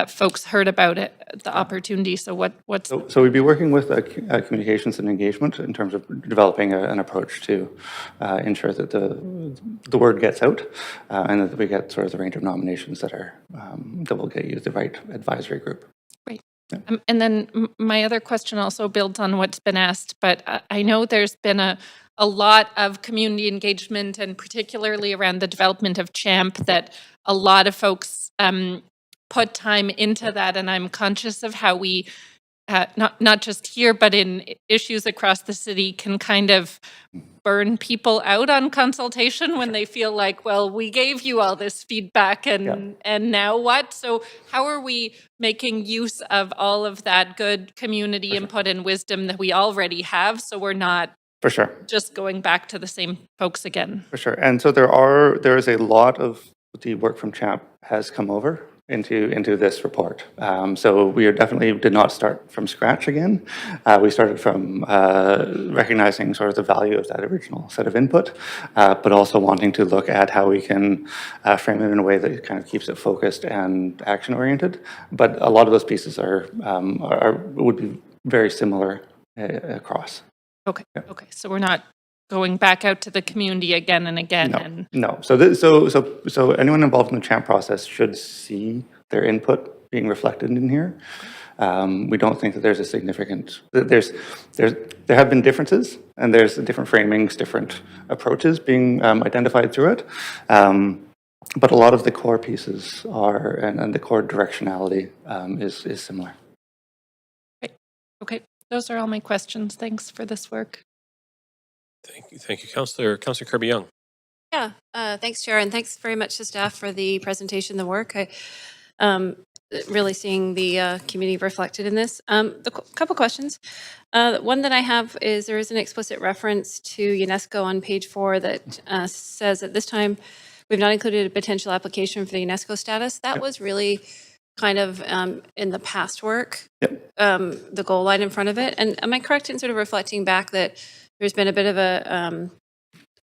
folks heard about it, the opportunity. So what's so we'd be working with communications and engagement in terms of developing an approach to ensure that the word gets out, and that we get sort of the range of nominations that will get you the right advisory group. Great. Yeah. And then my other question also builds on what's been asked, but I know there's been a lot of community engagement, and particularly around the development of CHAMP, that a lot of folks put time into that, and I'm conscious of how we, not just here, but in issues across the city, can kind of burn people out on consultation when they feel like, well, we gave you all this feedback, and now what? So how are we making use of all of that good community input and wisdom that we already have, so we're not For sure. just going back to the same folks again? For sure. And so there is a lot of the work from CHAMP has come over into this report. So we definitely did not start from scratch again. We started from recognizing sort of the value of that original set of input, but also wanting to look at how we can frame it in a way that kind of keeps it focused and action oriented. But a lot of those pieces would be very similar across. Okay. Yeah. Okay. So we're not going back out to the community again and again. No. So anyone involved in the CHAMP process should see their input being reflected in here. We don't think that there's a significant. There have been differences, and there's different framings, different approaches being identified through it. But a lot of the core pieces are, and the core directionality is similar. Right. Okay. Those are all my questions. Thanks for this work. Thank you, Councillor Kirby-Young. Yeah, thanks, Chair, and thanks very much to staff for the presentation, the work. Really seeing the community reflected in this. Couple questions. One that I have is there is an explicit reference to UNESCO on page 4 that says at this time we've not included a potential application for the UNESCO status. That was really kind of in the past work, the goal line in front of it. And am I correct in sort of reflecting back that there's been a bit of a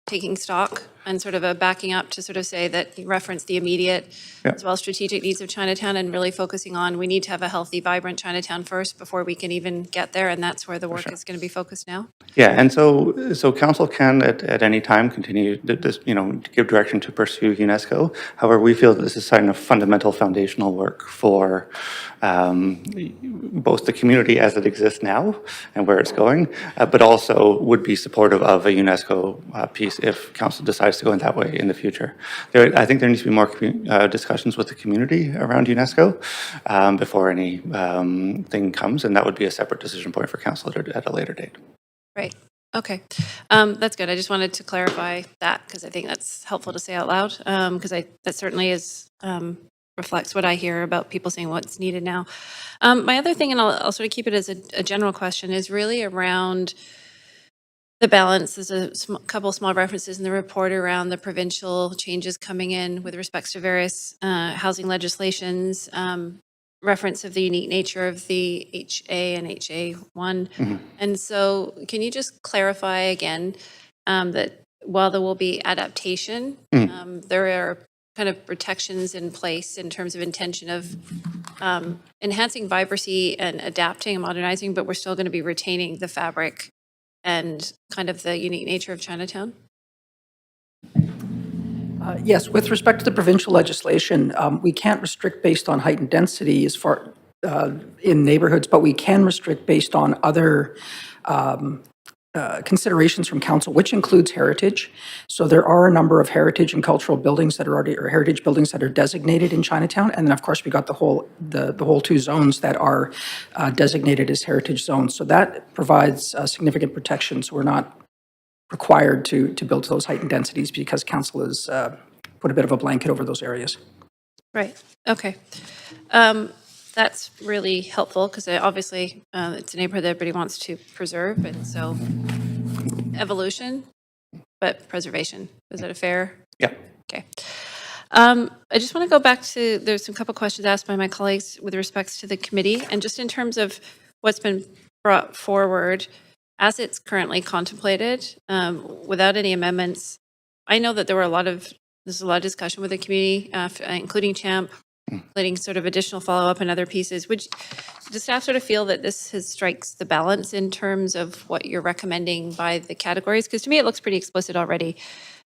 taking stock and sort of a backing up to sort of say that you reference the immediate as well as strategic needs of Chinatown, and really focusing on we need to have a healthy, vibrant Chinatown first before we can even get there, and that's where the work is going to be focused now? Yeah, and so council can at any time continue this, give direction to pursue UNESCO. However, we feel that this is kind of fundamental foundational work for both the community as it exists now and where it's going, but also would be supportive of a UNESCO piece if council decides to go in that way in the future. I think there needs to be more discussions with the community around UNESCO before any thing comes, and that would be a separate decision point for council at a later date. Right. Okay. That's good. I just wanted to clarify that because I think that's helpful to say out loud because that certainly is reflects what I hear about people saying what's needed now. My other thing, and I'll sort of keep it as a general question, is really around the balance. There's a couple small references in the report around the provincial changes coming in with respects to various housing legislations, reference of the unique nature of the HA and HA1. And so can you just clarify again that while there will be adaptation, there are kind of protections in place in terms of intention of enhancing vibrancy and adapting and modernizing, but we're still going to be retaining the fabric and kind of the unique nature of Chinatown? Yes, with respect to the provincial legislation, we can't restrict based on height and density as far in neighborhoods, but we can restrict based on other considerations from council, which includes heritage. So there are a number of heritage and cultural buildings that are already, or heritage buildings that are designated in Chinatown. And then of course we got the whole two zones that are designated as heritage zones. So that provides significant protection. So we're not required to build to those height and densities because council has put a bit of a blanket over those areas. Right. Okay. That's really helpful because obviously it's a neighborhood that everybody wants to preserve, and so evolution, but preservation. Is that a fair? Yeah. Okay. I just want to go back to, there's a couple questions asked by my colleagues with respects to the committee, and just in terms of what's been brought forward as it's currently contemplated, without any amendments. I know that there's a lot of discussion with the community, including CHAMP, including sort of additional follow-up and other pieces. Does staff sort of feel that this strikes the balance in terms of what you're recommending by the categories? Because to me, it looks pretty explicit already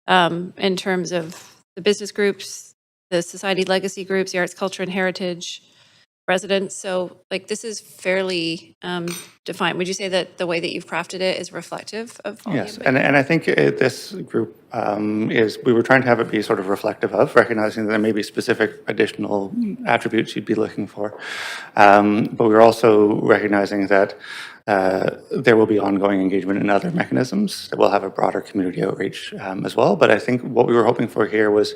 in terms of the business groups, the society legacy groups, the arts, culture, and heritage residents. So like this is fairly defined. Would you say that the way that you've crafted it is reflective of all Yes, the and I think this group we were trying to have it be sort of reflective of, recognizing that there may be specific additional attributes you'd be looking for. But we're also recognizing that there will be ongoing engagement in other mechanisms that will have a broader community outreach as well. But I think what we were hoping for here was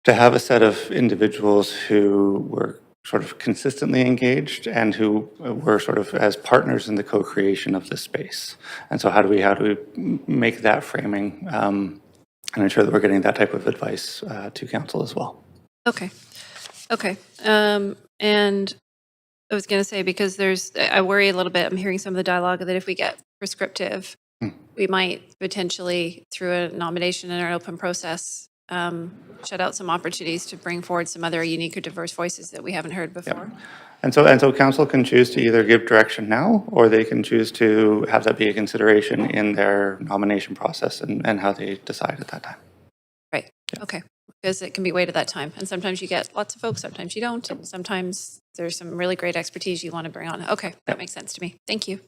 to have a set of individuals who were sort of consistently engaged and who were sort of as partners in the co-creation of this space. And so how do we make that framing and ensure that we're getting that type of advice to council as well? Okay. And I was going to say, because I worry a little bit, I'm hearing some of the dialogue that if we get prescriptive, we might potentially, through a nomination in our open process, shut out some opportunities to bring forward some other unique or diverse voices that we haven't heard before. And so council can choose to either give direction now, or they can choose to have that be a consideration in their nomination process and how they decide at that time. Right. Okay. Because it can be weighed at that time. And sometimes you get lots of folks, sometimes you don't. And sometimes there's some really great expertise you want to bring on. Okay. That makes sense to me. Thank you.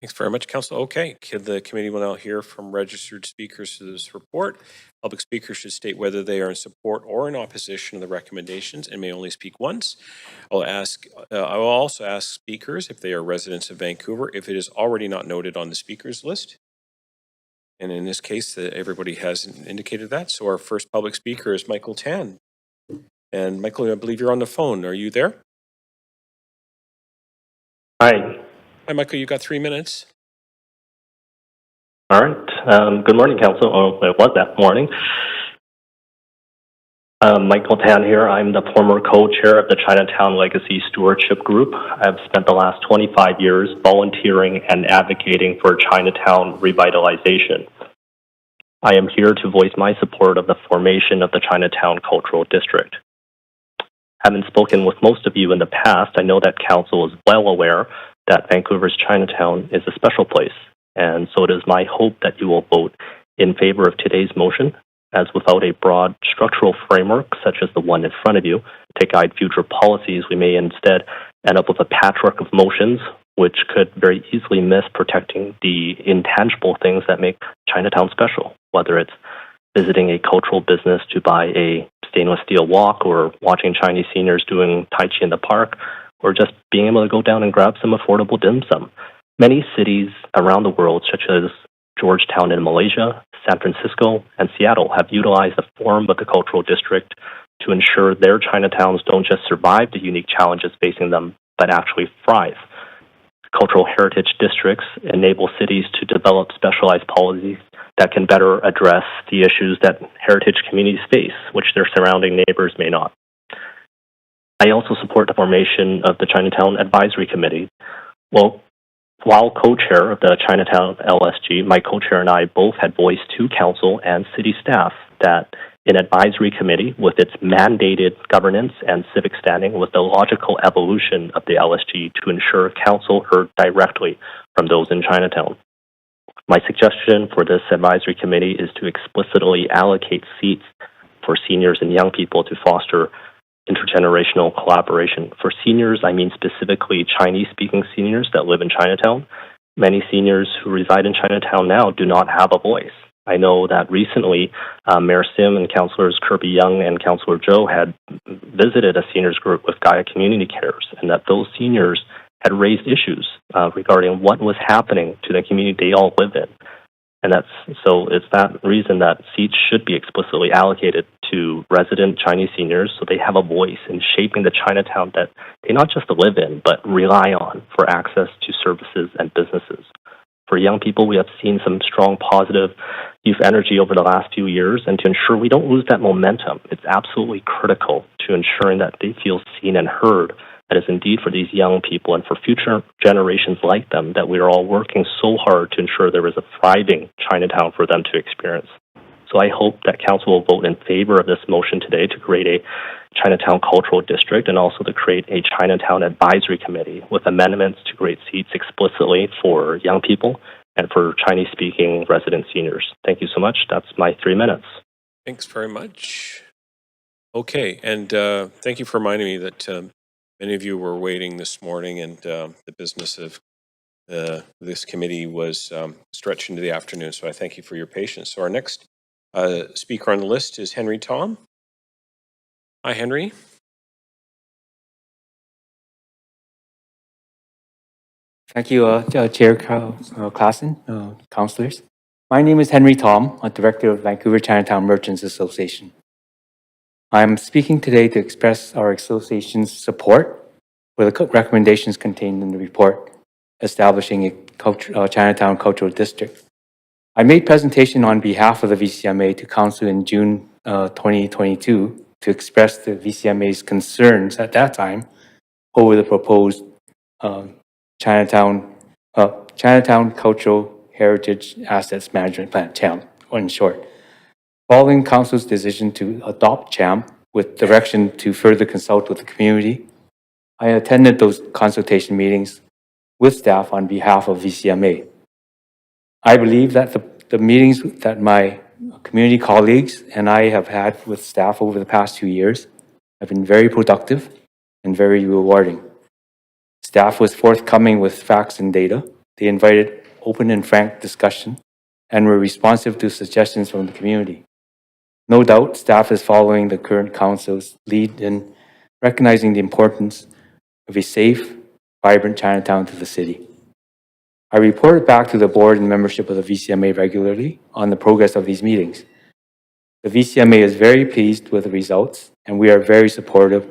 Thanks very much, Council. Okay, the committee will now hear from registered speakers to this report. Public speakers should state whether they are in support or in opposition of the recommendations and may only speak once. I will also ask speakers if they are residents of Vancouver, if it is already not noted on the speakers list. And in this case, everybody has indicated that. So our first public speaker is Michael Tan. And Michael, I believe you're on the phone. Are you there? Hi. Hi, Michael, you got 3 minutes. All right. Good morning, Council. Oh, it was that morning. Michael Tan here. I'm the former co-chair of the Chinatown Legacy Stewardship Group. I've spent the last 25 years volunteering and advocating for Chinatown revitalization. I am here to voice my support of the formation of the Chinatown Cultural District. Having spoken with most of you in the past, I know that Council is well aware that Vancouver's Chinatown is a special place, and so it is my hope that you will vote in favor of today's motion, as without a broad structural framework such as the one in front of you to guide future policies, we may instead end up with a patchwork of motions which could very easily miss protecting the intangible things that make Chinatown special, whether it's visiting a cultural business to buy a stainless steel wok, or watching Chinese seniors doing Tai Chi in the park, or just being able to go down and grab some affordable dim sum. Many cities around the world, such as Georgetown in Malaysia, San Francisco, and Seattle, have utilized the form of the cultural district to ensure their Chinatowns don't just survive the unique challenges facing them, but actually thrive. Cultural heritage districts enable cities to develop specialized policies that can better address the issues that heritage communities face, which their surrounding neighbors may not. I also support the formation of the Chinatown Advisory Committee. Well, while co-chair of the Chinatown LSG, my co-chair and I both had voiced to council and city staff that an advisory committee with its mandated governance and civic standing was the logical evolution of the LSG to ensure council heard directly from those in Chinatown. My suggestion for this advisory committee is to explicitly allocate seats for seniors and young people to foster intergenerational collaboration. For seniors, I mean specifically Chinese-speaking seniors that live in Chinatown. Many seniors who reside in Chinatown now do not have a voice. I know that recently, Mayor Sim and Councillors Kirby Young and Councillor Joe had visited a seniors group with Gaia Community Cares, and that those seniors had raised issues regarding what was happening to the community they all live in. And it's that reason that seats should be explicitly allocated to resident Chinese seniors so they have a voice in shaping the Chinatown that they not just live in, but rely on for access to services and businesses. For young people, we have seen some strong positive youth energy over the last few years, and to ensure we don't lose that momentum, it's absolutely critical to ensuring that they feel seen and heard. That is indeed for these young people and for future generations like them that we are all working so hard to ensure there is a thriving Chinatown for them to experience. So I hope that council will vote in favor of this motion today to create a Chinatown Cultural District and also to create a Chinatown Advisory Committee with amendments to create seats explicitly for young people and for Chinese-speaking resident seniors. Thank you so much. That's my 3 minutes. Thanks very much. Okay, and thank you for reminding me that many of you were waiting this morning, and the business of this committee was stretched into the afternoon, so I thank you for your patience. So our next speaker on the list is Henry Tom. Hi, Henry. Thank you, Chair Klassen, councillors. My name is Henry Tom, a director of Vancouver Chinatown Merchants Association. I'm speaking today to express our association's support for the recommendations contained in the report establishing a Chinatown Cultural District. I made presentation on behalf of the VCMA to Council in June 2022 to express the VCMA's concerns at that time over the proposed Chinatown Cultural Heritage Assets Management Plan, CHAMP, in short. Following Council's decision to adopt CHAMP with direction to further consult with the community, I attended those consultation meetings with staff on behalf of VCMA. I believe that the meetings that my community colleagues and I have had with staff over the past 2 years have been very productive and very rewarding. Staff was forthcoming with facts and data. They invited open and frank discussion and were responsive to suggestions from the community. No doubt, staff is following the current council's lead in recognizing the importance of a safe, vibrant Chinatown to the city. I report back to the board and membership of the VCMA regularly on the progress of these meetings. The VCMA is very pleased with the results, and we are very supportive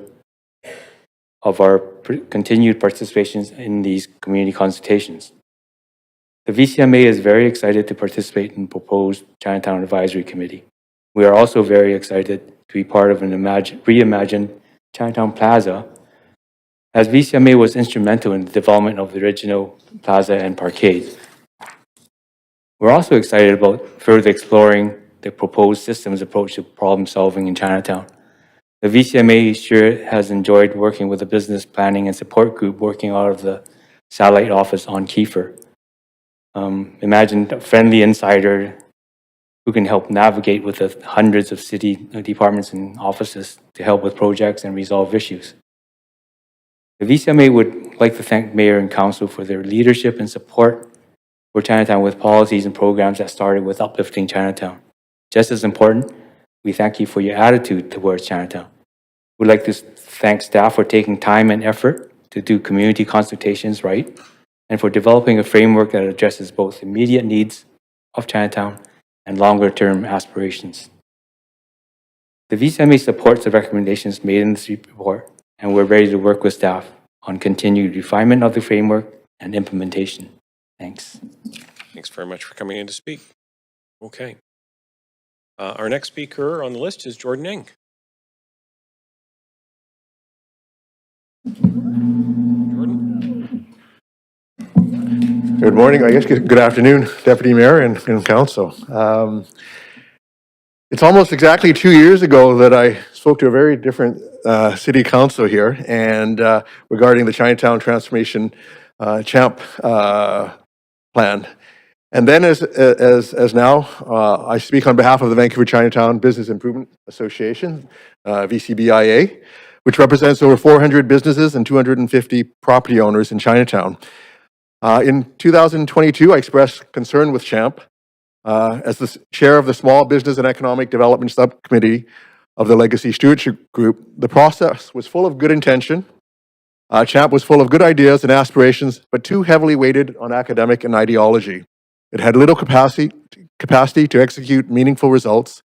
of our continued participations in these community consultations. The VCMA is very excited to participate in the proposed Chinatown Advisory Committee. We are also very excited to be part of an reimagined Chinatown Plaza, as VCMA was instrumental in the development of the original plaza and parkade. We're also excited about further exploring the proposed systems approach to problem solving in Chinatown. The VCMA sure has enjoyed working with the business planning and support group working out of the satellite office on Kiefer. Imagine a friendly insider who can help navigate with the hundreds of city departments and offices to help with projects and resolve issues. The VCMA would like to thank Mayor and Council for their leadership and support for Chinatown with policies and programs that started with uplifting Chinatown. Just as important, we thank you for your attitude towards Chinatown. We'd like to thank staff for taking time and effort to do community consultations right, and for developing a framework that addresses both immediate needs of Chinatown and longer-term aspirations. The VCMA supports the recommendations made in this report, and we're ready to work with staff on continued refinement of the framework and implementation. Thanks. Thanks very much for coming in to speak. Okay. Our next speaker on the list is Jordan Eng. Good morning, I guess good afternoon, Deputy Mayor and Council. It's almost exactly 2 years ago that I spoke to a very different City Council here and regarding the Chinatown Transformation CHAMP plan. And then as now, I speak on behalf of the Vancouver Chinatown Business Improvement Association, VCBIA, which represents over 400 businesses and 250 property owners in Chinatown. In 2022, I expressed concern with CHAMP. As the chair of the Small Business and Economic Development Subcommittee of the Legacy Stewardship Group, the process was full of good intention. CHAMP was full of good ideas and aspirations, but too heavily weighted on academic and ideology. It had little capacity to execute meaningful results.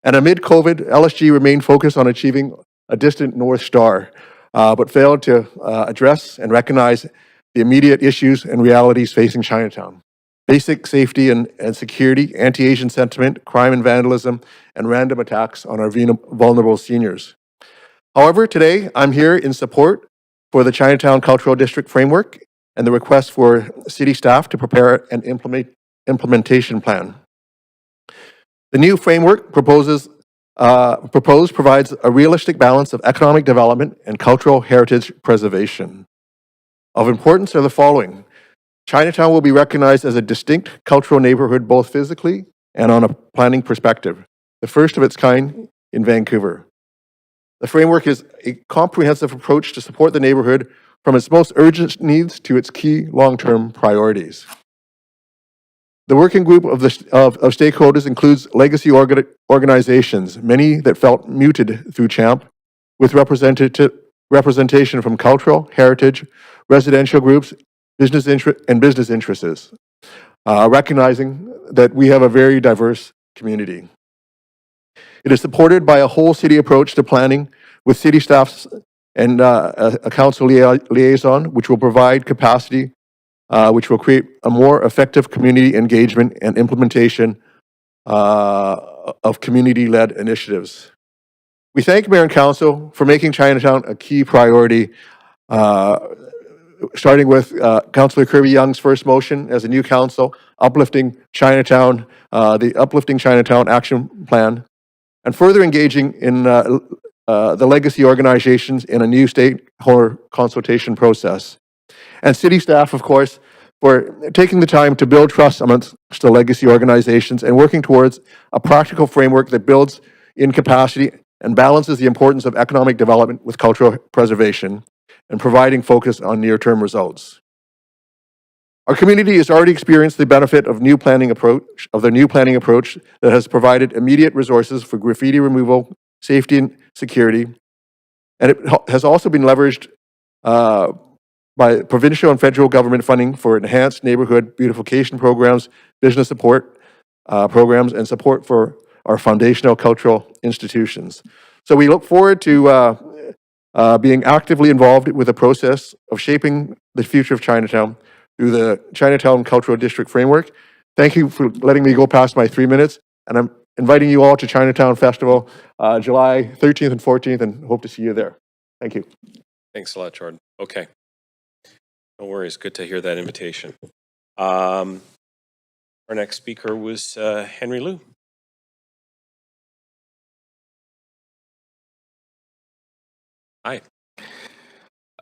And amid COVID, LSG remained focused on achieving a distant North Star, but failed to address and recognize the immediate issues and realities facing Chinatown. Basic safety and security, anti-Asian sentiment, crime and vandalism, and random attacks on our vulnerable seniors. However, today I'm here in support for the Chinatown Cultural District Framework and the request for city staff to prepare an implementation plan. The new framework provides a realistic balance of economic development and cultural heritage preservation. Of importance are the following. Chinatown will be recognized as a distinct cultural neighborhood both physically and on a planning perspective, the first of its kind in Vancouver. The framework is a comprehensive approach to support the neighborhood from its most urgent needs to its key long-term priorities. The working group of stakeholders includes legacy organizations, many that felt muted through CHAMP, with representation from cultural, heritage, residential groups, business interests, recognizing that we have a very diverse community. It is supported by a whole city approach to planning with city staffs and a council liaison, which will provide capacity, which will create a more effective community engagement and implementation of community-led initiatives. We thank Mayor and Council for making Chinatown a key priority, starting with Councillor Kirby-Young's first motion as a new council, uplifting Chinatown, the Uplifting Chinatown Action Plan, and further engaging in the legacy organizations in a new stakeholder consultation process. And city staff, of course, for taking the time to build trust amongst the legacy organizations and working towards a practical framework that builds in capacity and balances the importance of economic development with cultural preservation and providing focus on near-term results. Our community has already experienced the benefit of the new planning approach that has provided immediate resources for graffiti removal, safety and security, and it has also been leveraged by provincial and federal government funding for enhanced neighborhood beautification programs, business support programs, and support for our foundational cultural institutions. So we look forward to being actively involved with the process of shaping the future of Chinatown through the Chinatown Cultural District Framework. Thank you for letting me go past my 3 minutes, and I'm inviting you all to Chinatown Festival, July 13th and 14th, and hope to see you there. Thank you. Thanks a lot, Jordan. Okay. No worries. Good to hear that invitation. Our next speaker was Henry Liu. Hi.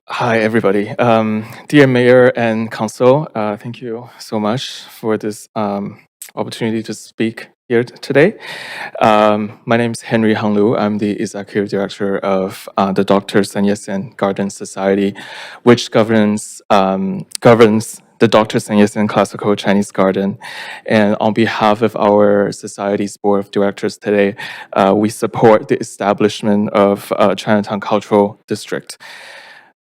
Hi, everybody. Dear Mayor and Council, thank you so much for this opportunity to speak here today. My name is Henry Hang Lu. I'm the executive director of the Dr. Sun Yat-sen Garden Society, which governs the Dr. Sun Yat-sen Classical Chinese Garden. And on behalf of our society's board of directors today, we support the establishment of Chinatown Cultural District.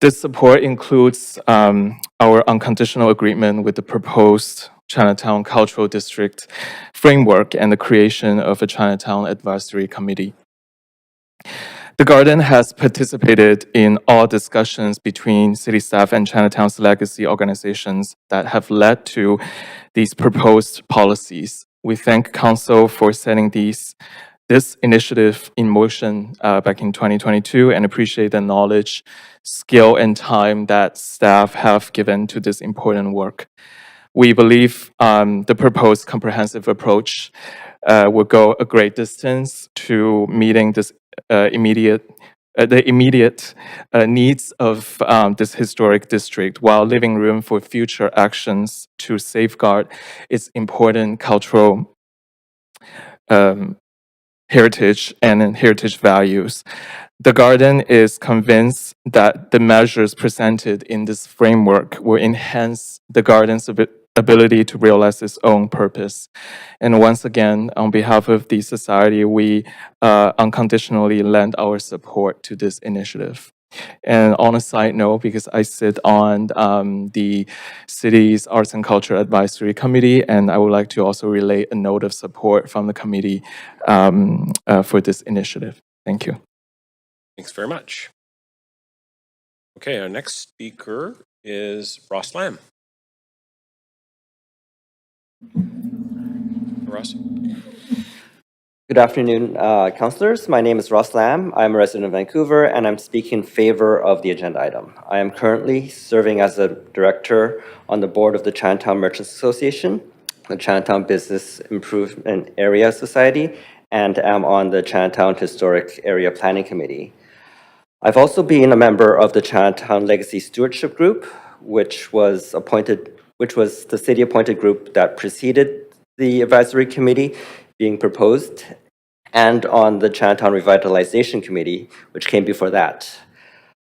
This support includes our unconditional agreement with the proposed Chinatown Cultural District framework and the creation of a Chinatown Advisory Committee. The garden has participated in all discussions between city staff and Chinatown's legacy organizations that have led to these proposed policies. We thank Council for setting this initiative in motion back in 2022 and appreciate the knowledge, skill, and time that staff have given to this important work. We believe the proposed comprehensive approach will go a great distance to meeting this the immediate needs of this historic district while leaving room for future actions to safeguard its important cultural heritage and heritage values. The garden is convinced that the measures presented in this framework will enhance the garden's ability to realize its own purpose. And once again, on behalf of the society, we unconditionally lend our support to this initiative. And on a side note, because I sit on the city's Arts and Culture Advisory Committee, and I would like to also relay a note of support from the committee for this initiative. Thank you. Thanks very much. Okay, our next speaker is Ross Lamb. Ross. Good afternoon, councillors. My name is Ross Lamb. I'm a resident of Vancouver, and I'm speaking in favor of the agenda item. I am currently serving as a director on the board of the Chinatown Merchants Association, the Chinatown Business Improvement Area Society, and am on the Chinatown Historic Area Planning Committee. I've also been a member of the Chinatown Legacy Stewardship Group, which was the city-appointed group that preceded the advisory committee being proposed, and on the Chinatown Revitalization Committee, which came before that.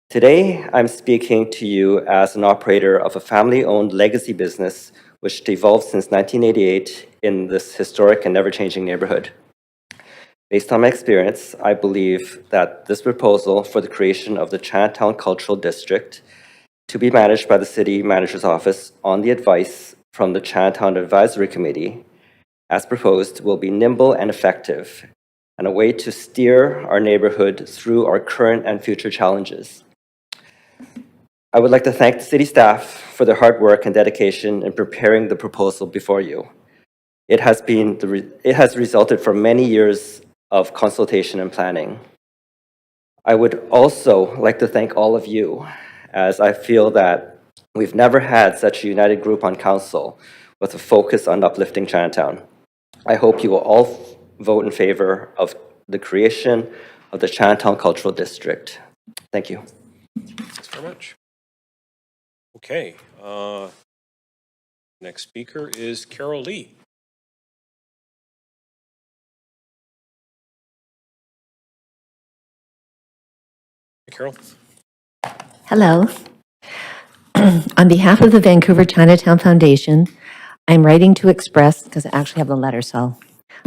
Today, I'm speaking to you as an operator of a family-owned legacy business which evolved since 1988 in this historic and never-changing neighborhood. Based on my experience, I believe that this proposal for the creation of the Chinatown Cultural District to be managed by the City Manager's Office on the advice from the Chinatown Advisory Committee, as proposed, will be nimble and effective, and a way to steer our neighborhood through our current and future challenges. I would like to thank the city staff for their hard work and dedication in preparing the proposal before you. It has resulted from many years of consultation and planning. I would also like to thank all of you, as I feel that we've never had such a united group on council with a focus on uplifting Chinatown. I hope you will all vote in favor of the creation of the Chinatown Cultural District. Thank you. Thanks very much. Okay, next speaker is Carol Lee. Hey, Carol. Hello. On behalf of the Vancouver Chinatown Foundation, I'm writing to express, because I actually have the letter, so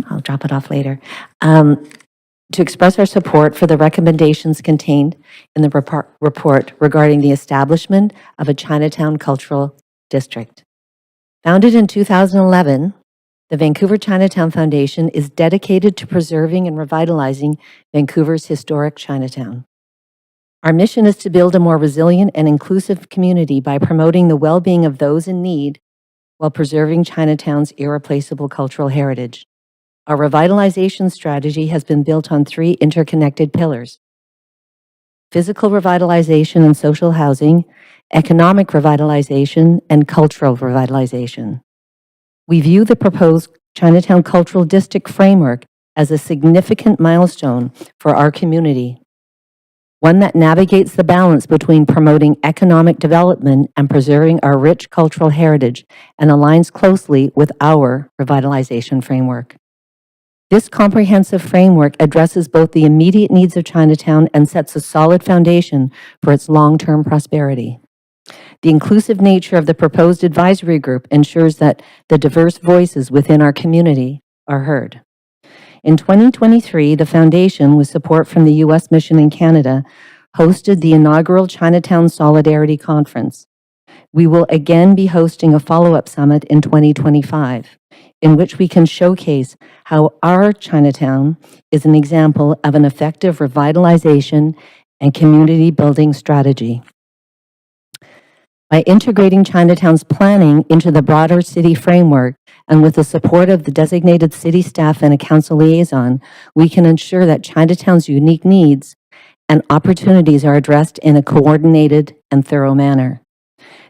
I'll drop it off later, to express our support for the recommendations contained in the report regarding the establishment of a Chinatown Cultural District. Founded in 2011, the Vancouver Chinatown Foundation is dedicated to preserving and revitalizing Vancouver's historic Chinatown. Our mission is to build a more resilient and inclusive community by promoting the well-being of those in need while preserving Chinatown's irreplaceable cultural heritage. Our revitalization strategy has been built on 3 interconnected pillars: physical revitalization and social housing, economic revitalization, and cultural revitalization. We view the proposed Chinatown Cultural District framework as a significant milestone for our community. one that navigates the balance between promoting economic development and preserving our rich cultural heritage and aligns closely with our revitalization framework. This comprehensive framework addresses both the immediate needs of Chinatown and sets a solid foundation for its long-term prosperity. The inclusive nature of the proposed advisory group ensures that the diverse voices within our community are heard. In 2023, the Foundation, with support from the U.S. Mission in Canada, hosted the inaugural Chinatown Solidarity Conference. We will again be hosting a follow-up summit in 2025, in which we can showcase how our Chinatown is an example of an effective revitalization and community building strategy. By integrating Chinatown's planning into the broader city framework and with the support of the designated city staff and a council liaison, we can ensure that Chinatown's unique needs and opportunities are addressed in a coordinated and thorough manner.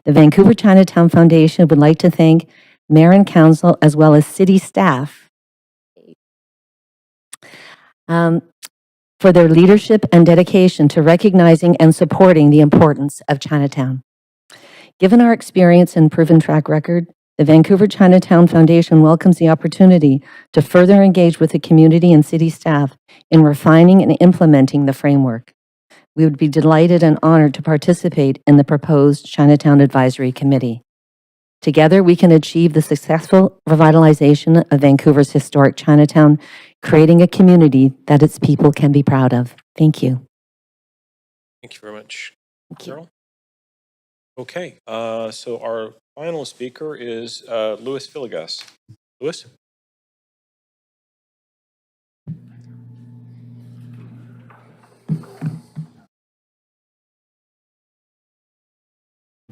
The Vancouver Chinatown Foundation would like to thank Mayor and Council as well as city staff for their leadership and dedication to recognizing and supporting the importance of Chinatown. Given our experience and proven track record, the Vancouver Chinatown Foundation welcomes the opportunity to further engage with the community and city staff in refining and implementing the framework. We would be delighted and honored to participate in the proposed Chinatown Advisory Committee. Together, we can achieve the successful revitalization of Vancouver's historic Chinatown, creating a community that its people can be proud of. Thank you. Thank you very much, Carol. Okay, so our final speaker is Louis Villegas. Louis?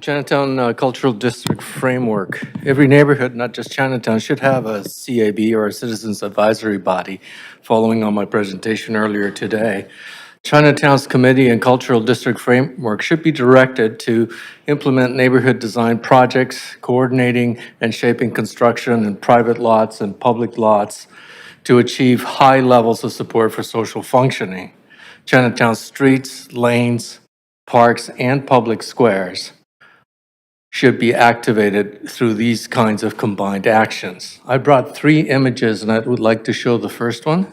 Chinatown Cultural District Framework. Every neighborhood, not just Chinatown, should have a CAB or a Citizens Advisory Body. Following on my presentation earlier today, Chinatown's Committee and Cultural District Framework should be directed to implement neighborhood design projects, coordinating and shaping construction in private lots and public lots to achieve high levels of support for social functioning. Chinatown streets, lanes, parks, and public squares should be activated through these kinds of combined actions. I brought 3 images and I would like to show the first one.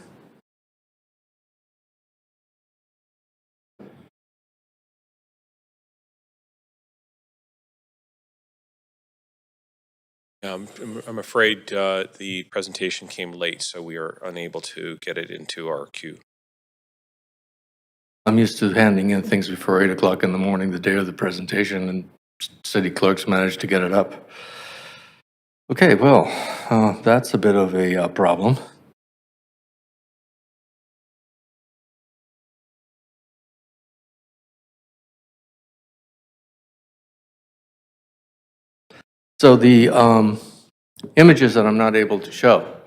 I'm afraid the presentation came late, so we are unable to get it into our queue. I'm used to handing in things before 8 o'clock in the morning, the day of the presentation, and city clerks managed to get it up. Okay, well, that's a bit of a problem. So the images that I'm not able to show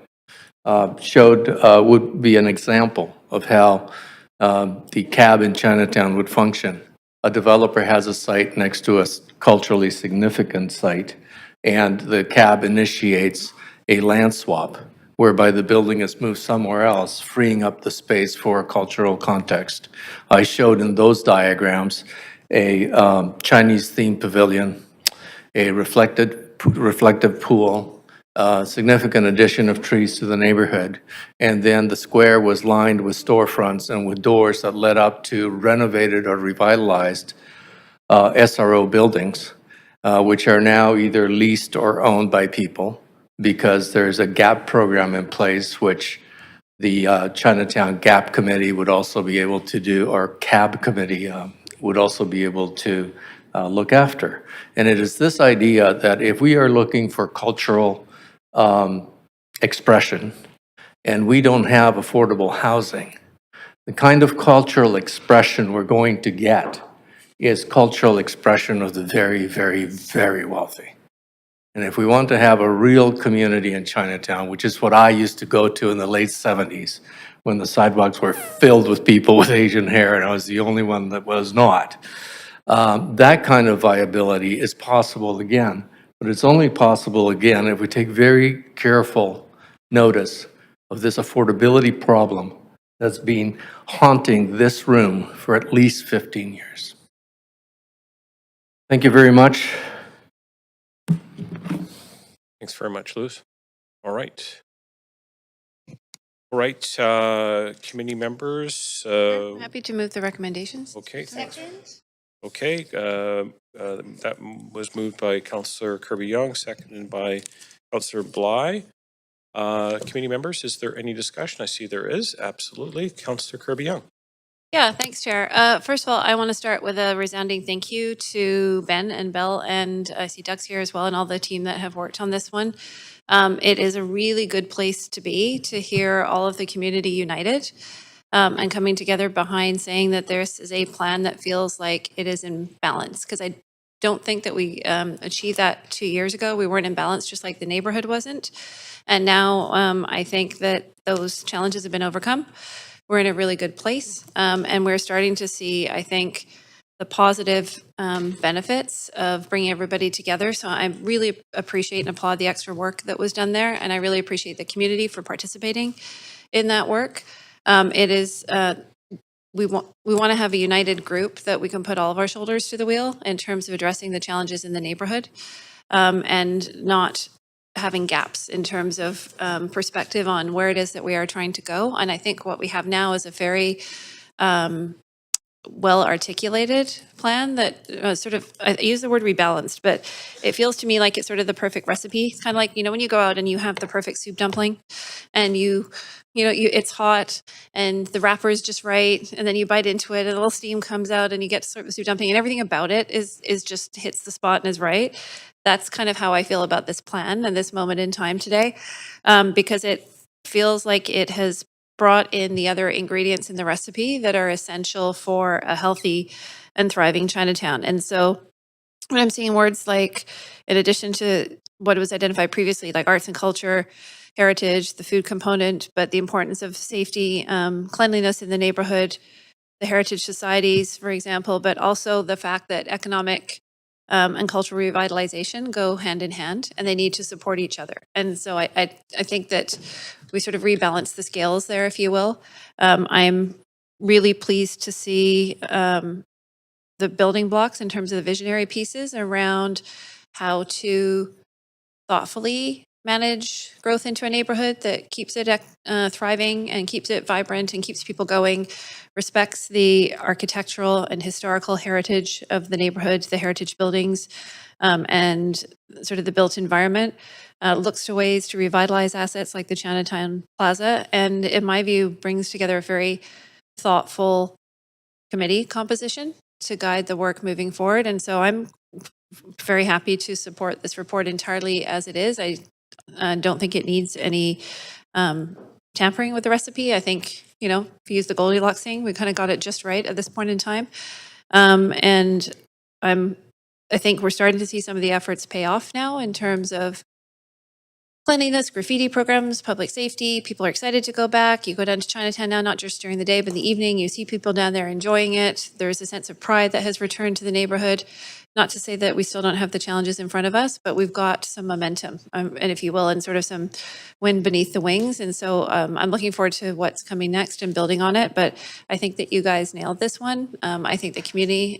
would be an example of how the cab in Chinatown would function. A developer has a site next to a culturally significant site, and the cab initiates a land swap, whereby the building is moved somewhere else, freeing up the space for a cultural context. I showed in those diagrams a Chinese-themed pavilion, a reflective pool, significant addition of trees to the neighborhood, and then the square was lined with storefronts and with doors that led up to renovated or revitalized SRO buildings, which are now either leased or owned by people, because there's a GAP program in place, which the Chinatown GAP Committee would also be able to do, or CAB Committee would also be able to look after. And it is this idea that if we are looking for cultural expression and we don't have affordable housing, the kind of cultural expression we're going to get is cultural expression of the very, very, very wealthy. And if we want to have a real community in Chinatown, which is what I used to go to in the late 70s, when the sidewalks were filled with people with Asian hair and I was the only one that was not, that kind of viability is possible again. But it's only possible again if we take very careful notice of this affordability problem that's been haunting this room for at least 15 years. Thank you very much. Thanks very much, Luz. All right. All right, committee members. I'm happy to move the recommendations. Okay. Second. Okay, that was moved by Councillor Kirby-Young, seconded by Councillor Bly. Committee members, is there any discussion? I see there is, absolutely. Councillor Kirby-Young. Yeah, thanks, Chair. First of all, I want to start with a resounding thank you to Ben and Belle, and I see Doug's here as well, and all the team that have worked on this one. It is a really good place to be, to hear all of the community united and coming together behind saying that this is a plan that feels like it is in balance. Because I don't think that we achieved that 2 years ago. We weren't in balance, just like the neighborhood wasn't. And now I think that those challenges have been overcome. We're in a really good place. And we're starting to see, I think, the positive benefits of bringing everybody together. So I really appreciate and applaud the extra work that was done there. And I really appreciate the community for participating in that work. It is, we want to have a united group that we can put all of our shoulders to the wheel in terms of addressing the challenges in the neighborhood and not having gaps in terms of perspective on where it is that we are trying to go. And I think what we have now is a very well-articulated plan that sort of, I use the word rebalanced, but it feels to me like it's sort of the perfect recipe. It's kind of like, you know, when you go out and you have the perfect soup dumpling and it's hot and the wrapper is just right, and then you bite into it and a little steam comes out and you get to sort of soup dumpling and everything about it is just hits the spot and is right. That's kind of how I feel about this plan and this moment in time today, because it feels like it has brought in the other ingredients in the recipe that are essential for a healthy and thriving Chinatown. And so when I'm seeing words like, in addition to what was identified previously, like arts and culture, heritage, the food component, but the importance of safety, cleanliness in the neighborhood, the heritage societies, for example, but also the fact that economic and cultural revitalization go hand in hand and they need to support each other. And so I think that we sort of rebalance the scales there, if you will. I'm really pleased to see the building blocks in terms of the visionary pieces around how to thoughtfully manage growth into a neighborhood that keeps it thriving and keeps it vibrant and keeps people going, respects the architectural and historical heritage of the neighborhood, the heritage buildings, and sort of the built environment, looks to ways to revitalize assets like the Chinatown Plaza, and in my view, brings together a very thoughtful committee composition to guide the work moving forward. And so I'm very happy to support this report entirely as it is. I don't think it needs any tampering with the recipe. I think, you know, if you use the Goldilocks thing, we kind of got it just right at this point in time. And I think we're starting to see some of the efforts pay off now in terms of cleanliness, graffiti programs, public safety. People are excited to go back. You go down to Chinatown now, not just during the day, but in the evening, you see people down there enjoying it. There's a sense of pride that has returned to the neighborhood. Not to say that we still don't have the challenges in front of us, but we've got some momentum, and if you will, and sort of some wind beneath the wings. And so I'm looking forward to what's coming next and building on it. But I think that you guys nailed this one. I think the community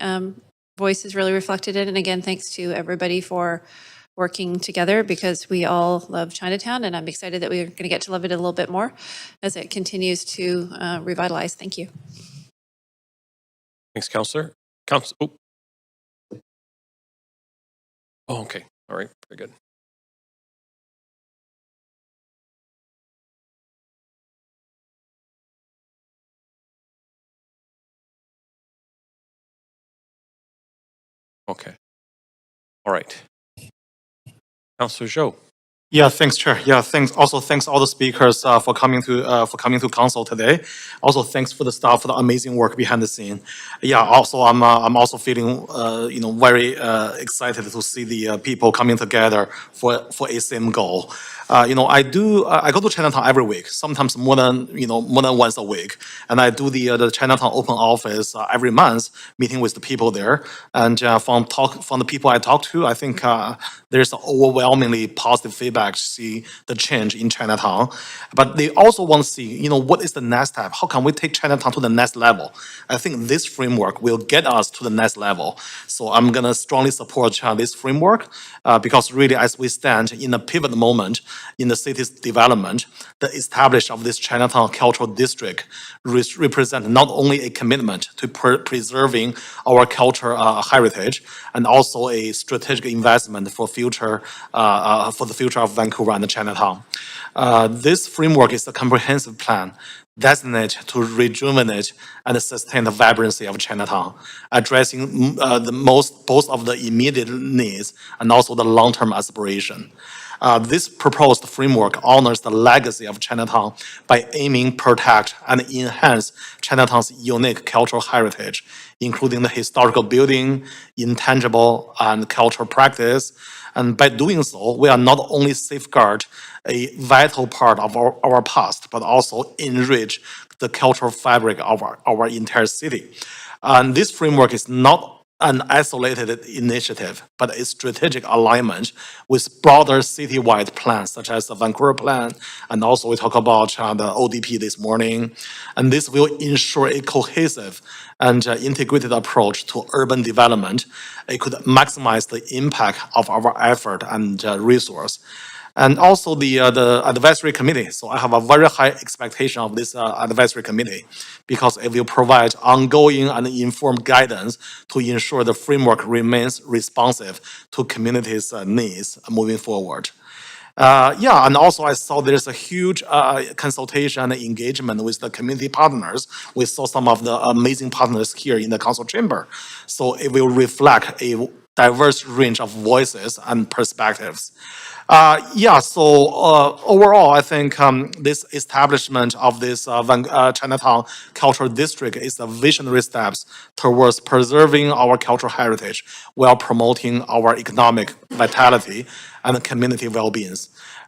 voice is really reflected in it. And again, thanks to everybody for working together, because we all love Chinatown, and I'm excited that we're going to get to love it a little bit more as it continues to revitalize. Thank you. Thanks, Councillor. Oh, okay. All right. Very good. Okay. All right. Councillor Zhou. Yeah, thanks, Chair. Yeah, thanks. Also, thanks all the speakers for coming to council today. Also, thanks for the staff for the amazing work behind the scene. Yeah, also I'm also feeling very excited to see the people coming together for a same goal. I go to Chinatown every week, sometimes more than once a week, and I do the Chinatown open office every month, meeting with the people there. And from the people I talk to, I think there's overwhelmingly positive feedback feedback to see the change in Chinatown. But they also want to see, you know, what is the next step? How can we take Chinatown to the next level? I think this framework will get us to the next level. So I'm going to strongly support this framework because really as we stand in a pivot moment in the city's development, the establishment of this Chinatown Cultural District represent not only a commitment to preserving our cultural heritage and also a strategic investment for the future of Vancouver and Chinatown. This framework is a comprehensive plan designed to rejuvenate and sustain the vibrancy of Chinatown, addressing both of the immediate needs and also the long-term aspiration. This proposed framework honors the legacy of Chinatown by aiming protect and enhance Chinatown's unique cultural heritage, including the historical building, intangible and cultural practice. And by doing so, we are not only safeguard a vital part of our past, but also enrich the cultural fabric of our entire city. And this framework is not an isolated initiative, but a strategic alignment with broader citywide plans, such as the Vancouver plan, and also we talk about the ODP this morning. And this will ensure a cohesive and integrated approach to urban development. It could maximize the impact of our effort and resource. And also the advisory committee. So I have a very high expectation of this advisory committee because it will provide ongoing and informed guidance to ensure the framework remains responsive to communities' needs moving forward. Yeah, and also I saw there's a huge consultation and engagement with the community partners. We saw some of the amazing partners here in the council chamber. So it will reflect a diverse range of voices and perspectives. Yeah, so overall, I think this establishment of this Chinatown Cultural District is a visionary steps towards preserving our cultural heritage while promoting our economic vitality and community well-being.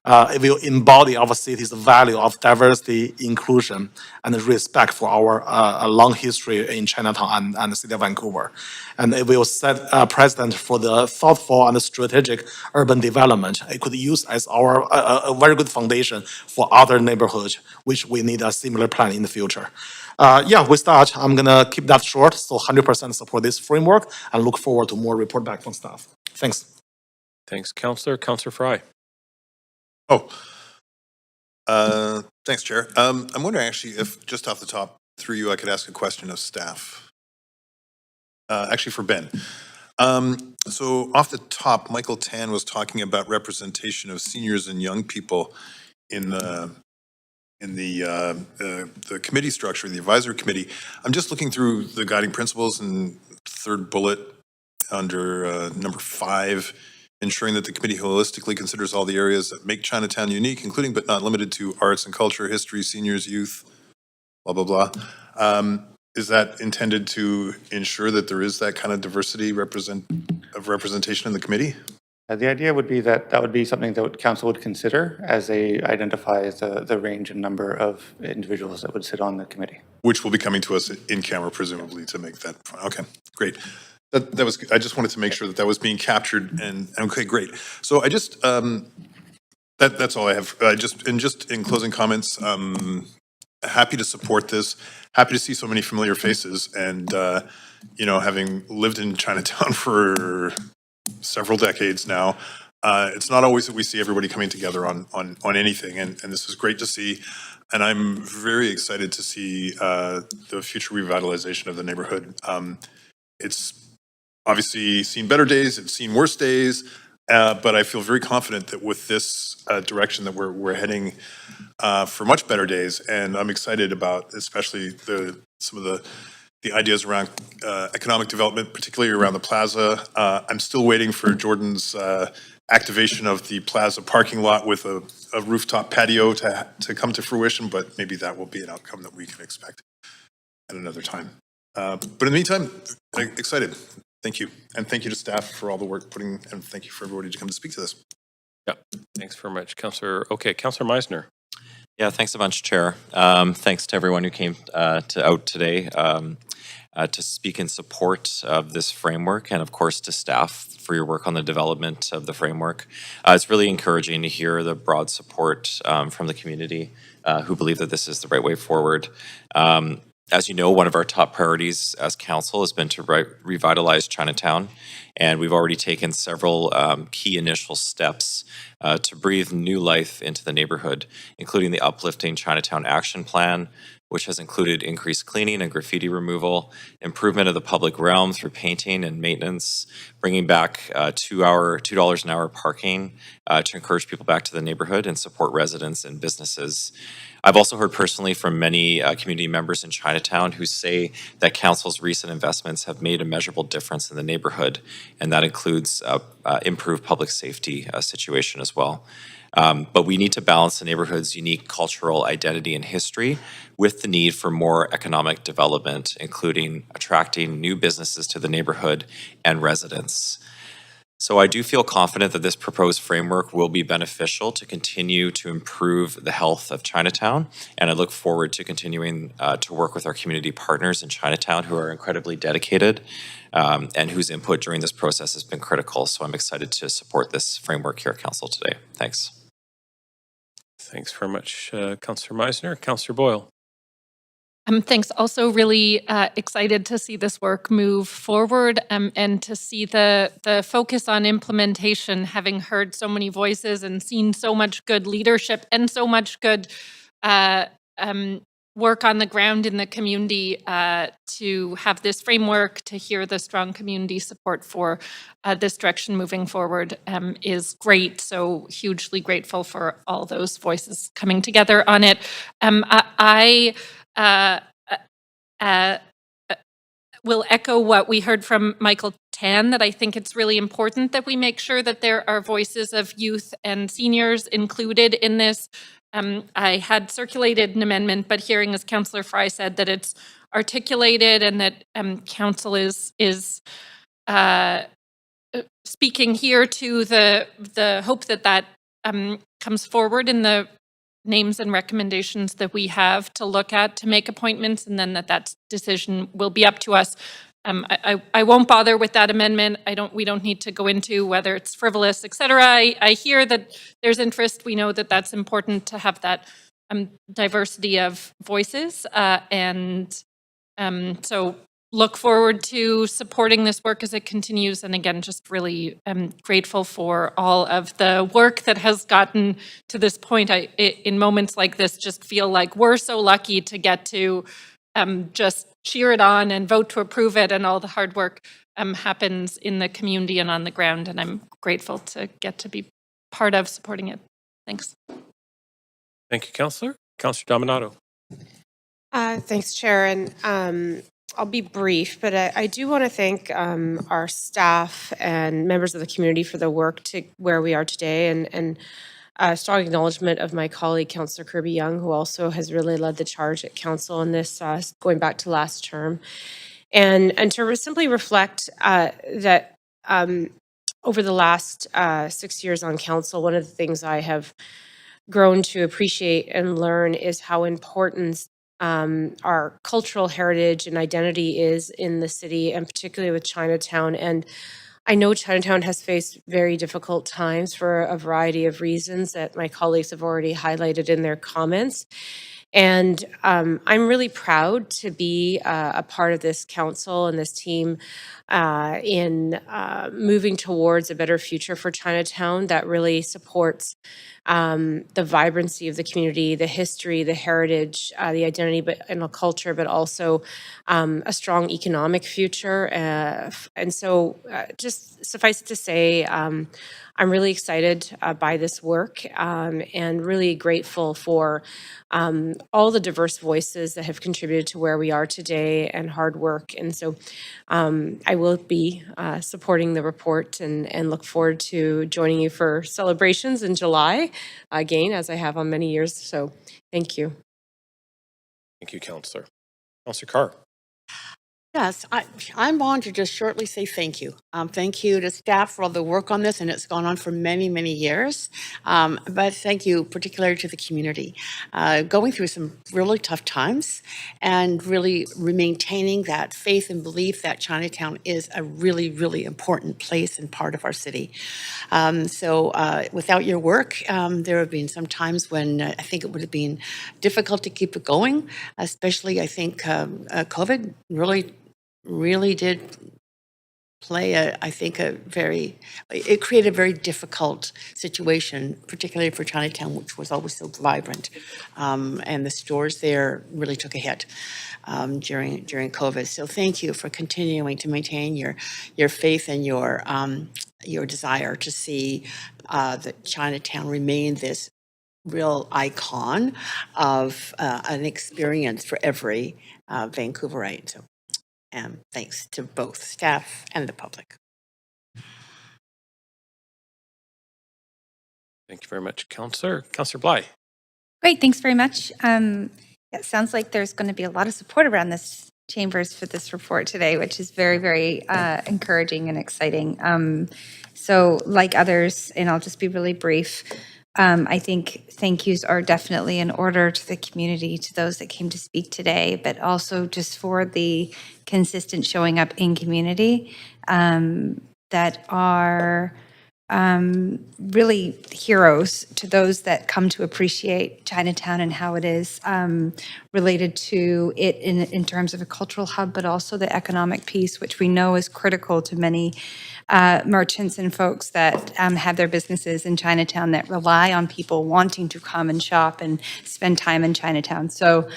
It will embody our city's value of diversity, inclusion, and respect for our long history in Chinatown and the city of Vancouver. And it will set a precedent for the thoughtful and strategic urban development. It could use as our a very good foundation for other neighborhoods, which we need a similar plan in the future. Yeah, with that, I'm gonna keep that short. So 100% support this framework and look forward to more report back from staff. Thanks. Thanks, Councillor. Councillor Fry. Oh, thanks, Chair. I'm wondering actually if just off the top, through you, I could ask a question of staff. Actually for Ben. So off the top, Michael Tan was talking about representation of seniors and young people in the committee structure, the advisory committee. I'm just looking through the guiding principles and third bullet under number 5, ensuring that the committee holistically considers all the areas that make Chinatown unique, including but not limited to arts and culture, history, seniors, youth, blah, blah, blah. Is that intended to ensure that there is that kind of diversity representation in the committee? The idea would be that that would be something that council would consider as they identify the range and number of individuals that would sit on the committee. Which will be coming to us in camera, presumably, to make that. Okay, great. That was. I just wanted to make sure that that was being captured. And okay, great. So I just that's all I have. Just in closing comments, happy to support this. Happy to see so many familiar faces, and you know, having lived in Chinatown for several decades now, it's not always that we see everybody coming together on anything, and this is great to see. And I'm very excited to see the future revitalization of the neighborhood. It's obviously seen better days, it's seen worse days, but I feel very confident that with this direction that we're heading for much better days. And I'm excited about especially some of the ideas around economic development, particularly around the plaza. I'm still waiting for Jordan's activation of the plaza parking lot with a rooftop patio to come to fruition, but maybe that will be an outcome that we can expect at another time. But in the meantime, excited. Thank you. And thank you to staff for all the work and thank you for everybody to come to speak to this. Yeah, thanks very much, Councillor. Okay, Councillor Meisner. Yeah, thanks a bunch, Chair. Thanks to everyone who came out today. to speak in support of this framework, and of course to staff for your work on the development of the framework. It's really encouraging to hear the broad support from the community who believe that this is the right way forward. As you know, one of our top priorities as council has been to revitalize Chinatown, and we've already taken several key initial steps to breathe new life into the neighborhood, including the Uplifting Chinatown Action Plan, which has included increased cleaning and graffiti removal, improvement of the public realm through painting and maintenance, bringing back $2 an hour parking to encourage people back to the neighborhood and support residents and businesses. I've also heard personally from many community members in Chinatown who say that council's recent investments have made a measurable difference in the neighborhood, and that includes improved public safety situation as well. But we need to balance the neighborhood's unique cultural identity and history with the need for more economic development, including attracting new businesses to the neighborhood and residents. So I do feel confident that this proposed framework will be beneficial to continue to improve the health of Chinatown, and I look forward to continuing to work with our community partners in Chinatown who are incredibly dedicated and whose input during this process has been critical. So I'm excited to support this framework here at Council today. Thanks. Thanks very much, Councillor Meisner. Councillor Boyle. Thanks. Also really excited to see this work move forward and to see the focus on implementation, having heard so many voices and seen so much good leadership and so much good work on the ground in the community to have this framework, to hear the strong community support for this direction moving forward is great. So hugely grateful for all those voices coming together on it. Will echo what we heard from Michael Tan, that I think it's really important that we make sure that there are voices of youth and seniors included in this. I had circulated an amendment, but hearing, as Councillor Fry said, that it's articulated and that Council is speaking here to the hope that comes forward in the names and recommendations that we have to look at to make appointments, and then that decision will be up to us. I won't bother with that amendment. We don't need to go into whether it's frivolous, et cetera. I hear that there's interest. We know that that's important to have that diversity of voices, and so look forward to supporting this work as it continues. And again, just really grateful for all of the work that has gotten to this point. In moments like this, just feel like we're so lucky to get to just cheer it on and vote to approve it, and all the hard work happens in the community and on the ground. And I'm grateful to get to be part of supporting it. Thanks. Thank you, Councillor. Councillor Dominato. Thanks, Chair. And I'll be brief, but I do want to thank our staff and members of the community for the work to where we are today, and strong acknowledgement of my colleague, Councillor Kirby Young, who also has really led the charge at Council in this, going back to last term. And to simply reflect that over the last 6 years on Council, one of the things I have grown to appreciate and learn is how important our cultural heritage and identity is in the city, and particularly with Chinatown. And I know Chinatown has faced very difficult times for a variety of reasons that my colleagues have already highlighted in their comments. And I'm really proud to be a part of this council and this team in moving towards a better future for Chinatown that really supports the vibrancy of the community, the history, the heritage, the identity, and the culture, but also a strong economic future. And so just suffice it to say, I'm really excited by this work and really grateful for all the diverse voices that have contributed to where we are today and hard work. And so I will be supporting the report and look forward to joining you for celebrations in July, again, as I have on many years. So thank you. Thank you, Councillor. Councillor Carr. Yes, I'm on to just shortly say thank you. Thank you to staff for all the work on this, and it's gone on for many, many years. But thank you particularly to the community. Going through some really tough times and really maintaining that faith and belief that Chinatown is a really, really important place and part of our city. So without your work, there have been some times when I think it would have been difficult to keep it going, especially I think COVID really did play it created a very difficult situation, particularly for Chinatown, which was always so vibrant. And the stores there really took a hit during COVID. So thank you for continuing to maintain your faith and your desire to see that Chinatown remain this real icon of an experience for every Vancouverite. So, thanks to both staff and the public. Thank you very much, Councillor. Councillor Bly. Great, thanks very much. It sounds like there's going to be a lot of support around this chambers for this report today, which is very, very encouraging and exciting. So like others, and I'll just be really brief, I think thank yous are definitely in order to the community, to those that came to speak today, but also just for the consistent showing up in community that are really heroes to those that come to appreciate Chinatown and how it is related to it in terms of a cultural hub, but also the economic piece, which we know is critical to many merchants and folks that have their businesses in Chinatown that rely on people wanting to come and shop and spend time in Chinatown. So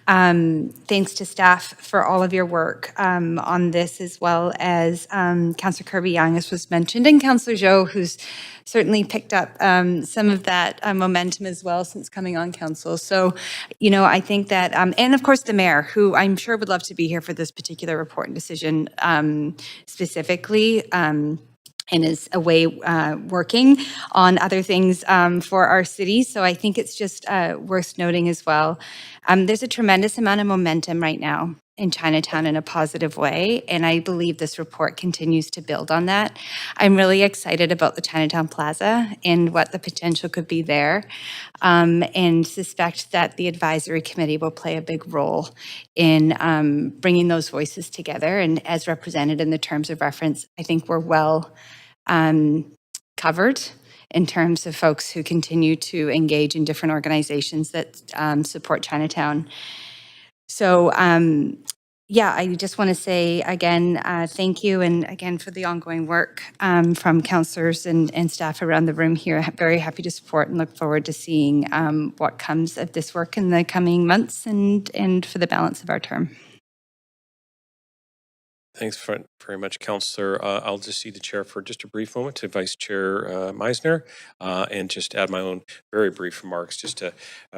thanks to staff for all of your work on this, as well as Councillor Kirby-Young, as was mentioned, and Councillor Zhou, who's certainly picked up some of that momentum as well since coming on council. So, I think that, and of course the mayor, who I'm sure would love to be here for this particular report and decision specifically, and is away working on other things for our city. So I think it's just worth noting as well. There's a tremendous amount of momentum right now in Chinatown in a positive way, and I believe this report continues to build on that. I'm really excited about the Chinatown Plaza and what the potential could be there, and suspect that the advisory committee will play a big role in bringing those voices together. And as represented in the terms of reference, I think we're well covered in terms of folks who continue to engage in different organizations that support Chinatown. So, I just want to say again, thank you, and again for the ongoing work from councillors and staff around the room here. Very happy to support and look forward to seeing what comes of this work in the coming months and for the balance of our term. Thanks very much, Councillor. I'll just see the chair for just a brief moment to Vice Chair Meisner, and just add my own very brief remarks, just to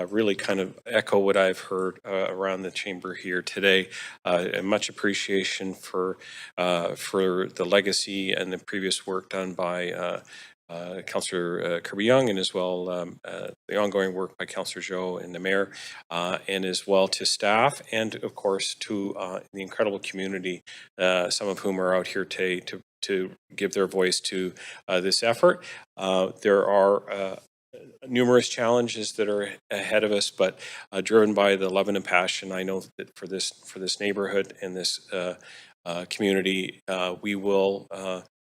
really kind of echo what I've heard around the chamber here today. And much appreciation for the legacy and the previous work done by Councillor Kirby-Young, and as well the ongoing work by Councillor Zhou and the mayor, and as well to staff, and of course to the incredible community, some of whom are out here today to give their voice to this effort. There are numerous challenges that are ahead of us, but driven by the love and passion, I know that for this neighborhood and this community, we will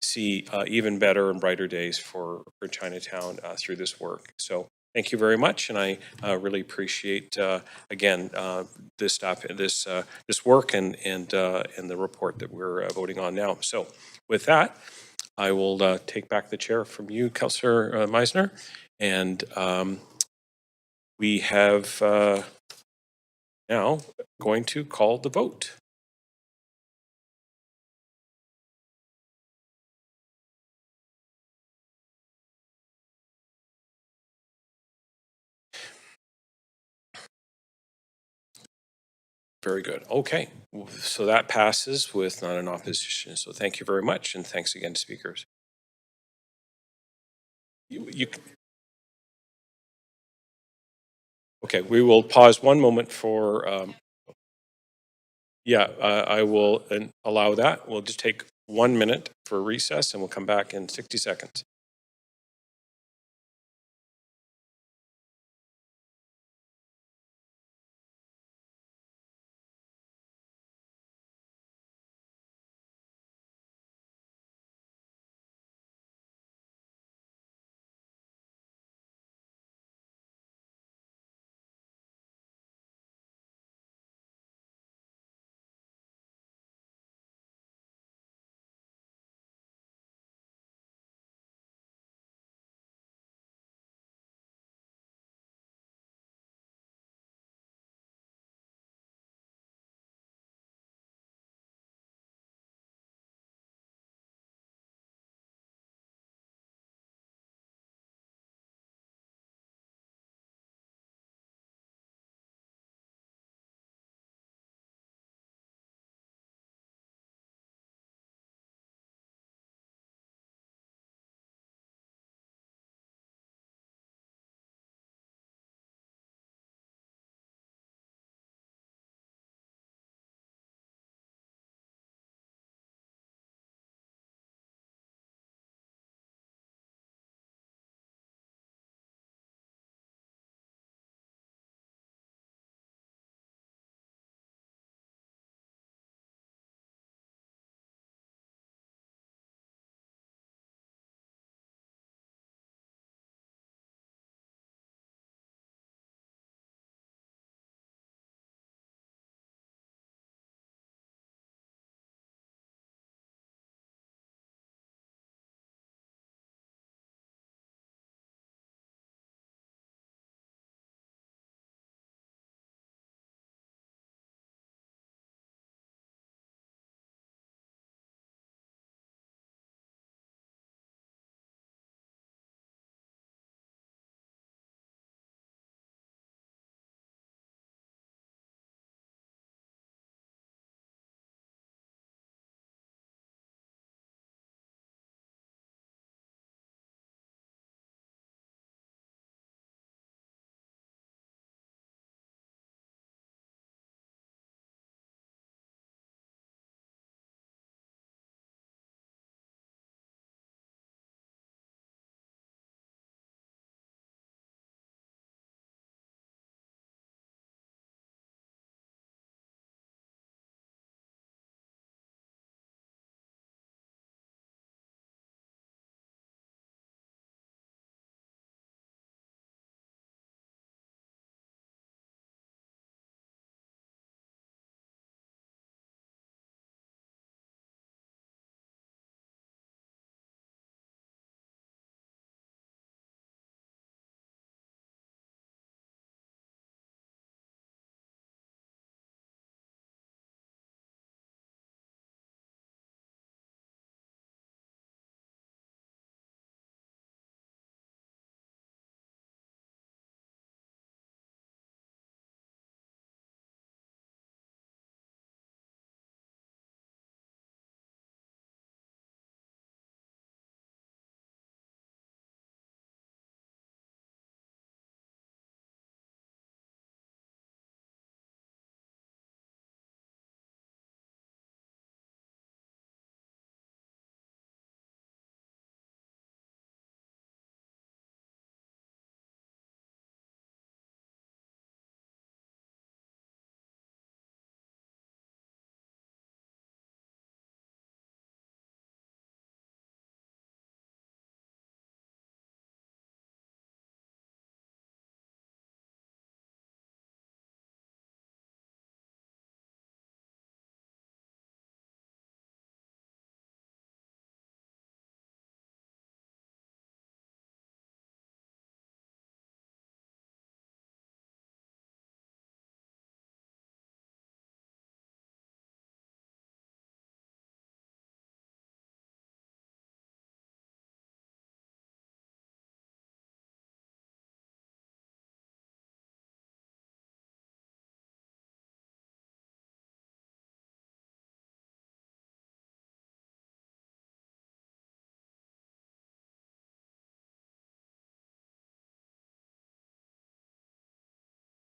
see even better and brighter days for Chinatown through this work. So thank you very much, and I really appreciate again this work and the report that we're voting on now. So with that, I will take back the chair from you, Councillor Meisner, and we have now going to call the vote. Very good. Okay, so that passes with not an opposition. So thank you very much, and thanks again to speakers. Okay, we will pause one moment for Yeah, I will allow that. We'll just take 1 minute for recess and we'll come back in 60 seconds.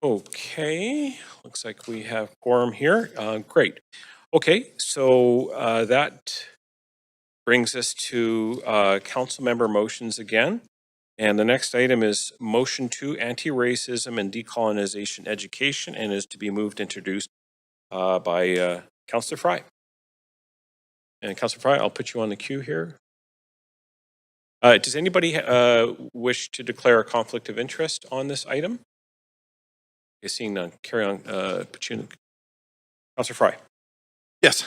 Okay, looks like we have quorum here. Great. Okay, so that brings us to council member motions again. And the next item is motion 2, anti-racism and decolonization education, and is to be moved, introduced by Councillor Fry. And Councillor Fry, I'll put you on the queue here. Does anybody wish to declare a conflict of interest on this item? Okay, seeing none, carry on. Councillor Fry. Yes,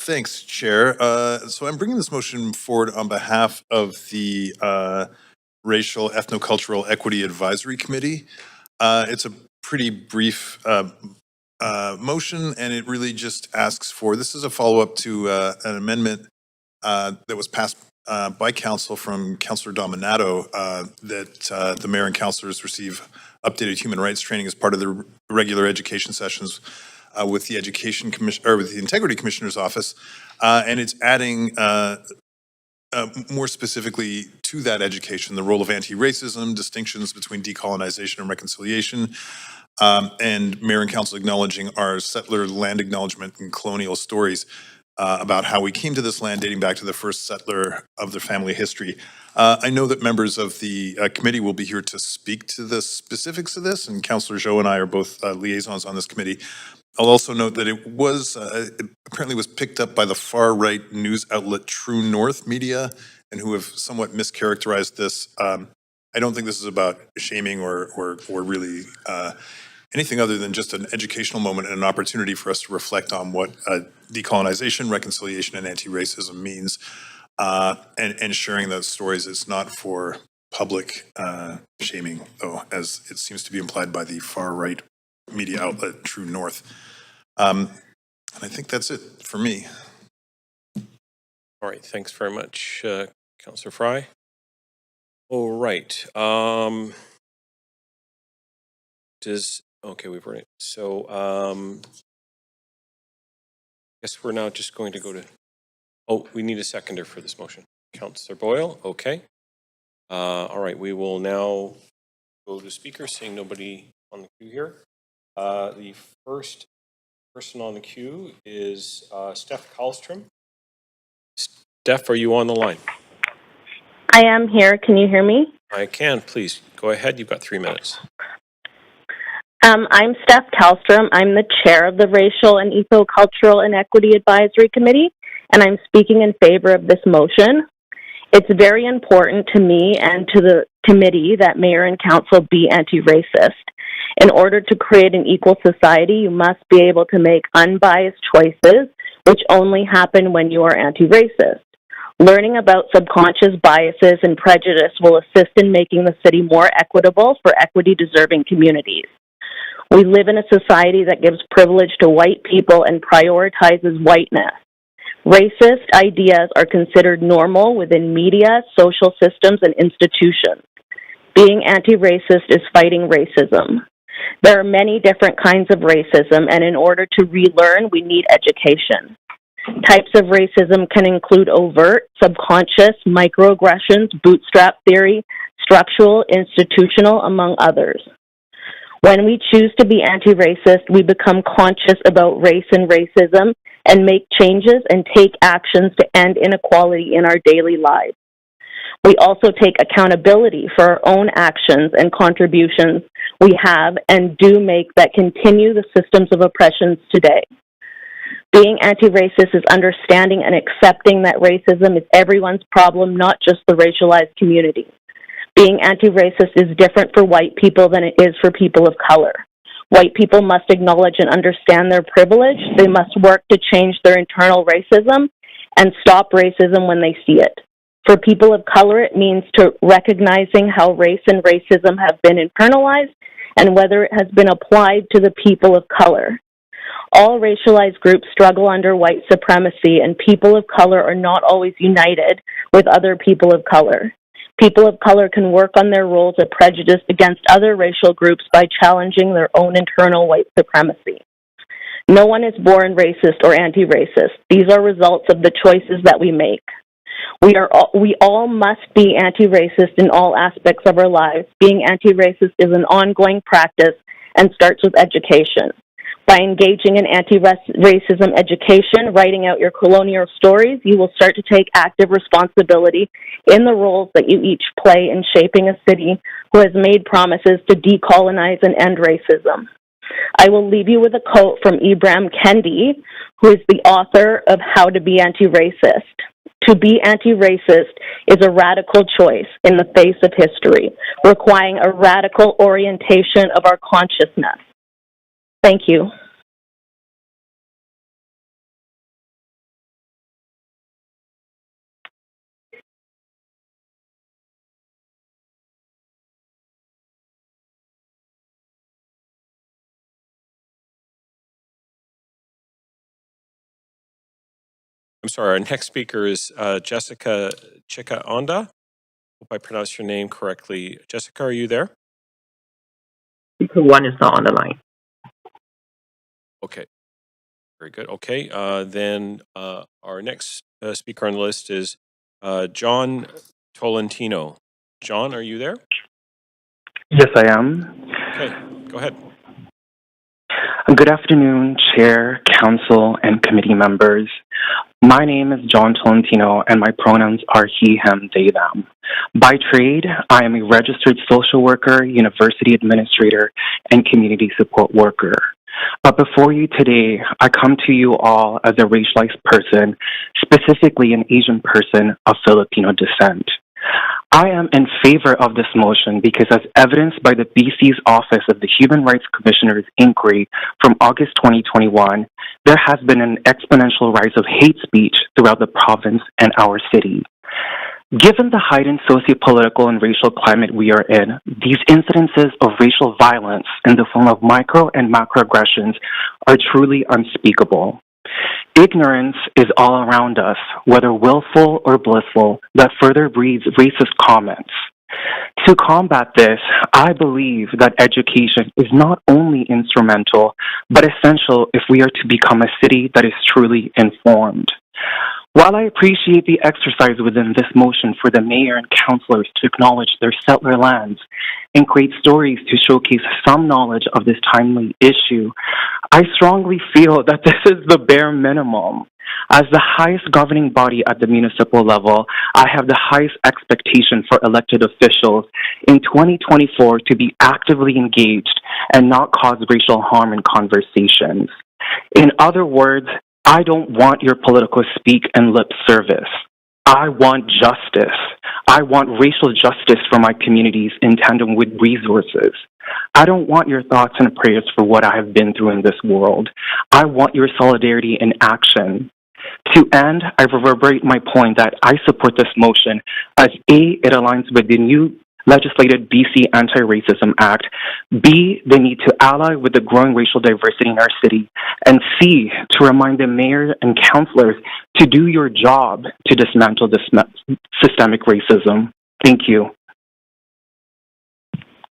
thanks, Chair. So I'm bringing this motion forward on behalf of the Racial Ethnocultural Equity Advisory Committee. It's a pretty brief motion, and it really just asks for, this is a follow-up to an amendment that was passed by council from Councillor Dominato that the mayor and councillors receive updated human rights training as part of the regular education sessions with the Education Commission, or with the Integrity Commissioner's Office, and it's adding more specifically to that education the role of anti-racism, distinctions between decolonization and reconciliation, and mayor and council acknowledging our settler land acknowledgement and colonial stories about how we came to this land dating back to the first settler of the family history. I know that members of the committee will be here to speak to the specifics of this, and Councillor Zhou and I are both liaisons on this committee. I'll also note that it was it apparently was picked up by the far-right news outlet True North Media, and who have somewhat mischaracterized this. I don't think this is about shaming or really anything other than just an educational moment and an opportunity for us to reflect on what decolonization, reconciliation, and anti-racism means, and sharing those stories. It's not for public shaming, though, as it seems to be implied by the far-right media outlet True North. And I think that's it for me. All right, thanks very much, Councillor Fry. All right. Okay, we've already, so I guess we're now just going to go to, oh, we need a seconder for this motion. Councillor Boyle, okay. All right, we will now go to speakers, seeing nobody on the queue here. The first person on the queue is Steph Kallstrom. Steph, are you on the line? I am here. Can you hear me? I can, please. Go ahead. You've got 3 minutes. I'm Steph Kallstrom. I'm the chair of the Racial and Ecocultural Inequity Advisory Committee, and I'm speaking in favor of this motion. It's very important to me and to the committee that mayor and council be anti-racist. In order to create an equal society, you must be able to make unbiased choices, which only happen when you are anti-racist. Learning about subconscious biases and prejudice will assist in making the city more equitable for equity-deserving communities. We live in a society that gives privilege to white people and prioritizes whiteness. Racist ideas are considered normal within media, social systems, and institutions. Being anti-racist is fighting racism. There are many different kinds of racism, and in order to relearn, we need education. Types of racism can include overt, subconscious, microaggressions, bootstrap theory, structural, institutional, among others. When we choose to be anti-racist, we become conscious about race and racism and make changes and take actions to end inequality in our daily lives. We also take accountability for our own actions and contributions we have and do make that continue the systems of oppressions today. Being anti-racist is understanding and accepting that racism is everyone's problem, not just the racialized community. Being anti-racist is different for white people than it is for people of color. White people must acknowledge and understand their privilege. They must work to change their internal racism and stop racism when they see it. For people of color, it means to recognizing how race and racism have been internalized and whether it has been applied to the people of color. All racialized groups struggle under white supremacy, and people of color are not always united with other people of color. People of color can work on their roles of prejudice against other racial groups by challenging their own internal white supremacy. No one is born racist or anti-racist. These are results of the choices that we make. We all must be anti-racist in all aspects of our lives. Being anti-racist is an ongoing practice, and starts with education. By engaging in anti-racism education, writing out your colonial stories, you will start to take active responsibility in the roles that you each play in shaping a city who has made promises to decolonize and end racism. I will leave you with a quote from Ibram Kendi, who is the author of How to Be Anti-Racist. To be anti-racist is a radical choice in the face of history, requiring a radical orientation of our consciousness. Thank you. I'm sorry, our next speaker is Jessica Chikaonda. Hope I pronounced your name correctly. Jessica, are you there? Speaker 1 is not on the line. Okay, very good. Okay, then our next speaker on the list is John Tolentino. John, are you there? Yes, I am. Okay, go ahead. Good afternoon, Chair, Council, and committee members. My name is John Tolentino, and my pronouns are he, him, they, them. By trade, I am a registered social worker, university administrator, and community support worker. But before you today, I come to you all as a racialized person, specifically an Asian person of Filipino descent. I am in favor of this motion because, as evidenced by the BC's Office of the Human Rights Commissioner's inquiry from August 2021, there has been an exponential rise of hate speech throughout the province and our city. Given the heightened sociopolitical and racial climate we are in, these incidences of racial violence in the form of micro and macroaggressions are truly unspeakable. Ignorance is all around us, whether willful or blissful, that further breeds racist comments. To combat this, I believe that education is not only instrumental, but essential if we are to become a city that is truly informed. While I appreciate the exercise within this motion for the mayor and councilors to acknowledge their settler lands and create stories to showcase some knowledge of this timely issue, I strongly feel that this is the bare minimum. As the highest governing body at the municipal level, I have the highest expectation for elected officials in 2024 to be actively engaged and not cause racial harm in conversations. In other words, I don't want your political speak and lip service. I want justice. I want racial justice for my communities in tandem with resources. I don't want your thoughts and prayers for what I have been through in this world. I want your solidarity in action. To end, I reverberate my point that I support this motion as A, it aligns with the new legislated BC Anti-Racism Act, B, the need to ally with the growing racial diversity in our city, and C, to remind the mayor and councilors to do your job to dismantle this systemic racism. Thank you.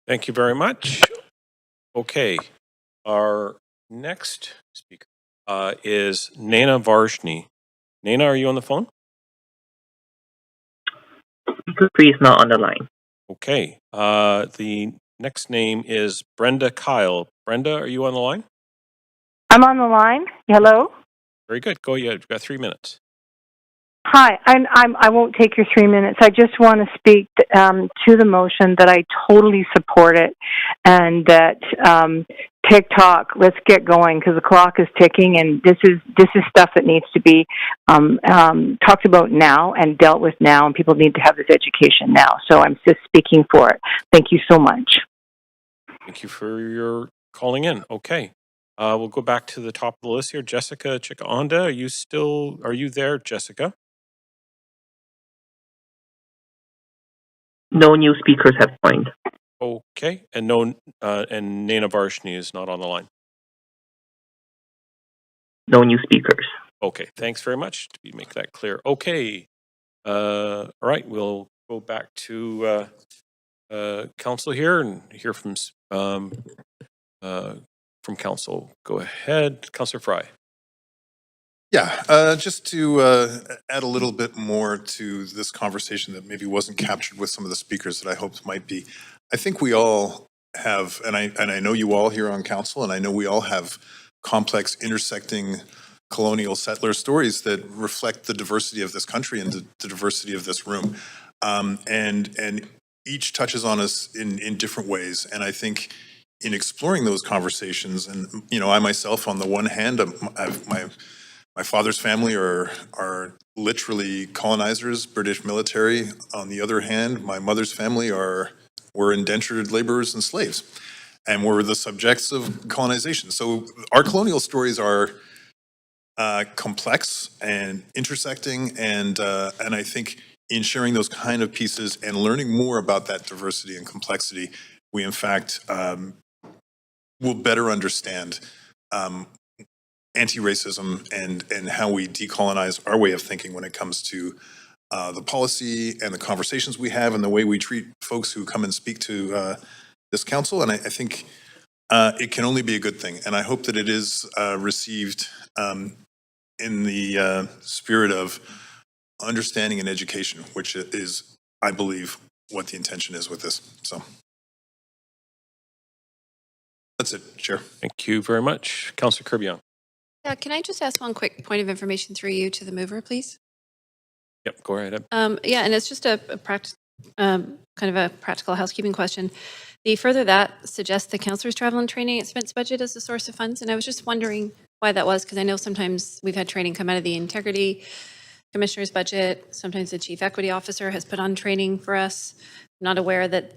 Thank you very much. Okay, our next speaker is Nana Varshni. Nana, are you on the phone? Speaker 3 is not on the line. Okay, the next name is Brenda Kyle. Brenda, are you on the line? I'm on the line. Hello. Very good. Go ahead. You've got 3 minutes. Hi. I won't take your 3 minutes. I just want to speak to the motion that I totally support it, and that TikTok. Let's get going because the clock is ticking, and this is stuff that needs to be talked about now and dealt with now, and people need to have this education now. So I'm just speaking for it. Thank you so much. Thank you for your calling in. Okay. We'll go back to the top of the list here. Jessica Chikaonda, are you there, Jessica? No new speakers have joined. Okay. And and Nana Varshni is not on the line. No new speakers. Okay. Thanks very much to make that clear. Okay. All right. We'll go back to council here and hear from council. Go ahead, Councillor Fry. Yeah, just to add a little bit more to this conversation that maybe wasn't captured with some of the speakers that I hoped might be. I think we all have, and I know you all here on council, and I know we all have complex intersecting colonial settler stories that reflect the diversity of this country and the diversity of this room. And each touches on us in different ways. And I think in exploring those conversations, and, you know, I myself, on the one hand, my father's family are literally colonizers, British military. On the other hand, my mother's family were indentured laborers and slaves, and were the subjects of colonization. So our colonial stories are complex and intersecting, and I think in sharing those kind of pieces and learning more about that diversity and complexity, we in fact will better understand anti-racism and how we decolonize our way of thinking when it comes to the policy and the conversations we have and the way we treat folks who come and speak to this council. And I think it can only be a good thing. And I hope that it is received in the spirit of understanding and education, which is, I believe, what the intention is with this. So that's it, Chair. Thank you very much. Councillor Kirby-Young. Yeah, can I just ask one quick point of information through you to the mover, please? Yep, go right ahead. Yeah, and it's just a kind of a practical housekeeping question. The further that suggests the councillor's travel and training expense budget as a source of funds, and I was just wondering why that was, because I know sometimes we've had training come out of the integrity commissioner's budget. Sometimes the chief equity officer has put on training for us. I'm not aware that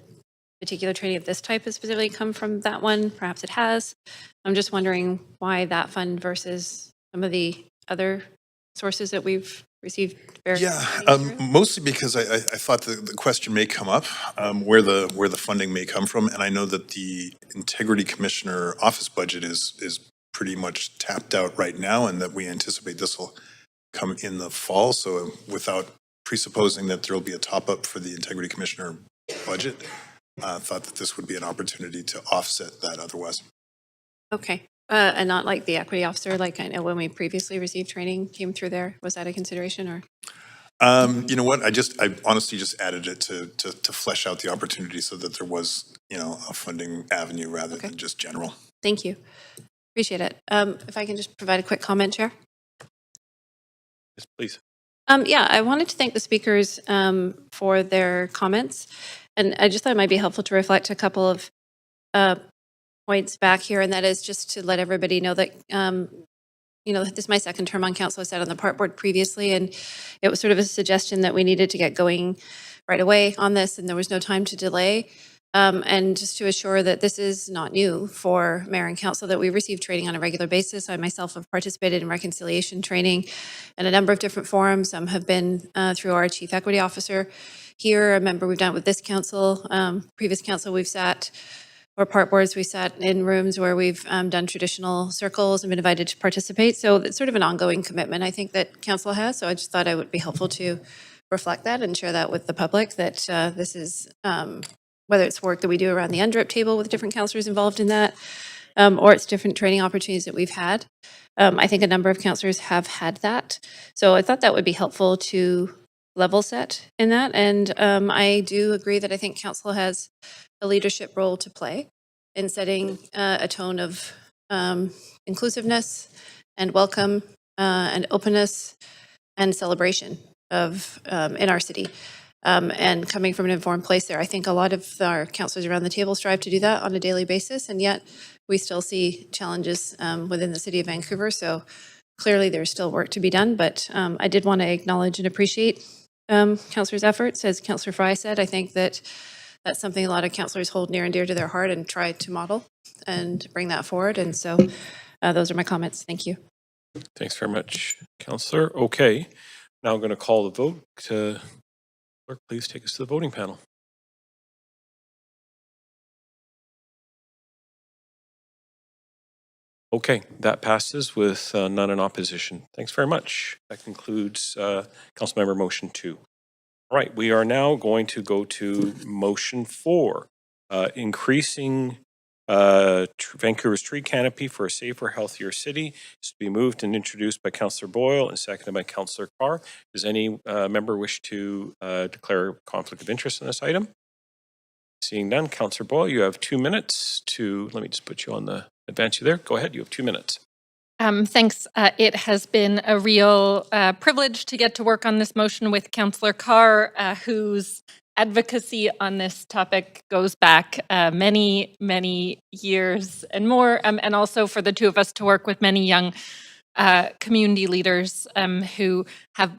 particular training of this type has specifically come from that one. Perhaps it has. I'm just wondering why that fund versus some of the other sources that we've received. Mostly because I thought the question may come up, where the funding may come from, and I know that the Integrity Commissioner office budget is pretty much tapped out right now, and that we anticipate this will come in the fall. So without presupposing that there will be a top up for the Integrity Commissioner budget, I thought that this would be an opportunity to offset that otherwise. Okay. And not like the equity officer, like I know when we previously received training came through there. Was that a consideration or? You know what? I honestly just added it to flesh out the opportunity so that there was, you know, a funding avenue rather than just general. Thank you. Appreciate it. If I can just provide a quick comment, Chair. Yes, please. Yeah, I wanted to thank the speakers for their comments. And I just thought it might be helpful to reflect a couple of points back here, and that is just to let everybody know that, you know, this is my second term on council. I sat on the park board previously, and it was sort of a suggestion that we needed to get going right away on this, and there was no time to delay. And just to assure that this is not new for mayor and council, that we receive training on a regular basis. I myself have participated in reconciliation training in a number of different forums. Some have been through our chief equity officer here. I remember we've done it with this council. Previous council, we've sat, or park boards, we sat in rooms where we've done traditional circles and been invited to participate. So it's sort of an ongoing commitment, I think, that council has. So I just thought it would be helpful to reflect that and share that with the public, that this is, whether it's work that we do around the UNDRIP table with different councillors involved in that, or it's different training opportunities that we've had. I think a number of councillors have had that. So I thought that would be helpful to level set in that. And I do agree that I think council has a leadership role to play in setting a tone of inclusiveness and welcome and openness and celebration of in our city. And coming from an informed place there, I think a lot of our councillors around the table strive to do that on a daily basis, and yet we still see challenges within the city of Vancouver. So clearly there's still work to be done, but I did want to acknowledge and appreciate councillors' efforts. As Councillor Fry said, I think that that's something a lot of councillors hold near and dear to their heart and try to model and bring that forward. And so those are my comments. Thank you. Thanks very much, Councillor. Okay, now I'm going to call the vote. Clerk, please take us to the voting panel. Okay, that passes with none in opposition. Thanks very much. That concludes Councilmember Motion 2. All right, we are now going to go to Motion 4, increasing Vancouver's tree canopy for a safer, healthier city. This will be moved and introduced by Councillor Boyle and seconded by Councillor Carr. Does any member wish to declare conflict of interest in this item? Seeing none, Councillor Boyle, you have 2 minutes to, let me just put you on the advance you there. Go ahead, you have 2 minutes. Thanks. It has been a real privilege to get to work on this motion with Councillor Carr, whose advocacy on this topic goes back many, many years and more, and also for the two of us to work with many young community leaders who have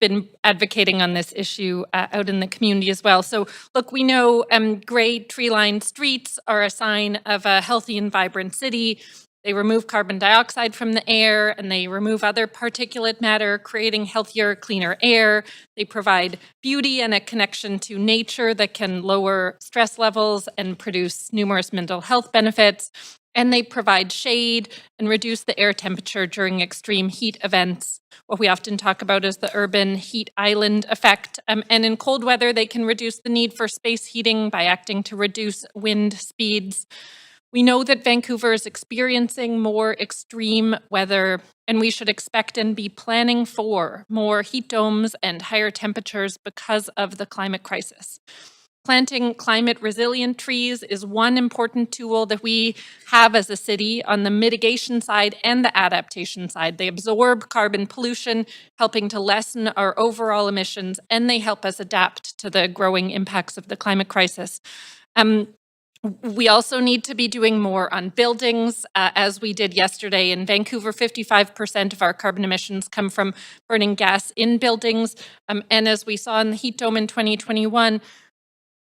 been advocating on this issue out in the community as well. So look, we know gray tree-lined streets are a sign of a healthy and vibrant city. They remove carbon dioxide from the air and they remove other particulate matter, creating healthier, cleaner air. They provide beauty and a connection to nature that can lower stress levels and produce numerous mental health benefits. And they provide shade and reduce the air temperature during extreme heat events, what we often talk about as the urban heat island effect. And in cold weather, they can reduce the need for space heating by acting to reduce wind speeds. We know that Vancouver is experiencing more extreme weather, and we should expect and be planning for more heat domes and higher temperatures because of the climate crisis. Planting climate resilient trees is one important tool that we have as a city on the mitigation side and the adaptation side. They absorb carbon pollution, helping to lessen our overall emissions, and they help us adapt to the growing impacts of the climate crisis. We also need to be doing more on buildings, as we did yesterday. In Vancouver, 55% of our carbon emissions come from burning gas in buildings. And as we saw in the heat dome in 2021,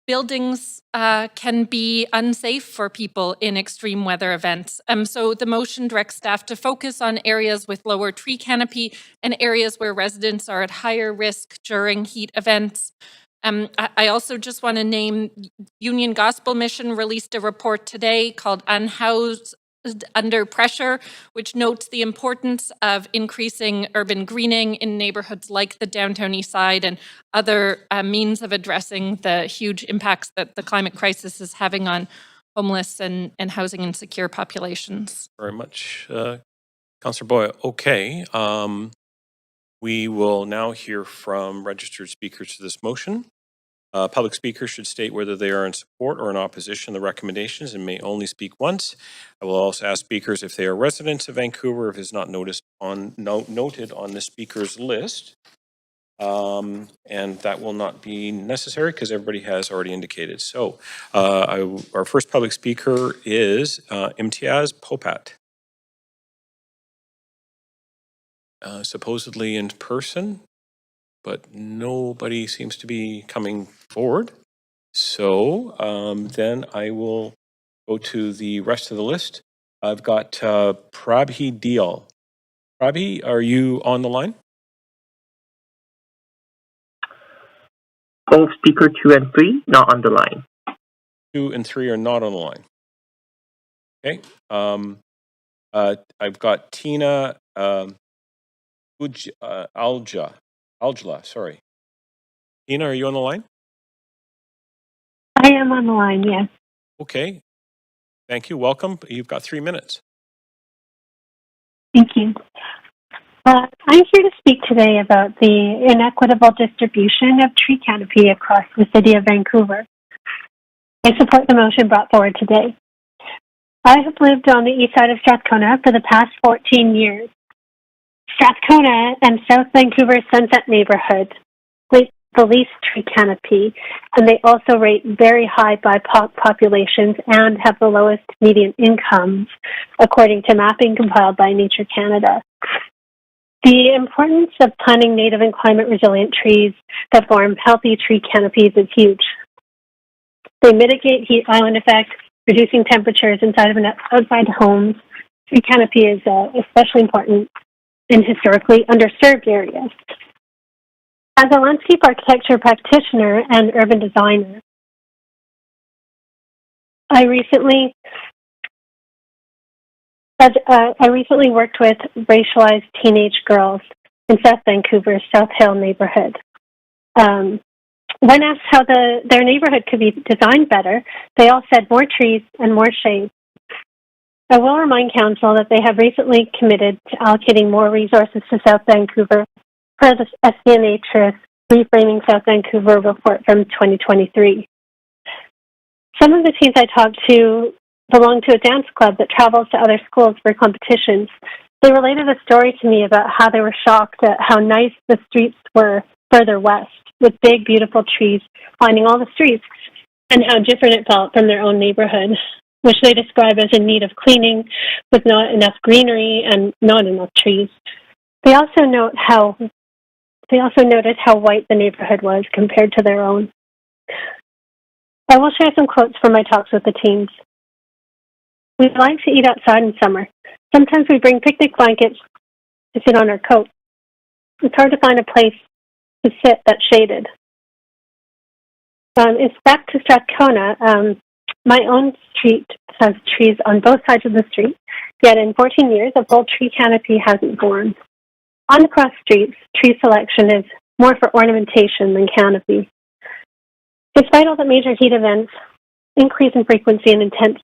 buildings can be unsafe for people in extreme weather events. So the motion directs staff to focus on areas with lower tree canopy and areas where residents are at higher risk during heat events. I also just want to name Union Gospel Mission released a report today called Unhoused Under Pressure, which notes the importance of increasing urban greening in neighborhoods like the downtown east side and other means of addressing the huge impacts that the climate crisis is having on homeless and housing insecure populations. Very much, Councillor Boyle. Okay, we will now hear from registered speakers to this motion. Public speakers should state whether they are in support or in opposition to the recommendations and may only speak once. I will also ask speakers if they are residents of Vancouver, if it is not noted on the speaker's list. And that will not be necessary because everybody has already indicated. So our first public speaker is Imtiaz Popat. Supposedly in person, but nobody seems to be coming forward. So then I will go to the rest of the list. I've got Prabhi Deal. Prabhi, are you on the line? Both speaker 2 and 3 not on the line. 2 and 3 are not on the line. Okay. I've got Tina Aljla, sorry. Tina, are you on the line? I am on the line, yes. Okay. Thank you. Welcome. You've got 3 minutes. Thank you. I'm here to speak today about the inequitable distribution of tree canopy across the city of Vancouver. I support the motion brought forward today. I have lived on the east side of Strathcona for the past 14 years. Strathcona and South Vancouver's Sunset neighborhood rate the least tree canopy, and they also rate very high BIPOC populations and have the lowest median incomes, according to mapping compiled by Nature Canada. The importance of planting native and climate-resilient trees that form healthy tree canopies is huge. They mitigate heat island effect, reducing temperatures inside and outside homes. Tree canopy is especially important in historically underserved areas. As a landscape architecture practitioner and urban designer, I recently worked with racialized teenage girls in South Vancouver's South Hill neighborhood. When asked how their neighborhood could be designed better, they all said more trees and more shade. I will remind Council that they have recently committed to allocating more resources to South Vancouver per the SCNH's Reframing South Vancouver report from 2023. Some of the teens I talked to belong to a dance club that travels to other schools for competitions. They related a story to me about how they were shocked at how nice the streets were further west, with big, beautiful trees lining all the streets, and how different it felt from their own neighborhood, which they describe as in need of cleaning, with not enough greenery and not enough trees. They also noted how white the neighborhood was compared to their own. I will share some quotes from my talks with the teens. We like to eat outside in summer. Sometimes we bring picnic blankets to sit on our coat. It's hard to find a place to sit that's shaded. Back to Strathcona, my own street has trees on both sides of the street, yet in 14 years, a full tree canopy hasn't borne. On the cross streets, tree selection is more for ornamentation than canopy. Despite all the major heat events increase in frequency and intensity,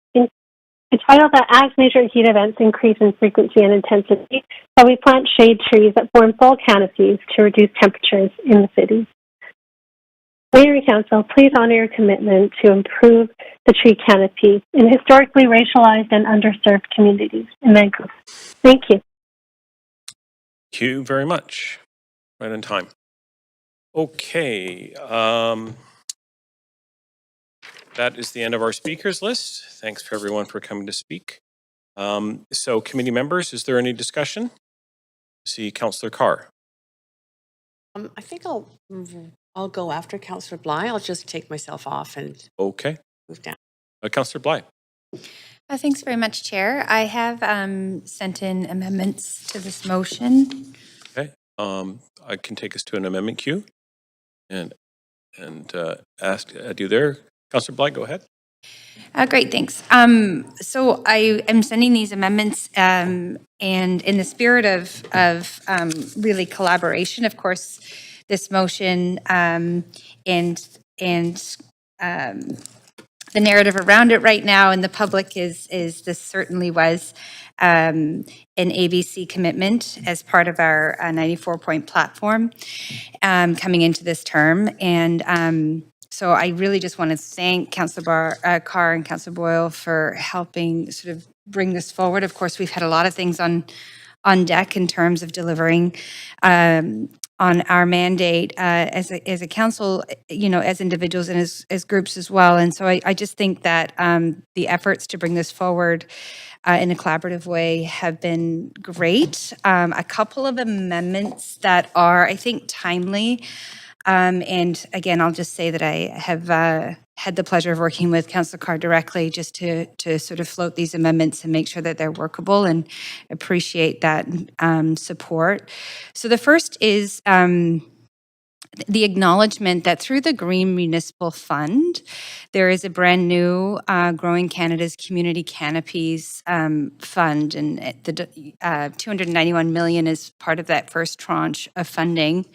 as major heat events increase in frequency and intensity, that we plant shade trees that form full canopies to reduce temperatures in the cities. Mayor and Council, please honor your commitment to improve the tree canopy in historically racialized and underserved communities in Vancouver. Thank you. Thank you very much. Right on time. Okay. That is the end of our speakers list. Thanks for everyone for coming to speak. So committee members, is there any discussion? See Councillor Carr. I think I'll go after Councillor Bly. I'll just take myself off and Okay. move down. Councillor Bly. Thanks very much, Chair. I have sent in amendments to this motion. Okay. I can take us to an amendment queue and ask you there. Councillor Bly, go ahead. Great, thanks. So I am sending these amendments, and in the spirit of really collaboration, of course, this motion and the narrative around it right now in the public is this certainly was an ABC commitment as part of our 94-point platform coming into this term, and so I really just want to thank Councillor Carr and Councillor Boyle for helping sort of bring this forward. Of course, we've had a lot of things on deck in terms of delivering on our mandate as a council, as individuals and as groups as well. And so I just think that the efforts to bring this forward in a collaborative way have been great. A couple of amendments that are, I think, timely. And again, I'll just say that I have had the pleasure of working with Councillor Carr directly just to sort of float these amendments and make sure that they're workable, and appreciate that support. So the first is the acknowledgement that through the Green Municipal Fund, there is a brand new Growing Canada's Community Canopies Fund, and the $291 million is part of that first tranche of funding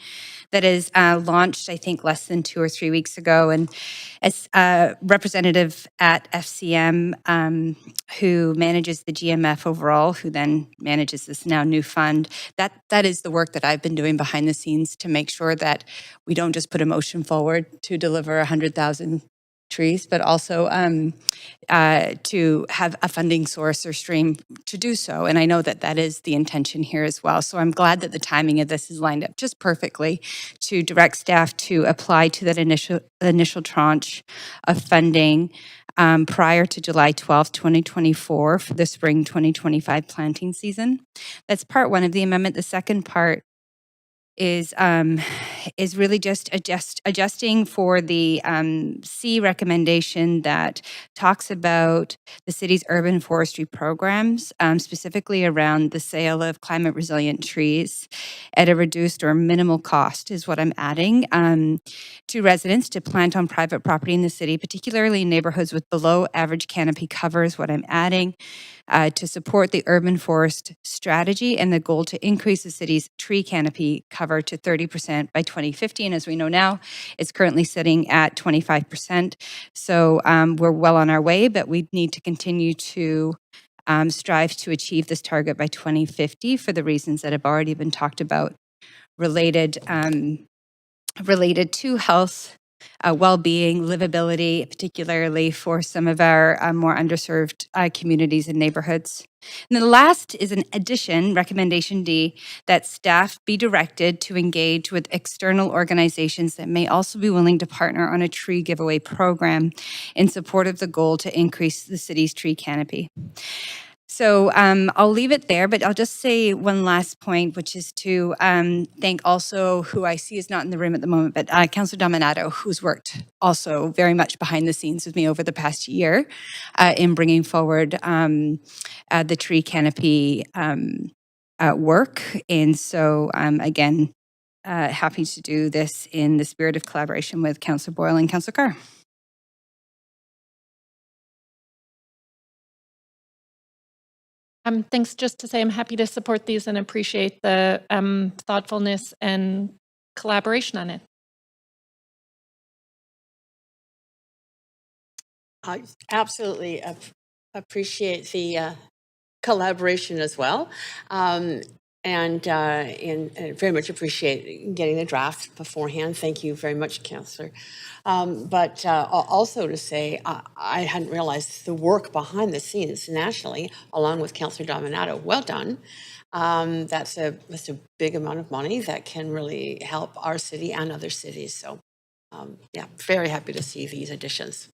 that is launched, I think, less than 2 or 3 weeks ago. And as a representative at FCM, who manages the GMF overall, who then manages this now new fund, that is the work that I've been doing behind the scenes to make sure that we don't just put a motion forward to deliver 100,000 trees, but also to have a funding source or stream to do so. And I know that that is the intention here as well. So I'm glad that the timing of this is lined up just perfectly to direct staff to apply to that initial tranche of funding prior to July 12th, 2024 for the spring 2025 planting season. That's part one of the amendment. The second part is really just adjusting for the C recommendation that talks about the city's urban forestry programs, specifically around the sale of climate resilient trees at a reduced or minimal cost is what I'm adding to residents to plant on private property in the city, particularly in neighborhoods with below average canopy cover is what I'm adding to support the urban forest strategy and the goal to increase the city's tree canopy cover to 30% by 2050. And as we know now, it's currently sitting at 25%. So we're well on our way, but we need to continue to strive to achieve this target by 2050 for the reasons that have already been talked about related to health, well-being, livability, particularly for some of our more underserved communities and neighborhoods. And the last is an addition, recommendation D, that staff be directed to engage with external organizations that may also be willing to partner on a tree giveaway program in support of the goal to increase the city's tree canopy. So I'll leave it there, but I'll just say one last point, which is to thank also who I see is not in the room at the moment, but Councillor Dominato, who's worked also very much behind the scenes with me over the past year in bringing forward the tree canopy work. And so again, happy to do this in the spirit of collaboration with Councillor Boyle and Councillor Carr. Thanks. Just to say I'm happy to support these and appreciate the thoughtfulness and collaboration on it. I absolutely appreciate the collaboration as well. And very much appreciate getting the draft beforehand. Thank you very much, Councillor. But also to say, I hadn't realized the work behind the scenes nationally, along with Councillor Dominato. Well done. That's a big amount of money that can really help our city and other cities. So, yeah, very happy to see these additions.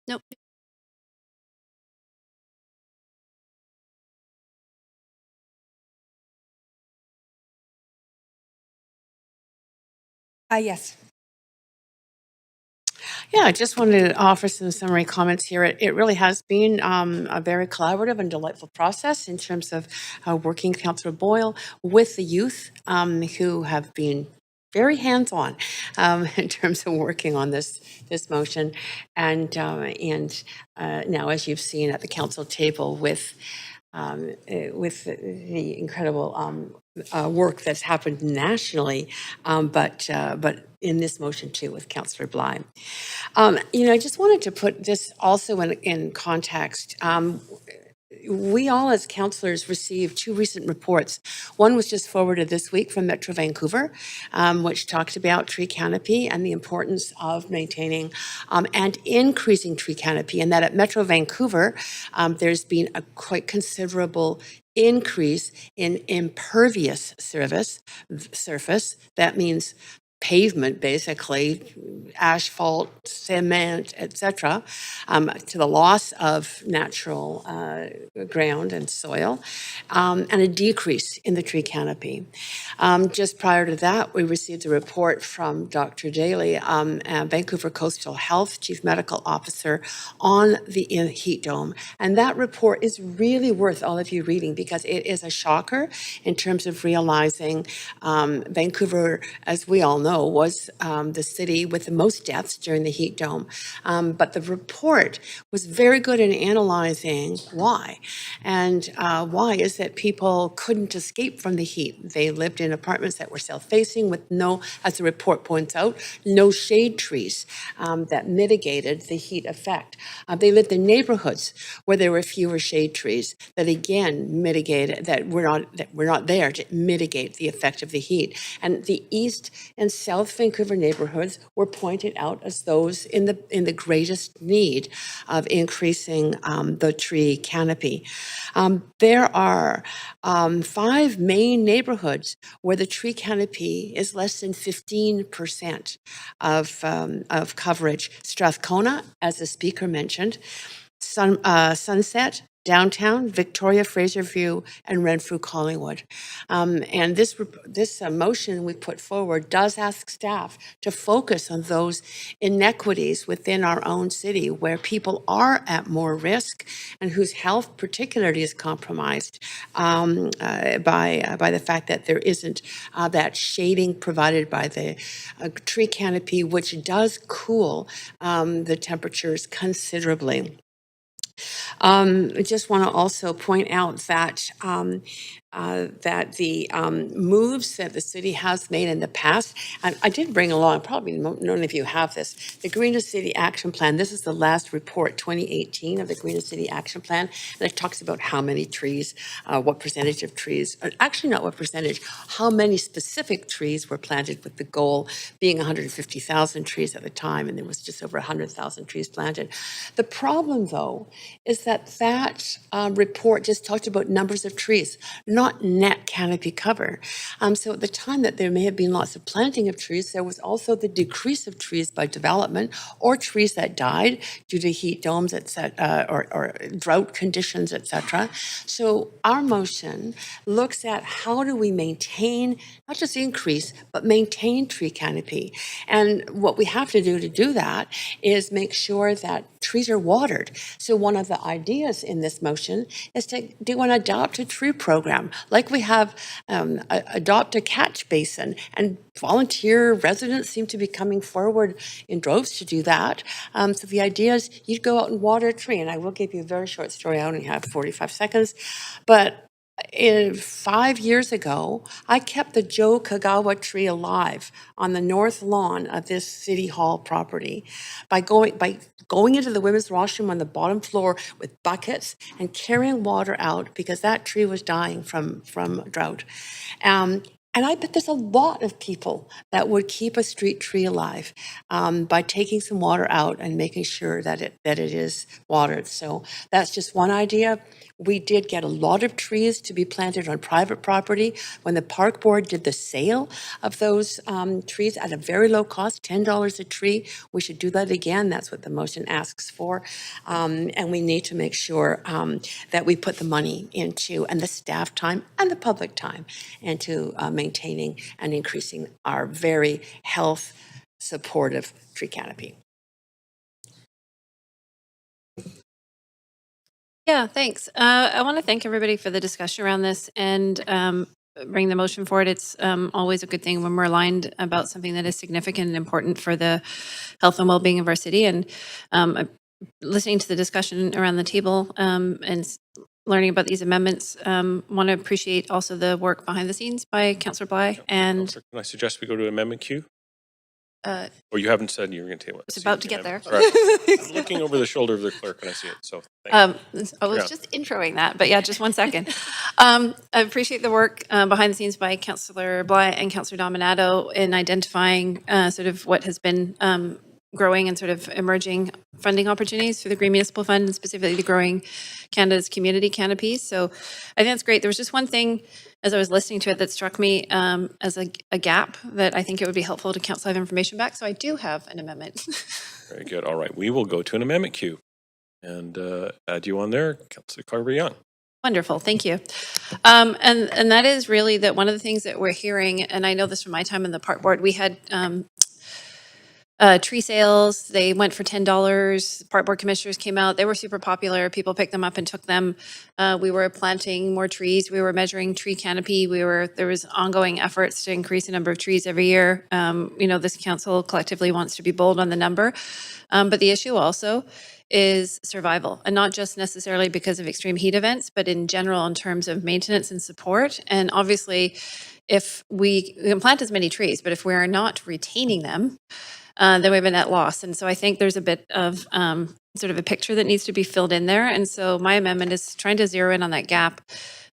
Nope. Yes. Yeah, I just wanted to offer some summary comments here. It really has been a very collaborative and delightful process in terms of working with Councillor Boyle with the youth who have been very hands-on in terms of working on this motion, and now, as you've seen at the council table with the incredible work that's happened nationally, but in this motion too with Councillor Bly. I just wanted to put this also in context. We all as councillors received 2 recent reports. One was just forwarded this week from Metro Vancouver, which talked about tree canopy and the importance of maintaining and increasing tree canopy, and that at Metro Vancouver, there's been a quite considerable increase in impervious surface. That means pavement, basically, asphalt, cement, etc., to the loss of natural ground and soil, and a decrease in the tree canopy. Just prior to that, we received a report from Dr. Daly, Vancouver Coastal Health Chief Medical Officer, on the heat dome. And that report is really worth all of you reading, because it is a shocker in terms of realizing Vancouver, as we all know, was the city with the most deaths during the heat dome. But the report was very good in analyzing why. And why is that people couldn't escape from the heat. They lived in apartments that were south-facing with no, as the report points out, no shade trees that mitigated the heat effect. They lived in neighborhoods where there were fewer shade trees that again mitigated, that were not there to mitigate the effect of the heat. And the East and South Vancouver neighborhoods were pointed out as those in the greatest need of increasing the tree canopy. There are 5 main neighborhoods where the tree canopy is less than 15% of coverage. Strathcona, as the speaker mentioned, Sunset, Downtown, Victoria, Fraser View, and Renfrew, Collingwood. And this motion we put forward does ask staff to focus on those inequities within our own city where people are at more risk and whose health particularly is compromised by the fact that there isn't that shading provided by the tree canopy, which does cool the temperatures considerably. I just want to also point out that the moves that the city has made in the past, and I did bring along, probably none of you have this, the Greener City Action Plan. This is the last report, 2018, of the Greener City Action Plan, and it talks about how many trees, what percentage of trees, actually not what percentage, how many specific trees were planted, with the goal being 150,000 trees at the time, and there was just over 100,000 trees planted. The problem, though, is that report just talked about numbers of trees, not net canopy cover. So at the time that there may have been lots of planting of trees, there was also the decrease of trees by development or trees that died due to heat domes, or drought conditions, etc. So our motion looks at how do we maintain, not just increase, but maintain tree canopy. And what we have to do that is make sure that trees are watered. So one of the ideas in this motion is to do an adopt a tree program, like we have adopt a catch basin, and volunteer residents seem to be coming forward in droves to do that. So the idea is you go out and water a tree, and I will give you a very short story. I only have 45 seconds, but 5 years ago, I kept the Joe Kagawa tree alive on the north lawn of this city hall property by going into the women's washroom on the bottom floor with buckets and carrying water out because that tree was dying from drought. And I bet there's a lot of people that would keep a street tree alive by taking some water out and making sure that it is watered. So that's just one idea. We did get a lot of trees to be planted on private property. When the park board did the sale of those trees at a very low cost, $10 a tree, we should do that again. That's what the motion asks for. And we need to make sure that we put the money into, and the staff time and the public time, into maintaining and increasing our very health supportive tree canopy. Yeah, thanks. I want to thank everybody for the discussion around this and bring the motion forward. It's always a good thing when we're aligned about something that is significant and important for the health and well-being of our city. And listening to the discussion around the table and learning about these amendments, want to appreciate also the work behind the scenes by Councillor Bly. And Can I suggest we go to amendment queue? Or you haven't said you were going to take it. It's about to get there. I'm looking over the shoulder of the clerk and I see it. So I was just introing that, but yeah, just one second. I appreciate the work behind the scenes by Councillor Bly and Councillor Dominato in identifying sort of what has been growing and sort of emerging funding opportunities through the Green Municipal Fund, and specifically the Growing Canada's Community Canopies. So I think that's great. There was just one thing as I was listening to it that struck me as a gap that I think it would be helpful to council have information back. So I do have an amendment. very good. All right. We will go to an amendment queue and add you on there, Councillor Carver-Young. Wonderful, thank you. And that is really that one of the things that we're hearing, and I know this from my time in the park board, we had tree sales. They went for $10. Park board commissioners came out. They were super popular. People picked them up and took them. We were planting more trees. We were measuring tree canopy. There was ongoing efforts to increase the number of trees every year. This council collectively wants to be bold on the number. But the issue also is survival, and not just necessarily because of extreme heat events, but in general in terms of maintenance and support. And obviously, if we can plant as many trees, but if we are not retaining them, then we have a net loss. And so I think there's a bit of sort of a picture that needs to be filled in there. And so my amendment is trying to zero in on that gap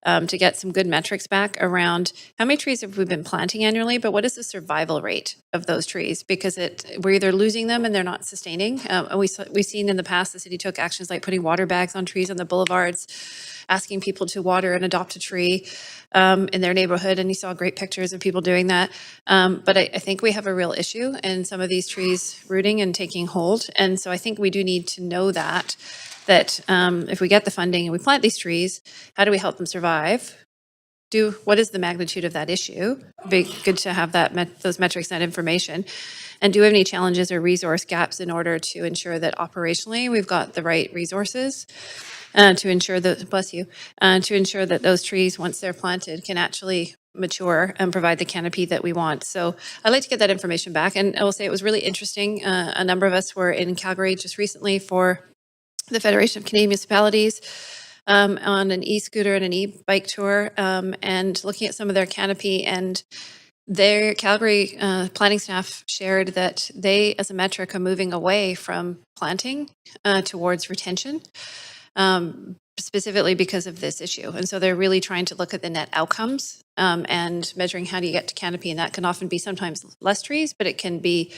to get some good metrics back around how many trees have we been planting annually, but what is the survival rate of those trees? Because we're either losing them and they're not sustaining. And we've seen in the past the city took actions like putting water bags on trees on the boulevards, asking people to water and adopt a tree in their neighborhood. And you saw great pictures of people doing that. But I think we have a real issue in some of these trees rooting and taking hold. And so I think we do need to know that that if we get the funding and we plant these trees, how do we help them survive? What is the magnitude of that issue? Be good to have those metrics, that information. And do we have any challenges or resource gaps in order to ensure that operationally we've got the right resources to ensure that, bless you, to ensure that those trees, once they're planted, can actually mature and provide the canopy that we want. So I'd like to get that information back. And I will say it was really interesting. A number of us were in Calgary just recently for the Federation of Canadian Municipalities on an e-scooter and an e-bike tour, and looking at some of their canopy. And their Calgary planning staff shared that they, as a metric, are moving away from planting towards retention, specifically because of this issue. And so they're really trying to look at the net outcomes and measuring how do you get to canopy. And that can often be sometimes less trees, but it can be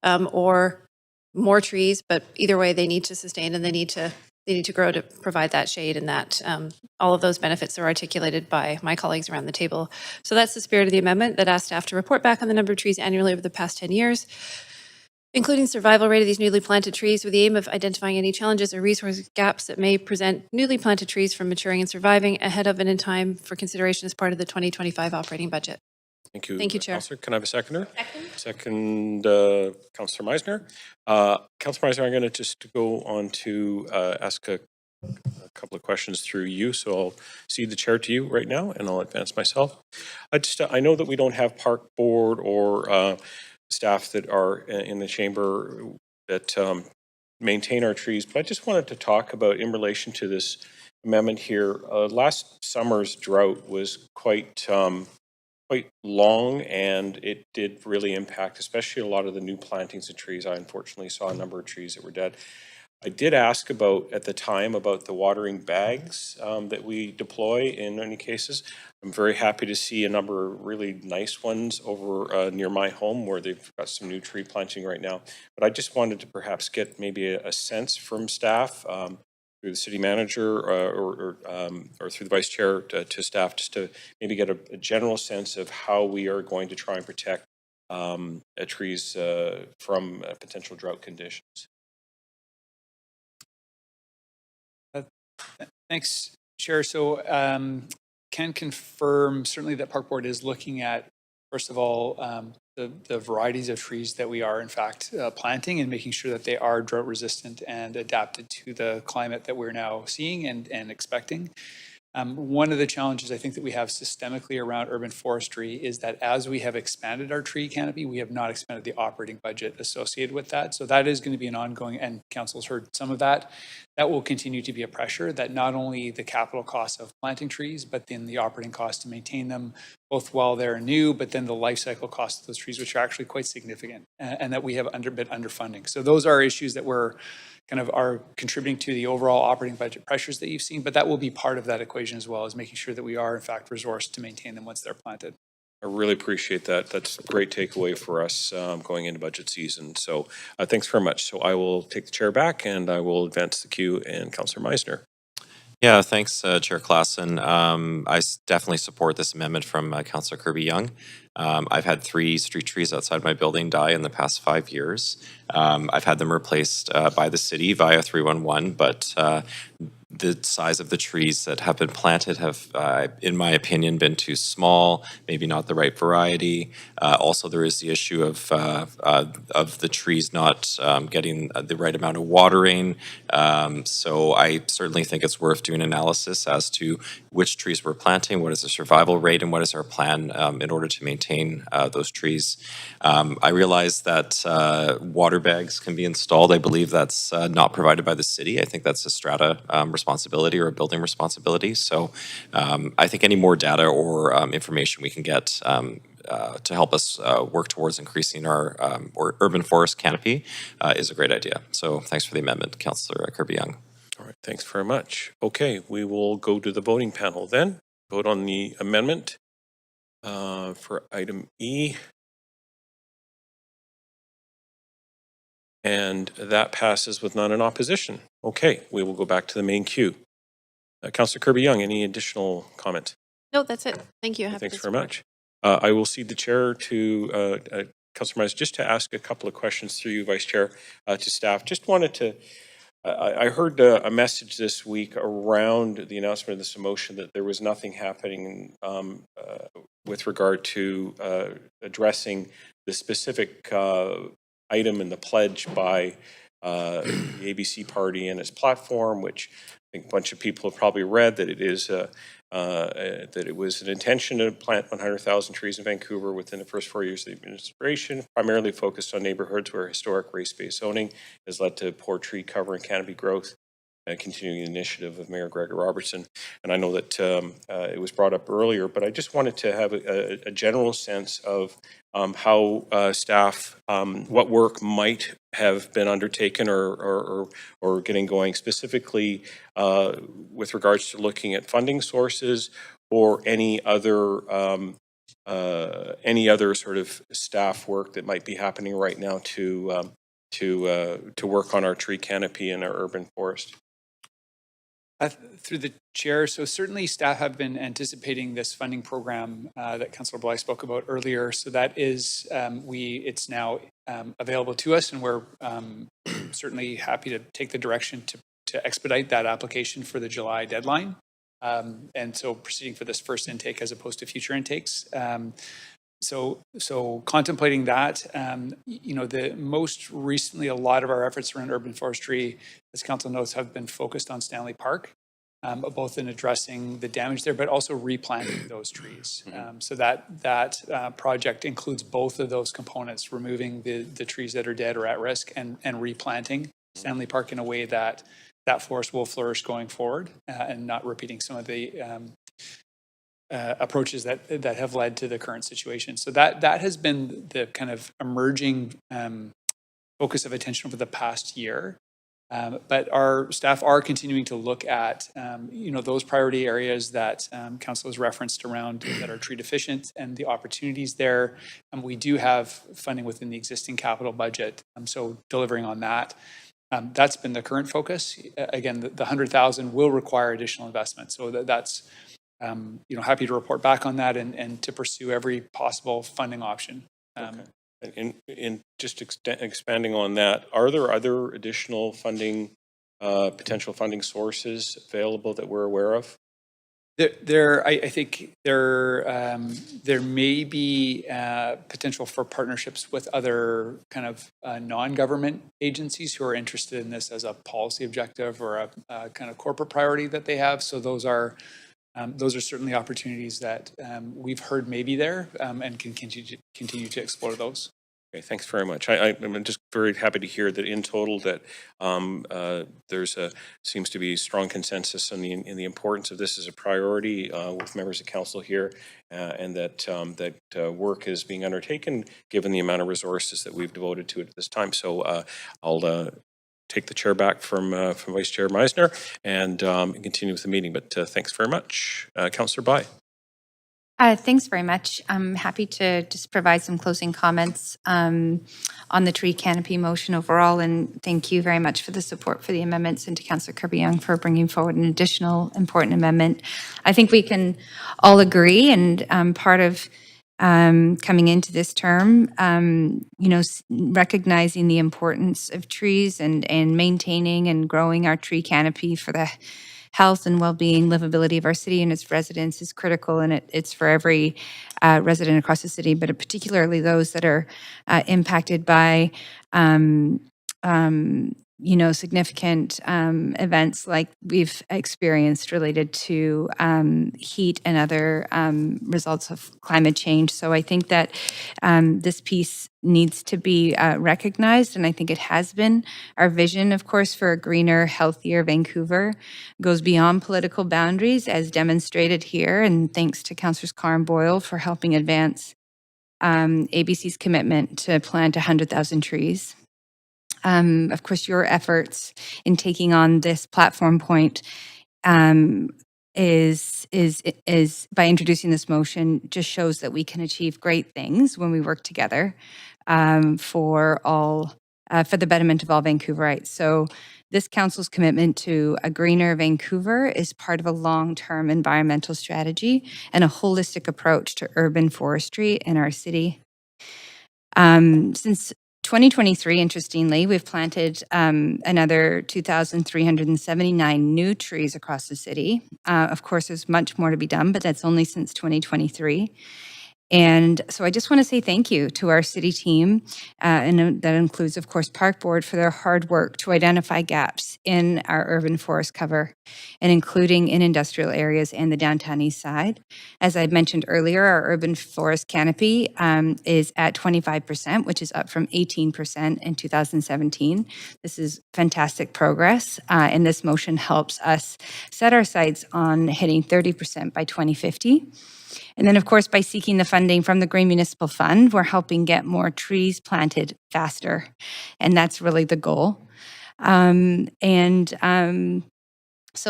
or more trees. But either way, they need to sustain and they need to grow to provide that shade, and that all of those benefits are articulated by my colleagues around the table. So that's the spirit of the amendment that asks staff to report back on the number of trees annually over the past 10 years, including survival rate of these newly planted trees, with the aim of identifying any challenges or resource gaps that may present newly planted trees from maturing and surviving ahead of and in time for consideration as part of the 2025 operating budget. Thank you. Thank you, Chair. Councillor, can I have a seconder? Second, Councillor Meisner. Councillor Meisner, I'm going to just go on to ask a couple of questions through you. So I'll cede the chair to you right now, and I'll advance myself. I know that we don't have park board or staff that are in the chamber that maintain our trees, but I just wanted to talk about in relation to this amendment here. Last summer's drought was quite long, and it did really impact, especially a lot of the new plantings of trees. I unfortunately saw a number of trees that were dead. I did ask at the time about the watering bags that we deploy in many cases. I'm very happy to see a number of really nice ones over near my home where they've got some new tree planting right now. But I just wanted to perhaps get maybe a sense from staff through the city manager or through the vice chair to staff, just to maybe get a general sense of how we are going to try and protect trees from potential drought conditions. Thanks, Chair. So can confirm certainly that Park Board is looking at, first of all, the varieties of trees that we are in fact planting and making sure that they are drought resistant and adapted to the climate that we're now seeing and expecting. One of the challenges I think that we have systemically around urban forestry is that as we have expanded our tree canopy, we have not expanded the operating budget associated with that. So that is going to be an ongoing, and Council's heard some of that. That will continue to be a pressure, that not only the capital cost of planting trees, but then the operating cost to maintain them, both while they're new, but then the life cycle cost of those trees, which are actually quite significant, and that we have been underfunding. So those are issues that we're kind of are contributing to the overall operating budget pressures that you've seen, but that will be part of that equation as well, as making sure that we are in fact resourced to maintain them once they're planted. I really appreciate that. That's a great takeaway for us going into budget season. So thanks very much. So I will take the chair back and I will advance the queue, and Councillor Meisner. Yeah, thanks, Chair Klassen. I definitely support this amendment from Councillor Kirby-Young. I've had 3 street trees outside my building die in the past 5 years. I've had them replaced by the city via 311, but the size of the trees that have been planted have, in my opinion, been too small, maybe not the right variety. Also, there is the issue of the trees not getting the right amount of watering. So I certainly think it's worth doing analysis as to which trees we're planting, what is the survival rate, and what is our plan in order to maintain those trees. I realize that water bags can be installed. I believe that's not provided by the city. I think that's a strata responsibility or a building responsibility. So I think any more data or information we can get to help us work towards increasing our urban forest canopy is a great idea. So thanks for the amendment, Councillor Kirby-Young. All right, thanks very much. Okay, we will go to the voting panel then. Vote on the amendment for item E. And that passes with none in opposition. Okay, we will go back to the main queue. Councillor Kirby-Young, any additional comment? No, that's it. Thank you. Thanks very much. I will cede the chair to Councillor Meisner just to ask a couple of questions through you, Vice Chair, to staff. Just wanted to I heard a message this week around the announcement of this motion that there was nothing happening with regard to addressing the specific item in the pledge by the ABC Party and its platform, which I think a bunch of people have probably read, that it is that it was an intention to plant 100,000 trees in Vancouver within the first 4 years of the administration, primarily focused on neighborhoods where historic race-based zoning has led to poor tree cover and canopy growth, continuing the initiative of Mayor Gregor Robertson. And I know that it was brought up earlier, but I just wanted to have a general sense of how staff, what work might have been undertaken or getting going, specifically with regards to looking at funding sources or any other sort of staff work that might be happening right now to work on our tree canopy and our urban forest. Through the chair, so certainly staff have been anticipating this funding program that Councillor Bly spoke about earlier. So that is, it's now available to us, and we're certainly happy to take the direction to expedite that application for the July deadline. And so proceeding for this first intake as opposed to future intakes. So contemplating that, the most recently, a lot of our efforts around urban forestry, as council knows, have been focused on Stanley Park, both in addressing the damage there, but also replanting those trees. So that project includes both of those components, removing the trees that are dead or at risk and replanting Stanley Park in a way that forest will flourish going forward and not repeating some of the approaches that have led to the current situation. So that has been the kind of emerging focus of attention over the past year. But our staff are continuing to look at, those priority areas that council has referenced around that are tree deficient and the opportunities there. We do have funding within the existing capital budget, so delivering on that. That's been the current focus. Again, the 100,000 will require additional investment. So that's happy to report back on that and to pursue every possible funding option. And in just expanding on that, are there other additional funding, potential funding sources available that we're aware of? I think there may be potential for partnerships with other kind of non-government agencies who are interested in this as a policy objective or a kind of corporate priority that they have. So those are certainly opportunities that we've heard may be there and can continue to explore those. Okay, thanks very much. I'm just very happy to hear that in total that seems to be strong consensus in the importance of this as a priority with members of council here, and that work is being undertaken given the amount of resources that we've devoted to it at this time. So I'll take the chair back from Vice Chair Meisner and continue with the meeting. But thanks very much, Councillor Bai. Thanks very much. I'm happy to just provide some closing comments on the tree canopy motion overall, and thank you very much for the support for the amendments, and to Councillor Kirby-Young for bringing forward an additional important amendment. I think we can all agree, and part of coming into this term, recognizing the importance of trees and maintaining and growing our tree canopy for the health and well-being, livability of our city and its residents is critical, and it's for every resident across the city, but particularly those that are impacted by significant events like we've experienced related to heat and other results of climate change. So I think that this piece needs to be recognized, and I think it has been. Our vision, of course, for a greener, healthier Vancouver goes beyond political boundaries, as demonstrated here, and thanks to Councillors Carr and Boyle for helping advance ABC's commitment to plant 100,000 trees. Of course, your efforts in taking on this platform point is by introducing this motion just shows that we can achieve great things when we work together for the betterment of all Vancouverites. So this council's commitment to a greener Vancouver is part of a long-term environmental strategy and a holistic approach to urban forestry in our city. Since 2023, interestingly, we've planted another 2,379 new trees across the city. Of course, there's much more to be done, but that's only since 2023. And so I just want to say thank you to our city team, and that includes, of course, Park Board for their hard work to identify gaps in our urban forest cover, and including in industrial areas and the downtown east side. As I mentioned earlier, our urban forest canopy is at 25%, which is up from 18% in 2017. This is fantastic progress, and this motion helps us set our sights on hitting 30% by 2050. And then, of course, by seeking the funding from the Green Municipal Fund, we're helping get more trees planted faster. And that's really the goal. So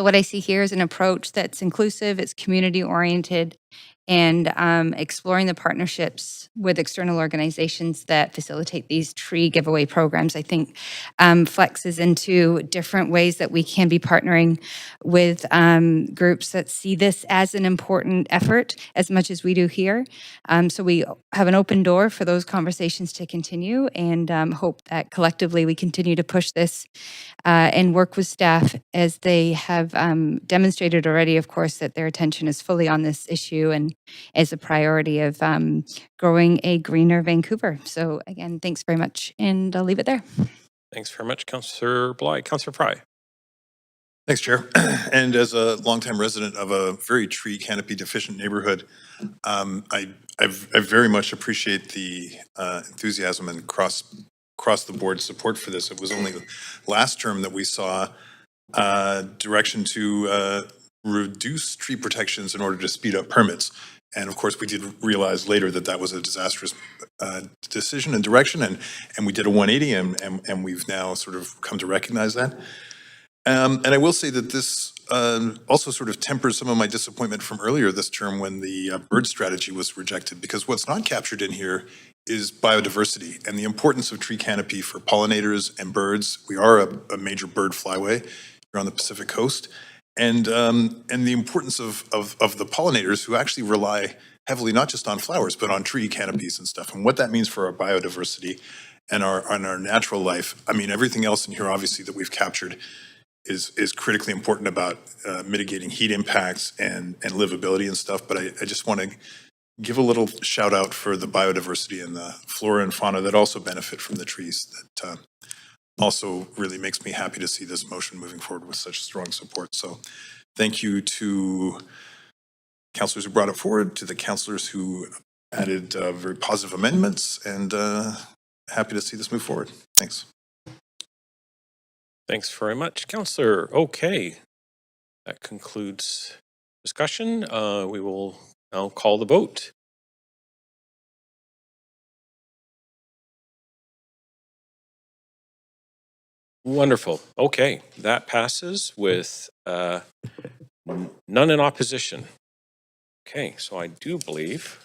what I see here is an approach that's inclusive, it's community-oriented, and exploring the partnerships with external organizations that facilitate these tree giveaway programs, I think flexes into different ways that we can be partnering with groups that see this as an important effort as much as we do here. So we have an open door for those conversations to continue, and hope that collectively we continue to push this and work with staff as they have demonstrated already, of course, that their attention is fully on this issue and as a priority of growing a greener Vancouver. So again, thanks very much, and I'll leave it there. Thanks very much, Councillor Bly. Councillor Fry. Thanks, Chair. And as a longtime resident of a very tree canopy deficient neighborhood, I very much appreciate the enthusiasm and across the board support for this. It was only last term that we saw direction to reduce tree protections in order to speed up permits. And of course, we did realize later that that was a disastrous decision and direction, and we did a 180, and we've now sort of come to recognize that. And I will say that this also sort of tempers some of my disappointment from earlier this term when the bird strategy was rejected, because what's not captured in here is biodiversity and the importance of tree canopy for pollinators and birds. We are a major bird flyway here on the Pacific Coast. And the importance of the pollinators who actually rely heavily not just on flowers, but on tree canopies and stuff, and what that means for our biodiversity and our natural life. I mean, everything else in here, obviously, that we've captured is critically important about mitigating heat impacts and livability and stuff. But I just want to give a little shout out for the biodiversity and the flora and fauna that also benefit from the trees. That also really makes me happy to see this motion moving forward with such strong support. So thank you to councillors who brought it forward, to the councillors who added very positive amendments, and happy to see this move forward. Thanks. Thanks very much, Councillor. Okay, that concludes discussion. We will now call the vote. Wonderful. Okay, that passes with none in opposition. Okay, so I do believe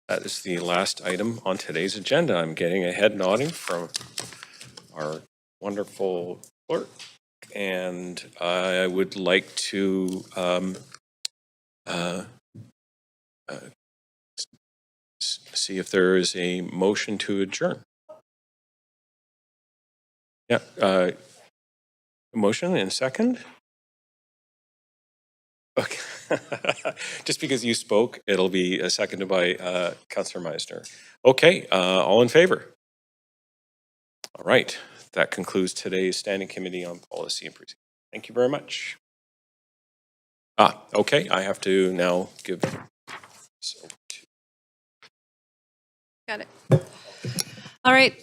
that is the last item on today's agenda. I'm getting a head nodding from our wonderful clerk, and I would like to see if there is a motion to adjourn. Yeah, motion and second. Okay, just because you spoke, it'll be seconded by Councillor Meisner. Okay, all in favor? All right, that concludes today's Standing Committee on Policy and Procedure. Thank you very much. Okay, I have to now give. Got it. All right.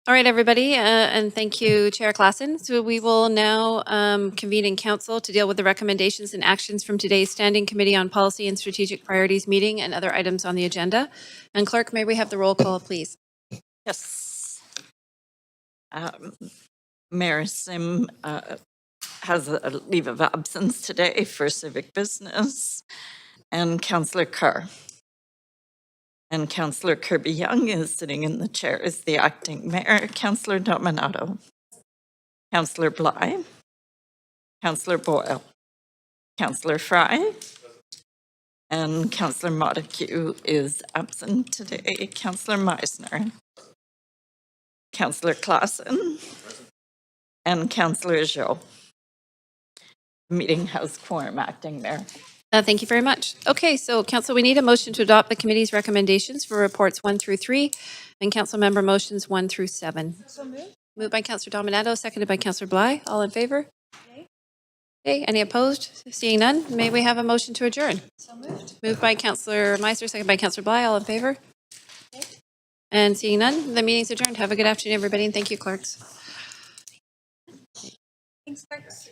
All right, everybody, and thank you, Chair Klassen. So we will now convene in council to deal with the recommendations and actions from today's Standing Committee on Policy and Strategic Priorities meeting and other items on the agenda. And Clerk, may we have the roll call, please? Yes. Mayor Sim has a leave of absence today for civic business, and Councillor Carr. And Councillor Kirby Young is sitting in the chair as the acting mayor. Councillor Dominato, Councillor Bly, Councillor Boyle, Councillor Fry, and Councillor Montague is absent today. Councillor Meisner. Councillor Claassen, and Councillor Zhou. Meeting has quorum acting there. Thank you very much. Okay, so council, we need a motion to adopt the committee's recommendations for reports 1 through 3 and council member motions 1 through 7. Moved by Councillor Dominato, seconded by Councillor Bly. All in favor? Okay, any opposed? Seeing none, may we have a motion to adjourn? So moved. Moved by Councillor Meister, seconded by Councillor Bly. All in favor? And seeing none, the meeting's adjourned. Have a good afternoon, everybody, and thank you, clerks. Thanks, Clarks.